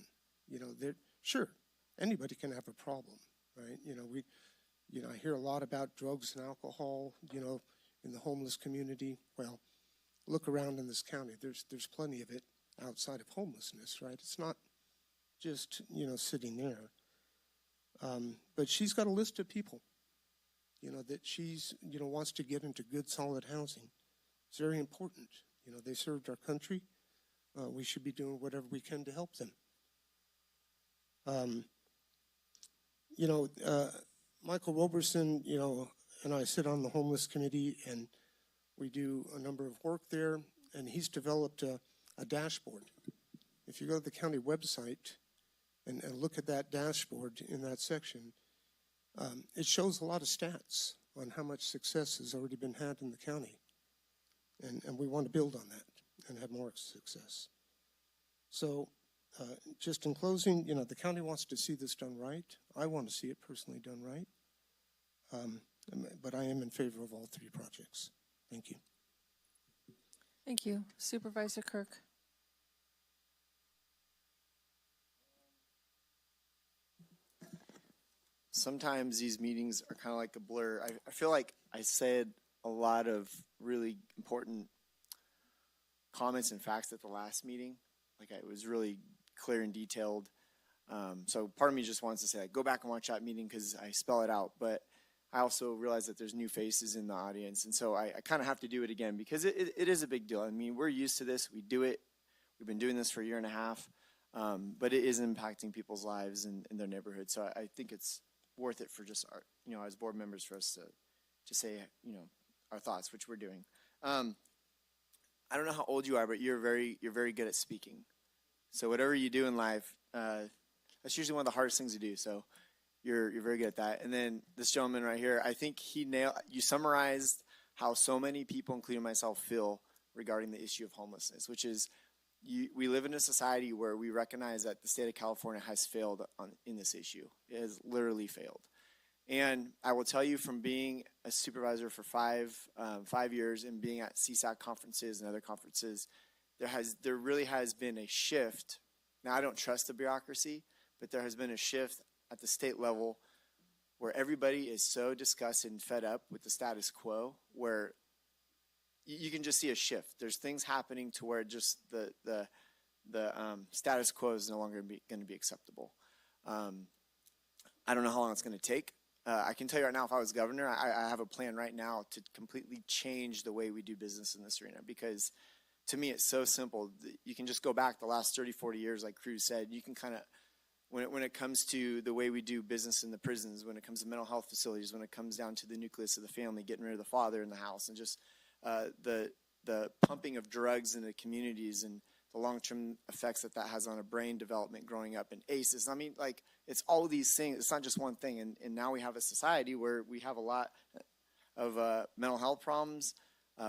sure, anybody can have a problem, right? I hear a lot about drugs and alcohol, in the homeless community. Well, look around in this county. There's plenty of it outside of homelessness, right? It's not just, sitting there. But she's got a list of people, that she's, wants to get into good, solid housing. It's very important. They served our country. We should be doing whatever we can to help them. Michael Roberson, and I sit on the homeless committee, and we do a number of work there, and he's developed a dashboard. If you go to the county website and look at that dashboard in that section, it shows a lot of stats on how much success has already been had in the county. And we want to build on that and have more success. So just in closing, the county wants to see this done right. I want to see it personally done right. But I am in favor of all three projects. Thank you. Thank you. Supervisor Kirk. Sometimes these meetings are kind of like a blur. I feel like I said a lot of really important comments and facts at the last meeting. Like it was really clear and detailed. So part of me just wants to say, go back and watch that meeting because I spell it out. But I also realize that there's new faces in the audience. And so I kind of have to do it again because it is a big deal. I mean, we're used to this. We do it. We've been doing this for a year and a half. But it is impacting people's lives in their neighborhood. So I think it's worth it for just our, as board members for us to say, our thoughts, which we're doing. I don't know how old you are, but you're very good at speaking. So whatever you do in life, that's usually one of the hardest things to do. So you're very good at that. And then this gentleman right here, I think you summarized how so many people, including myself, feel regarding the issue of homelessness, which is we live in a society where we recognize that the state of California has failed in this issue. It has literally failed. And I will tell you from being a supervisor for 5 years and being at CSAC conferences and other conferences, there really has been a shift. Now, I don't trust the bureaucracy, but there has been a shift at the state level where everybody is so disgusted and fed up with the status quo where you can just see a shift. There's things happening to where just the status quo is no longer going to be acceptable. I don't know how long it's going to take. I can tell you right now, if I was governor, I have a plan right now to completely change the way we do business in this arena because to me, it's so simple. You can just go back the last 30, 40 years, like Cruz said. You can kind of, when it comes to the way we do business in the prisons, when it comes to mental health facilities, when it comes down to the nucleus of the family, getting rid of the father in the house, and just the pumping of drugs into communities and the long-term effects that has on a brain development growing up and ACEs. I mean, like, it's all of these things. It's not just one thing. And now we have a society where we have a lot of mental health problems.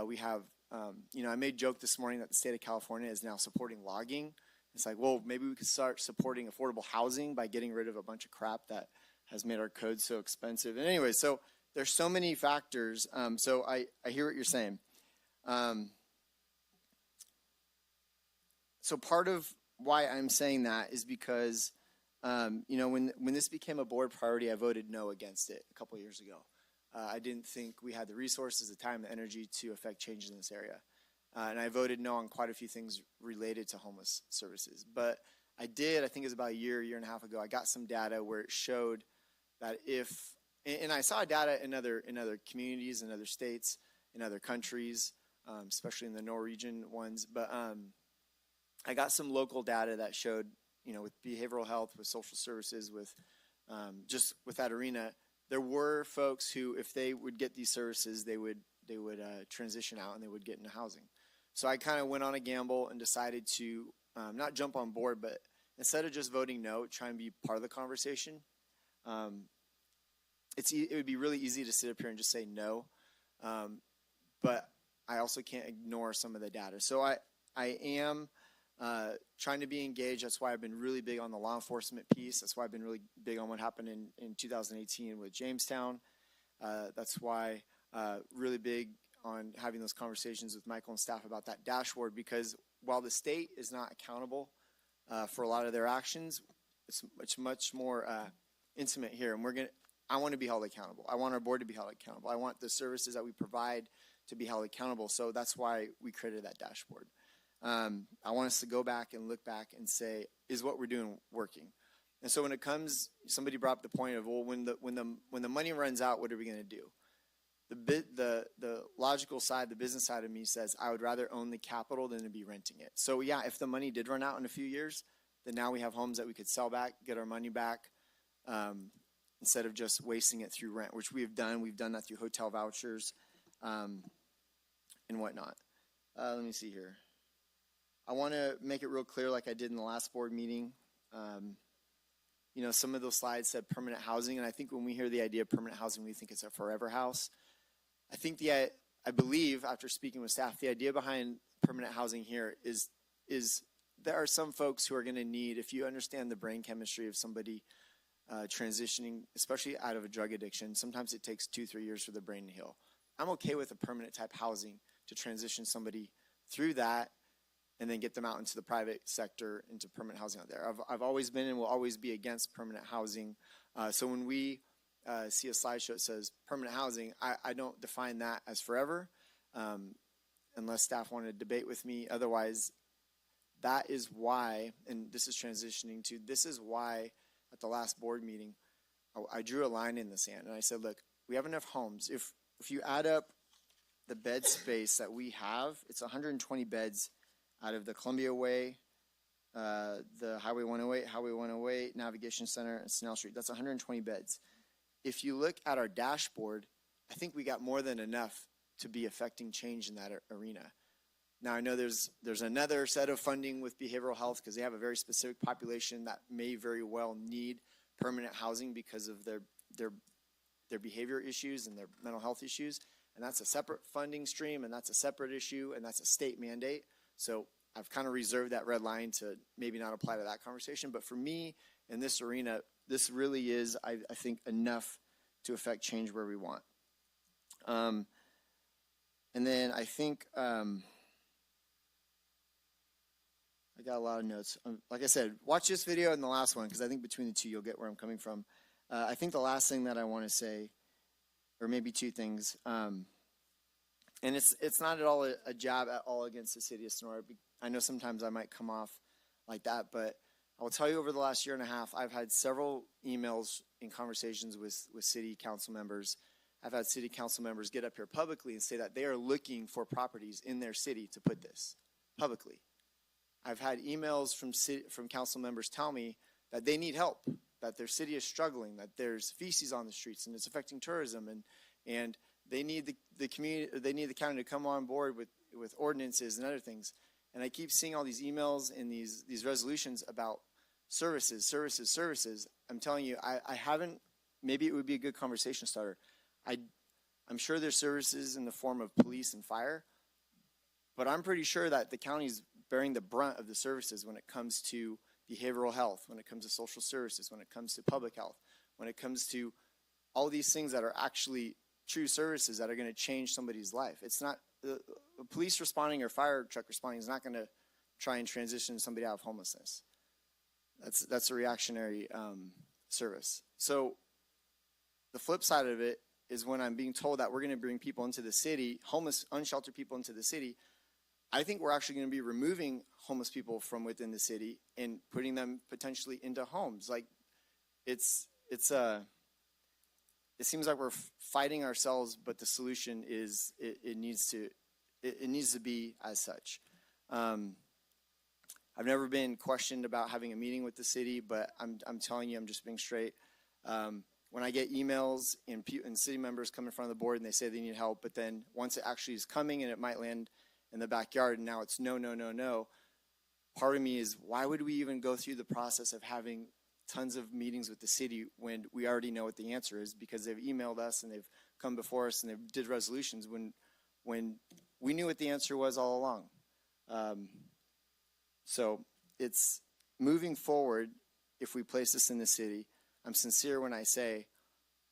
We have, I made a joke this morning that the state of California is now supporting logging. It's like, well, maybe we could start supporting affordable housing by getting rid of a bunch of crap that has made our code so expensive. And anyway, so there's so many factors. So I hear what you're saying. So part of why I'm saying that is because, when this became a board priority, I voted no against it a couple of years ago. I didn't think we had the resources, the time, the energy to affect change in this area. And I voted no on quite a few things related to homeless services. But I think it was about a year and a half ago, I got some data where it showed that and I saw data in other communities, in other states, in other countries, especially in the Norwegian ones. But I got some local data that showed, with behavioral health, with social services, with just with that arena, there were folks who, if they would get these services, they would transition out and they would get into housing. So I kind of went on a gamble and decided to not jump on board, but instead of just voting no, try and be part of the conversation. It would be really easy to sit up here and just say no, but I also can't ignore some of the data. So I am trying to be engaged. That's why I've been really big on the law enforcement piece. That's why I've been really big on what happened in 2018 with Jamestown. That's why really big on having those conversations with Michael and staff about that dashboard, because while the state is not accountable for a lot of their actions, it's much more intimate here. And I want to be held accountable. I want our board to be held accountable. I want the services that we provide to be held accountable. So that's why we created that dashboard. I want us to go back and look back and say, is what we're doing working? And so when it comes, somebody brought up the point of, well, when the money runs out, what are we going to do? The logical side, the business side of me says, I would rather own the capital than to be renting it. So yeah, if the money did run out in a few years, then now we have homes that we could sell back, get our money back, instead of just wasting it through rent, which we have done. We've done that through hotel vouchers and whatnot. Let me see here. I want to make it real clear, like I did in the last board meeting. Some of those slides said permanent housing, and I think when we hear the idea of permanent housing, we think it's a forever house. I believe, after speaking with staff, the idea behind permanent housing here is there are some folks who are going to need, if you understand the brain chemistry of somebody transitioning, especially out of a drug addiction, sometimes it takes 2-3 years for the brain to heal. I'm okay with a permanent type housing to transition somebody through that and then get them out into the private sector, into permanent housing out there. I've always been and will always be against permanent housing. So when we see a slideshow that says permanent housing, I don't define that as forever, unless staff want to debate with me. Otherwise, that is why, and this is why at the last board meeting, I drew a line in the sand and I said, look, we have enough homes. If you add up the bed space that we have, it's 120 beds out of the Columbia Way, the Highway 108, Navigation Center, and Snell Street. That's 120 beds. If you look at our dashboard, I think we got more than enough to be affecting change in that arena. Now, I know there's another set of funding with behavioral health because they have a very specific population that may very well need permanent housing because of their behavior issues and their mental health issues. And that's a separate funding stream, and that's a separate issue, and that's a state mandate. So I've kind of reserved that red line to maybe not apply to that conversation. But for me, in this arena, this really is, I think, enough to affect change where we want. And then I think I got a lot of notes. Like I said, watch this video and the last one, because I think between the two you'll get where I'm coming from. I think the last thing that I want to say, or maybe two things, and it's not at all a jab at all against the city of Sonora. I know sometimes I might come off like that, but I will tell you over the last year and a half, I've had several emails and conversations with city council members. I've had city council members get up here publicly and say that they are looking for properties in their city to put this publicly. I've had emails from council members tell me that they need help, that their city is struggling, that there's feces on the streets and it's affecting tourism, and they need the community, they need the county to come on board with ordinances and other things. And I keep seeing all these emails and these resolutions about services. I'm telling you, I haven't, maybe it would be a good conversation starter. I'm sure there's services in the form of police and fire, but I'm pretty sure that the county's bearing the brunt of the services when it comes to behavioral health, when it comes to social services, when it comes to public health, when it comes to all these things that are actually true services that are going to change somebody's life. It's not, the police responding or fire truck responding is not going to try and transition somebody out of homelessness. That's a reactionary service. So the flip side of it is when I'm being told that we're going to bring people into the city, homeless, unsheltered people into the city, I think we're actually going to be removing homeless people from within the city and putting them potentially into homes. Like it seems like we're fighting ourselves, but the solution is it needs to be as such. I've never been questioned about having a meeting with the city, but I'm telling you, I'm just being straight. When I get emails and city members come in front of the board and they say they need help, but then once it actually is coming and it might land in the backyard and now it's no, part of me is, why would we even go through the process of having tons of meetings with the city when we already know what the answer is, because they've emailed us and they've come before us and they did resolutions when we knew what the answer was all along. So it's moving forward. If we place this in the city, I'm sincere when I say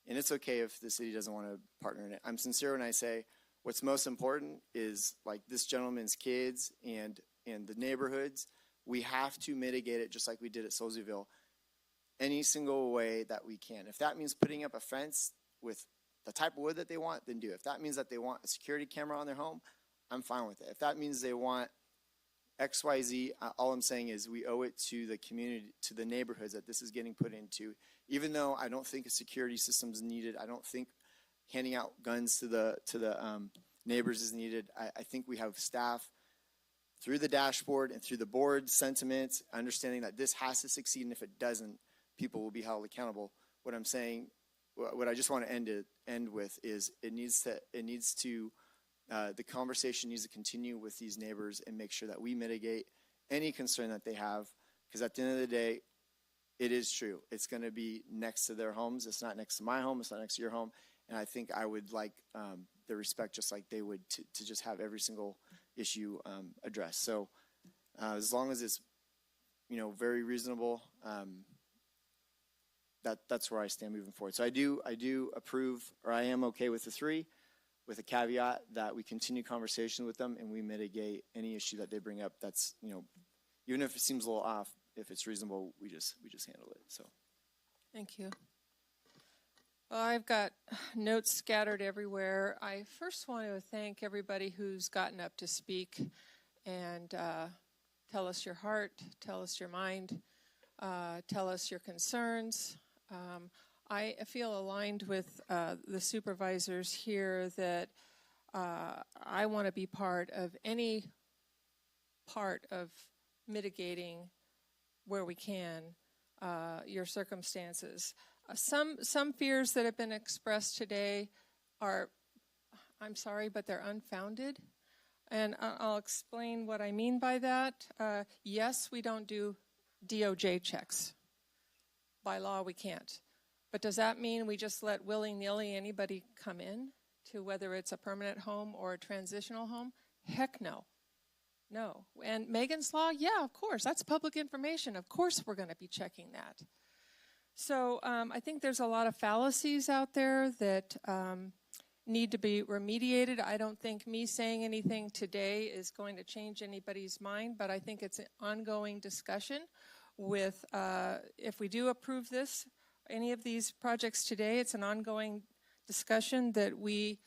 And it's okay if the city doesn't want to partner in it. I'm sincere when I say what's most important is like this gentleman's kids and the neighborhoods. We have to mitigate it just like we did at Solziville any single way that we can. If that means putting up a fence with the type of wood that they want, then do it. If that means that they want a security camera on their home, I'm fine with it. If that means they want XYZ, all I'm saying is we owe it to the community, to the neighborhoods that this is getting put into. Even though I don't think a security system is needed, I don't think handing out guns to the neighbors is needed. I think we have staff through the dashboard and through the board sentiments, understanding that this has to succeed, and if it doesn't, people will be held accountable. What I'm saying, what I just want to end with is the conversation needs to continue with these neighbors and make sure that we mitigate any concern that they have, because at the end of the day, it is true. It's going to be next to their homes. It's not next to my home. It's not next to your home. And I think I would like the respect just like they would to just have every single issue addressed. So as long as it's, very reasonable, that's where I stand moving forward. So I do approve, or I am okay with the 3, with a caveat that we continue conversation with them and we mitigate any issue that they bring up. That's, even if it seems a little off, if it's reasonable, we just handle it. So, Thank you. Well, I've got notes scattered everywhere. I first want to thank everybody who's gotten up to speak and tell us your heart, tell us your mind, tell us your concerns. I feel aligned with the supervisors here that I want to be part of any part of mitigating where we can your circumstances. Some fears that have been expressed today are, I'm sorry, but they're unfounded. And I'll explain what I mean by that. Yes, we don't do DOJ checks. By law, we can't. But does that mean we just let willy-nilly anybody come in to whether it's a permanent home or a transitional home? Heck no. No. And Megan's Law, yeah, of course. That's public information. Of course we're going to be checking that. So I think there's a lot of fallacies out there that need to be remediated. I don't think me saying anything today is going to change anybody's mind, but I think it's an ongoing discussion with, if we do approve this, any of these projects today, it's an ongoing discussion that we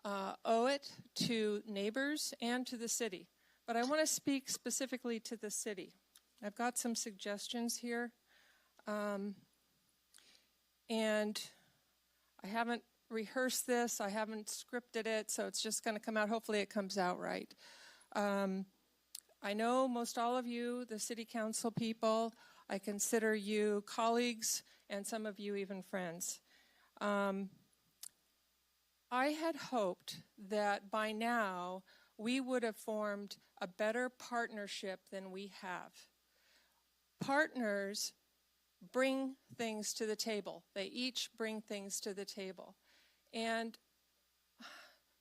owe it to neighbors and to the city. But I want to speak specifically to the city. I've got some suggestions here. And I haven't rehearsed this, I haven't scripted it, so it's just going to come out. Hopefully it comes out right. I know most all of you, the city council people, I consider you colleagues and some of you even friends. I had hoped that by now we would have formed a better partnership than we have. Partners bring things to the table. They each bring things to the table. And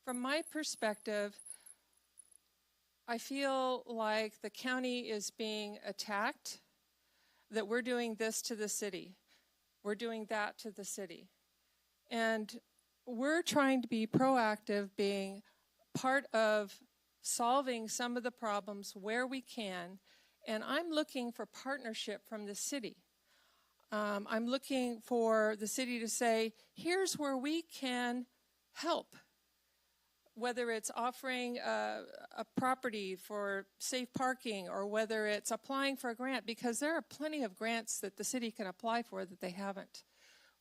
from my perspective, I feel like the county is being attacked, that we're doing this to the city. We're doing that to the city. And we're trying to be proactive, being part of solving some of the problems where we can. And I'm looking for partnership from the city. I'm looking for the city to say, here's where we can help, whether it's offering a property for safe parking or whether it's applying for a grant, because there are plenty of grants that the city can apply for that they haven't,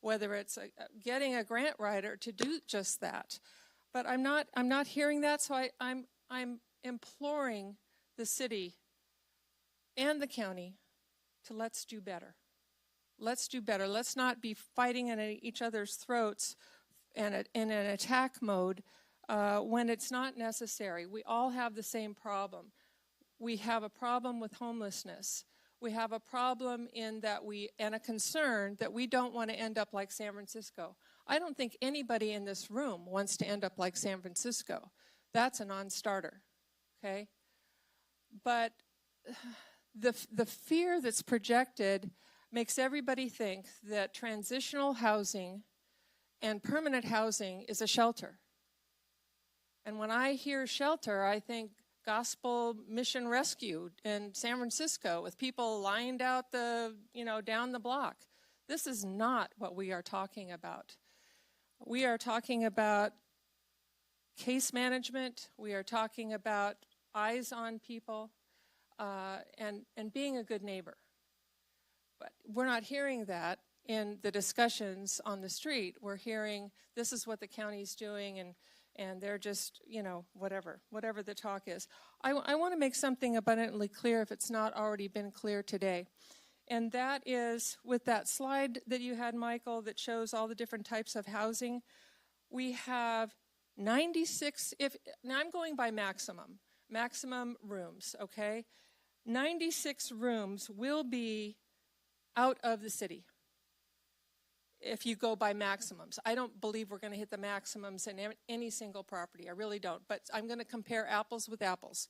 whether it's getting a grant writer to do just that. But I'm not hearing that, so I'm imploring the city and the county to let's do better. Let's do better. Let's not be fighting at each other's throats and in an attack mode when it's not necessary. We all have the same problem. We have a problem with homelessness. We have a problem and a concern that we don't want to end up like San Francisco. I don't think anybody in this room wants to end up like San Francisco. That's a non-starter, okay? But the fear that's projected makes everybody think that transitional housing and permanent housing is a shelter. And when I hear shelter, I think Gospel Mission Rescue in San Francisco with people lined out down the block. This is not what we are talking about. We are talking about case management. We are talking about eyes on people and being a good neighbor. But we're not hearing that in the discussions on the street. We're hearing this is what the county's doing and they're just, whatever the talk is. I want to make something abundantly clear if it's not already been clear today. And that is with that slide that you had, Michael, that shows all the different types of housing. We have 96, now I'm going by maximum rooms, okay? 96 rooms will be out of the city if you go by maximums. I don't believe we're going to hit the maximums in any single property. I really don't. But I'm going to compare apples with apples.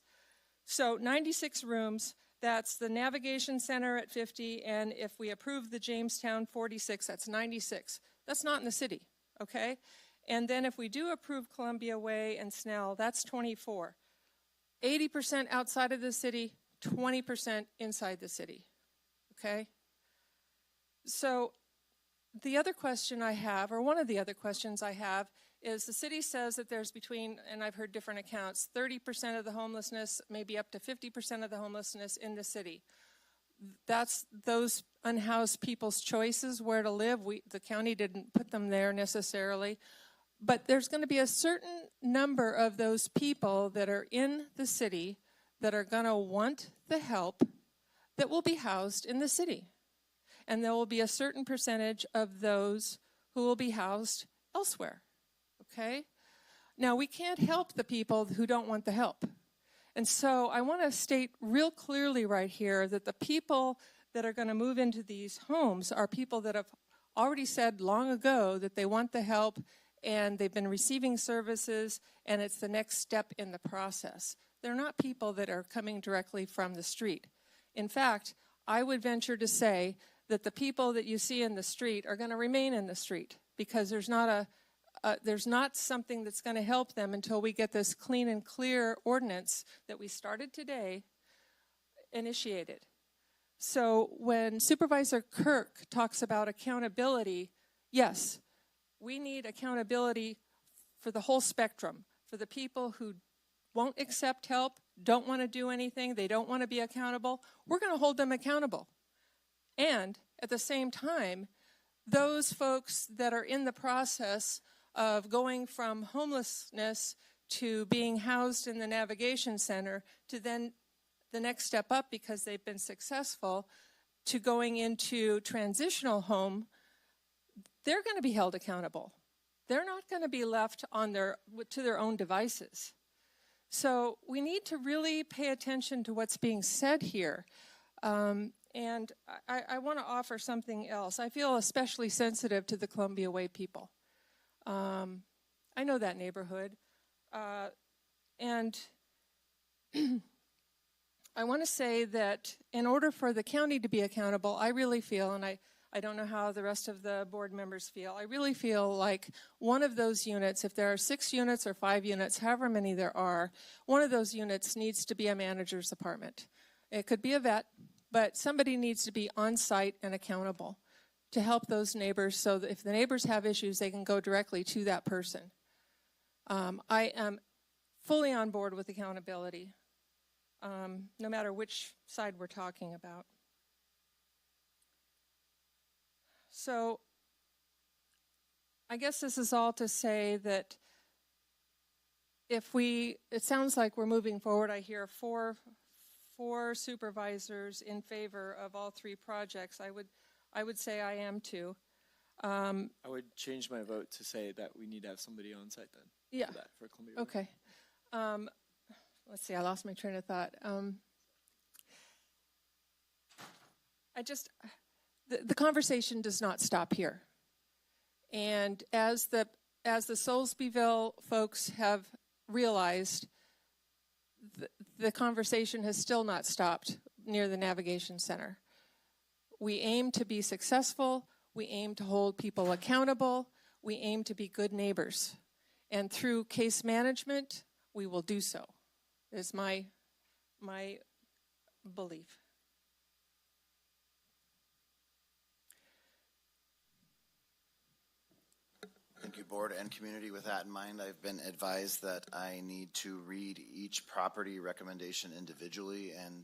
So 96 rooms, that's the Navigation Center at 50, and if we approve the Jamestown 46, that's 96. That's not in the city, okay? And then if we do approve Columbia Way and Snell, that's 24. 80% outside of the city, 20% inside the city, okay? So the other question I have, or one of the other questions I have, is the city says that there's between, and I've heard different accounts, 30% of the homelessness, maybe up to 50% of the homelessness in the city. That's those unhoused people's choices where to live. The county didn't put them there necessarily. But there's going to be a certain number of those people that are in the city that are going to want the help that will be housed in the city. And there will be a certain percentage of those who will be housed elsewhere, okay? Now, we can't help the people who don't want the help. And so I want to state real clearly right here that the people that are going to move into these homes are people that have already said long ago that they want the help and they've been receiving services and it's the next step in the process. They're not people that are coming directly from the street. In fact, I would venture to say that the people that you see in the street are going to remain in the street because there's not something that's going to help them until we get this clean and clear ordinance that we started today initiated. So when Supervisor Kirk talks about accountability, yes, we need accountability for the whole spectrum, for the people who won't accept help, don't want to do anything, they don't want to be accountable. We're going to hold them accountable. And at the same time, those folks that are in the process of going from homelessness to being housed in the Navigation Center to then the next step up because they've been successful to going into transitional home, they're going to be held accountable. They're not going to be left to their own devices. So we need to really pay attention to what's being said here. And I want to offer something else. I feel especially sensitive to the Columbia Way people. I know that neighborhood. And I want to say that in order for the county to be accountable, I really feel, and I don't know how the rest of the board members feel, I really feel like one of those units, if there are 6 units or 5 units, however many there are, one of those units needs to be a manager's apartment. It could be a vet, but somebody needs to be on site and accountable to help those neighbors so that if the neighbors have issues, they can go directly to that person. I am fully on board with accountability, no matter which side we're talking about. So I guess this is all to say that it sounds like we're moving forward. I hear four supervisors in favor of all 3 projects. I would say I am too. I would change my vote to say that we need to have somebody on site then. Yeah. For Columbia Way. Okay. Let's see, I lost my train of thought. The conversation does not stop here. And as the Soulsbyville folks have realized, the conversation has still not stopped near the Navigation Center. We aim to be successful. We aim to hold people accountable. we aim to be good neighbors. And through case management, we will do so, is my belief. Thank you, Board and community. With that in mind, I've been advised that I need to read each property recommendation individually and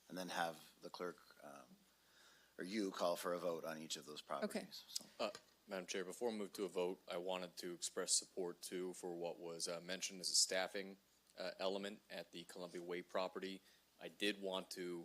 and then have the clerk or you call for a vote on each of those properties. Okay. So. Madam Chair, before we move to a vote, I wanted to express support too for what was mentioned as a staffing element at the Columbia Way property. I did want to,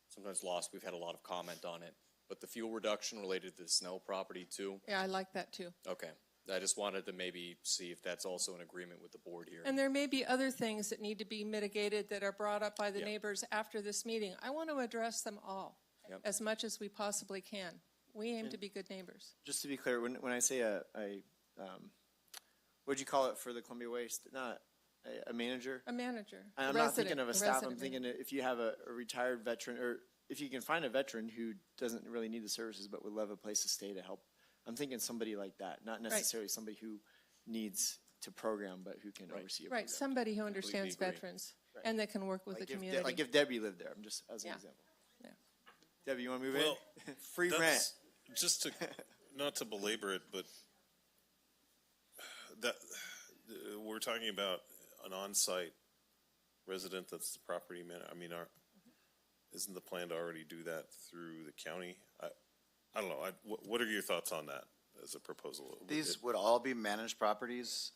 sometimes lost, we've had a lot of comment on it, but the fuel reduction related to the Snell property too. Yeah, I like that too. Okay. I just wanted to maybe see if that's also in agreement with the board here. And there may be other things that need to be mitigated that are brought up by the neighbors after this meeting. I want to address them all as much as we possibly can. We aim to be good neighbors. Just to be clear, when I say what'd you call it for the Columbia Waste? Not a manager? A manager. I'm not thinking of a staff. I'm thinking if you have a retired veteran, or if you can find a veteran who doesn't really need the services but would love a place to stay to help. I'm thinking somebody like that, not necessarily somebody who needs to program, but who can oversee a program. Right, somebody who understands veterans and that can work with the community. Like if Debbie lived there, I'm just as an example. Yeah. Debbie, you want to move in? Free rent. Just to, not to belabor it, but that we're talking about an on-site resident that's the property man. I mean, isn't the plan to already do that through the county? I don't know. What are your thoughts on that as a proposal? These would all be managed properties,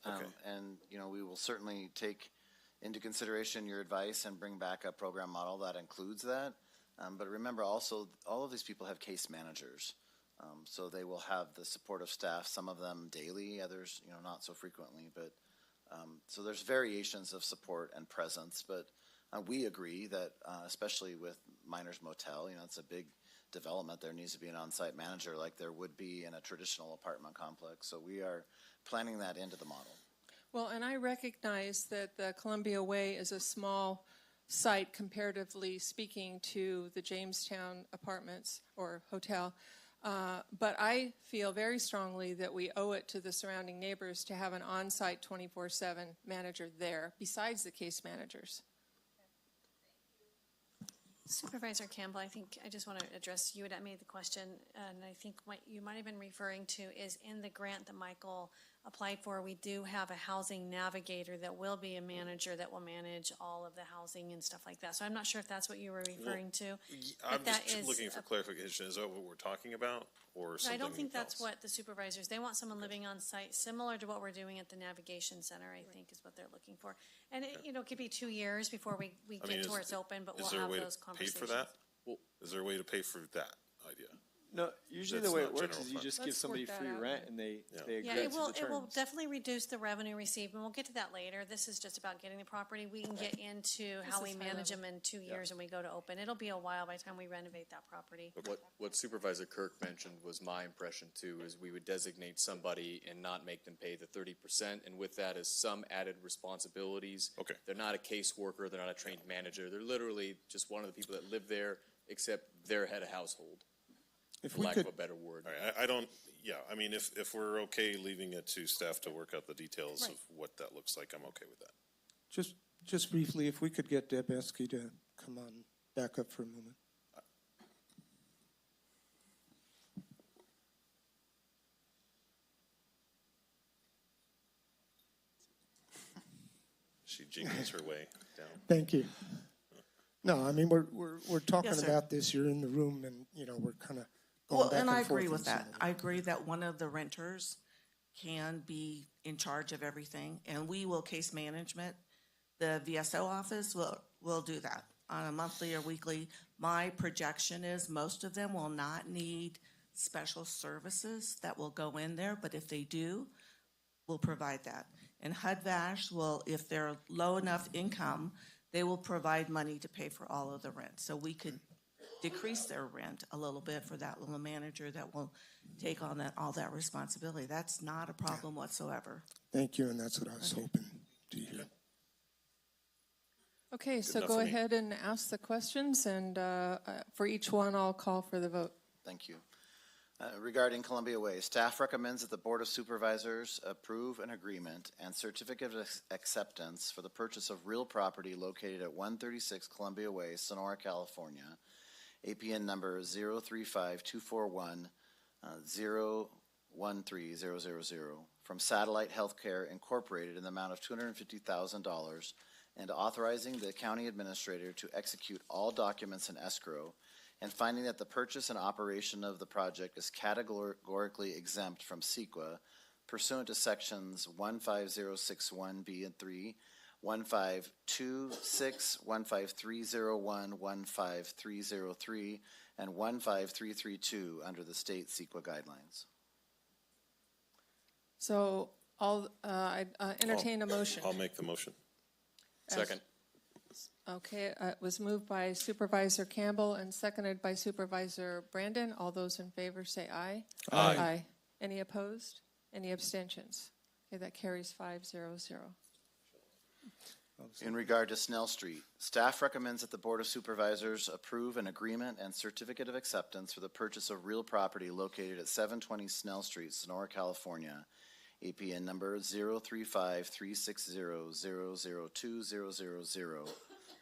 and we will certainly take into consideration your advice and bring back a program model that includes that. But remember also, all of these people have case managers. So they will have the support of staff, some of them daily, others, not so frequently. But so there's variations of support and presence. But we agree that, especially with Miners Motel, it's a big development. There needs to be an on-site manager like there would be in a traditional apartment complex. So we are planning that into the model. Well, and I recognize that the Columbia Way is a small site comparatively speaking to the Jamestown Apartments or hotel. But I feel very strongly that we owe it to the surrounding neighbors to have an on-site 24/7 manager there besides the case managers. Supervisor Campbell, I think I just want to address, you had made the question, and I think what you might have been referring to is in the grant that Michael applied for, we do have a housing navigator that will be a manager that will manage all of the housing and stuff like that. So I'm not sure if that's what you were referring to. I'm just looking for clarification. Is that what we're talking about, or something I don't think that's else? what the supervisors, they want someone living on site, similar to what we're doing at the Navigation Center, I think is what they're looking for. And it, it could be 2 years before we get to where it's open, but we'll have those conversations. Pay for that? Is there a way to pay for that idea? No, usually That's the way not it works general is you fund. just give Let's somebody work that free out. rent and they agree Yeah, to it will terms. definitely reduce the revenue received, and we'll get to that later. This is just about getting the property. We can get into how we is high manage level. them in 2 years and we go to open. It'll be a while by the time we renovate that property. What Supervisor Kirk mentioned was my impression too, is we would designate somebody and not make them pay the 30%, and with that is some added responsibilities. Okay. They're not a caseworker, they're not a trained manager, they're literally just one of the people that live there, except they're head of household, If for we lack could, of a better word. All right, I don't, I mean, if we're okay leaving it to staff to work out the details of what that looks like, I'm okay with that. just briefly, if we could get Deb Esky to come on back up for a moment. She jiggles her way down. Thank you. No, I mean, we're talking Yes, sir. about this, you're in the room, and, we're kind of going Well, back and I forth agree with on that. some of it. I agree that one of the renters can be in charge of everything, and we will case management. The VSO office will do that on a monthly or weekly. My projection is most of them will not need special services that will go in there, but if they do, we'll provide that. And HUD-VASH will, if they're low enough income, they will provide money to pay for all of the rent. So we could decrease their rent a little bit for that little manager that will take on all that responsibility. That's not a problem whatsoever. Thank you, and that's what I was hoping to hear. Okay, so enough go for me. ahead and ask the questions, and for each one, I'll call for the vote. Thank you. Regarding Columbia Way, staff recommends that the Board of Supervisors approve an agreement and certificate of acceptance for the purchase of real property located at 136 Columbia Way, Sonora, California, APN number 035-241-013000, from Satellite Healthcare Incorporated in the amount of $250,000, and authorizing the county administrator to execute all documents in escrow, and finding that the purchase and operation of the project is categorically exempt from CEQA pursuant to sections 15061B and 3, 1526, 15301, 15303, and 15332 under the state CEQA guidelines. So I entertain a motion. I'll make the motion. As- Second. Okay, it was moved by Supervisor Campbell and seconded by Supervisor Brandon. All those in favor say aye. Aye. Any opposed? Any abstentions? Okay, that carries 5-0-0. In regard to Snell Street, staff recommends that the Board of Supervisors approve an agreement and certificate of acceptance for the purchase of real property located at 720 Snell Street, Sonora, California, APN number 035-360-002-000,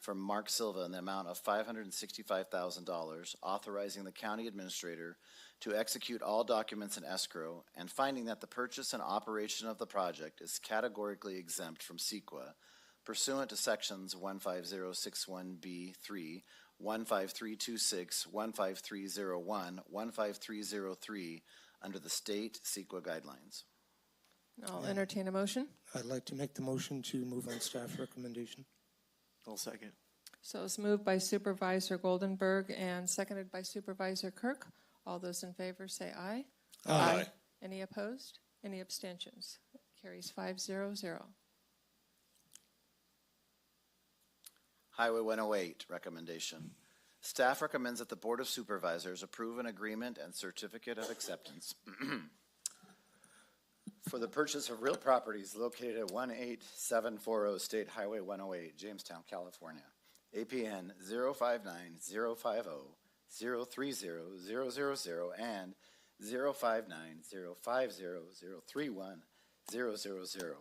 from Mark Silva in the amount of $565,000, authorizing the county administrator to execute all documents in escrow, and finding that the purchase and operation of the project is categorically exempt from CEQA pursuant to sections 15061B3, 15326, 15301, 15303 under the state CEQA guidelines. I'll entertain a motion. I'd like to make the motion to move on staff recommendation. I'll second. So it's moved by Supervisor Goldenberg and seconded by Supervisor Kirk. All those in favor say aye. Aye. Any opposed? Any abstentions? Carries 5-0-0. Highway 108 recommendation. Staff recommends that the Board of Supervisors approve an agreement and certificate of acceptance for the purchase of real properties located at 18740 State Highway 108, Jamestown, California. APN 059-050-030-000 and 059-050-031-000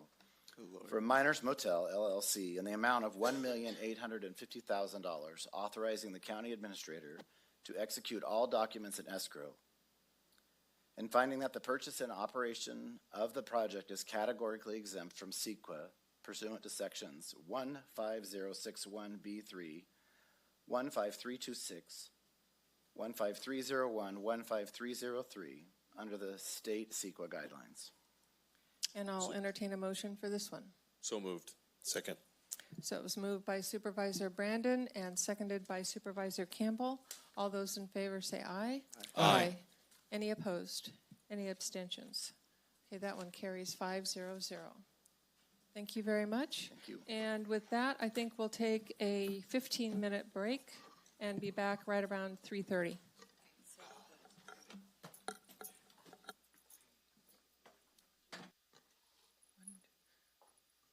for Miners Motel LLC in the amount of $1,850,000, authorizing the county administrator to execute all documents in escrow, and finding that the purchase and operation of the project is categorically exempt from CEQA pursuant to sections 15061B3, 15326, 15301, 15303 under the state CEQA guidelines. And I'll entertain a motion for this one. So moved. Second. So it was moved by Supervisor Brandon and seconded by Supervisor Campbell. All those in favor say aye. Aye. Any opposed? Any abstentions? Okay, that one carries 5-0-0. Thank you very much. Thank you. And with that, I think we'll take a 15-minute break and be back right around 3:30.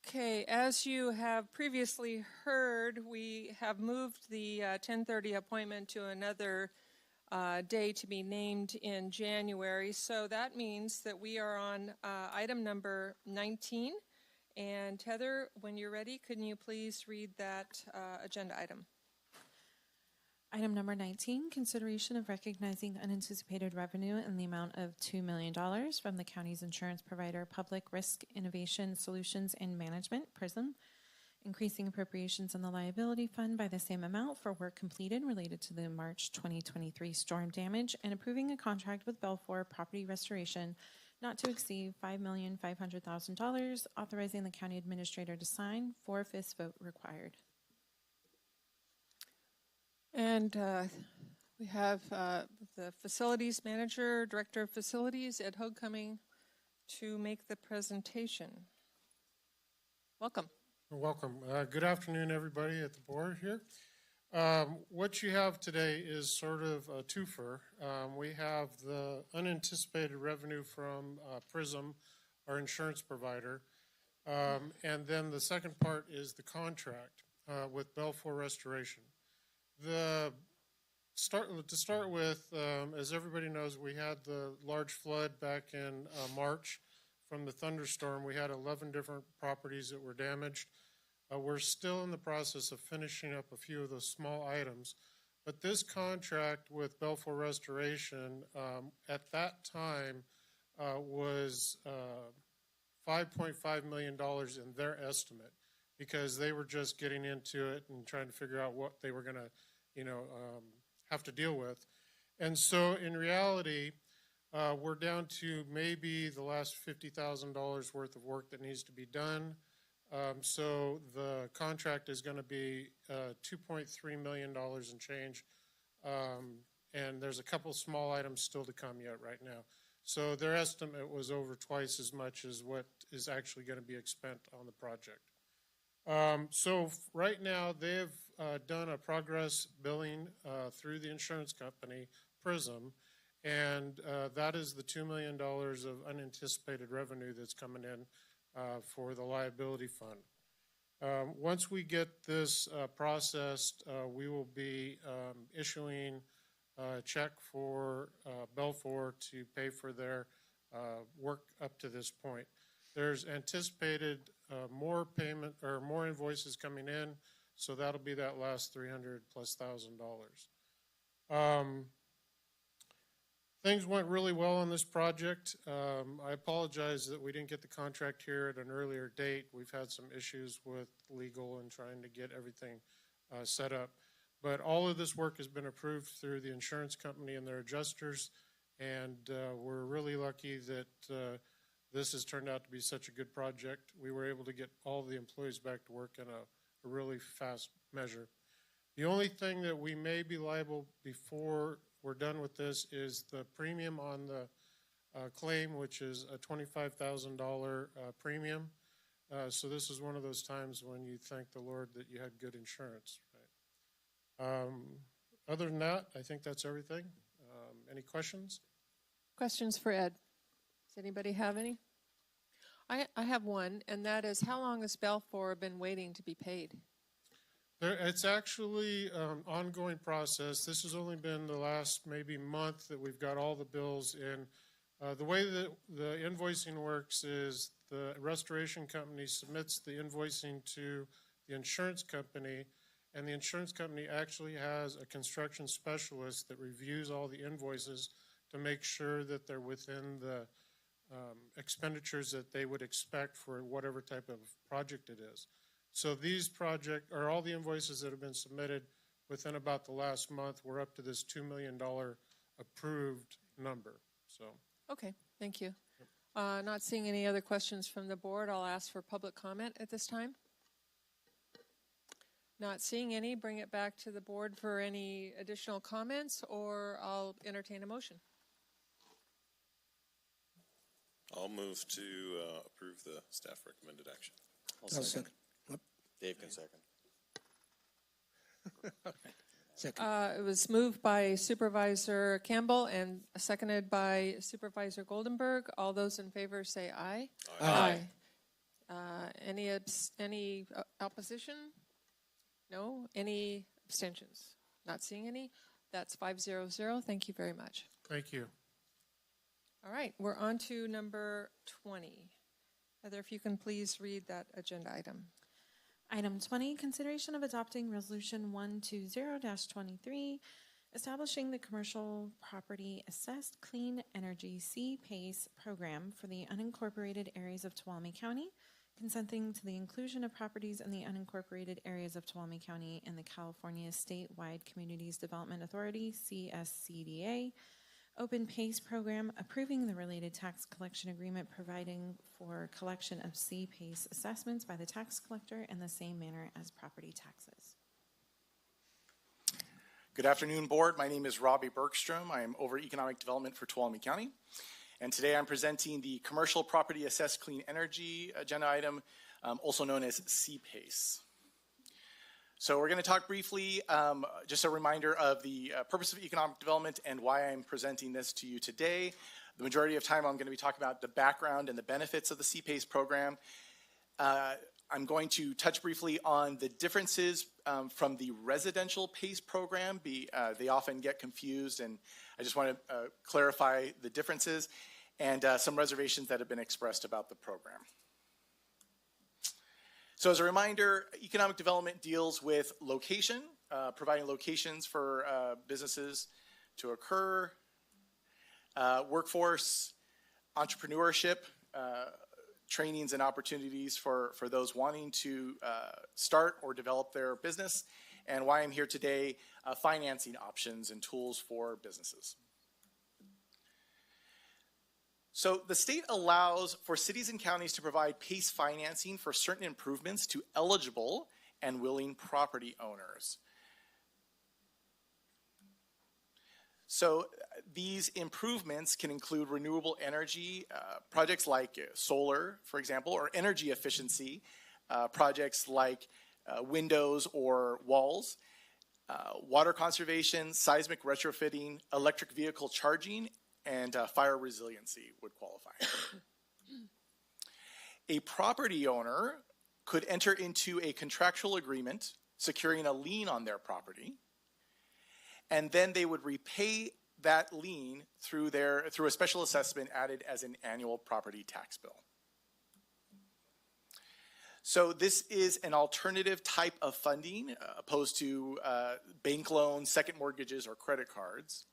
Okay, as you have previously heard, we have moved the 10:30 appointment to another day to be named in January. So that means that we are on item number 19. And Heather, when you're ready, can you please read that agenda item? Item number 19, consideration of recognizing unanticipated revenue in the amount of $2 million from the county's insurance provider, Public Risk Innovation Solutions and Management, PRISM, increasing appropriations in the liability fund by the same amount for work completed related to the March 2023 storm damage, and approving a contract with Belfour Property Restoration not to exceed $5,500,000, authorizing the county administrator to sign, 4/5 vote required. And we have the facilities manager, director of facilities, Ed Hogue, coming to make the presentation. Welcome. Welcome. Good afternoon, everybody at the board here. What you have today is sort of a twofer. We have the unanticipated revenue from PRISM, our insurance provider. And then the second part is the contract with Belfour Restoration. The to start with, as everybody knows, we had the large flood back in March from the thunderstorm. We had 11 different properties that were damaged. We're still in the process of finishing up a few of those small items. But this contract with Belfour Restoration at that time was $5.5 million in their estimate, because they were just getting into it and trying to figure out what they were going to, have to deal with. And so in reality, we're down to maybe the last $50,000 worth of work that needs to be done. So the contract is going to be $2.3 million and change. And there's a couple small items still to come yet right now. So their estimate was over twice as much as what is actually going to be expended on the project. So right now they've done a progress billing through the insurance company, Prism, and that is the $2 million of unanticipated revenue that's coming in for the liability fund. Once we get this processed, we will be issuing a check for Belfour to pay for their work up to this point. There's anticipated more payment or more invoices coming in, so that'll be that last $300,000+. Things went really well on this project. I apologize that we didn't get the contract here at an earlier date. We've had some issues with legal and trying to get everything set up. But all of this work has been approved through the insurance company and their adjusters, and we're really lucky that this has turned out to be such a good project. We were able to get all the employees back to work in a really fast measure. The only thing that we may be liable before we're done with this is the premium on the claim, which is a $25,000 premium. So this is one of those times when you thank the Lord that you had good insurance. Right? Other than that, I think that's everything. Any questions? Questions for Ed? Does anybody have any? I have one, and that is, how long has Belfour been waiting to be paid? It's actually an ongoing process. This has only been the last maybe month that we've got all the bills in. The way that the invoicing works is the restoration company submits the invoicing to the insurance company, and the insurance company actually has a construction specialist that reviews all the invoices to make sure that they're within the expenditures that they would expect for whatever type of project it is. So these projects, or all the invoices that have been submitted within about the last month, we're up to this $2 million approved number. So. Okay, thank you. Not seeing any other questions from the board, I'll ask for public comment at this time. Not seeing any, bring it back to the board for any additional comments, or I'll entertain a motion. I'll move to approve the staff recommended action. I'll second. Dave can second. Second. It was moved by Supervisor Campbell and seconded by Supervisor Goldenberg. All those in favor say aye. Aye. Any opposition? No. Any abstentions? Not seeing any. That's 5-0-0. Thank you very much. Thank you. All right, we're on to number 20. Heather, if you can please read that agenda item. Item 20, consideration of adopting Resolution 120-23, establishing the Commercial Property Assessed Clean Energy C-PACE program for the unincorporated areas of Tuolumne County, consenting to the inclusion of properties in the unincorporated areas of Tuolumne County in the California Statewide Communities Development Authority, CSCDA, Open PACE program, approving the related tax collection agreement, providing for collection of C-PACE assessments by the tax collector in the same manner as property taxes. Good afternoon, board. My name is Robbie Bergstrom. I am over economic development for Tuolumne County. And today I'm presenting the Commercial Property Assessed Clean Energy agenda item, also known as C-PACE. So we're going to talk briefly, just a reminder of the purpose of economic development and why I'm presenting this to you today. The majority of time I'm going to be talking about the background and the benefits of the C-PACE program. I'm going to touch briefly on the differences from the residential PACE program. They often get confused, and I just want to clarify the differences and some reservations that have been expressed about the program. So as a reminder, economic development deals with location, providing locations for businesses to occur, workforce, entrepreneurship, trainings and opportunities for those wanting to start or develop their business, and why I'm here today, financing options and tools for businesses. So the state allows for cities and counties to provide PACE financing for certain improvements to eligible and willing property owners. So these improvements can include renewable energy projects like solar, for example, or energy efficiency projects like windows or walls, water conservation, seismic retrofitting, electric vehicle charging, and fire resiliency would qualify. A property owner could enter into a contractual agreement securing a lien on their property, and then they would repay that lien through a special assessment added as an annual property tax bill. So this is an alternative type of funding opposed to bank loans, second mortgages, or credit cards.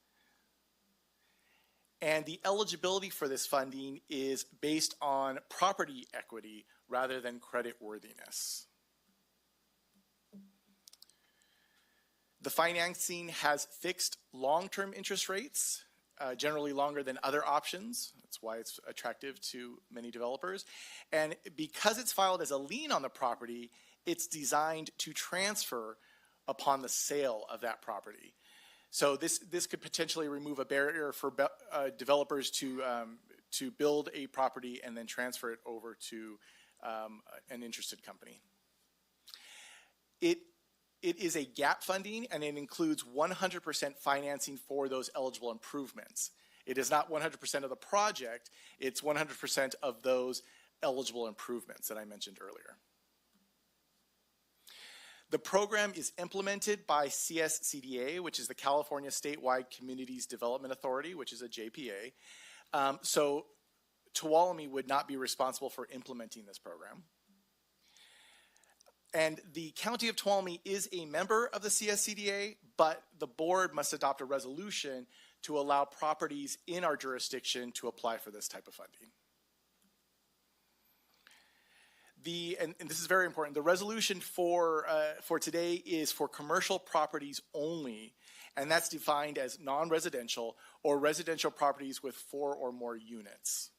And the eligibility for this funding is based on property equity rather than credit worthiness. The financing has fixed long-term interest rates, generally longer than other options. That's why it's attractive to many developers. And because it's filed as a lien on the property, it's designed to transfer upon the sale of that property. So this could potentially remove a barrier for developers to build a property and then transfer it over to an interested company. It is a gap funding, and it includes 100% financing for those eligible improvements. It is not 100% of the project, it's 100% of those eligible improvements that I mentioned earlier. The program is implemented by CSCDA, which is the California Statewide Communities Development Authority, which is a JPA. So Tuolumne would not be responsible for implementing this program. And the County of Tuolumne is a member of the CSCDA, but the board must adopt a resolution to allow properties in our jurisdiction to apply for this type of funding. And this is very important, the resolution for today is for commercial properties only, and that's defined as non-residential or residential properties with 4 or more units.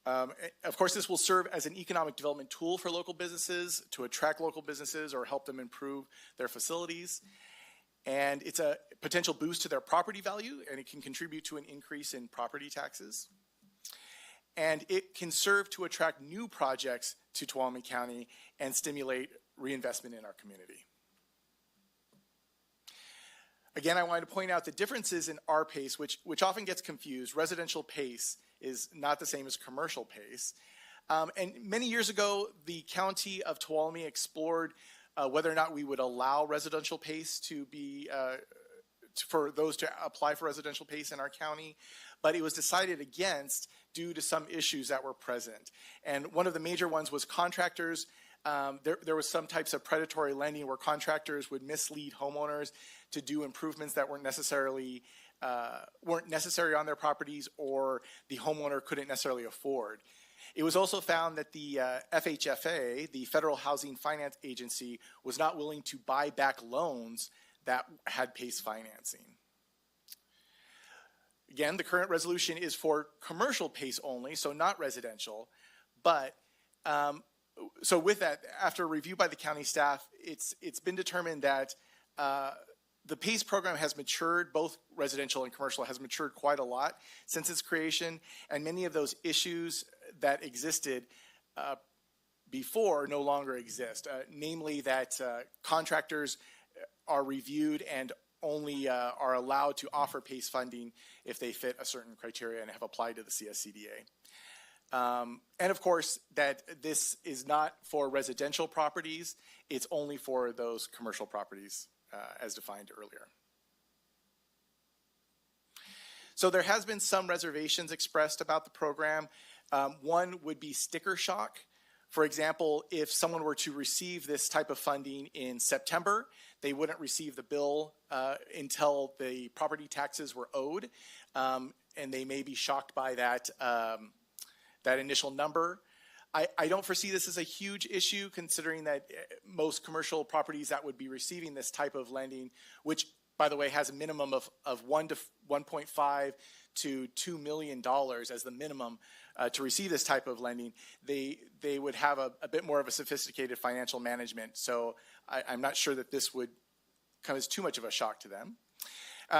Of course, this will serve as an economic development tool for local businesses to attract local businesses or help them improve their facilities. And it's a potential boost to their property value, and it can contribute to an increase in property taxes. And it can serve to attract new projects to Tuolumne County and stimulate reinvestment in our community. Again, I wanted to point out the differences in our PACE, which often gets confused. Residential PACE is not the same as commercial PACE. And many years ago, the County of Tuolumne explored whether or not we would allow residential PACE to be, for those to apply for residential PACE in our county, but it was decided against due to some issues that were present. And one of the major ones was contractors. There was some types of predatory lending where contractors would mislead homeowners to do improvements that weren't necessary on their properties, or the homeowner couldn't necessarily afford. It was also found that the FHFA, the Federal Housing Finance Agency, was not willing to buy back loans that had PACE financing. Again, the current resolution is for commercial PACE only, so not residential. But so with that, after review by the county staff, it's been determined that the PACE program has matured, both residential and commercial, has matured quite a lot since its creation, and many of those issues that existed before no longer exist, namely that contractors are reviewed and only are allowed to offer PACE funding if they fit a certain criteria and have applied to the CSCDA. And of course, that this is not for residential properties. It's only for those commercial properties as defined earlier. So there has been some reservations expressed about the program. One would be sticker shock. For example, if someone were to receive this type of funding in September, they wouldn't receive the bill until the property taxes were owed, and they may be shocked by that, that initial number. I don't foresee this as a huge issue, considering that most commercial properties that would be receiving this type of lending, which, by the way, has a minimum of 1 to 1.5 to $2 million as the minimum to receive this type of lending, they would have a bit more of a sophisticated financial management. So I'm not sure that this would come as too much of a shock to them.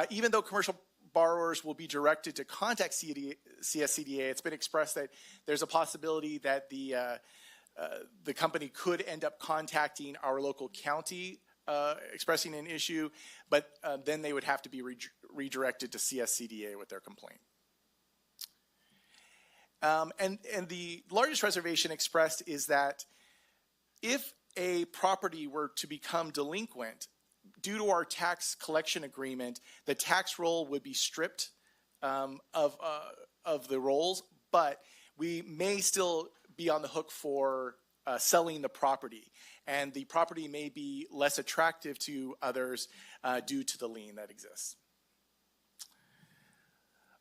Even though commercial borrowers will be directed to contact CSCDA, it's been expressed that there's a possibility that the company could end up contacting our local county expressing an issue, but then they would have to be redirected to CSCDA with their complaint. And the largest reservation expressed is that if a property were to become delinquent, due to our tax collection agreement, the tax roll would be stripped of the rolls, but we may still be on the hook for selling the property. And the property may be less attractive to others due to the lien that exists.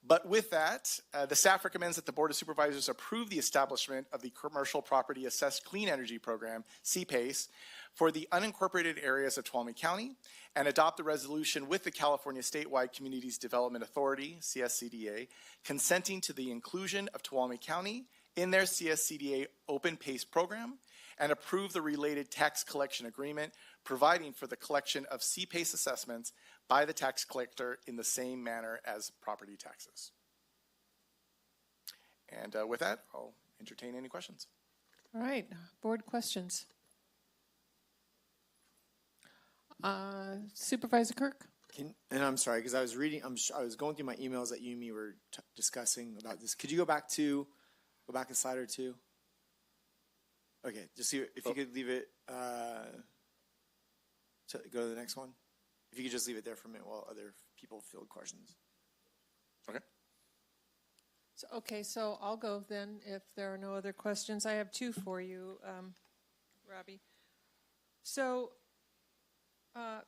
But with that, the staff recommends that the Board of Supervisors approve the establishment of the Commercial Property Assessed Clean Energy Program, CPACE, for the unincorporated areas of Tuolumne County, and adopt the resolution with the California Statewide Communities Development Authority, CSCDA, consenting to the inclusion of Tuolumne County in their CSCDA Open PACE program, and approve the related tax collection agreement, providing for the collection of CPACE assessments by the tax collector in the same manner as property taxes. And with that, I'll entertain any questions. All right, board questions. Supervisor Kirk? And I'm sorry, because I was reading, I was going through my emails that you and me were discussing about this. Could you go back a slide or two? Okay, just see if you could leave it, go to the next one. If you could just leave it there for a minute while other people field questions. Okay. So I'll go then if there are no other questions. I have two for you, Robbie. So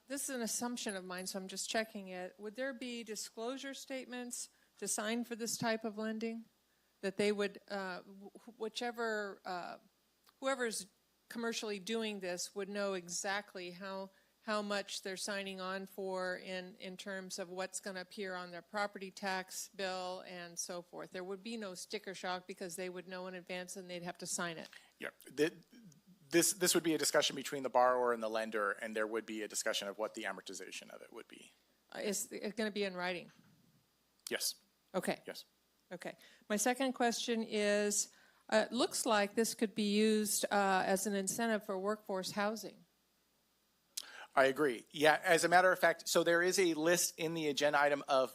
this is an assumption of mine, so I'm just checking it. Would there be disclosure statements to sign for this type of lending? That they would, whoever's commercially doing this would know exactly how much they're signing on for in terms of what's going to appear on their property tax bill and so forth. There would be no sticker shock because they would know in advance and they'd have to sign it. Yeah, this would be a discussion between the borrower and the lender, and there would be a discussion of what the amortization of it would be. Is it going to be in writing? Yes. Okay. Yes. Okay. My second question is, it looks like this could be used as an incentive for workforce housing. I agree. Yeah, as a matter of fact, so there is a list in the agenda item of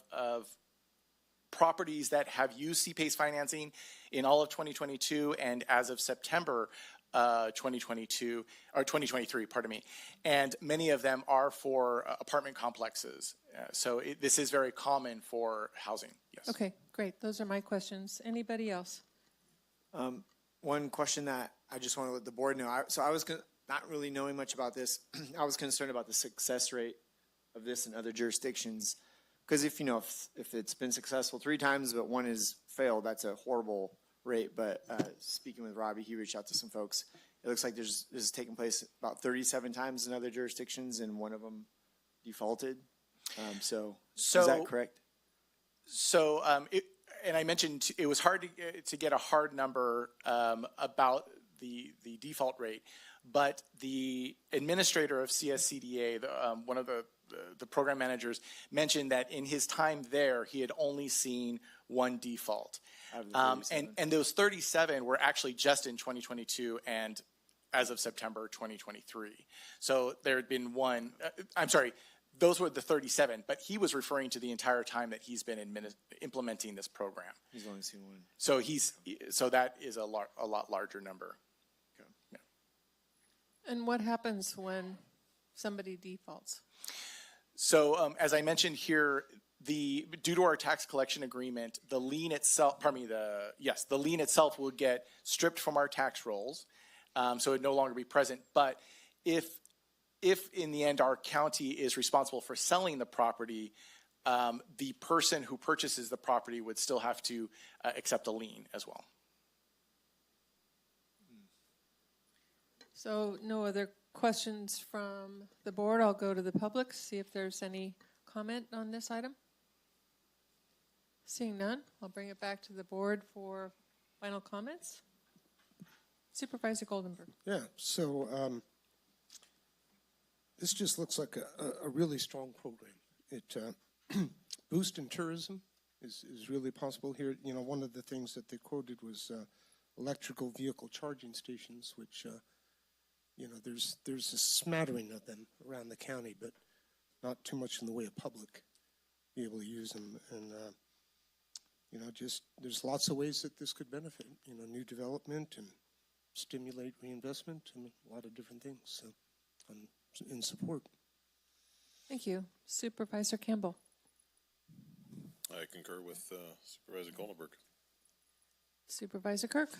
properties that have used CPACE financing in all of 2022 and as of September 2022 or 2023, pardon me. And many of them are for apartment complexes. So this is very common for housing. Yes. Okay, great. Those are my questions. Anybody else? One question that I just want to let the board know. I was not really knowing much about this. I was concerned about the success rate of this in other jurisdictions. Because if it's been successful 3 times, but 1 has failed, that's a horrible rate. But speaking with Robbie, he reached out to some folks. It looks like this is taking place about 37 times in other jurisdictions, and 1 of them defaulted. So is that correct? So, and I mentioned it was hard to get a hard number about the default rate, but the administrator of CSCDA, one of the program managers, mentioned that in his time there, he had only seen 1 default. And those 37 were actually just in 2022 and as of September 2023. So there had been 1, those were the 37, but he was referring to the entire time that he's been implementing this program. He's only seen one. So that is a lot larger number. Yeah. And what happens when somebody defaults? So as I mentioned here, due to our tax collection agreement, the lien itself, the lien itself will get stripped from our tax rolls, so it would no longer be present. But if in the end our county is responsible for selling the property, the person who purchases the property would still have to accept a lien as well. So no other questions from the board. I'll go to the public, see if there's any comment on this item. Seeing none, I'll bring it back to the board for final comments. Supervisor Goldenberg. Yeah, so this just looks like a really strong program. It boost in tourism is really possible here. You know, one of the things that they quoted was electrical vehicle charging stations, which you know, there's a smattering of them around the county, but not too much in the way of public be able to use them. And you know, just there's lots of ways that this could benefit. You know, new development and stimulate reinvestment and a lot of different things. So I'm in support. Thank you. Supervisor Campbell. I concur with Supervisor Goldenberg. Supervisor Kirk.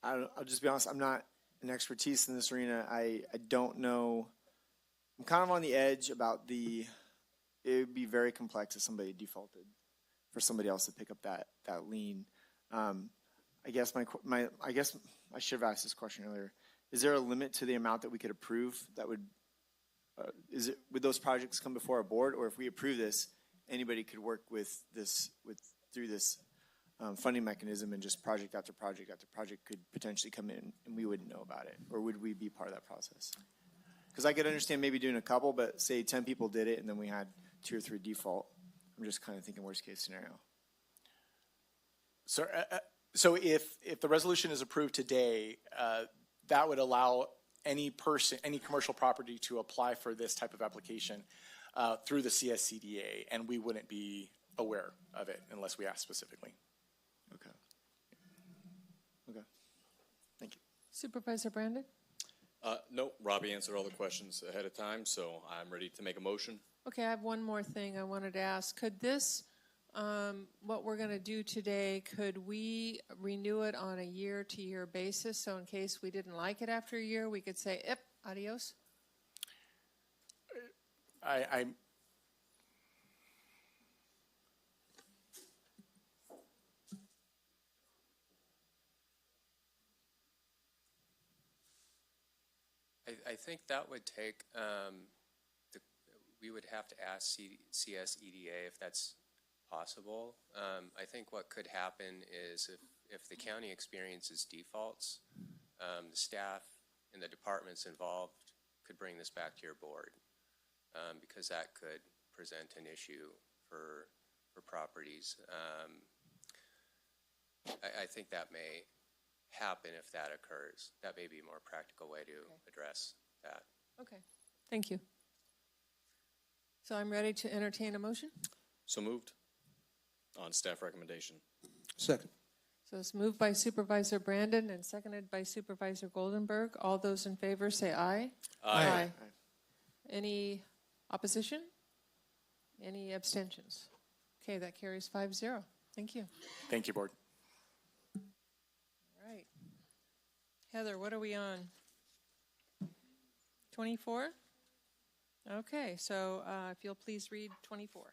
I'll just be honest, I'm not an expertise in this arena. I don't know. I'm kind of on the edge about it would be very complex if somebody defaulted for somebody else to pick up that lien. I guess I should have asked this question earlier. Is there a limit to the amount that we could approve that would, would those projects come before our board, or if we approve this, anybody could work through this funding mechanism and just project after project after project could potentially come in and we wouldn't know about it? Or would we be part of that process? Because I could understand maybe doing a couple, but say 10 people did it and then we had 2 or 3 default. I'm just kind of thinking worst case scenario. So if the resolution is approved today, that would allow any commercial property to apply for this type of application through the CSCDA, and we wouldn't be aware of it unless we ask specifically. Okay. Thank you. Supervisor Brandon. No, Robbie answered all the questions ahead of time, so I'm ready to make a motion. Okay, I have one more thing I wanted to ask. Could this, what we're going to do today, could we renew it on a year-to-year basis? So in case we didn't like it after a year, we could say, "Yep, adios." I think that would take, we would have to ask CSEDA if that's possible. I think what could happen is if the county experiences defaults, the staff and the departments involved could bring this back to your board, because that could present an issue for properties. I think that may happen if that occurs. That may be a more practical way to address that. Okay, thank you. So I'm ready to entertain a motion. So moved on staff recommendation. Second. So it's moved by Supervisor Brandon and seconded by Supervisor Goldenberg. All those in favor say aye. Aye. Aye. Any opposition? Any abstentions? Okay, that carries 5-0. Thank you. Thank you, board. All right. Heather, what are we on? 24? Okay, so if you'll please read 24.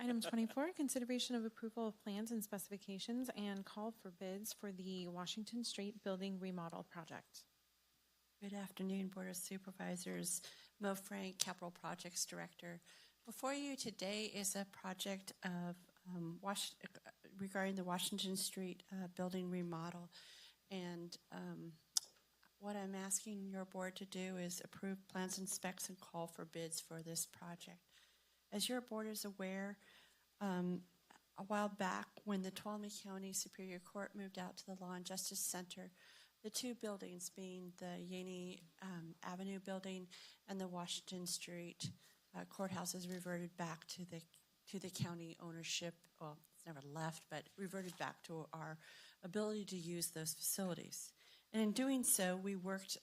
Item 24, consideration of approval of plans and specifications and call for bids for the Washington Street Building Remodel Project. Good afternoon, Board of Supervisors. Mo Frank, Capital Projects Director. Before you today is a project of regarding the Washington Street building remodel. And what I'm asking your board to do is approve plans and specs and call for bids for this project. As your board is aware, a while back when the Tuolumne County Superior Court moved out to the Law and Justice Center, The two buildings being the Yaney Avenue building and the Washington Street courthouse is reverted back to the county ownership. Well, it's never left, but reverted back to our ability to use those facilities. And in doing so, we worked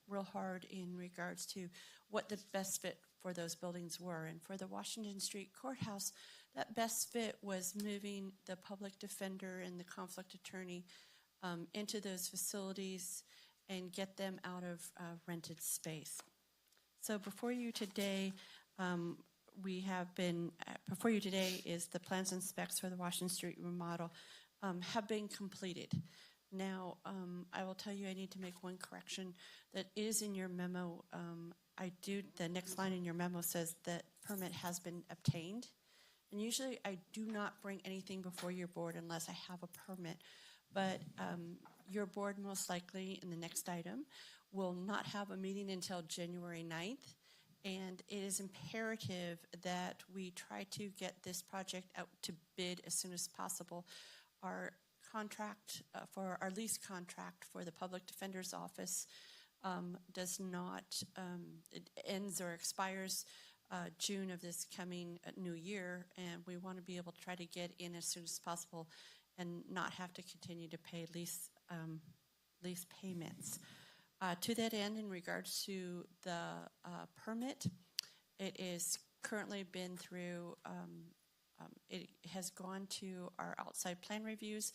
real hard in regards to what the best fit for those buildings were. And for the Washington Street Courthouse, that best fit was moving the public defender and the conflict attorney into those facilities and get them out of rented space. So before you today, before you today is the plans and specs for the Washington Street remodel have been completed. Now, I will tell you I need to make one correction that is in your memo. The next line in your memo says that permit has been obtained. And usually I do not bring anything before your board unless I have a permit. But your board most likely in the next item will not have a meeting until January 9th. And it is imperative that we try to get this project out to bid as soon as possible. Our contract for our lease contract for the public defender's office does not, it ends or expires June of this coming new year, and we want to be able to try to get in as soon as possible and not have to continue to pay lease payments. To that end, in regards to the permit, it is currently been through, it has gone to our outside plan reviews.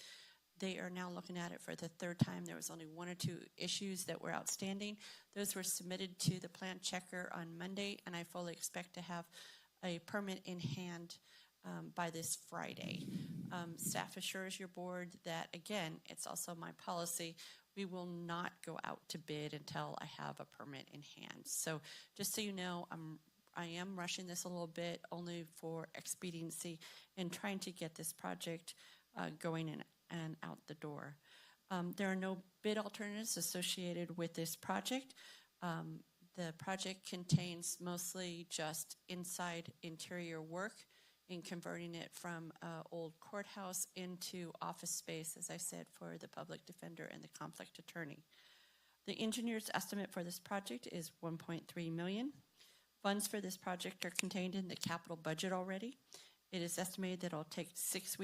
They are now looking at it for the third time. There was only one or two issues that were outstanding. Those were submitted to the plan checker on Monday, and I fully expect to have a permit in hand by this Friday. Staff assures your board that, again, it's also my policy, we will not go out to bid until I have a permit in hand. So just so you know, I am rushing this a little bit only for expediency and trying to get this project going and out the door. There are no bid alternatives associated with this project. The project contains mostly just inside interior work in converting it from old courthouse into office space, as I said, for the public defender and the conflict attorney. The engineer's estimate for this project is $1.3 million. Funds for this project are contained in the capital budget already. It is estimated that it'll take 6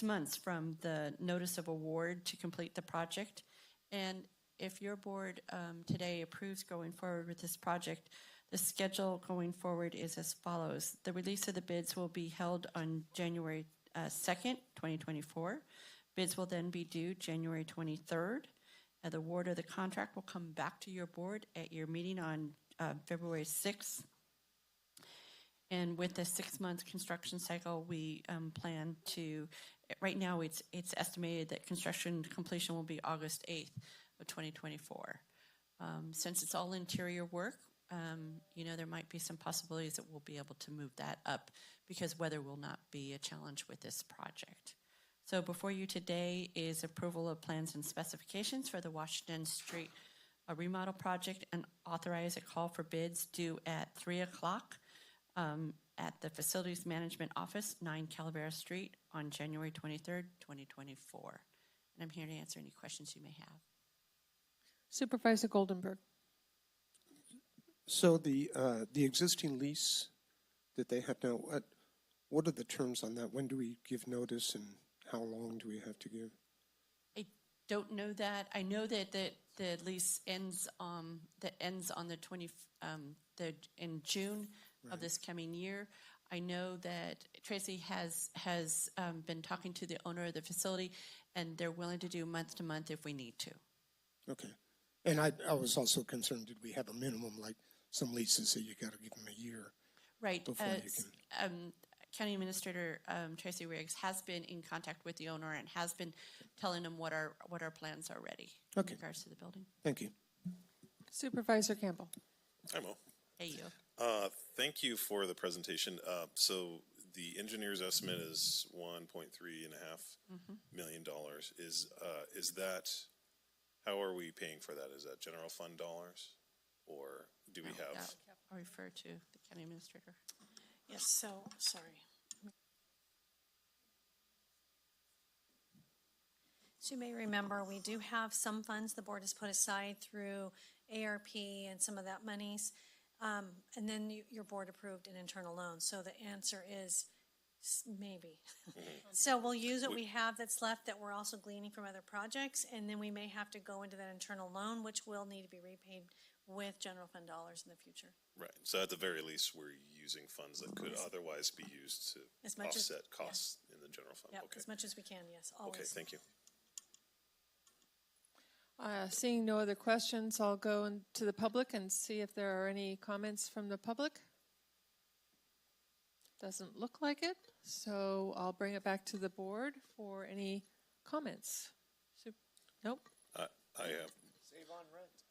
months from the notice of award to complete the project. And if your board today approves going forward with this project, the schedule going forward is as follows. The release of the bids will be held on January 2nd, 2024. Bids will then be due January 23rd. The award of the contract will come back to your board at your meeting on February 6th. And with the 6-month construction cycle, we plan to, right now it's estimated that construction completion will be August 8th of 2024. Since it's all interior work, there might be some possibilities that we'll be able to move that up because weather will not be a challenge with this project. So before you today is approval of plans and specifications for the Washington Street remodel project and authorize a call for bids due at 3 o'clock at the Facilities Management Office, 9 Calavera Street on January 23rd, 2024. And I'm here to answer any questions you may have. Supervisor Goldenberg. So the existing lease that they have now, what are the terms on that? When do we give notice and how long do we have to give? I don't know that. I know that the lease ends on the in June of this coming year. I know that Tracy has been talking to the owner of the facility, and they're willing to do month to month if we need to. Okay. And I was also concerned, did we have a minimum, like some leases say you got to give them a year? Right. Before you can. County Administrator Tracy Riggs has been in contact with the owner and has been telling them what our plans are ready in regards to the building. Thank you. Supervisor Campbell. Hi, Mo. Hey, you. Thank you for the presentation. So the engineer's estimate is $1.3 million. Is that, how are we paying for that? Is that general fund dollars, or do we have? I'll refer to the County Administrator. Yes, so, sorry. So you may remember, we do have some funds the board has put aside through ARP and some of that monies. And then your board approved an internal loan. So the answer is maybe. So we'll use what we have that's left that we're also gleaning from other projects. And then we may have to go into that internal loan, which will need to be repaid with general fund dollars in the future. Right. So at the very least, we're using funds that could otherwise be used to As much as- offset costs in the general fund. Yep, Okay. as much as we can, yes, always. Okay, thank you. Seeing no other questions, I'll go into the public and see if there are any comments from the public. Doesn't look like it, so I'll bring it back to the board for any comments. Nope. I have. Save on rent.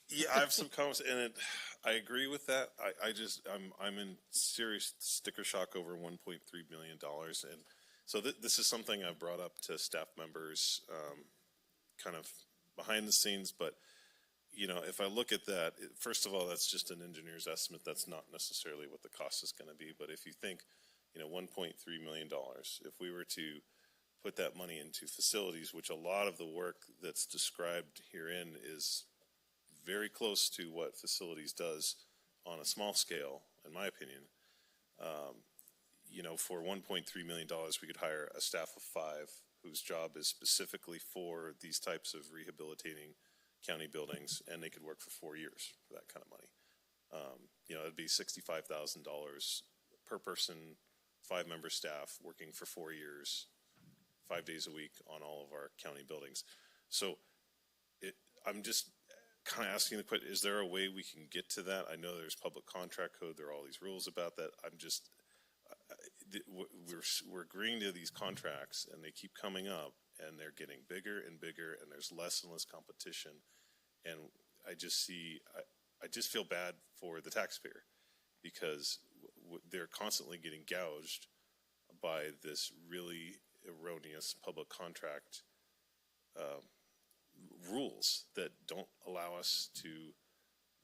Yeah, I have some comments, and I agree with that. I'm in serious sticker shock over $1.3 million, and so this is something I've brought up to staff members, kind of behind the scenes. But you know, if I look at that, first of all, that's just an engineer's estimate. That's not necessarily what the cost is going to be. But if you think, you know, $1.3 million, if we were to put that money into facilities, which a lot of the work that's described herein is very close to what facilities does on a small scale, in my opinion. You know, for $1.3 million, we could hire a staff of 5 whose job is specifically for these types of rehabilitating county buildings, and they could work for 4 years for that kind of money. You know, it'd be $65,000 per person, 5-member staff working for 4 years, 5 days a week on all of our county buildings. So I'm just kind of asking the question, is there a way we can get to that? I know there's public contract code, there are all these rules about that. I'm just, we're agreeing to these contracts and they keep coming up and they're getting bigger and bigger and there's less and less competition. And I just feel bad for the taxpayer because they're constantly getting gouged by this really erroneous public contract rules that don't allow us to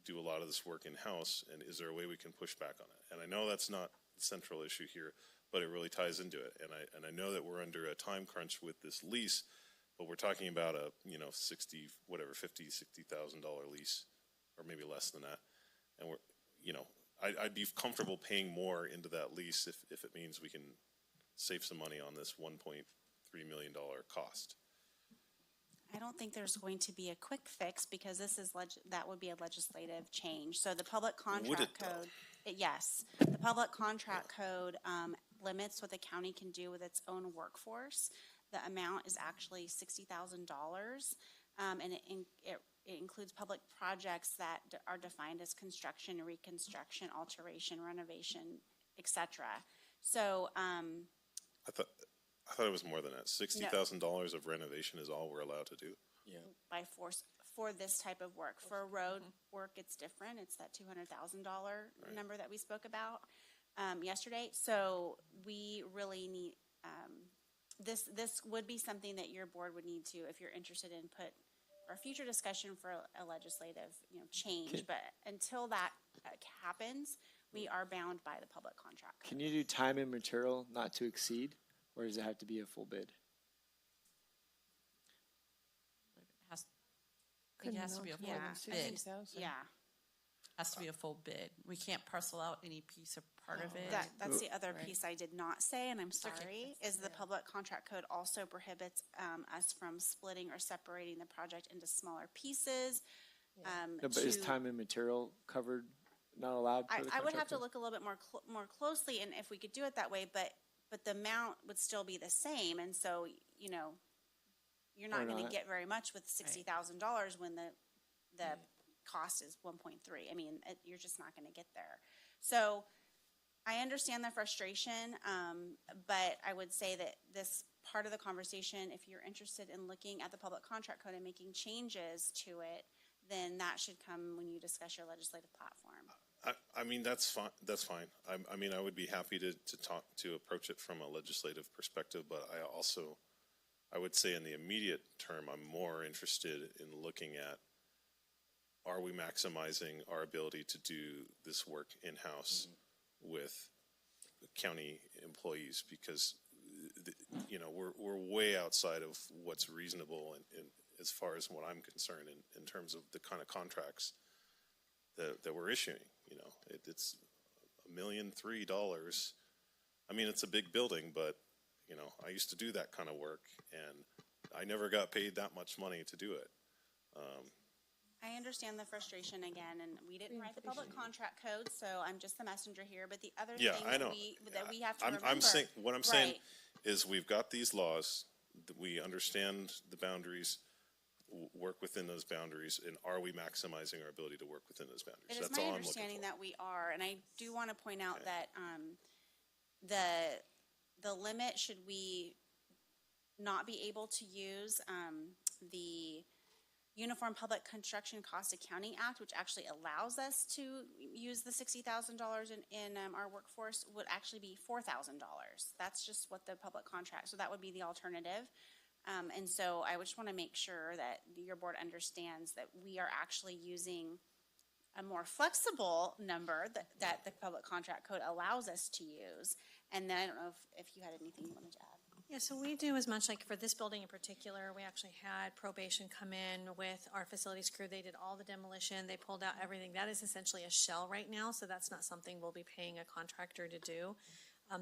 do a lot of this work in-house. And is there a way we can push back on it? And I know that's not the central issue here, but it really ties into it. And I know that we're under a time crunch with this lease, but we're talking about a, you know, $60,000 lease, or maybe less than that. And we're, you know, I'd be comfortable paying more into that lease if it means we can save some money on this $1.3 million cost. I don't think there's going to be a quick fix because this is that would be a legislative change. So the public contract code, yes, the public contract code limits what the county can do with its own workforce. The amount is actually $60,000, and it includes public projects that are defined as construction, reconstruction, alteration, renovation, etc. So I thought it was more than that. $60,000 of renovation is all we're allowed to do. Yeah. By force for this type of work. For road work, it's different. It's that $200,000 number that we spoke about yesterday. So we really need this. This would be something that your board would need to, if you're interested in, put for future discussion for a legislative, you know, change. But until that happens, we are bound by the public contract code. Can you do time and material not to exceed? Or does it have to be a full bid? It has to be a full bid. Yeah. Has to be a full bid. We can't parcel out any piece of part of it. That's the other piece I did not say, and I'm sorry, is the public contract code also prohibits us from splitting or separating the project into smaller pieces. No, but is time and material covered, not allowed? Per the I would have contract to code? look a little bit more closely, and if we could do it that way, but the amount would still be the same, and so, you know, you're not going to get very much with $60,000 when the cost is 1.3. I mean, you're just not going to get there. So I understand the frustration, but I would say that this part of the conversation, if you're interested in looking at the public contract code and making changes to it, then that should come when you discuss your legislative platform. I mean, that's fine. That's fine. I mean, I would be happy to approach it from a legislative perspective, but I would say in the immediate term, I'm more interested in looking at, are we maximizing our ability to do this work in-house with county employees? Because, you know, we're way outside of what's reasonable in as far as what I'm concerned in terms of the kind of contracts that we're issuing. You know, it's $1,003,000. I mean, it's a big building, but you know, I used to do that kind of work, and I never got paid that much money to do it. I understand the frustration again, and we didn't write the public contract code, so I'm just the messenger here. But the other Yeah, thing I know. that we have to remember. I'm saying, what I'm saying Right. is we've got these laws, that we understand the boundaries, work within those boundaries, and are we maximizing our ability to work within those boundaries? It is That's my all I'm looking understanding for. that we are, and I do want to point out that the limit, should we not be able to use the Uniform Public Construction Cost Accounting Act, which actually allows us to use the $60,000 in our workforce, would actually be $4,000. That's just what the public contract, so that would be the alternative. And so I just want to make sure that your board understands that we are actually using a more flexible number that the public contract code allows us to use. And then I don't know if you had anything you wanted to add. Yeah, so we do as much, like for this building in particular, we actually had probation come in with our facilities crew. They did all the demolition, they pulled out everything. That is essentially a shell right now, so that's not something we'll be paying a contractor to do.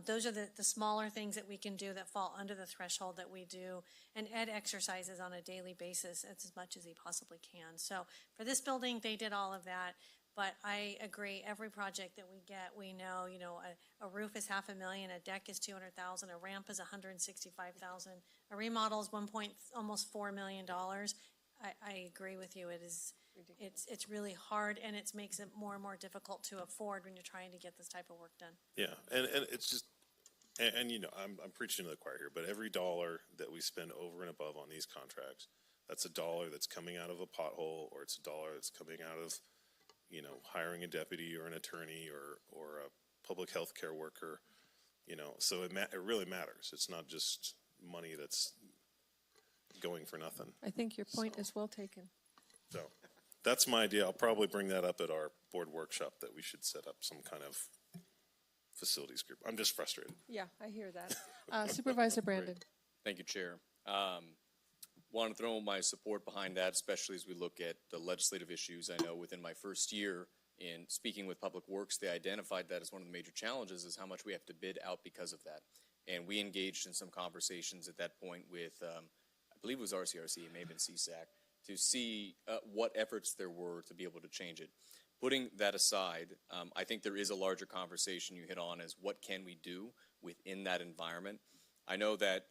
Those are the smaller things that we can do that fall under the threshold that we do. And Ed exercises on a daily basis as much as he possibly can. So for this building, they did all of that. But I agree, every project that we get, we know, you know, a roof is $500,000, a deck is $200,000, a ramp is $165,000, a remodel is almost $4 million. I agree with you. It's really hard, and it makes it more and more difficult to afford when you're trying to get this type of work done. Yeah, and it's just, and you know, I'm preaching to the choir here, but every dollar that we spend over and above on these contracts, that's a dollar that's coming out of a pothole, or it's a dollar that's coming out of, you know, hiring a deputy or an attorney or a public health care worker, you know, so it really matters. It's not just money that's going for nothing. I think your point is well taken. So that's my idea. I'll probably bring that up at our board workshop, that we should set up some kind of facilities group. I'm just frustrated. Yeah, I hear that. Supervisor Brandon. Thank you, Chair. Want to throw my support behind that, especially as we look at the legislative issues. I know within my first year in speaking with Public Works, they identified that as one of the major challenges, is how much we have to bid out because of that. And we engaged in some conversations at that point with, I believe it was RCRC, it may have been CSAC, to see what efforts there were to be able to change it. Putting that aside, I think there is a larger conversation you hit on, as what can we do within that environment. I know that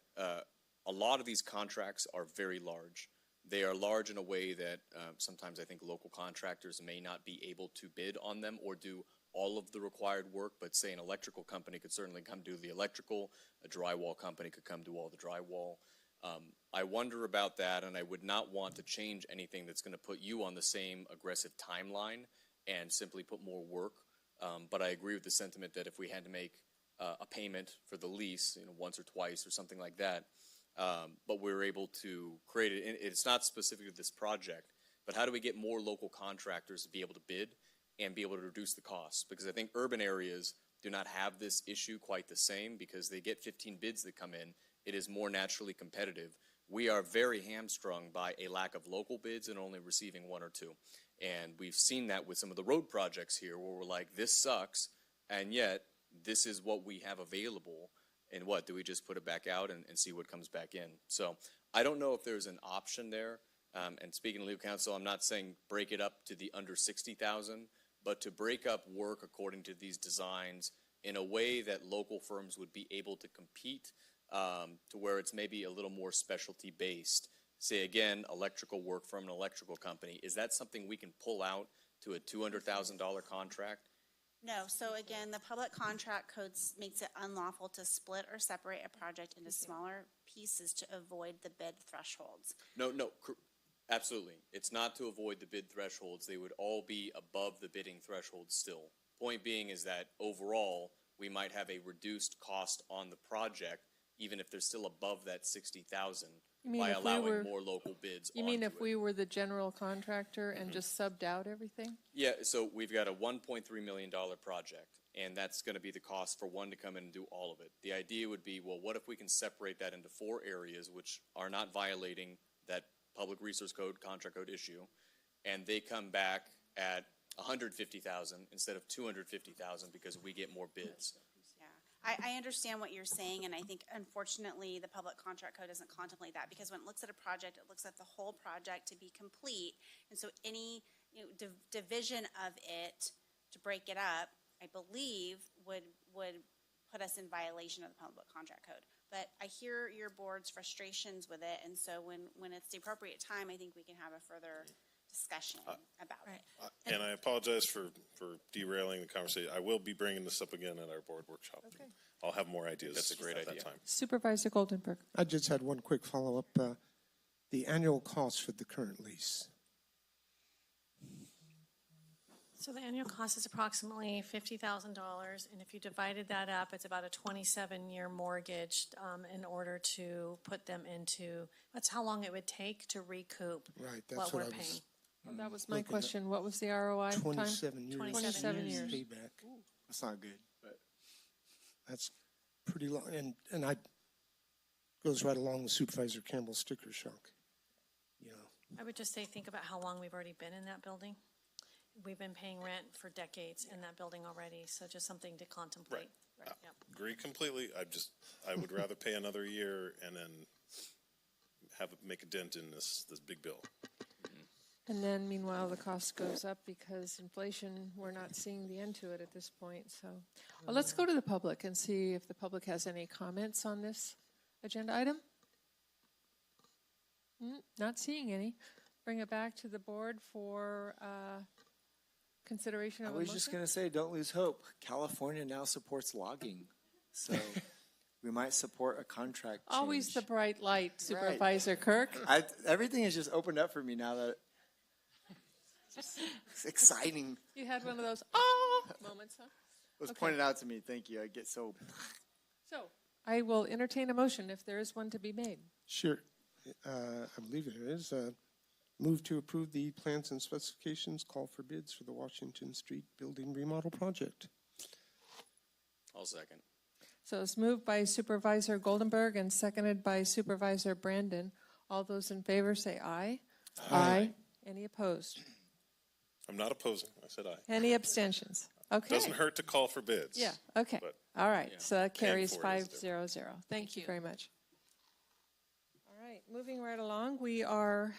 a lot of these contracts are very large. They are large in a way that sometimes I think local contractors may not be able to bid on them or do all of the required work, but say an electrical company could certainly come do the electrical, a drywall company could come do all the drywall. I wonder about that, and I would not want to change anything that's going to put you on the same aggressive timeline and simply put more work. But I agree with the sentiment that if we had to make a payment for the lease, you know, once or twice or something like that, but we're able to create it. And it's not specific to this project, but how do we get more local contractors to be able to bid and be able to reduce the costs? Because I think urban areas do not have this issue quite the same, because they get 15 bids that come in. It is more naturally competitive. We are very hamstrung by a lack of local bids and only receiving one or two. And we've seen that with some of the road projects here, where we're like, this sucks, and yet this is what we have available. And what, do we just put it back out and see what comes back in? So I don't know if there's an option there. And speaking to legal counsel, I'm not saying break it up to the under 60,000, but to break up work according to these designs in a way that local firms would be able to compete, to where it's maybe a little more specialty based. Say again, electrical work from an electrical company. Is that something we can pull out to a $200,000 contract? No, so again, the public contract code makes it unlawful to split or separate a project into smaller pieces to avoid the bid thresholds. No, absolutely. It's not to avoid the bid thresholds. They would all be above the bidding threshold still. Point being is that overall, we might have a reduced cost on the project, even if they're still above that 60,000, by allowing more local bids. You mean if we were the general contractor and just subbed out everything? Yeah, so we've got a $1.3 million project. and that's going to be the cost for one to come in and do all of it. The idea would be, well, what if we can separate that into 4 areas which are not violating that public resource code, contract code issue, and they come back at $150,000 instead of $250,000 because we get more bids. I understand what you're saying, and I think unfortunately the public contract code doesn't contemplate that, because when it looks at a project, it looks at the whole project to be complete, and so any division of it to break it up, I believe would put us in violation of the public contract code. But I hear your board's frustrations with it, and so when it's the appropriate time, I think we can have a further discussion about it. And I apologize for derailing the conversation. I will be bringing this up again at our board workshop. Okay. I'll have more ideas. That's a great at idea. that time. Supervisor Goldenberg. I just had one quick follow-up. The annual cost for the current lease. So the annual cost is approximately $50,000, and if you divided that up, it's about a 27-year mortgage in order to put them into, that's how long it would take to recoup Right, that's what what we're I paying. was. Well, that was my Looking at question. What was the ROI time? 27 years. 27 years. Payback. That's not good, but That's pretty long, and I goes right along with Supervisor Campbell's sticker shock. You know, I would just say, think about how long we've already been in that building. We've been paying rent for decades in that building already, so just something to contemplate. Right. Yep. Agree completely. I would rather pay another year and then make a dent in this big bill. And then meanwhile, the cost goes up because inflation, we're not seeing the end to it at this point. So well, let's go to the public and see if the public has any comments on this agenda item. Not seeing any. Bring it back to the board for consideration I of a was motion. just going to say, don't lose hope. California now supports logging. So we might support a contract change. Always the bright light, Supervisor Kirk. Everything has just opened up for me now that it's exciting. You had one of those moments, huh? It was Okay. pointed out to me. Thank you. I get so. So I will entertain a motion if there is one to be made. sure. I believe it is. Move to approve the plans and specifications, call for bids for the Washington Street Building Remodel Project. I'll second. So it's moved by Supervisor Goldenberg and seconded by Supervisor Brandon. All those in favor say aye. Aye. Any opposed? I'm not opposing. I said aye. Any abstentions? Okay. Doesn't hurt to call for bids. Yeah, okay. but All right, Yeah. so that carries for it is 5-0-0. Thank you very much. All right, moving right along, we are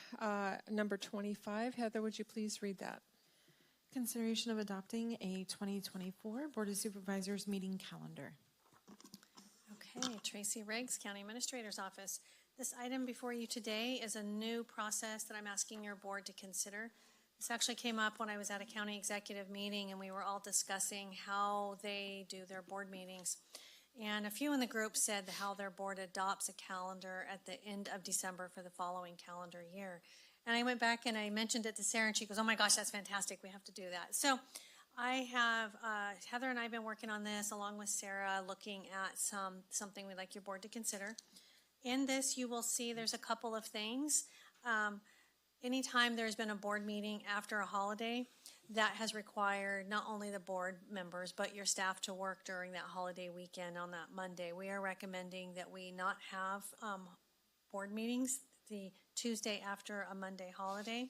number 25. Heather, would you please read that? Consideration of adopting a 2024 Board of Supervisors meeting calendar. Okay, Tracy Riggs, County Administrator's Office. This item before you today is a new process that I'm asking your board to consider. This actually came up when I was at a county executive meeting and we were all discussing how they do their board meetings. And a few in the group said how their board adopts a calendar at the end of December for the following calendar year. And I went back and I mentioned it to Sarah and she goes, oh my gosh, that's fantastic. We have to do that. So I have, Heather and I have been working on this along with Sarah, looking at something we'd like your board to consider. In this, you will see there's a couple of things. Anytime there's been a board meeting after a holiday, that has required not only the board members, but your staff to work during that holiday weekend on that Monday. We are recommending that we not have board meetings the Tuesday after a Monday holiday.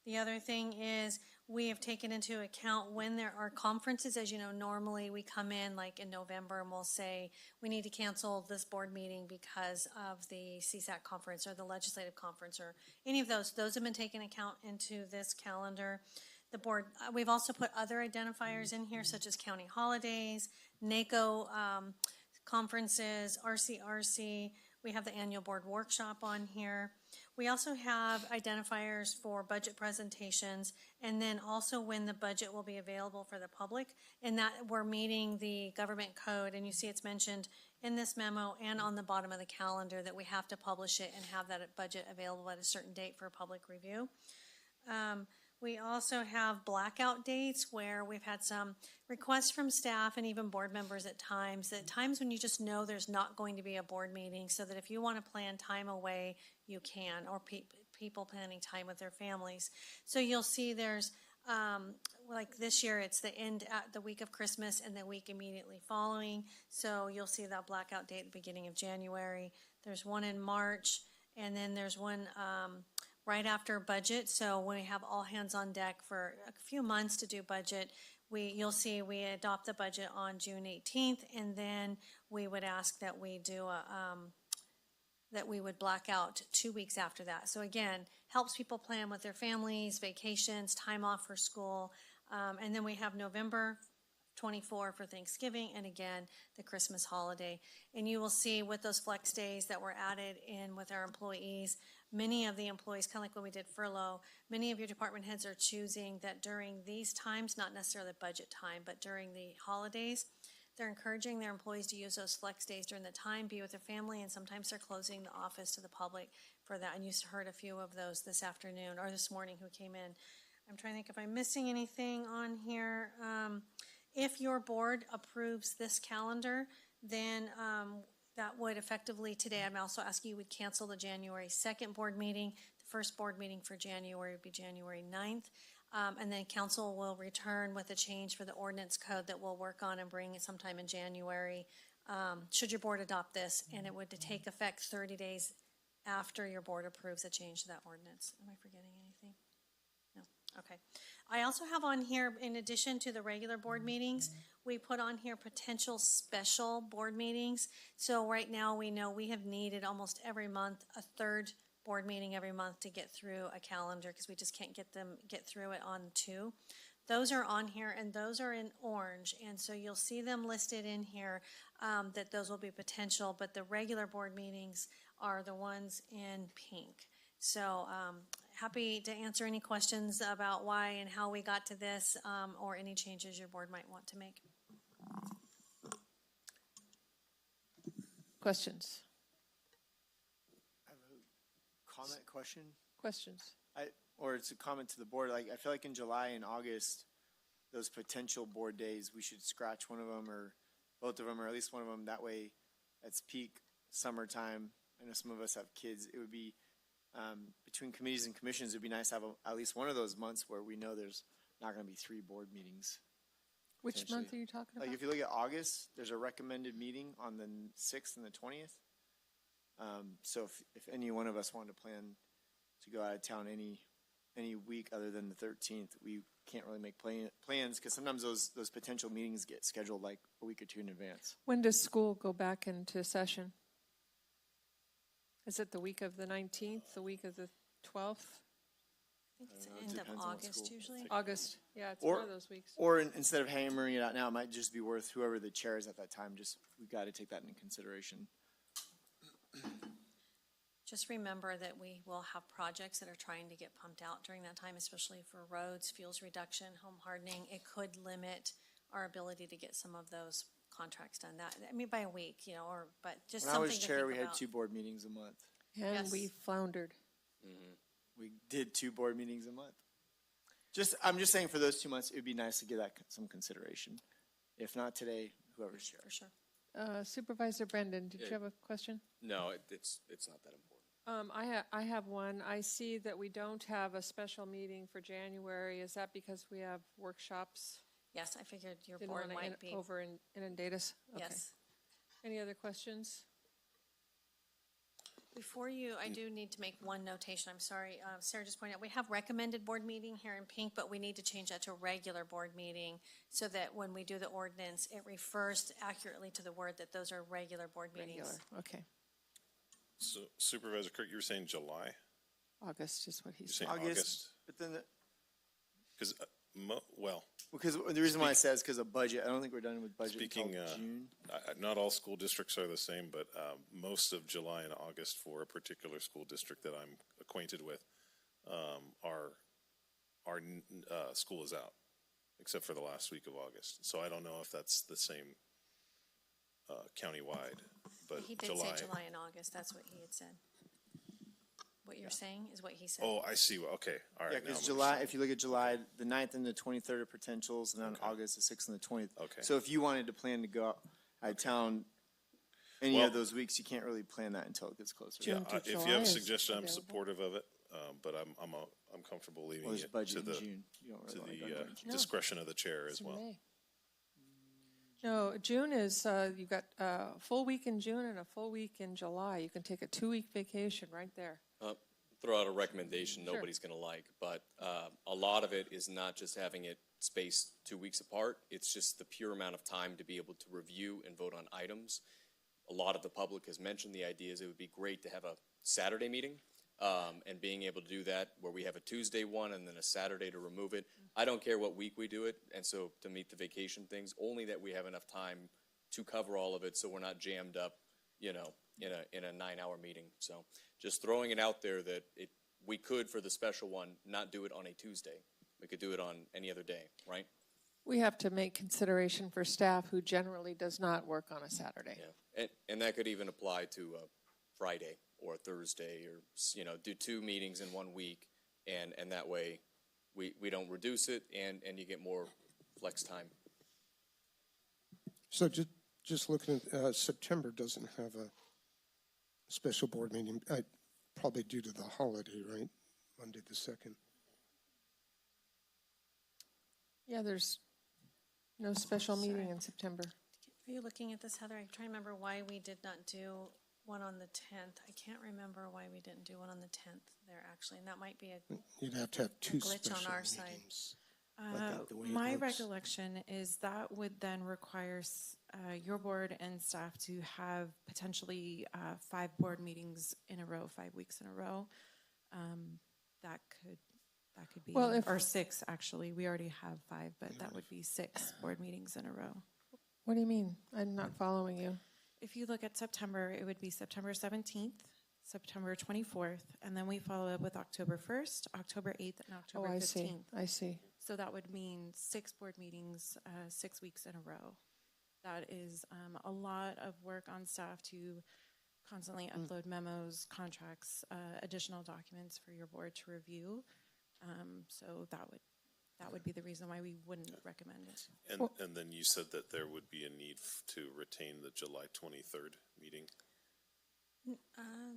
The other thing is we have taken into account when there are conferences. As you know, normally we come in like in November and we'll say we need to cancel this board meeting because of the CSAC conference or the legislative conference or any of those. Those have been taken account into this calendar. The board, we've also put other identifiers in here such as county holidays, NACO conferences, RCRC. We have the annual board workshop on here. We also have identifiers for budget presentations and then also when the budget will be available for the public, and that we're meeting the government code, and you see it's mentioned in this memo and on the bottom of the calendar that we have to publish it and have that budget available at a certain date for public review. We also have blackout dates where we've had some requests from staff and even board members at times when you just know there's not going to be a board meeting, so that if you want to plan time away, you can, or people planning time with their families. So you'll see there's Like this year, it's the end at the week of Christmas and the week immediately following. So you'll see that blackout date at the beginning of January. There's one in March, and then there's one right after budget. So when we have all hands on deck for a few months to do budget, you'll see we adopt the budget on June 18th, and then we would ask that we do that we would black out 2 weeks after that. So again, helps people plan with their families, vacations, time off for school. And then we have November 24 for Thanksgiving, and again, the Christmas holiday. And you will see with those flex days that were added in with our employees, many of the employees, kind of like when we did furlough, many of your department heads are choosing that during these times, not necessarily budget time, but during the holidays, they're encouraging their employees to use those flex days during the time, be with their family, and sometimes they're closing the office to the public for that. And you heard a few of those this afternoon or this morning who came in. I'm trying to think if I'm missing anything on here. If your board approves this calendar, then that would effectively today, I'm also asking you would cancel the January 2nd board meeting. The first board meeting for January would be January 9th. And then council will return with a change for the ordinance code that we'll work on and bring it sometime in January, should your board adopt this, and it would take effect 30 days after your board approves a change to that ordinance. Am I forgetting anything? No. Okay. I also have on here, in addition to the regular board meetings, we put on here potential special board meetings. So right now we know we have needed almost every month a third board meeting every month to get through a calendar because we just can't get through it on 2. Those are on here, and those are in orange, and so you'll see them listed in here that those will be potential, but the regular board meetings are the ones in pink. So happy to answer any questions about why and how we got to this, or any changes your board might want to make. Questions? Comment, question? Questions? Or it's a comment to the board. Like, I feel like in July and August, those potential board days, we should scratch one of them or both of them, or at least one of them. That way, it's peak summertime. I know some of us have kids. It would be between committees and commissions. It'd be nice to have at least one of those months where we know there's not going to be 3 board meetings. Which month are you talking about? Like, if you look at August, there's a recommended meeting on the 6th and the 20th. So if any one of us wanted to plan to go out of town any week other than the 13th, we can't really make plans because sometimes those potential meetings get scheduled like a week or 2 in advance. When does school go back into session? Is it the week of the 19th, the week of the 12th? I think it's the end of August usually. August, yeah, it's one of those weeks. Or instead of hammering it out now, it might just be worth whoever the chair is at that time. We got to take that into consideration. Just remember that we will have projects that are trying to get pumped out during that time, especially for roads, fuels reduction, home hardening. It could limit our ability to get some of those contracts done. By a week, but just when something I was chair, we about. had 2 board meetings a month. And Yes. we floundered. Mm-hmm. We did 2 board meetings a month. I'm just saying for those 2 months, it would be nice to give that some consideration. If not today, whoever's chair. For sure. Supervisor Brendan, did you have a question? No, it's not that important. I have one. I see that we don't have a special meeting for January. Is that because we have workshops? Yes, I figured your Didn't board want might be. to inundate us? Okay. Yes. Any other questions? Before you, I do need to make one notation. I'm sorry. Sarah just pointed out, we have recommended board meeting here in pink, but we need to change that to regular board meeting so that when we do the ordinance, it refers accurately to the word that those are regular board meetings. Regular, okay. So Supervisor Kirk, you were saying July? August is what he You're said. saying August? But then, Because, because the reason why I said is because of budget. I don't think we're done with budget speaking, until June. not all school districts are the same, but most of July and August for a particular school district that I'm acquainted with, our school is out, except for the last week of August. So I don't know if that's the same countywide, but He did say July and August. That's what he had said. What you're saying is what he said. Oh, I see. Okay, all right. Yeah, because July, if you look at July, the 9th and the 23rd are potentials, and then August, the 6th and the 20th. Okay. So if you wanted to plan to go out of town any of those weeks, you can't really plan that until it gets closer. Yeah, if you have a suggestion, I'm supportive of it. but I'm comfortable leaving Well, there's it budget to in the June. You don't to really the wanna go in June. discretion of the chair It's as in well. May. No, June is, you've got a full week in June and a full week in July. You can take a 2-week vacation right there. Throw out a recommendation Sure. nobody's going to like, but a lot of it is not just having it spaced 2 weeks apart. It's just the pure amount of time to be able to review and vote on items. A lot of the public has mentioned the ideas. It would be great to have a Saturday meeting and being able to do that where we have a Tuesday one and then a Saturday to remove it. I don't care what week we do it, and so to meet the vacation things, only that we have enough time to cover all of it so we're not jammed up, you know, in a 9-hour meeting. So just throwing it out there that we could, for the special one, not do it on a Tuesday. We could do it on any other day, right? We have to make consideration for staff who generally does not work on a Saturday. Yeah, and that could even apply to a Friday or a Thursday, or, you know, do 2 meetings in 1 week, and that way we don't reduce it, and you get more flex time. So just looking at, September doesn't have a special board meeting, probably due to the holiday, right? Monday the 2nd. Yeah, there's no special meeting in September. Are you looking at this, Heather? I'm trying to remember why we did not do one on the 10th. I can't remember why we didn't do one on the 10th there, actually, and that might be a You'd have to have two glitch special on our side. meetings. Like the way it My looks. recollection is that would then require your board and staff to have potentially 5 board meetings in a row, 5 weeks in a row. That could be, Well, or 6 actually. We already have 5, but that would be 6 board meetings in a row. What do you mean? I'm not following you. If you look at September, it would be September 17th, September 24th, and then we follow up with October 1st, October 8th, and October 15th. I see. So that would mean 6 board meetings, 6 weeks in a row. That is a lot of work on staff to constantly upload memos, contracts, additional documents for your board to review. So that would be the reason why we wouldn't recommend it. And then you said that there would be a need to retain the July 23rd meeting.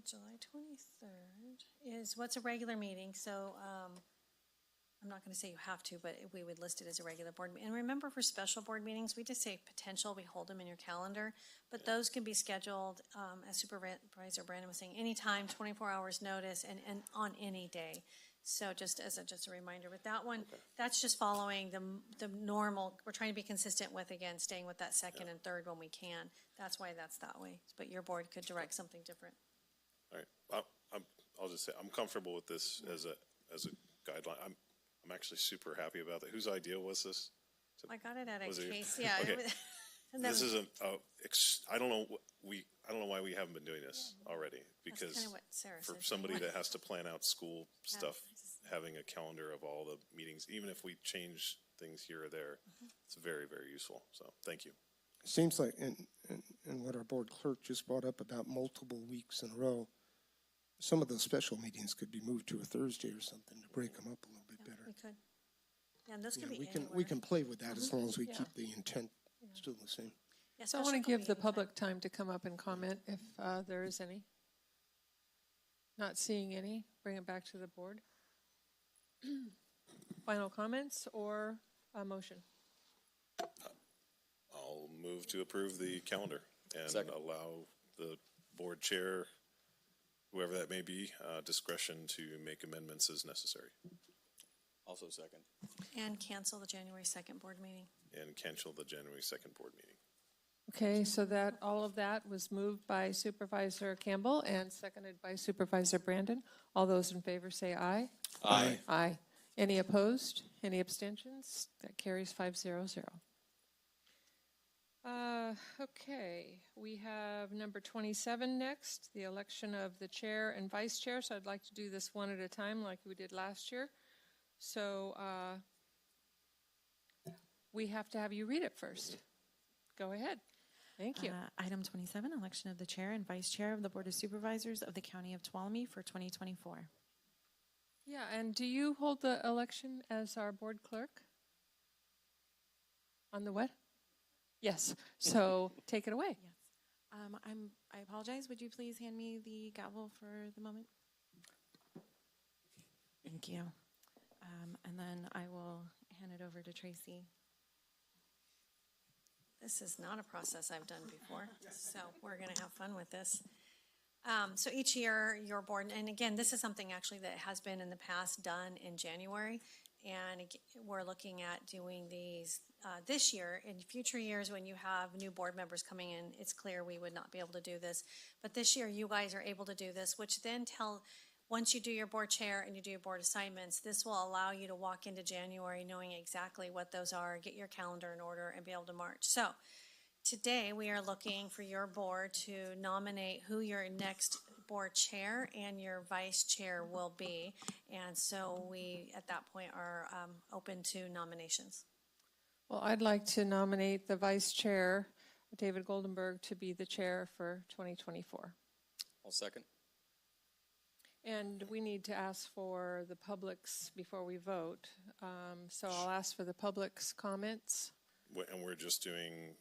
July 23rd is what's a regular meeting. So I'm not going to say you have to, but we would list it as a regular board meeting. And remember, for special board meetings, we just say potential. We hold them in your calendar, but those can be scheduled, as Supervisor Brandon was saying, anytime, 24 hours notice, and on any day. So just as a reminder with that one, that's just following the normal. We're trying to be consistent with, again, staying with that second and third when we can. That's why that's that way. But your board could direct something different. All right, I'll just say I'm comfortable with this as a guideline. I'm actually super happy about that. Whose idea was this? I got it at a Was it- case, yeah. Okay. And then This is I don't know why we haven't been doing this already, That's because kinda what Sarah for said she somebody wanted. that has to plan out school stuff, having a calendar of all the meetings, even if we change things here or there, it's very, very useful. So thank you. It seems like, and what our board clerk just brought up about multiple weeks in a row, some of those special meetings could be moved to a Thursday or something to break them up a little bit better. We could. Yeah, and those could be We anywhere. can play with that as long as we Yeah. keep the intent still the same. Yeah, So I want to special give the meetings, public time to come up and comment if there is any. Not seeing any, bring it back to the board. Final comments or a motion? I'll move to approve the calendar and Second. allow the board chair, whoever that may be, discretion to make amendments as necessary, Also second. And cancel the January 2nd board meeting. and cancel the January 2nd board meeting. Okay, so that, all of that was moved by Supervisor Campbell and seconded by Supervisor Brandon. All those in favor say aye. Aye. Aye. Any opposed? Any abstentions? That carries 5-0-0. Okay, we have number 27 next, the election of the chair and vice chair. So I'd like to do this one at a time like we did last year. So we have to have you read it first. Go ahead. Thank you. Item 27, election of the chair and vice chair of the Board of Supervisors of the County of Tuolumne for 2024. Yeah, and do you hold the election as our board clerk? On the what? Yes. So take it away. Yes. I apologize. Would you please hand me the gavel for the moment? Thank you. And then I will hand it over to Tracy. This is not a process I've done before, so we're going to have fun with this. So each year, your board, and again, this is something actually that has been in the past done in January, and we're looking at doing these this year. In future years, when you have new board members coming in, it's clear we would not be able to do this. But this year, you guys are able to do this, which then once you do your board chair and you do your board assignments, this will allow you to walk into January knowing exactly what those are, get your calendar in order, and be able to march. So today we are looking for your board to nominate who your next board chair and your vice chair will be. And so we, at that point, are open to nominations. Well, I'd like to nominate the vice chair, David Goldenberg, to be the chair for 2024. I'll second. And we need to ask for the public's before we vote. So I'll ask for the public's comments. And we're just doing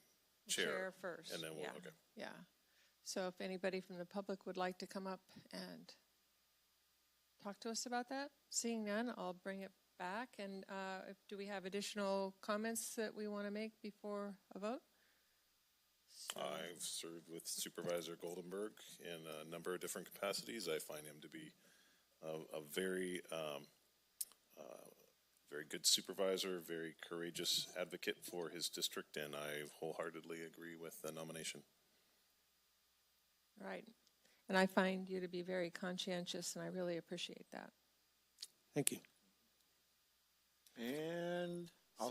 Chair first. And then we'll, yeah. okay. Yeah. So if anybody from the public would like to come up and talk to us about that, seeing none, I'll bring it back. And do we have additional comments that we want to make before a vote? I've served with Supervisor Goldenberg in a number of different capacities. I find him to be a very, very good supervisor, very courageous advocate for his district, and I wholeheartedly agree with the nomination. Right. And I find you to be very conscientious, and I really appreciate that. Thank you. And I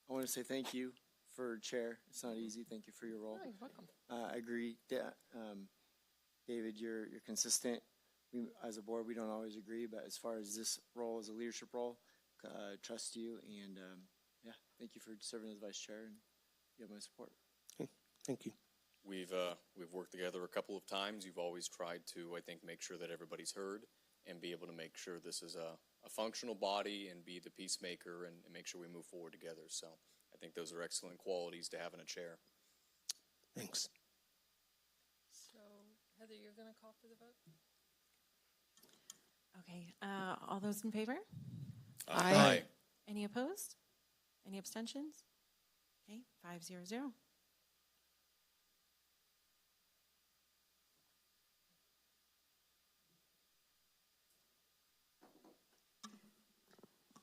want to say thank you for chair. It's not easy. Thank you for your role. Oh, you're welcome. I agree. David, you're consistent. We, as a board, we don't always agree, but as far as this role as a leadership role, trust you. And yeah, thank you for serving as vice chair, and you have my support. Okay. Thank you. We've worked together a couple of times. You've always tried to, I think, make sure that everybody's heard and be able to make sure this is a functional body and be the peacemaker and make sure we move forward together. So I think those are excellent qualities to have in a chair. Thanks. So, Heather, you're going to call for the vote? Okay. All those in favor? Aye. Any opposed? Any abstentions? Okay, 5-0-0.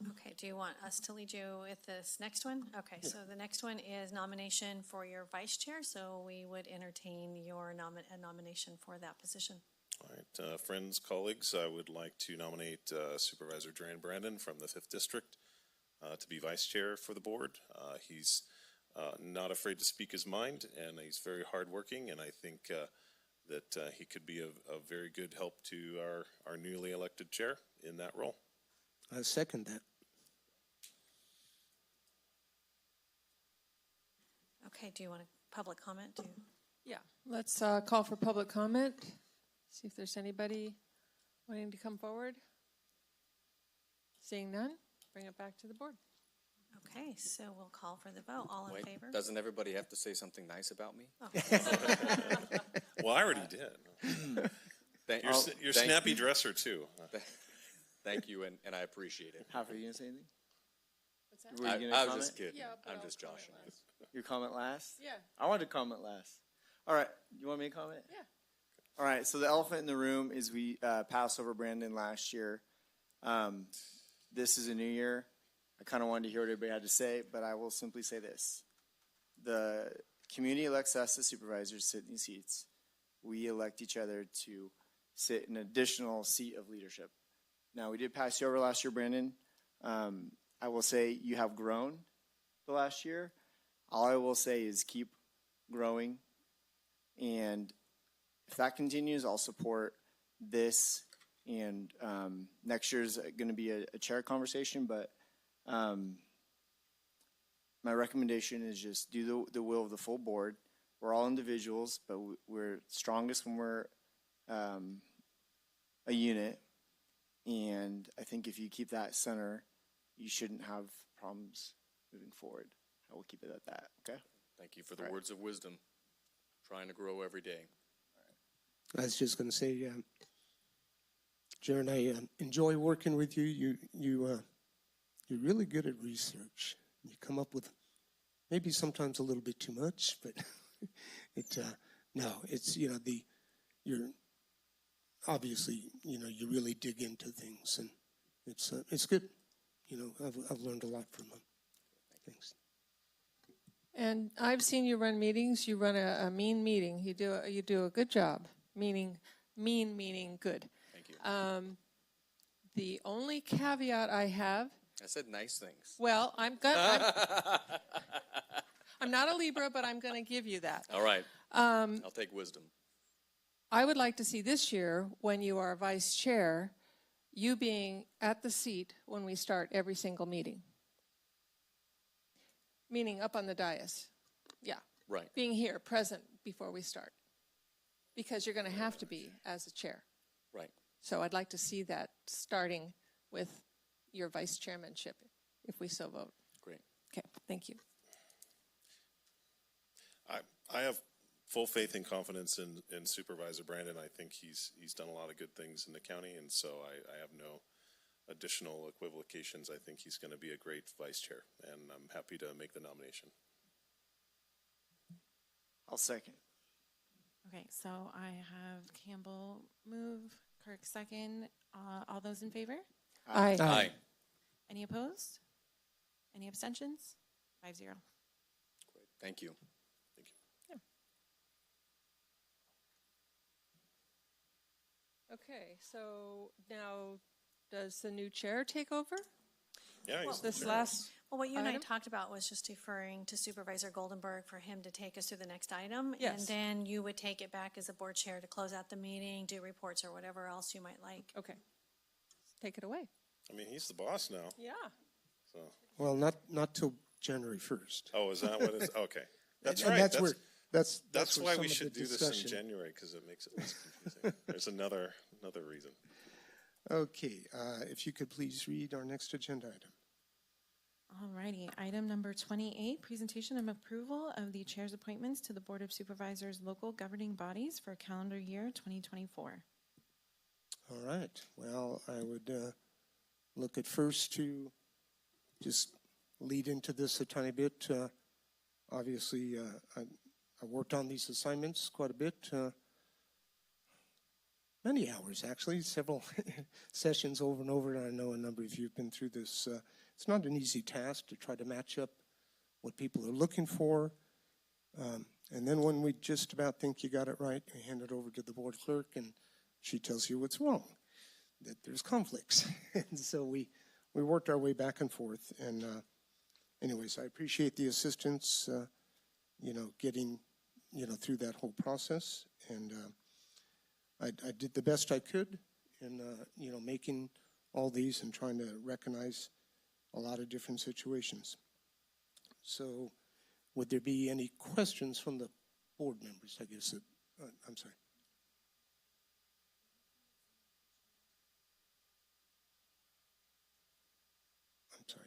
Okay, do you want us to lead you with this next one? Okay, so the next one is nomination for your vice chair, so we would entertain your nomination for that position. All right, friends, colleagues, I would like to nominate Supervisor Duran Brandon from the 5th District to be vice chair for the board. He's not afraid to speak his mind, and he's very hardworking, and I think that he could be a very good help to our newly elected chair in that role. I second that. Okay, do you want a public comment? Yeah, let's call for public comment. See if there's anybody wanting to come forward. Seeing none, bring it back to the board. Okay, so we'll call for the vote. All in Wait, favor? doesn't everybody have to say something nice about me? Well, I already did. You're snappy dresser, too. Thank you, and I appreciate it. Half, are you going to say anything? What's that? Were you gonna I was comment? just kidding. Yeah, but I'm I'll just comment joshing. last. Your comment last? Yeah. I wanted to comment last. All right. You want me to comment? Yeah. All right. So the elephant in the room is we passed over Brandon last year. This is a new year. I kind of wanted to hear what everybody had to say, but I will simply say this. The community elects us as supervisors to sit in these seats. We elect each other to sit in an additional seat of leadership. Now, we did pass you over last year, Brandon. I will say you have grown the last year. All I will say is keep growing. And if that continues, I'll support this. And next year is going to be a chair conversation. But my recommendation is just do the will of the full board. We're all individuals, but we're strongest when we're a unit. And I think if you keep that center, you shouldn't have problems moving forward. I will keep it at that, okay? Thank you for the words of wisdom. Trying to grow every day. I was just going to say, Jared, I enjoy working with you. You're really good at research. You come up with maybe sometimes a little bit too much, but it's you're obviously you really dig into things, and it's good. I've learned a lot from them. Thanks. And I've seen you run meetings. You run a mean meeting. You do a good job. Meaning good. Thank you. The only caveat I have. I said nice things. Well, I'm not a Libra, but I'm going to give you that. All right. I'll take wisdom. I would like to see this year, when you are vice chair, you being at the seat when we start every single meeting. Meaning up on the dais. Yeah. Right. Being here, present before we start. Because you're going to have to be as a chair. Right. So I'd like to see that starting with your vice chairmanship, if we so vote. Great. Okay, thank you. I have full faith and confidence in Supervisor Brandon. I think he's done a lot of good things in the county, and so I have no additional equivocations. I think he's going to be a great vice chair, and I'm happy to make the nomination. I'll second. Okay, so I have Campbell move, Kirk second. All those in favor? Aye. Aye. Any opposed? Any abstentions? 5-0. Great. Thank you. Okay, so now does the new chair take over? Yeah, he's This the chair. last Well, what you and I item? talked about was just deferring to Supervisor Goldenberg for him to take us through the next item. Yes. And then you would take it back as a board chair to close out the meeting, do reports or whatever else you might like. Okay. Take it away. I mean, he's the boss now. Yeah. So. Well, not till January 1st. Oh, is that what it is? Okay. That's And right. that's where That's where why some we of should the do this discussion- in January, because it makes it less confusing. There's another reason. Okay, if you could please read our next agenda item. Alrighty, item number 28, presentation of approval of the chair's appointments to the Board of Supervisors local governing bodies for calendar year 2024. All right, well, I would look at first to just lead into this a tiny bit. Obviously, I worked on these assignments quite a bit. Many hours, actually, several sessions over and over. And I know a number of you have been through this. It's not an easy task to try to match up what people are looking for. And then when we just about think you got it right, you hand it over to the board clerk, and she tells you what's wrong, that there's conflicts. And so we worked our way back and forth. And anyways, I appreciate the assistance, getting, through that whole process. And I did the best I could in, making all these and trying to recognize a lot of different situations. So would there be any questions from the board members, I guess? I'm sorry. I'm sorry.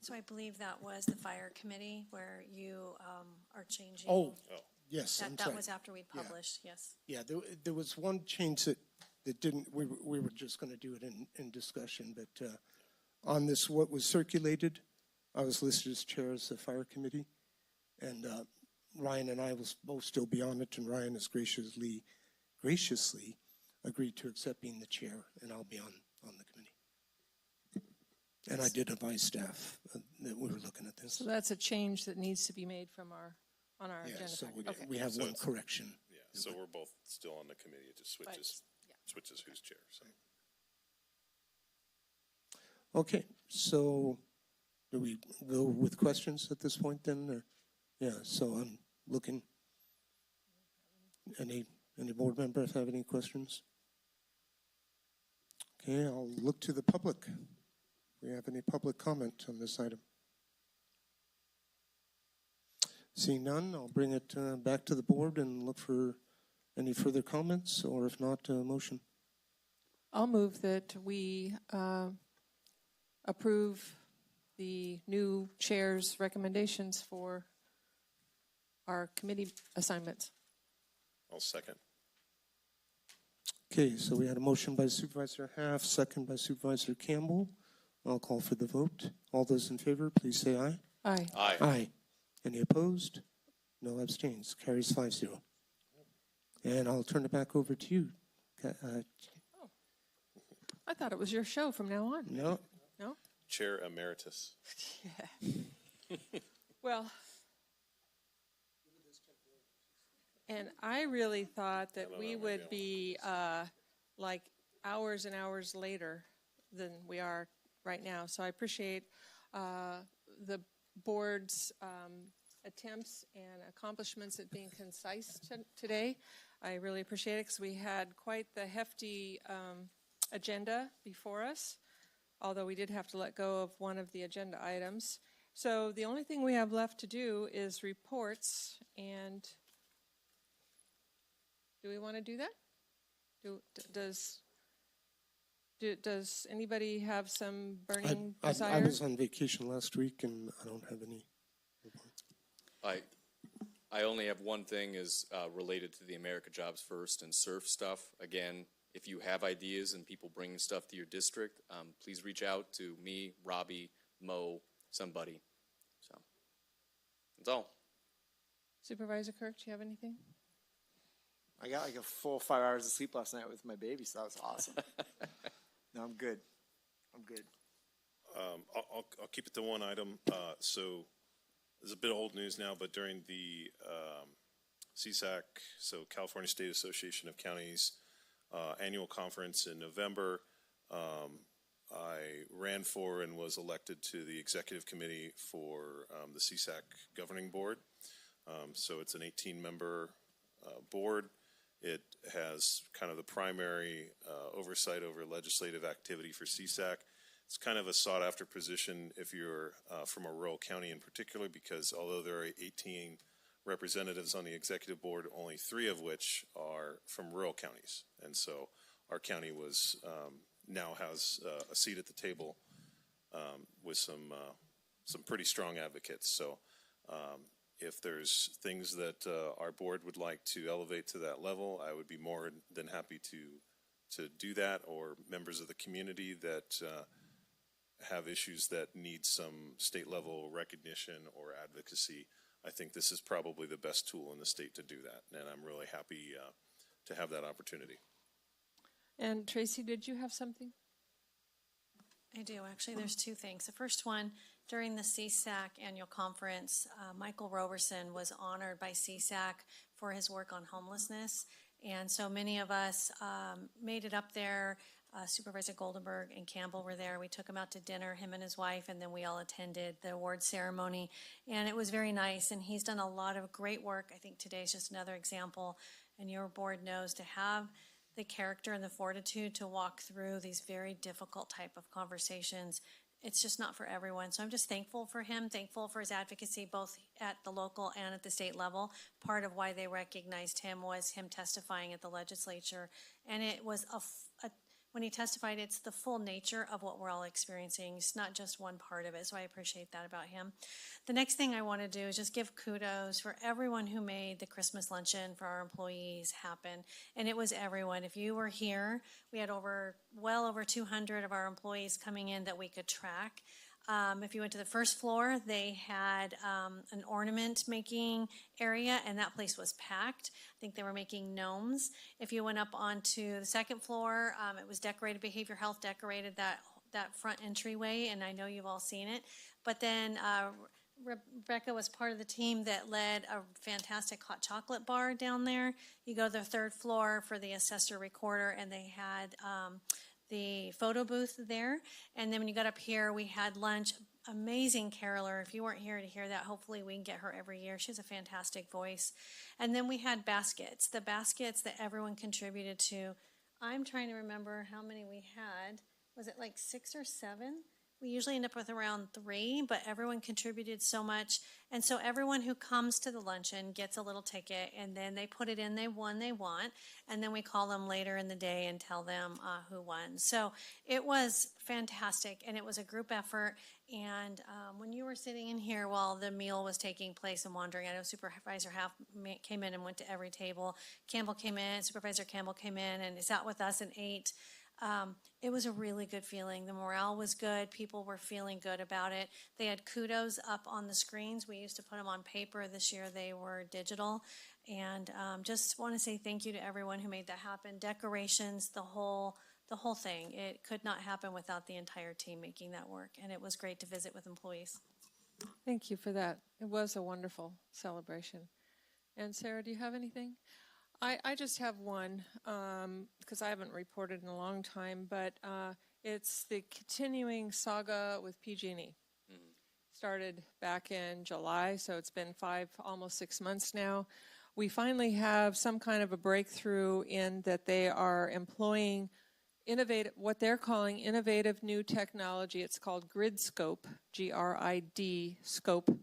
So I believe that was the fire committee where you are changing. Oh, yes, I'm That sorry. was after we'd Yeah. published, yes. Yeah, there was one change that didn't, we were just going to do it in discussion, but on this, what was circulated, I was listed as chair of the fire committee, and Ryan and I will both still be on it, and Ryan has graciously agreed to accept being the chair, and I'll be on the committee. And I did advise staff that we were looking at this. So that's a change that needs to be made on our Yeah, agenda. so packet. Okay. we have So one it's- correction. Yeah, so we're both still on the committee. It just switches who's chair. So. Okay, so do we go with questions at this point then? Or, yeah, so I'm looking. Any board members have any questions? Okay, I'll look to the public. Do we have any public comment on this item? Seeing none, I'll bring it back to the board and look for any further comments, or if not, a motion. I'll move that we approve the new chair's recommendations for our committee assignments. I'll second. Okay, so we had a motion by Supervisor Half, second by Supervisor Campbell. I'll call for the vote. All those in favor, please say aye. Aye. Aye. Aye. Any opposed? No abstains. Carries 5-0. And I'll turn it back over to you. I thought it was your show from now on. No. No? Chair Emeritus. Well, and I really thought that we would be like hours and hours later than we are right now. So I appreciate the board's attempts and accomplishments at being concise today. I really appreciate it because we had quite the hefty agenda before us, although we did have to let go of one of the agenda items. So the only thing we have left to do is reports. And do we want to do that? Does anybody have some burning desire? I was on vacation last week, and I don't have any. I only have one thing is related to the America Jobs First and SURF stuff. Again, if you have ideas and people bringing stuff to your district, please reach out to me, Robbie, Mo, somebody. So that's all. Supervisor Kirk, do you have anything? I got like a full 5 hours of sleep last night with my baby, so that was awesome. No, I'm good. I'm good. I'll keep it to one item. So this is a bit old news now, but during the CSAC, so California State Association of Counties annual conference in November, I ran for and was elected to the executive committee for the CSAC governing board. So it's an 18-member board. It has kind of the primary oversight over legislative activity for CSAC. It's kind of a sought-after position if you're from a rural county in particular, because although there are 18 representatives on the executive board, only 3 of which are from rural counties. And so our county now has a seat at the table with some pretty strong advocates. So if there's things that our board would like to elevate to that level, I would be more than happy to do that, or members of the community that have issues that need some state level recognition or advocacy. I think this is probably the best tool in the state to do that, and I'm really happy to have that opportunity. And Tracy, did you have something? I do. Actually, there's 2 things. The first one, during the CSAC annual conference, Michael Roberson was honored by CSAC for his work on homelessness. And so many of us made it up there. Supervisor Goldenberg and Campbell were there. We took him out to dinner, him and his wife, and then we all attended the award ceremony. And it was very nice, and he's done a lot of great work. I think today is just another example, and your board knows to have the character and the fortitude to walk through these very difficult type of conversations. It's just not for everyone. So I'm just thankful for him, thankful for his advocacy, both at the local and at the state level. Part of why they recognized him was him testifying at the legislature. And it was when he testified, it's the full nature of what we're all experiencing. It's not just one part of it. So I appreciate that about him. The next thing I want to do is just give kudos for everyone who made the Christmas luncheon for our employees happen. And it was everyone. If you were here, we had well over 200 of our employees coming in that we could track. If you went to the first floor, they had an ornament making area, and that place was packed. I think they were making gnomes. If you went up onto the second floor, it was decorated. Behavior Health decorated that front entryway, and I know you've all seen it. But then Rebecca was part of the team that led a fantastic hot chocolate bar down there. You go to the third floor for the assessor recorder, and they had the photo booth there. And then when you got up here, we had lunch. Amazing caroler. If you weren't here to hear that, hopefully we can get her every year. She has a fantastic voice. And then we had baskets, the baskets that everyone contributed to. I'm trying to remember how many we had. Was it like 6 or 7 We usually end up with around 3, but everyone contributed so much. And so everyone who comes to the luncheon gets a little ticket, and then they put it in they want, and then we call them later in the day and tell them who won. So it was fantastic, and it was a group effort. And when you were sitting in here while the meal was taking place and wandering, I know Supervisor Half came in and went to every table. Supervisor Campbell came in and sat with us and ate. It was a really good feeling. The morale was good. People were feeling good about it. They had kudos up on the screens. We used to put them on paper. This year they were digital. And just want to say thank you to everyone who made that happen. Decorations, the whole thing. It could not happen without the entire team making that work. And it was great to visit with employees. Thank you for that. It was a wonderful celebration. And Sarah, do you have anything? I just have one, because I haven't reported in a long time, but it's the continuing saga with PG&E. Started back in July, so it's been almost 6 months now. We finally have some kind of a breakthrough in that they are employing what they're calling innovative new technology. It's called grid scope, GRID scope,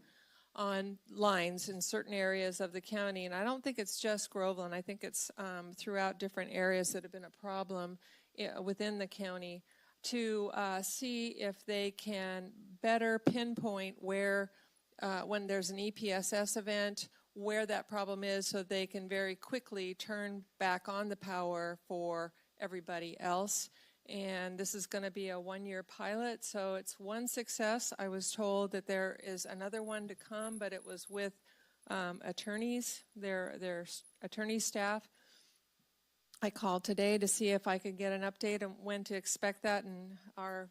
on lines in certain areas of the county. And I don't think it's just Groveland. I think it's throughout different areas that have been a problem within the county, to see if they can better pinpoint where, when there's an EPSS event, where that problem is, so they can very quickly turn back on the power for everybody else. And this is going to be a 1-year pilot, so it's one success. I was told that there is another one to come, but it was with attorneys, their attorney staff. I called today to see if I could get an update on when to expect that, and our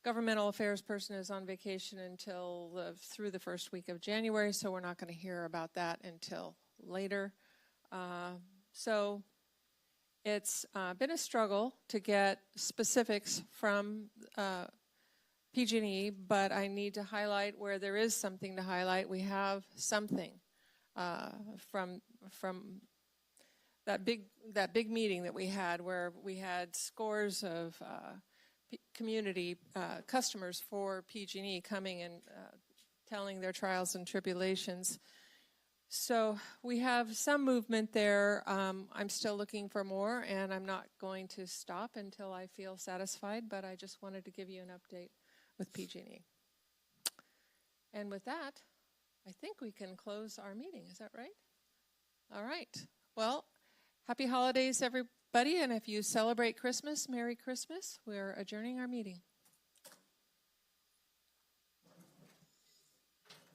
governmental affairs person is on vacation until through the first week of January, so we're not going to hear about that until later. So it's been a struggle to get specifics from PG&E, but I need to highlight where there is something to highlight. We have something from that big meeting that we had, where we had scores of community customers for PG&E coming and telling their trials and tribulations. So we have some movement there. I'm still looking for more, and I'm not going to stop until I feel satisfied, but I just wanted to give you an update with PG&E. And with that, I think we can close our meeting. Is that right? All right. Well, happy holidays, everybody, and if you celebrate Christmas, Merry Christmas. We're adjourning our meeting.